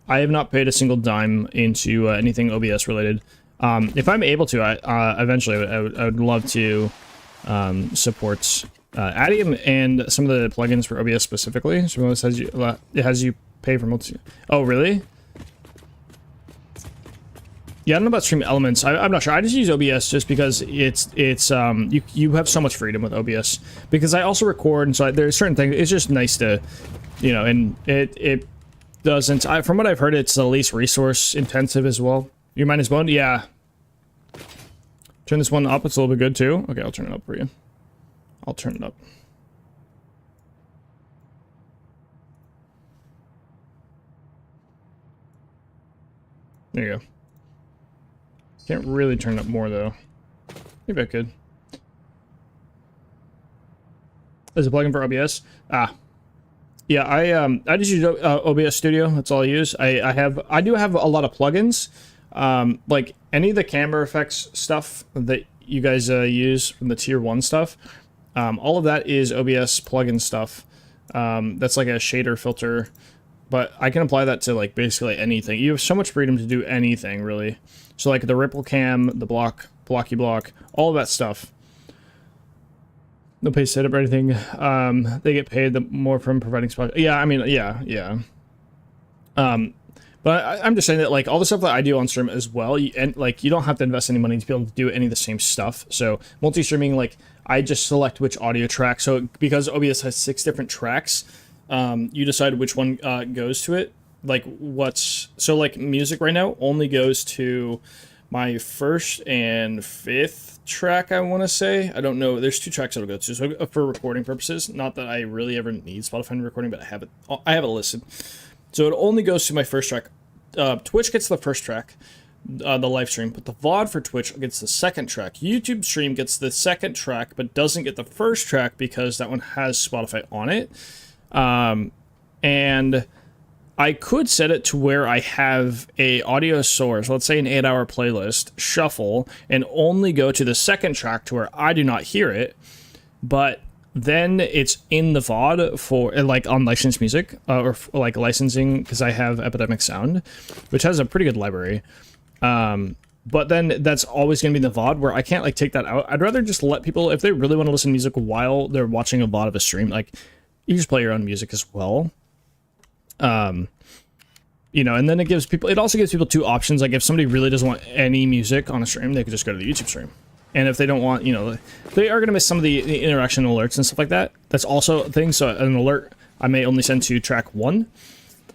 [SPEAKER 1] I have not paid a single dime into anything OBS related. If I'm able to, eventually I would love to support Adium and some of the plugins for OBS specifically. So it has you pay for multi. Oh, really? Yeah, I don't know about Stream Elements. I'm not sure. I just use OBS just because it's you have so much freedom with OBS. Because I also record, and so there's certain things. It's just nice to, you know, and it doesn't. From what I've heard, it's the least resource intensive as well. Your mind is blown. Yeah. Turn this one up. It's a little bit good too. Okay, I'll turn it up for you. I'll turn it up. There you go. Can't really turn it up more though. Maybe I could. There's a plugin for OBS. Yeah, I just use OBS Studio. That's all I use. I do have a lot of plugins. Like any of the camera effects stuff that you guys use from the tier 1 stuff. All of that is OBS plugin stuff. That's like a shader filter, but I can apply that to like basically anything. You have so much freedom to do anything really. So like the ripple cam, the blocky block, all of that stuff. No pay setup or anything. They get paid the more from providing spot. Yeah, I mean, yeah. But I'm just saying that like all the stuff that I do on stream as well, and like you don't have to invest any money to be able to do any of the same stuff. So multi-streaming, like I just select which audio track. So because OBS has 6 different tracks, you decide which one goes to it. Like so like music right now only goes to my 1st and 5th track, I want to say. I don't know. There's 2 tracks it'll go to. So for recording purposes, not that I really ever need Spotify recording, but I have it listed. So it only goes to my 1st track. Twitch gets the 1st track, the live stream, but the VOD for Twitch gets the 2nd track. YouTube stream gets the 2nd track, but doesn't get the 1st track because that one has Spotify on it. And I could set it to where I have a audio source, let's say an 8-hour playlist, shuffle, and only go to the 2nd track to where I do not hear it, but then it's in the VOD for like on licensed music or like licensing, because I have Epidemic Sound, which has a pretty good library. But then that's always going to be in the VOD where I can't like take that out. I'd rather just let people, if they really want to listen to music while they're watching a VOD of a stream, like you just play your own music as well. You know, and then it also gives people 2 options. Like if somebody really doesn't want any music on a stream, they could just go to the YouTube stream. And if they don't want, you know, they are going to miss some of the interaction alerts and stuff like that. That's also a thing. So an alert, I may only send to track 1.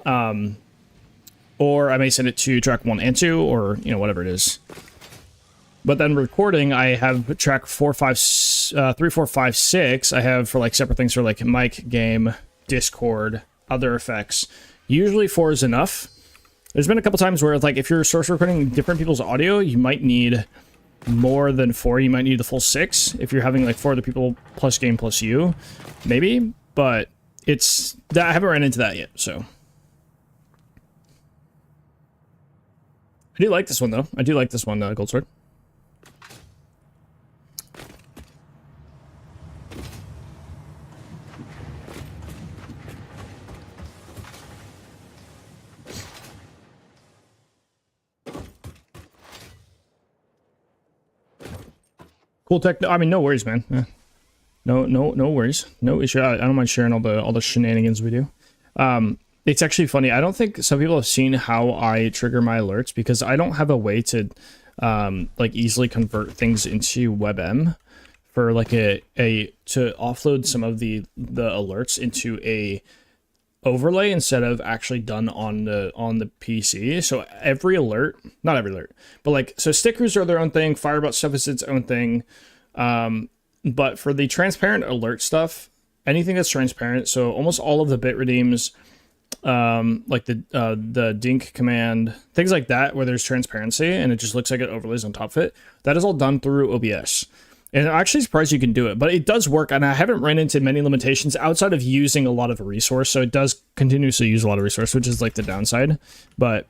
[SPEAKER 1] Or I may send it to track 1 and 2, or, you know, whatever it is. But then recording, I have track 3, 4, 5, 6. I have for like separate things for like mic, game, Discord, other effects. Usually 4 is enough. There's been a couple times where like if you're source recording different people's audio, you might need more than 4. You might need the full 6 if you're having like 4 other people plus game plus you, maybe. But it's that I haven't ran into that yet. So I do like this one though. I do like this one, Gold Sword. Cool tech. I mean, no worries, man. No worries. No issue. I don't mind sharing all the shenanigans we do. It's actually funny. I don't think some people have seen how I trigger my alerts because I don't have a way to like easily convert things into WebM for like to offload some of the alerts into a overlay instead of actually done on the PC. So every alert, not every alert, but like, so stickers are their own thing. Firebot stuff is its own thing. But for the transparent alert stuff, anything that's transparent, so almost all of the bit redeems, like the dink command, things like that, where there's transparency and it just looks like it overlays on top of it, that is all done through OBS. And I'm actually surprised you can do it, but it does work, and I haven't ran into many limitations outside of using a lot of resource, so it does continuously use a lot of resource, which is like the downside, but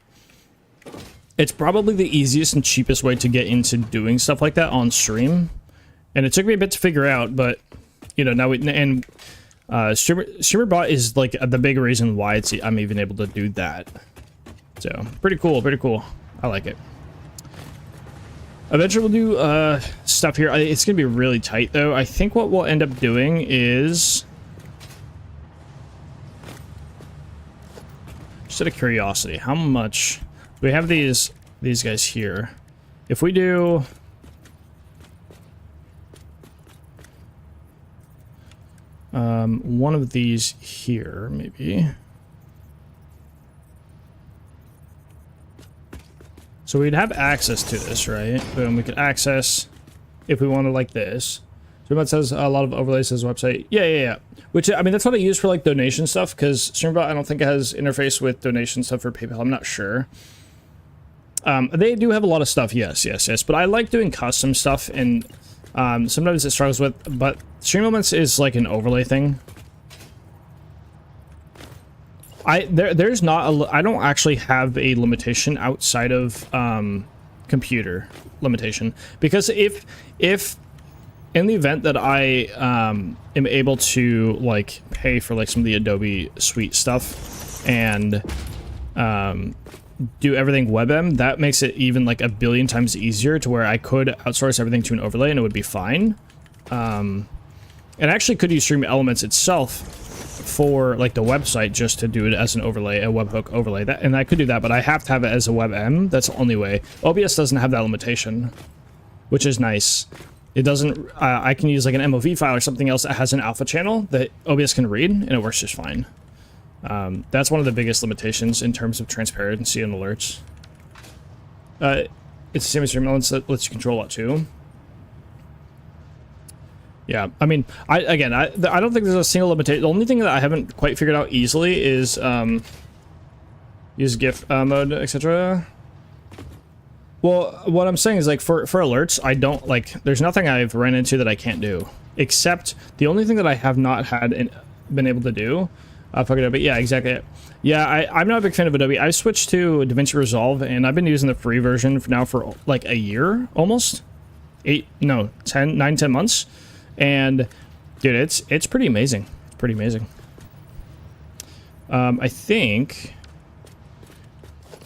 [SPEAKER 1] it's probably the easiest and cheapest way to get into doing stuff like that on stream, And it took me a bit to figure out, but you know, now StreamerBot is like the big reason why I'm even able to do that. So pretty cool, pretty cool. I like it. Eventually we'll do stuff here. It's gonna be really tight though. I think what we'll end up doing is, just out of curiosity, how much we have these guys here. If we do one of these here, maybe. So we'd have access to this, right? Boom, we could access if we wanted like this. So it says a lot of overlays to his website. Yeah. Which, I mean, that's what I use for like donation stuff, because StreamBot, I don't think it has interface with donation stuff for PayPal. I'm not sure. They do have a lot of stuff, yes. But I like doing custom stuff, and sometimes it struggles with, but Stream Elements is like an overlay thing. There's not I don't actually have a limitation outside of computer limitation, because if in the event that I am able to like pay for like some of the Adobe Suite stuff and do everything WebM, that makes it even like a billion times easier to where I could outsource everything to an overlay and it would be fine. And I actually could use Stream Elements itself for like the website just to do it as an overlay, a webhook overlay. And I could do that, but I have to have it as a WebM. That's the only way. OBS doesn't have that limitation, which is nice. It doesn't, I can use like an MOV file or something else that has an alpha channel that OBS can read, and it works just fine. That's one of the biggest limitations in terms of transparency and alerts. It's the same as Stream Elements that lets you control it too. Yeah, I mean, I don't think there's a single limitation. The only thing that I haven't quite figured out easily is use GIF mode, etc. Well, what I'm saying is, like, for alerts, I don't, like, there's nothing I've ran into that I can't do, except the only thing that I have not been able to do. Fuck it up, but yeah, exactly. Yeah, I'm not a big fan of Adobe. I switched to DaVinci Resolve, and I've been using the free version for like a year, almost. 10 months. And dude, it's pretty amazing. It's pretty amazing. I think,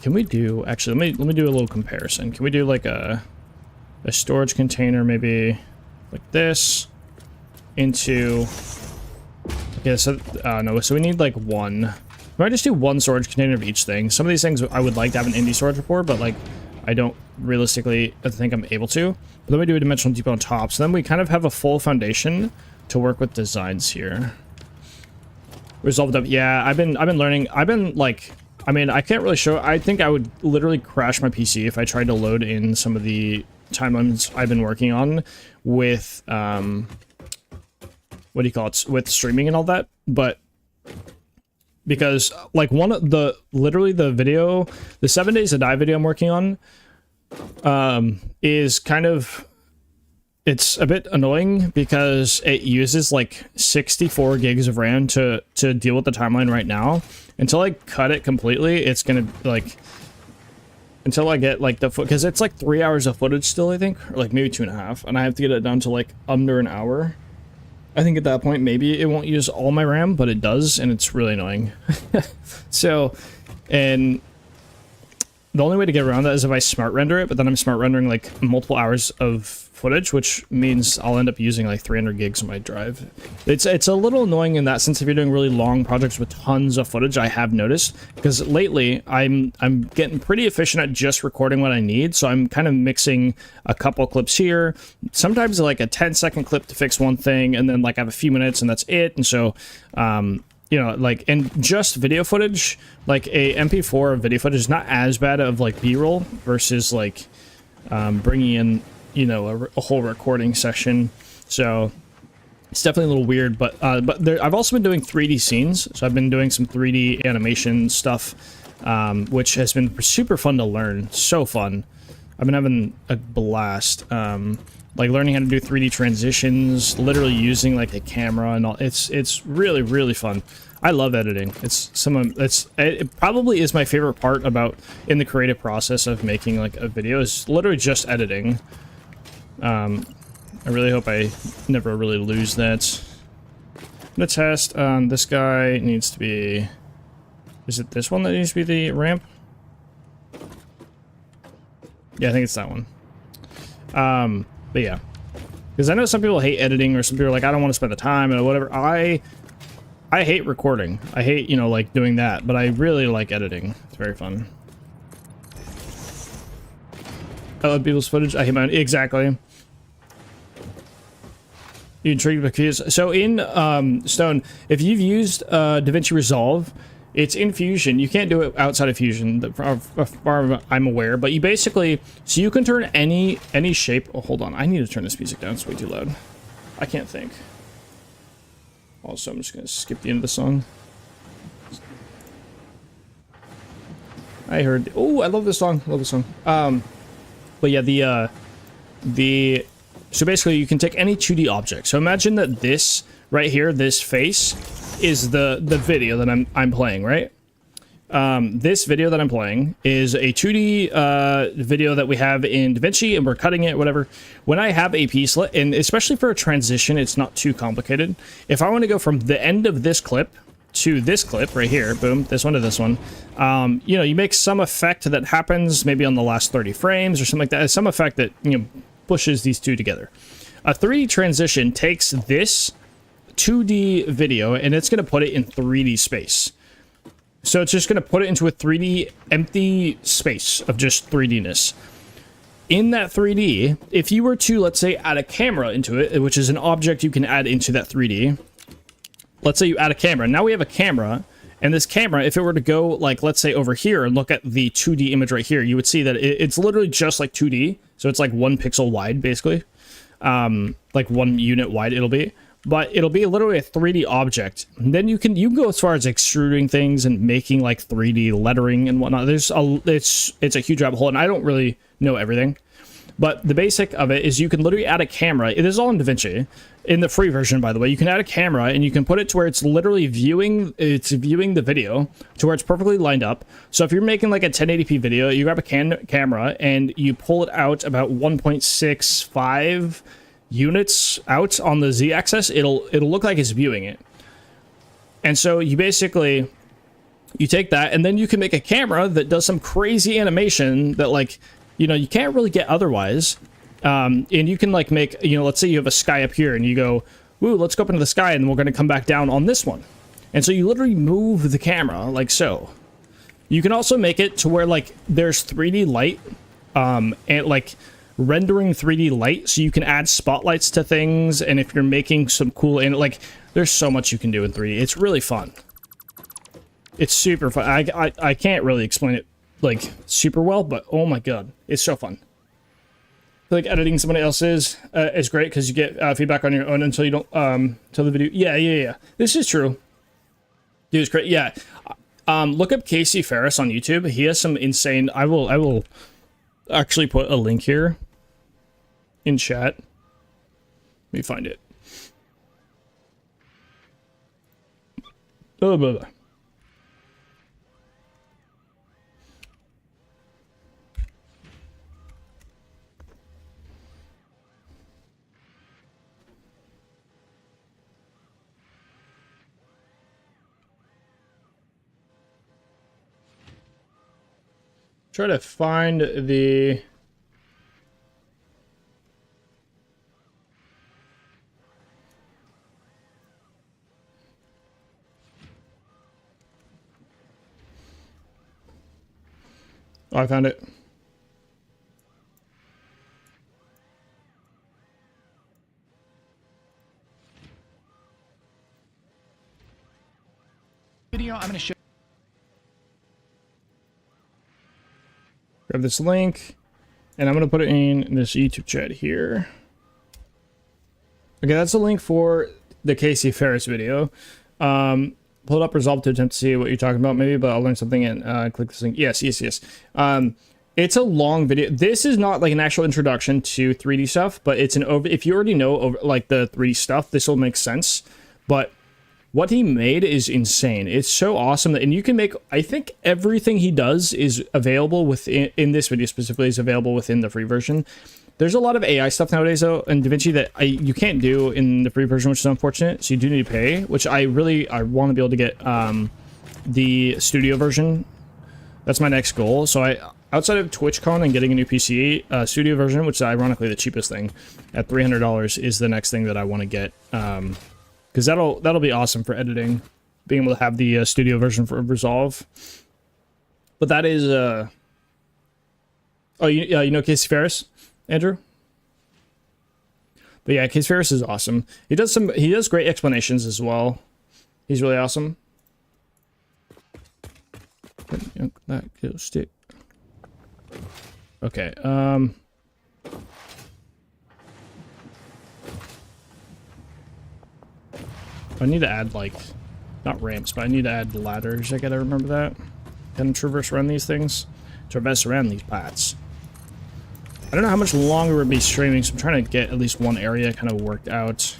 [SPEAKER 1] can we do, actually, let me do a little comparison. Can we do like a storage container, maybe like this into, yeah, so no, so we need like one. We might just do one storage container of each thing. Some of these things I would like to have an indie storage for, but like I don't realistically think I'm able to. But then we do a dimensional depot on top, so then we kind of have a full foundation to work with designs here. Resolved up, yeah. I've been learning. I've been like, I mean, I can't really show. I think I would literally crash my PC if I tried to load in some of the timelines I've been working on with what do you call it, with streaming and all that. But because like one of the literally the 7 Days to Die video I'm working on is kind of, it's a bit annoying because it uses like 64 gigs of RAM to deal with the timeline right now. Until I cut it completely, it's gonna like, until I get like the because it's like 3 hours of footage still, I think, or like maybe 2.5, and I have to get it down to like under an hour. I think at that point maybe it won't use all my RAM, but it does, and it's really annoying. So, and the only way to get around that is if I smart render it, but then I'm smart rendering like multiple hours of footage, which means I'll end up using like 300 gigs on my drive. It's a little annoying in that sense if you're doing really long projects with tons of footage, I have noticed, because lately I'm getting pretty efficient at just recording what I need, so I'm kind of mixing a couple clips here, sometimes like a 10-second clip to fix one thing, and then like I have a few minutes and that's it. And so you know, like, and just video footage, like a MP4 of video footage is not as bad of like B-roll versus like bringing in, you know, a whole recording session. So it's definitely a little weird, but I've also been doing 3D scenes. So I've been doing some 3D animation stuff, which has been super fun to learn. So fun. I've been having a blast. Like learning how to do 3D transitions, literally using like a camera and all. It's really, really fun. I love editing. It probably is my favorite part about in the creative process of making like a video is literally just editing. I really hope I never really lose that. I'm gonna test on this guy. It needs to be... Is it this one that needs to be the ramp? Yeah, I think it's that one. But yeah. Because I know some people hate editing, or some people are like, I don't want to spend the time, and whatever. I hate recording. I hate, you know, like, doing that, but I really like editing. It's very fun. I love people's footage. I hate my own. Exactly. You intrigued by keys. So in Stone, if you've used DaVinci Resolve, it's in Fusion. You can't do it outside of Fusion, as far as I'm aware. But you basically, so you can turn any shape. Oh, hold on. I need to turn this music down. It's way too loud. I can't think. Also, I'm just gonna skip the end of the song. I heard. Oh, I love this song. Love this song. But yeah, so basically you can take any 2D object. So imagine that this right here, this face, is the video that I'm playing, right? This video that I'm playing is a 2D video that we have in DaVinci, and we're cutting it, whatever. When I have a piece, and especially for a transition, it's not too complicated. If I want to go from the end of this clip to this clip right here, boom, this one to this one, you know, you make some effect that happens maybe on the last 30 frames or something like that. Some effect that, you know, pushes these two together. A 3D transition takes this 2D video and it's going to put it in 3D space. So it's just going to put it into a 3D empty space of just 3D-ness. In that 3D, if you were to, let's say, add a camera into it, which is an object you can add into that 3D, let's say you add a camera. Now we have a camera, and this camera, if it were to go, like, let's say over here and look at the 2D image right here, you would see that it's literally just like 2D. So it's like 1 pixel wide, basically. Like 1 unit wide it'll be. But it'll be literally a 3D object. And then you can go as far as extruding things and making like 3D lettering and whatnot. It's a huge rabbit hole, and I don't really know everything. But the basic of it is you can literally add a camera. It is all in DaVinci. In the free version, by the way, you can add a camera and you can put it to where it's literally viewing the video to where it's perfectly lined up. So if you're making like a 1080p video, you grab a camera and you pull it out about 1.65 units out on the z-axis. It'll look like it's viewing it. And so you basically, you take that and then you can make a camera that does some crazy animation that, like, you know, you can't really get otherwise. And you can like make, you know, let's say you have a sky up here and you go, woo, let's go up into the sky, and we're going to come back down on this one. And so you literally move the camera like so. You can also make it to where like there's 3D light, and like rendering 3D light, so you can add spotlights to things. And if you're making some cool, and like there's so much you can do in 3D. It's really fun. It's super fun. I can't really explain it like super well, but oh my god, it's so fun. I feel like editing somebody else's is great because you get feedback on your own until you don't tell the video. Yeah. This is true. Dude, it's great. Yeah. Look up Casey Ferris on YouTube. He has some insane. I will actually put a link here in chat. Let me find it. Oh, blah, blah. Try to find the... Oh, I found it.
[SPEAKER 8] Video, I'm going to show.
[SPEAKER 1] Grab this link, and I'm going to put it in this YouTube chat here. Okay, that's the link for the Casey Ferris video. Pull it up, resolve to attempt to see what you're talking about, maybe, but I'll learn something and click this link. Yes. It's a long video. This is not like an actual introduction to 3D stuff, but it's an if you already know like the 3D stuff, this will make sense. But what he made is insane. It's so awesome that, and you can make, I think everything he does is available within, in this video specifically, is available within the free version. There's a lot of AI stuff nowadays, though, in DaVinci that you can't do in the free version, which is unfortunate. So you do need to pay, which I want to be able to get the studio version. That's my next goal. So outside of TwitchCon and getting a new PC, studio version, which is ironically the cheapest thing, at $300 is the next thing that I want to get. Because that'll be awesome for editing, being able to have the studio version for Resolve. But that is oh, you know Casey Ferris, Andrew? But yeah, Casey Ferris is awesome. He does great explanations as well. He's really awesome. That goes stick. Okay, I need to add, like, not ramps, but I need to add ladders. I gotta remember that. Can traverse around these things. Traverse around these parts. I don't know how much longer we'll be streaming, so I'm trying to get at least one area kind of worked out.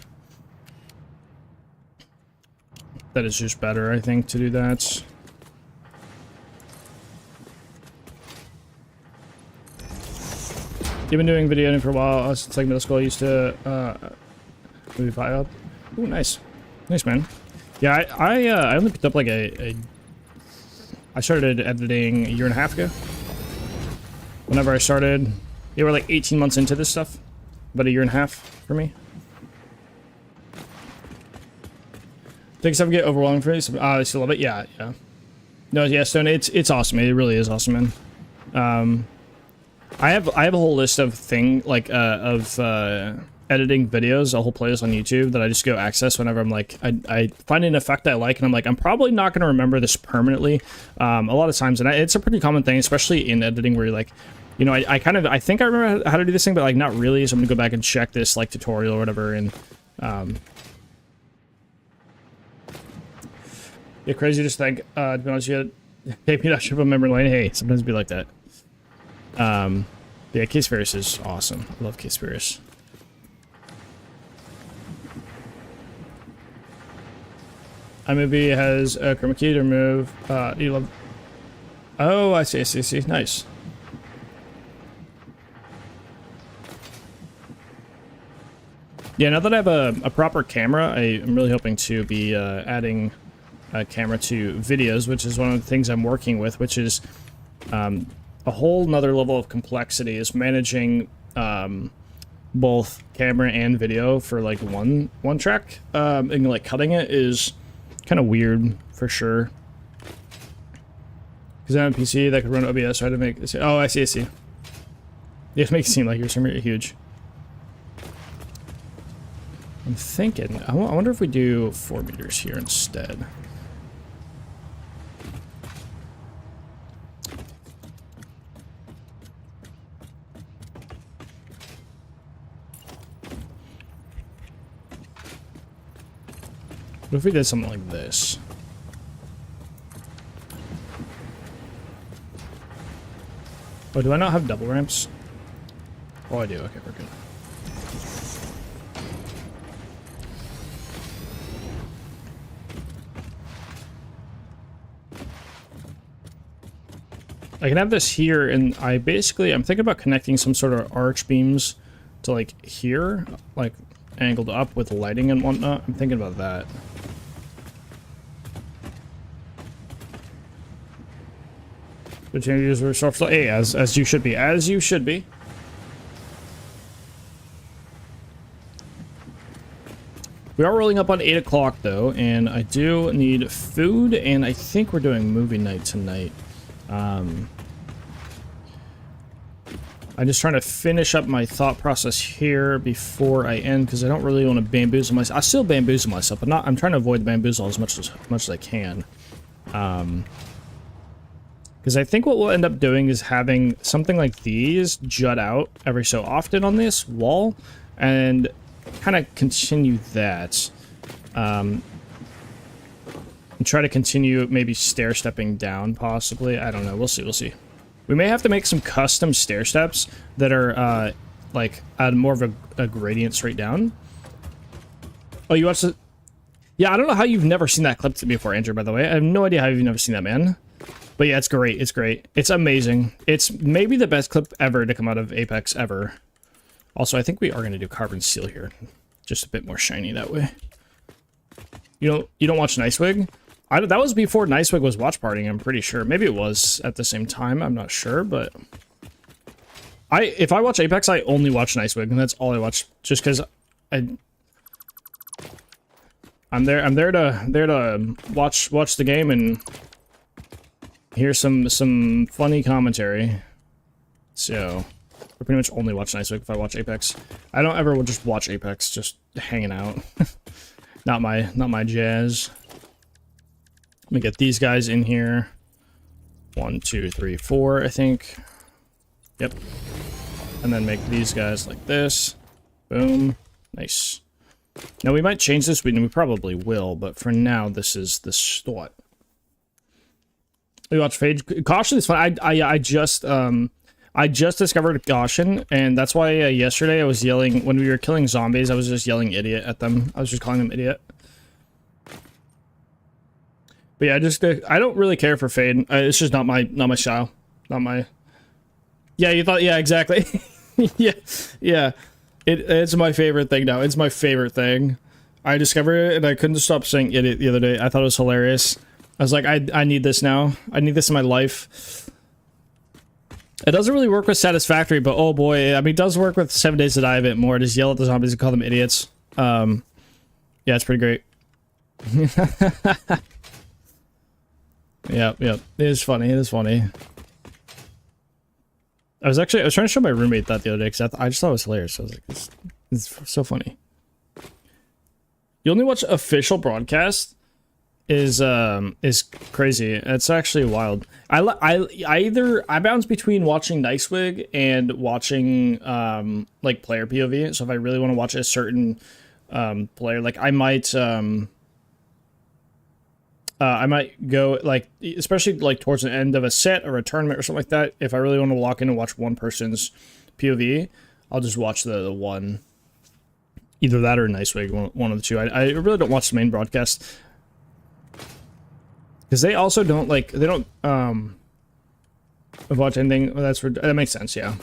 [SPEAKER 1] That is just better, I think, to do that. You've been doing video editing for a while. Since like middle school, I used to movie file up. Ooh, nice. Nice, man. Yeah, I only picked up like I started editing a year and a half ago. Whenever I started, they were like 18 months into this stuff. About a year and a half for me. Think some get overwhelming for you? I still love it. Yeah, yeah. No, yeah, Stone. It's awesome. It really is awesome, man. I have a whole list of editing videos, a whole playlist on YouTube that I just go access whenever I'm like, I find an effect I like, and I'm like, I'm probably not going to remember this permanently. A lot of times, and it's a pretty common thing, especially in editing, where you're like, you know, I think I remember how to do this thing, but like not really. So I'm gonna go back and check this like tutorial or whatever, and yeah, crazy. Just think, to be honest, you take me to trip on memory lane. Hey, sometimes be like that. Yeah, Case Ferris is awesome. I love Case Ferris. iMovie has a chroma key to remove. You love. Oh, I see. Nice. Yeah, now that I have a proper camera, I am really hoping to be adding a camera to videos, which is one of the things I'm working with, which is a whole nother level of complexity, is managing both camera and video for like one track, and like cutting it is kind of weird for sure. Because I have a PC that could run OBS, so I had to make this. Oh, I see. Yeah, it makes it seem like you're huge. I'm thinking, I wonder if we do 4 meters here instead. What if we did something like this? Oh, do I not have double ramps? Oh, I do. Okay, we're good. I can have this here, and I'm thinking about connecting some sort of arch beams to like here, like angled up with lighting and whatnot. I'm thinking about that. The changes were soft. Hey, as you should be. As you should be. We are rolling up on 8 o'clock though, and I do need food, and I think we're doing movie night tonight. I'm just trying to finish up my thought process here before I end, because I don't really want to bamboozle myself. I still bamboozle myself, but I'm trying to avoid the bamboozle as much as I can. Because I think what we'll end up doing is having something like these jut out every so often on this wall, and kind of continue that. And try to continue maybe stair stepping down, possibly. I don't know. We'll see. We may have to make some custom stair steps that are like add more of a gradient straight down. Oh, you watched it? Yeah, I don't know how you've never seen that clip before, Andrew, by the way. I have no idea how you've never seen that, man. But yeah, it's great. It's great. It's amazing. It's maybe the best clip ever to come out of Apex ever. Also, I think we are going to do carbon steel here. Just a bit more shiny that way. You don't watch Nicewig? That was before Nicewig was watch partying, I'm pretty sure. Maybe it was at the same time, I'm not sure, but... If I watch Apex, I only watch Nicewig, and that's all I watch. Just because I'm there to watch the game and hear some funny commentary. So I pretty much only watch Nicewig if I watch Apex. I don't ever just watch Apex, just hanging out. not my jazz. Let me get these guys in here. 1, 2, 3, 4, I think. Yep. And then make these guys like this. Boom. Nice. Now we might change this. We probably will, but for now, this is the start. We watch Phage. Caution is fun. I just discovered Caution, and that's why yesterday I was yelling when we were killing zombies. I was just yelling idiot at them. I was just calling them idiot. But yeah, I don't really care for Fade. It's just not my style. Not my. Yeah, you thought. Yeah, exactly. yeah. It's my favorite thing now. It's my favorite thing. I discovered it, and I couldn't stop saying idiot the other day. I thought it was hilarious. I was like, I need this now. I need this in my life. It doesn't really work with Satisfactory, but oh boy, I mean, it does work with 7 Days to Die a bit more. Just yell at the zombies and call them idiots. Yeah, it's pretty great. Yep. It is funny. It is funny. I was trying to show my roommate that the other day because I just thought it was hilarious. I was like, it's so funny. You only watch official broadcast is crazy. It's actually wild. I bounce between watching Nicewig and watching like player POV. So if I really want to watch a certain player, like I might go like, especially like towards the end of a set or a tournament or something like that. If I really want to walk in and watch one person's POV, I'll just watch the one, either that or Nicewig, one of the two. I really don't watch the main broadcast because they also don't watch anything. That makes sense. Yeah,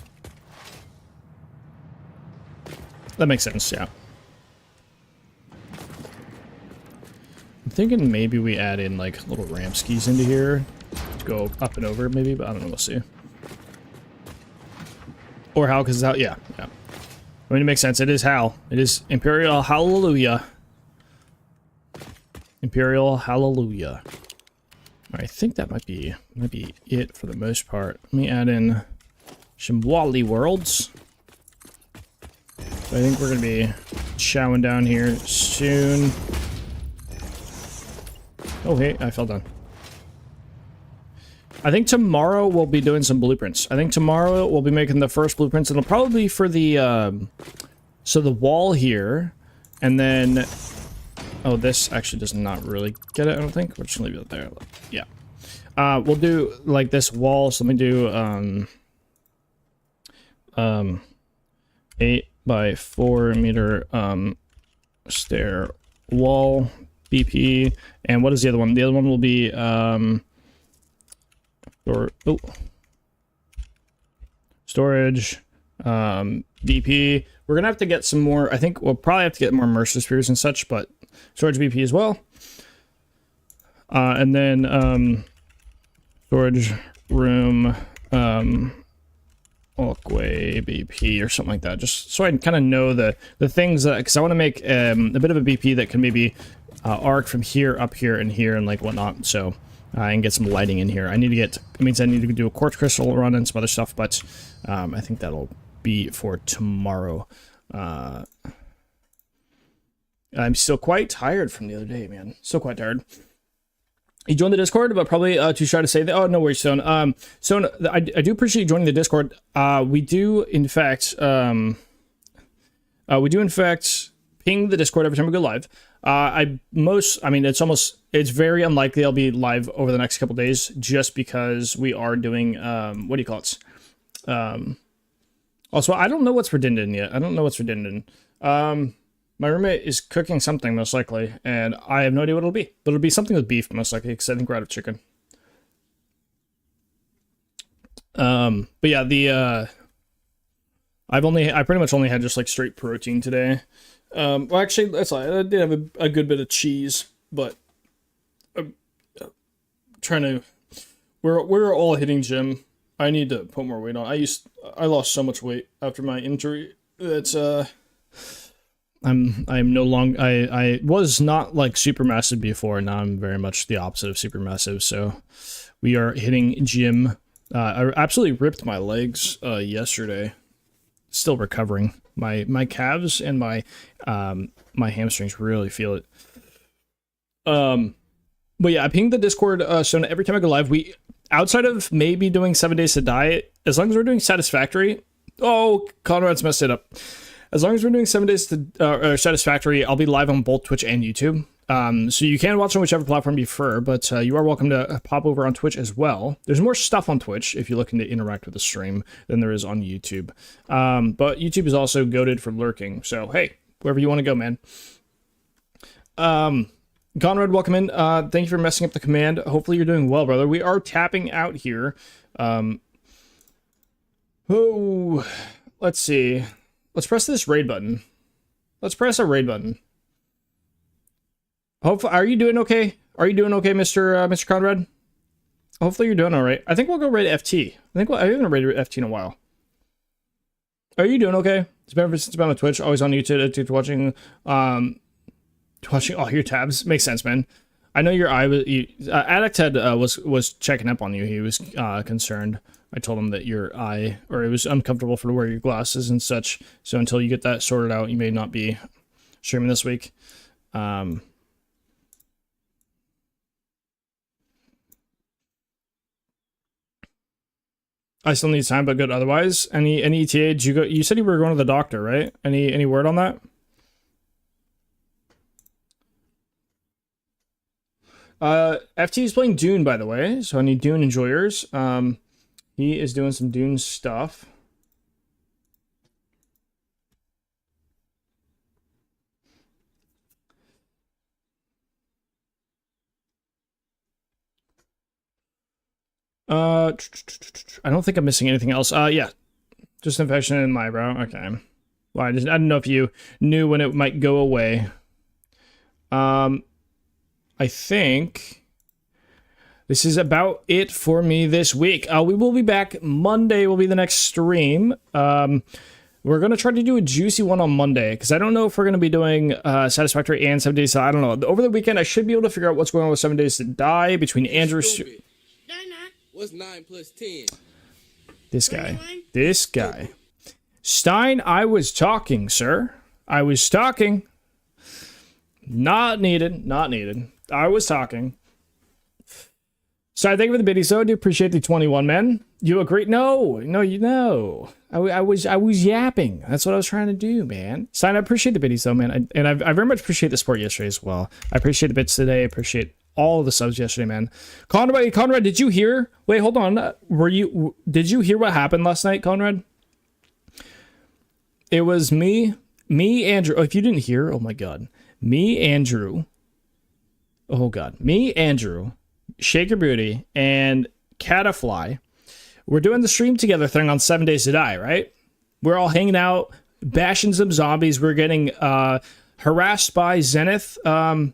[SPEAKER 1] that makes sense. Yeah. I'm thinking maybe we add in like little ramp skis into here to go up and over maybe, but I don't know, we'll see. Or Hal, because it's Hal, yeah. I mean, it makes sense. It is Hal. It is Imperial Hallelujah. Imperial Hallelujah. All right, I think that might be it for the most part. Let me add in some Wally worlds. So I think we're gonna be chowing down here soon. Oh, hey, I fell down. I think tomorrow we'll be doing some blueprints. I think tomorrow we'll be making the first blueprints. It'll probably be for the, so the wall here, and then, oh, this actually does not really get it, I don't think. We're just gonna leave it there. Yeah. We'll do, like, this wall, so let me do, 8 by 4 meter, stair wall. BP, and what is the other one? The other one will be storage, BP. We're gonna have to get some more. I think we'll probably have to get more immersive spheres and such, but storage BP as well. And then storage room walkway BP or something like that, just so I can kind of know the things that, because I want to make a bit of a BP that can maybe arc from here up here and like whatnot, so I can get some lighting in here. It means I need to do a quartz crystal run and some other stuff, but I think that'll be for tomorrow. I'm still quite tired from the other day, man. Still quite tired. You joined the Discord, but probably too shy to say that. Oh, no worries, Stone. Stone, I do appreciate you joining the Discord. We do, in fact, ping the Discord every time we go live. It's very unlikely I'll be live over the next couple days, just because we are doing, what do you call it? Also, I don't know what's for Din Din yet. My roommate is cooking something, most likely, and I have no idea what it'll be. But it'll be something with beef, most likely, because I think we're out of chicken. But yeah, I pretty much only had just like straight protein today. Well, actually, that's like, I did have a good bit of cheese, but I'm trying to. We're all hitting gym. I need to put more weight on. I lost so much weight after my injury. That's I'm no longer. I was not like super massive before. Now I'm very much the opposite of super massive. So we are hitting gym. I absolutely ripped my legs yesterday. Still recovering. My calves and my hamstrings really feel it. But yeah, I pinged the Discord. So every time I go live, we outside of maybe doing 7 days to die, as long as we're doing Satisfactory. Oh, Conrad's messed it up. As long as we're doing 7 days to Satisfactory, I'll be live on both Twitch and YouTube. So you can watch on whichever platform you prefer, but you are welcome to pop over on Twitch as well. There's more stuff on Twitch if you're looking to interact with the stream than there is on YouTube. But YouTube is also goated for lurking. So hey, wherever you want to go, man. Conrad, welcome in. Thank you for messing up the command. Hopefully you're doing well, brother. We are tapping out here. Let's see. Let's press this raid button. Let's press a raid button. Hopefully, are you doing okay? Are you doing okay, Mr. Conrad? Hopefully you're doing all right. I think we'll go raid FT. I haven't raided FT in a while. Are you doing okay? It's been ever since I've been on Twitch, always on YouTube, watching all your tabs. Makes sense, man. I know your eye was. Addict had was checking up on you. He was concerned. I told him that your eye, or it was uncomfortable for to wear your glasses and such. So until you get that sorted out, you may not be streaming this week. I still need time, but good otherwise. Any ETA? Did you go? You said you were going to the doctor, right? Any word on that? FT is playing Dune, by the way, so I need Dune enjoyers. He is doing some Dune stuff. I don't think I'm missing anything else. Yeah, just infection in my eyebrow. Okay. Well, I didn't know if you knew when it might go away. I think this is about it for me this week. We will be back Monday. Will be the next stream. We're gonna try to do a juicy one on Monday because I don't know if we're gonna be doing Satisfactory and 7 Days to Die. I don't know. Over the weekend, I should be able to figure out what's going on with 7 Days to Die between Andrew.
[SPEAKER 8] What's 9 plus 10?
[SPEAKER 1] This guy. Stein, I was talking, sir. I was talking. Not needed. I was talking. Sorry, thank you for the biddy. So I do appreciate the 21, man. You agree? No, you know. I was yapping. That's what I was trying to do, man. Stein, I appreciate the biddies though, man. I very much appreciate the support yesterday as well. I appreciate the bits today. I appreciate all of the subs yesterday, man. Conrad, did you hear? Wait, hold on. Did you hear what happened last night, Conrad? It was me, Andrew. Oh, if you didn't hear, oh my God. Me, Andrew, Shaker Booty, and Catafly. We're doing the stream together thing on 7 Days to Die, right? We're all hanging out, bashing some zombies. We're getting harassed by Zenith, the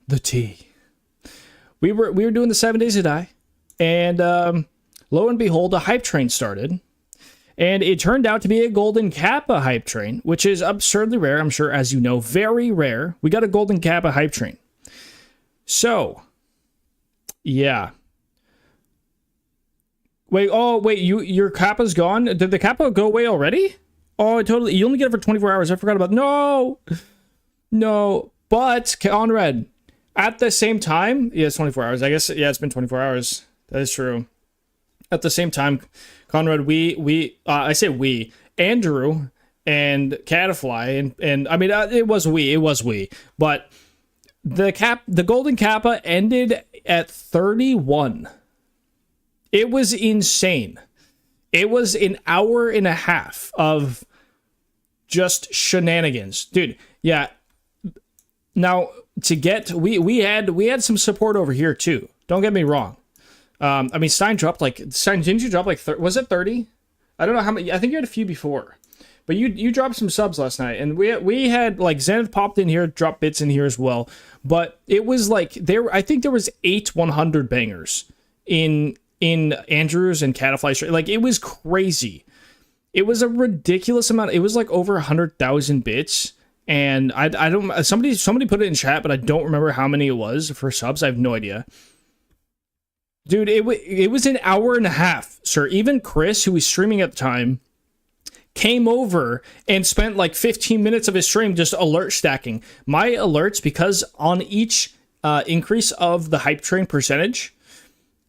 [SPEAKER 1] T. We were doing the 7 Days to Die, and lo and behold, a hype train started. And it turned out to be a Golden Kappa hype train, which is absurdly rare. I'm sure, as you know, very rare. We got a Golden Kappa hype train. So, yeah. Wait, your Kappa's gone? Did the Kappa go away already? Oh, totally. You only get it for 24 hours. I forgot about No. But, Conrad, at the same time, yeah, it's 24 hours. I guess, yeah, it's been 24 hours. That is true. At the same time, Conrad, I say we, Andrew and Catafly, and I mean, it was we, but the Golden Kappa ended at 31. It was insane. It was an hour and a half of just shenanigans, dude. Yeah. Now we had some support over here too. Don't get me wrong. I mean, Stein, didn't you drop like, was it 30? I don't know how many, I think you had a few before. But you dropped some subs last night, and we had like Zenith popped in here, dropped bits in here as well. But it was like I think there was 8 100 bangers in Andrews and Catafly stream. Like, it was crazy. It was a ridiculous amount. It was like over 100,000 bits. And I don't, somebody put it in chat, but I don't remember how many it was for subs. I have no idea. Dude, it was an hour and a half, sir. Even Chris, who was streaming at the time, came over and spent like 15 minutes of his stream just alert stacking. My alerts, because on each increase of the hype train percentage,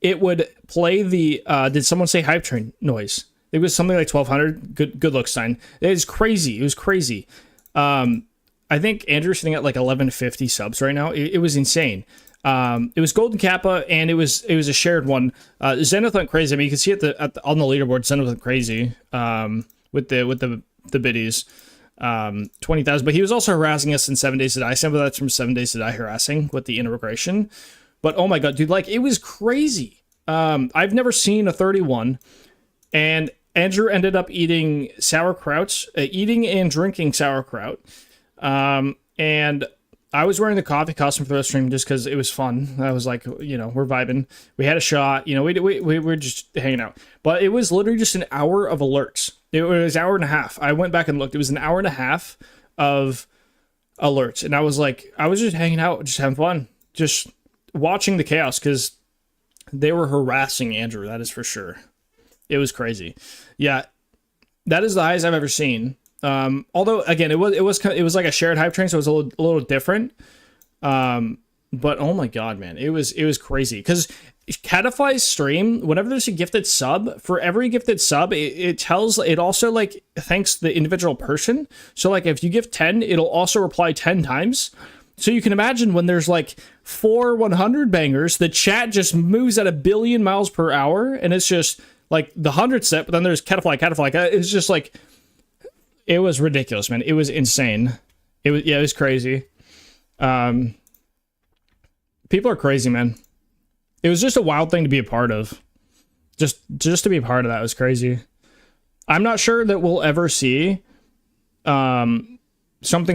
[SPEAKER 1] it would play the, did someone say hype train noise? It was something like 1200. Good luck, Stein. It is crazy. It was crazy. I think Andrew's sitting at like 1150 subs right now. It was insane. It was Golden Kappa, and it was a shared one. Zenith went crazy. I mean, you can see on the leaderboard, Zenith went crazy with the biddies. 20,000. But he was also harassing us in 7 Days to Die. Some of that's from 7 Days to Die harassing with the integration. But oh my god, dude, like, it was crazy. I've never seen a 31, and Andrew ended up eating sauerkraut, eating and drinking sauerkraut. And I was wearing the coffee costume for the stream just because it was fun. I was like, you know, we're vibing. We had a shot, you know, we were just hanging out. But it was literally just an hour of alerts. It was an hour and a half. I went back and looked. It was an hour and a half of alerts. And I was like, I was just hanging out, just having fun, just watching the chaos, because they were harassing Andrew. That is for sure. It was crazy. Yeah, that is the highest I've ever seen. Although again, it was like a shared hype train, so it was a little different. But oh my god, man, it was crazy, because Catafly's stream, whenever there's a gifted sub, for every gifted sub, it also like thanks the individual person. So like if you give 10, it'll also reply 10 times. So you can imagine when there's like 4 100 bangers, the chat just moves at 1 billion miles per hour, and it's just like the 100 set, but then there's Catafly. It's just like, it was ridiculous, man. It was insane. It was crazy. People are crazy, man. It was just a wild thing to be a part of. Just to be a part of that was crazy. I'm not sure that we'll ever see something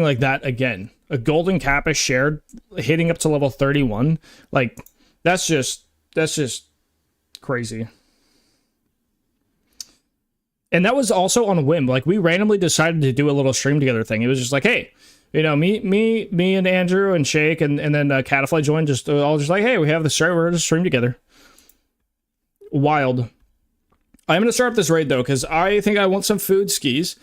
[SPEAKER 1] like that again. A Golden Kappa shared hitting up to level 31. Like, that's just crazy. And that was also on a whim. Like, we randomly decided to do a little stream together thing. It was just like, hey, you know, me and Andrew and Shake and then Catafly joined, just all just like, hey, we have the stream, we're gonna stream together. Wild. I'm gonna start up this raid though, because I think I want some food skis.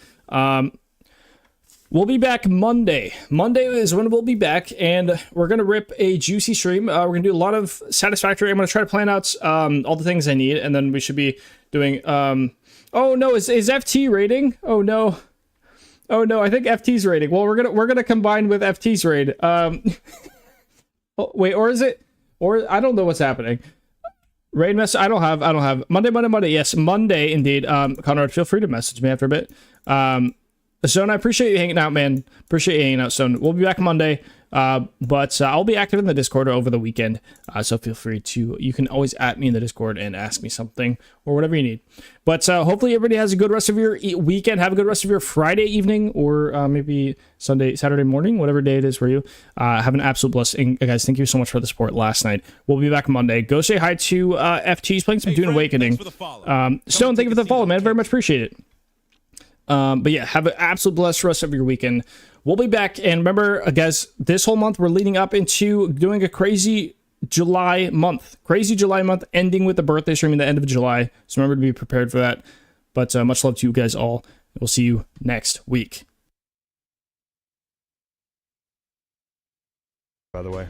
[SPEAKER 1] We'll be back Monday. Monday is when we'll be back, and we're gonna rip a juicy stream. We're gonna do a lot of Satisfactory. I'm gonna try to plan out all the things I need, and then we should be doing oh no, is FT raiding? Oh no, I think FT's raiding. Well, we're gonna combine with FT's raid. Oh, wait, or is it? Or I don't know what's happening. Raid message. I don't have Monday. Yes, Monday indeed. Conrad, feel free to message me after a bit. Stone, I appreciate you hanging out, man. Appreciate you hanging out, Stone. We'll be back Monday. But I'll be active in the Discord over the weekend, so feel free to, you can always at me in the Discord and ask me something or whatever you need. But hopefully everybody has a good rest of your weekend. Have a good rest of your Friday evening, or maybe Saturday morning, whatever day it is for you. Have an absolute blessing, guys. Thank you so much for the support last night. We'll be back Monday. Go say hi to FT's playing some Dune Awakening. Stone, thank you for the follow, man. Very much appreciate it. But yeah, have an absolute blessed rest of your weekend. We'll be back, and remember, guys, this whole month we're leading up into doing a crazy July month, ending with the birthday stream at the end of July. So remember to be prepared for that. But much love to you guys all. We'll see you next week.
[SPEAKER 5] By the way.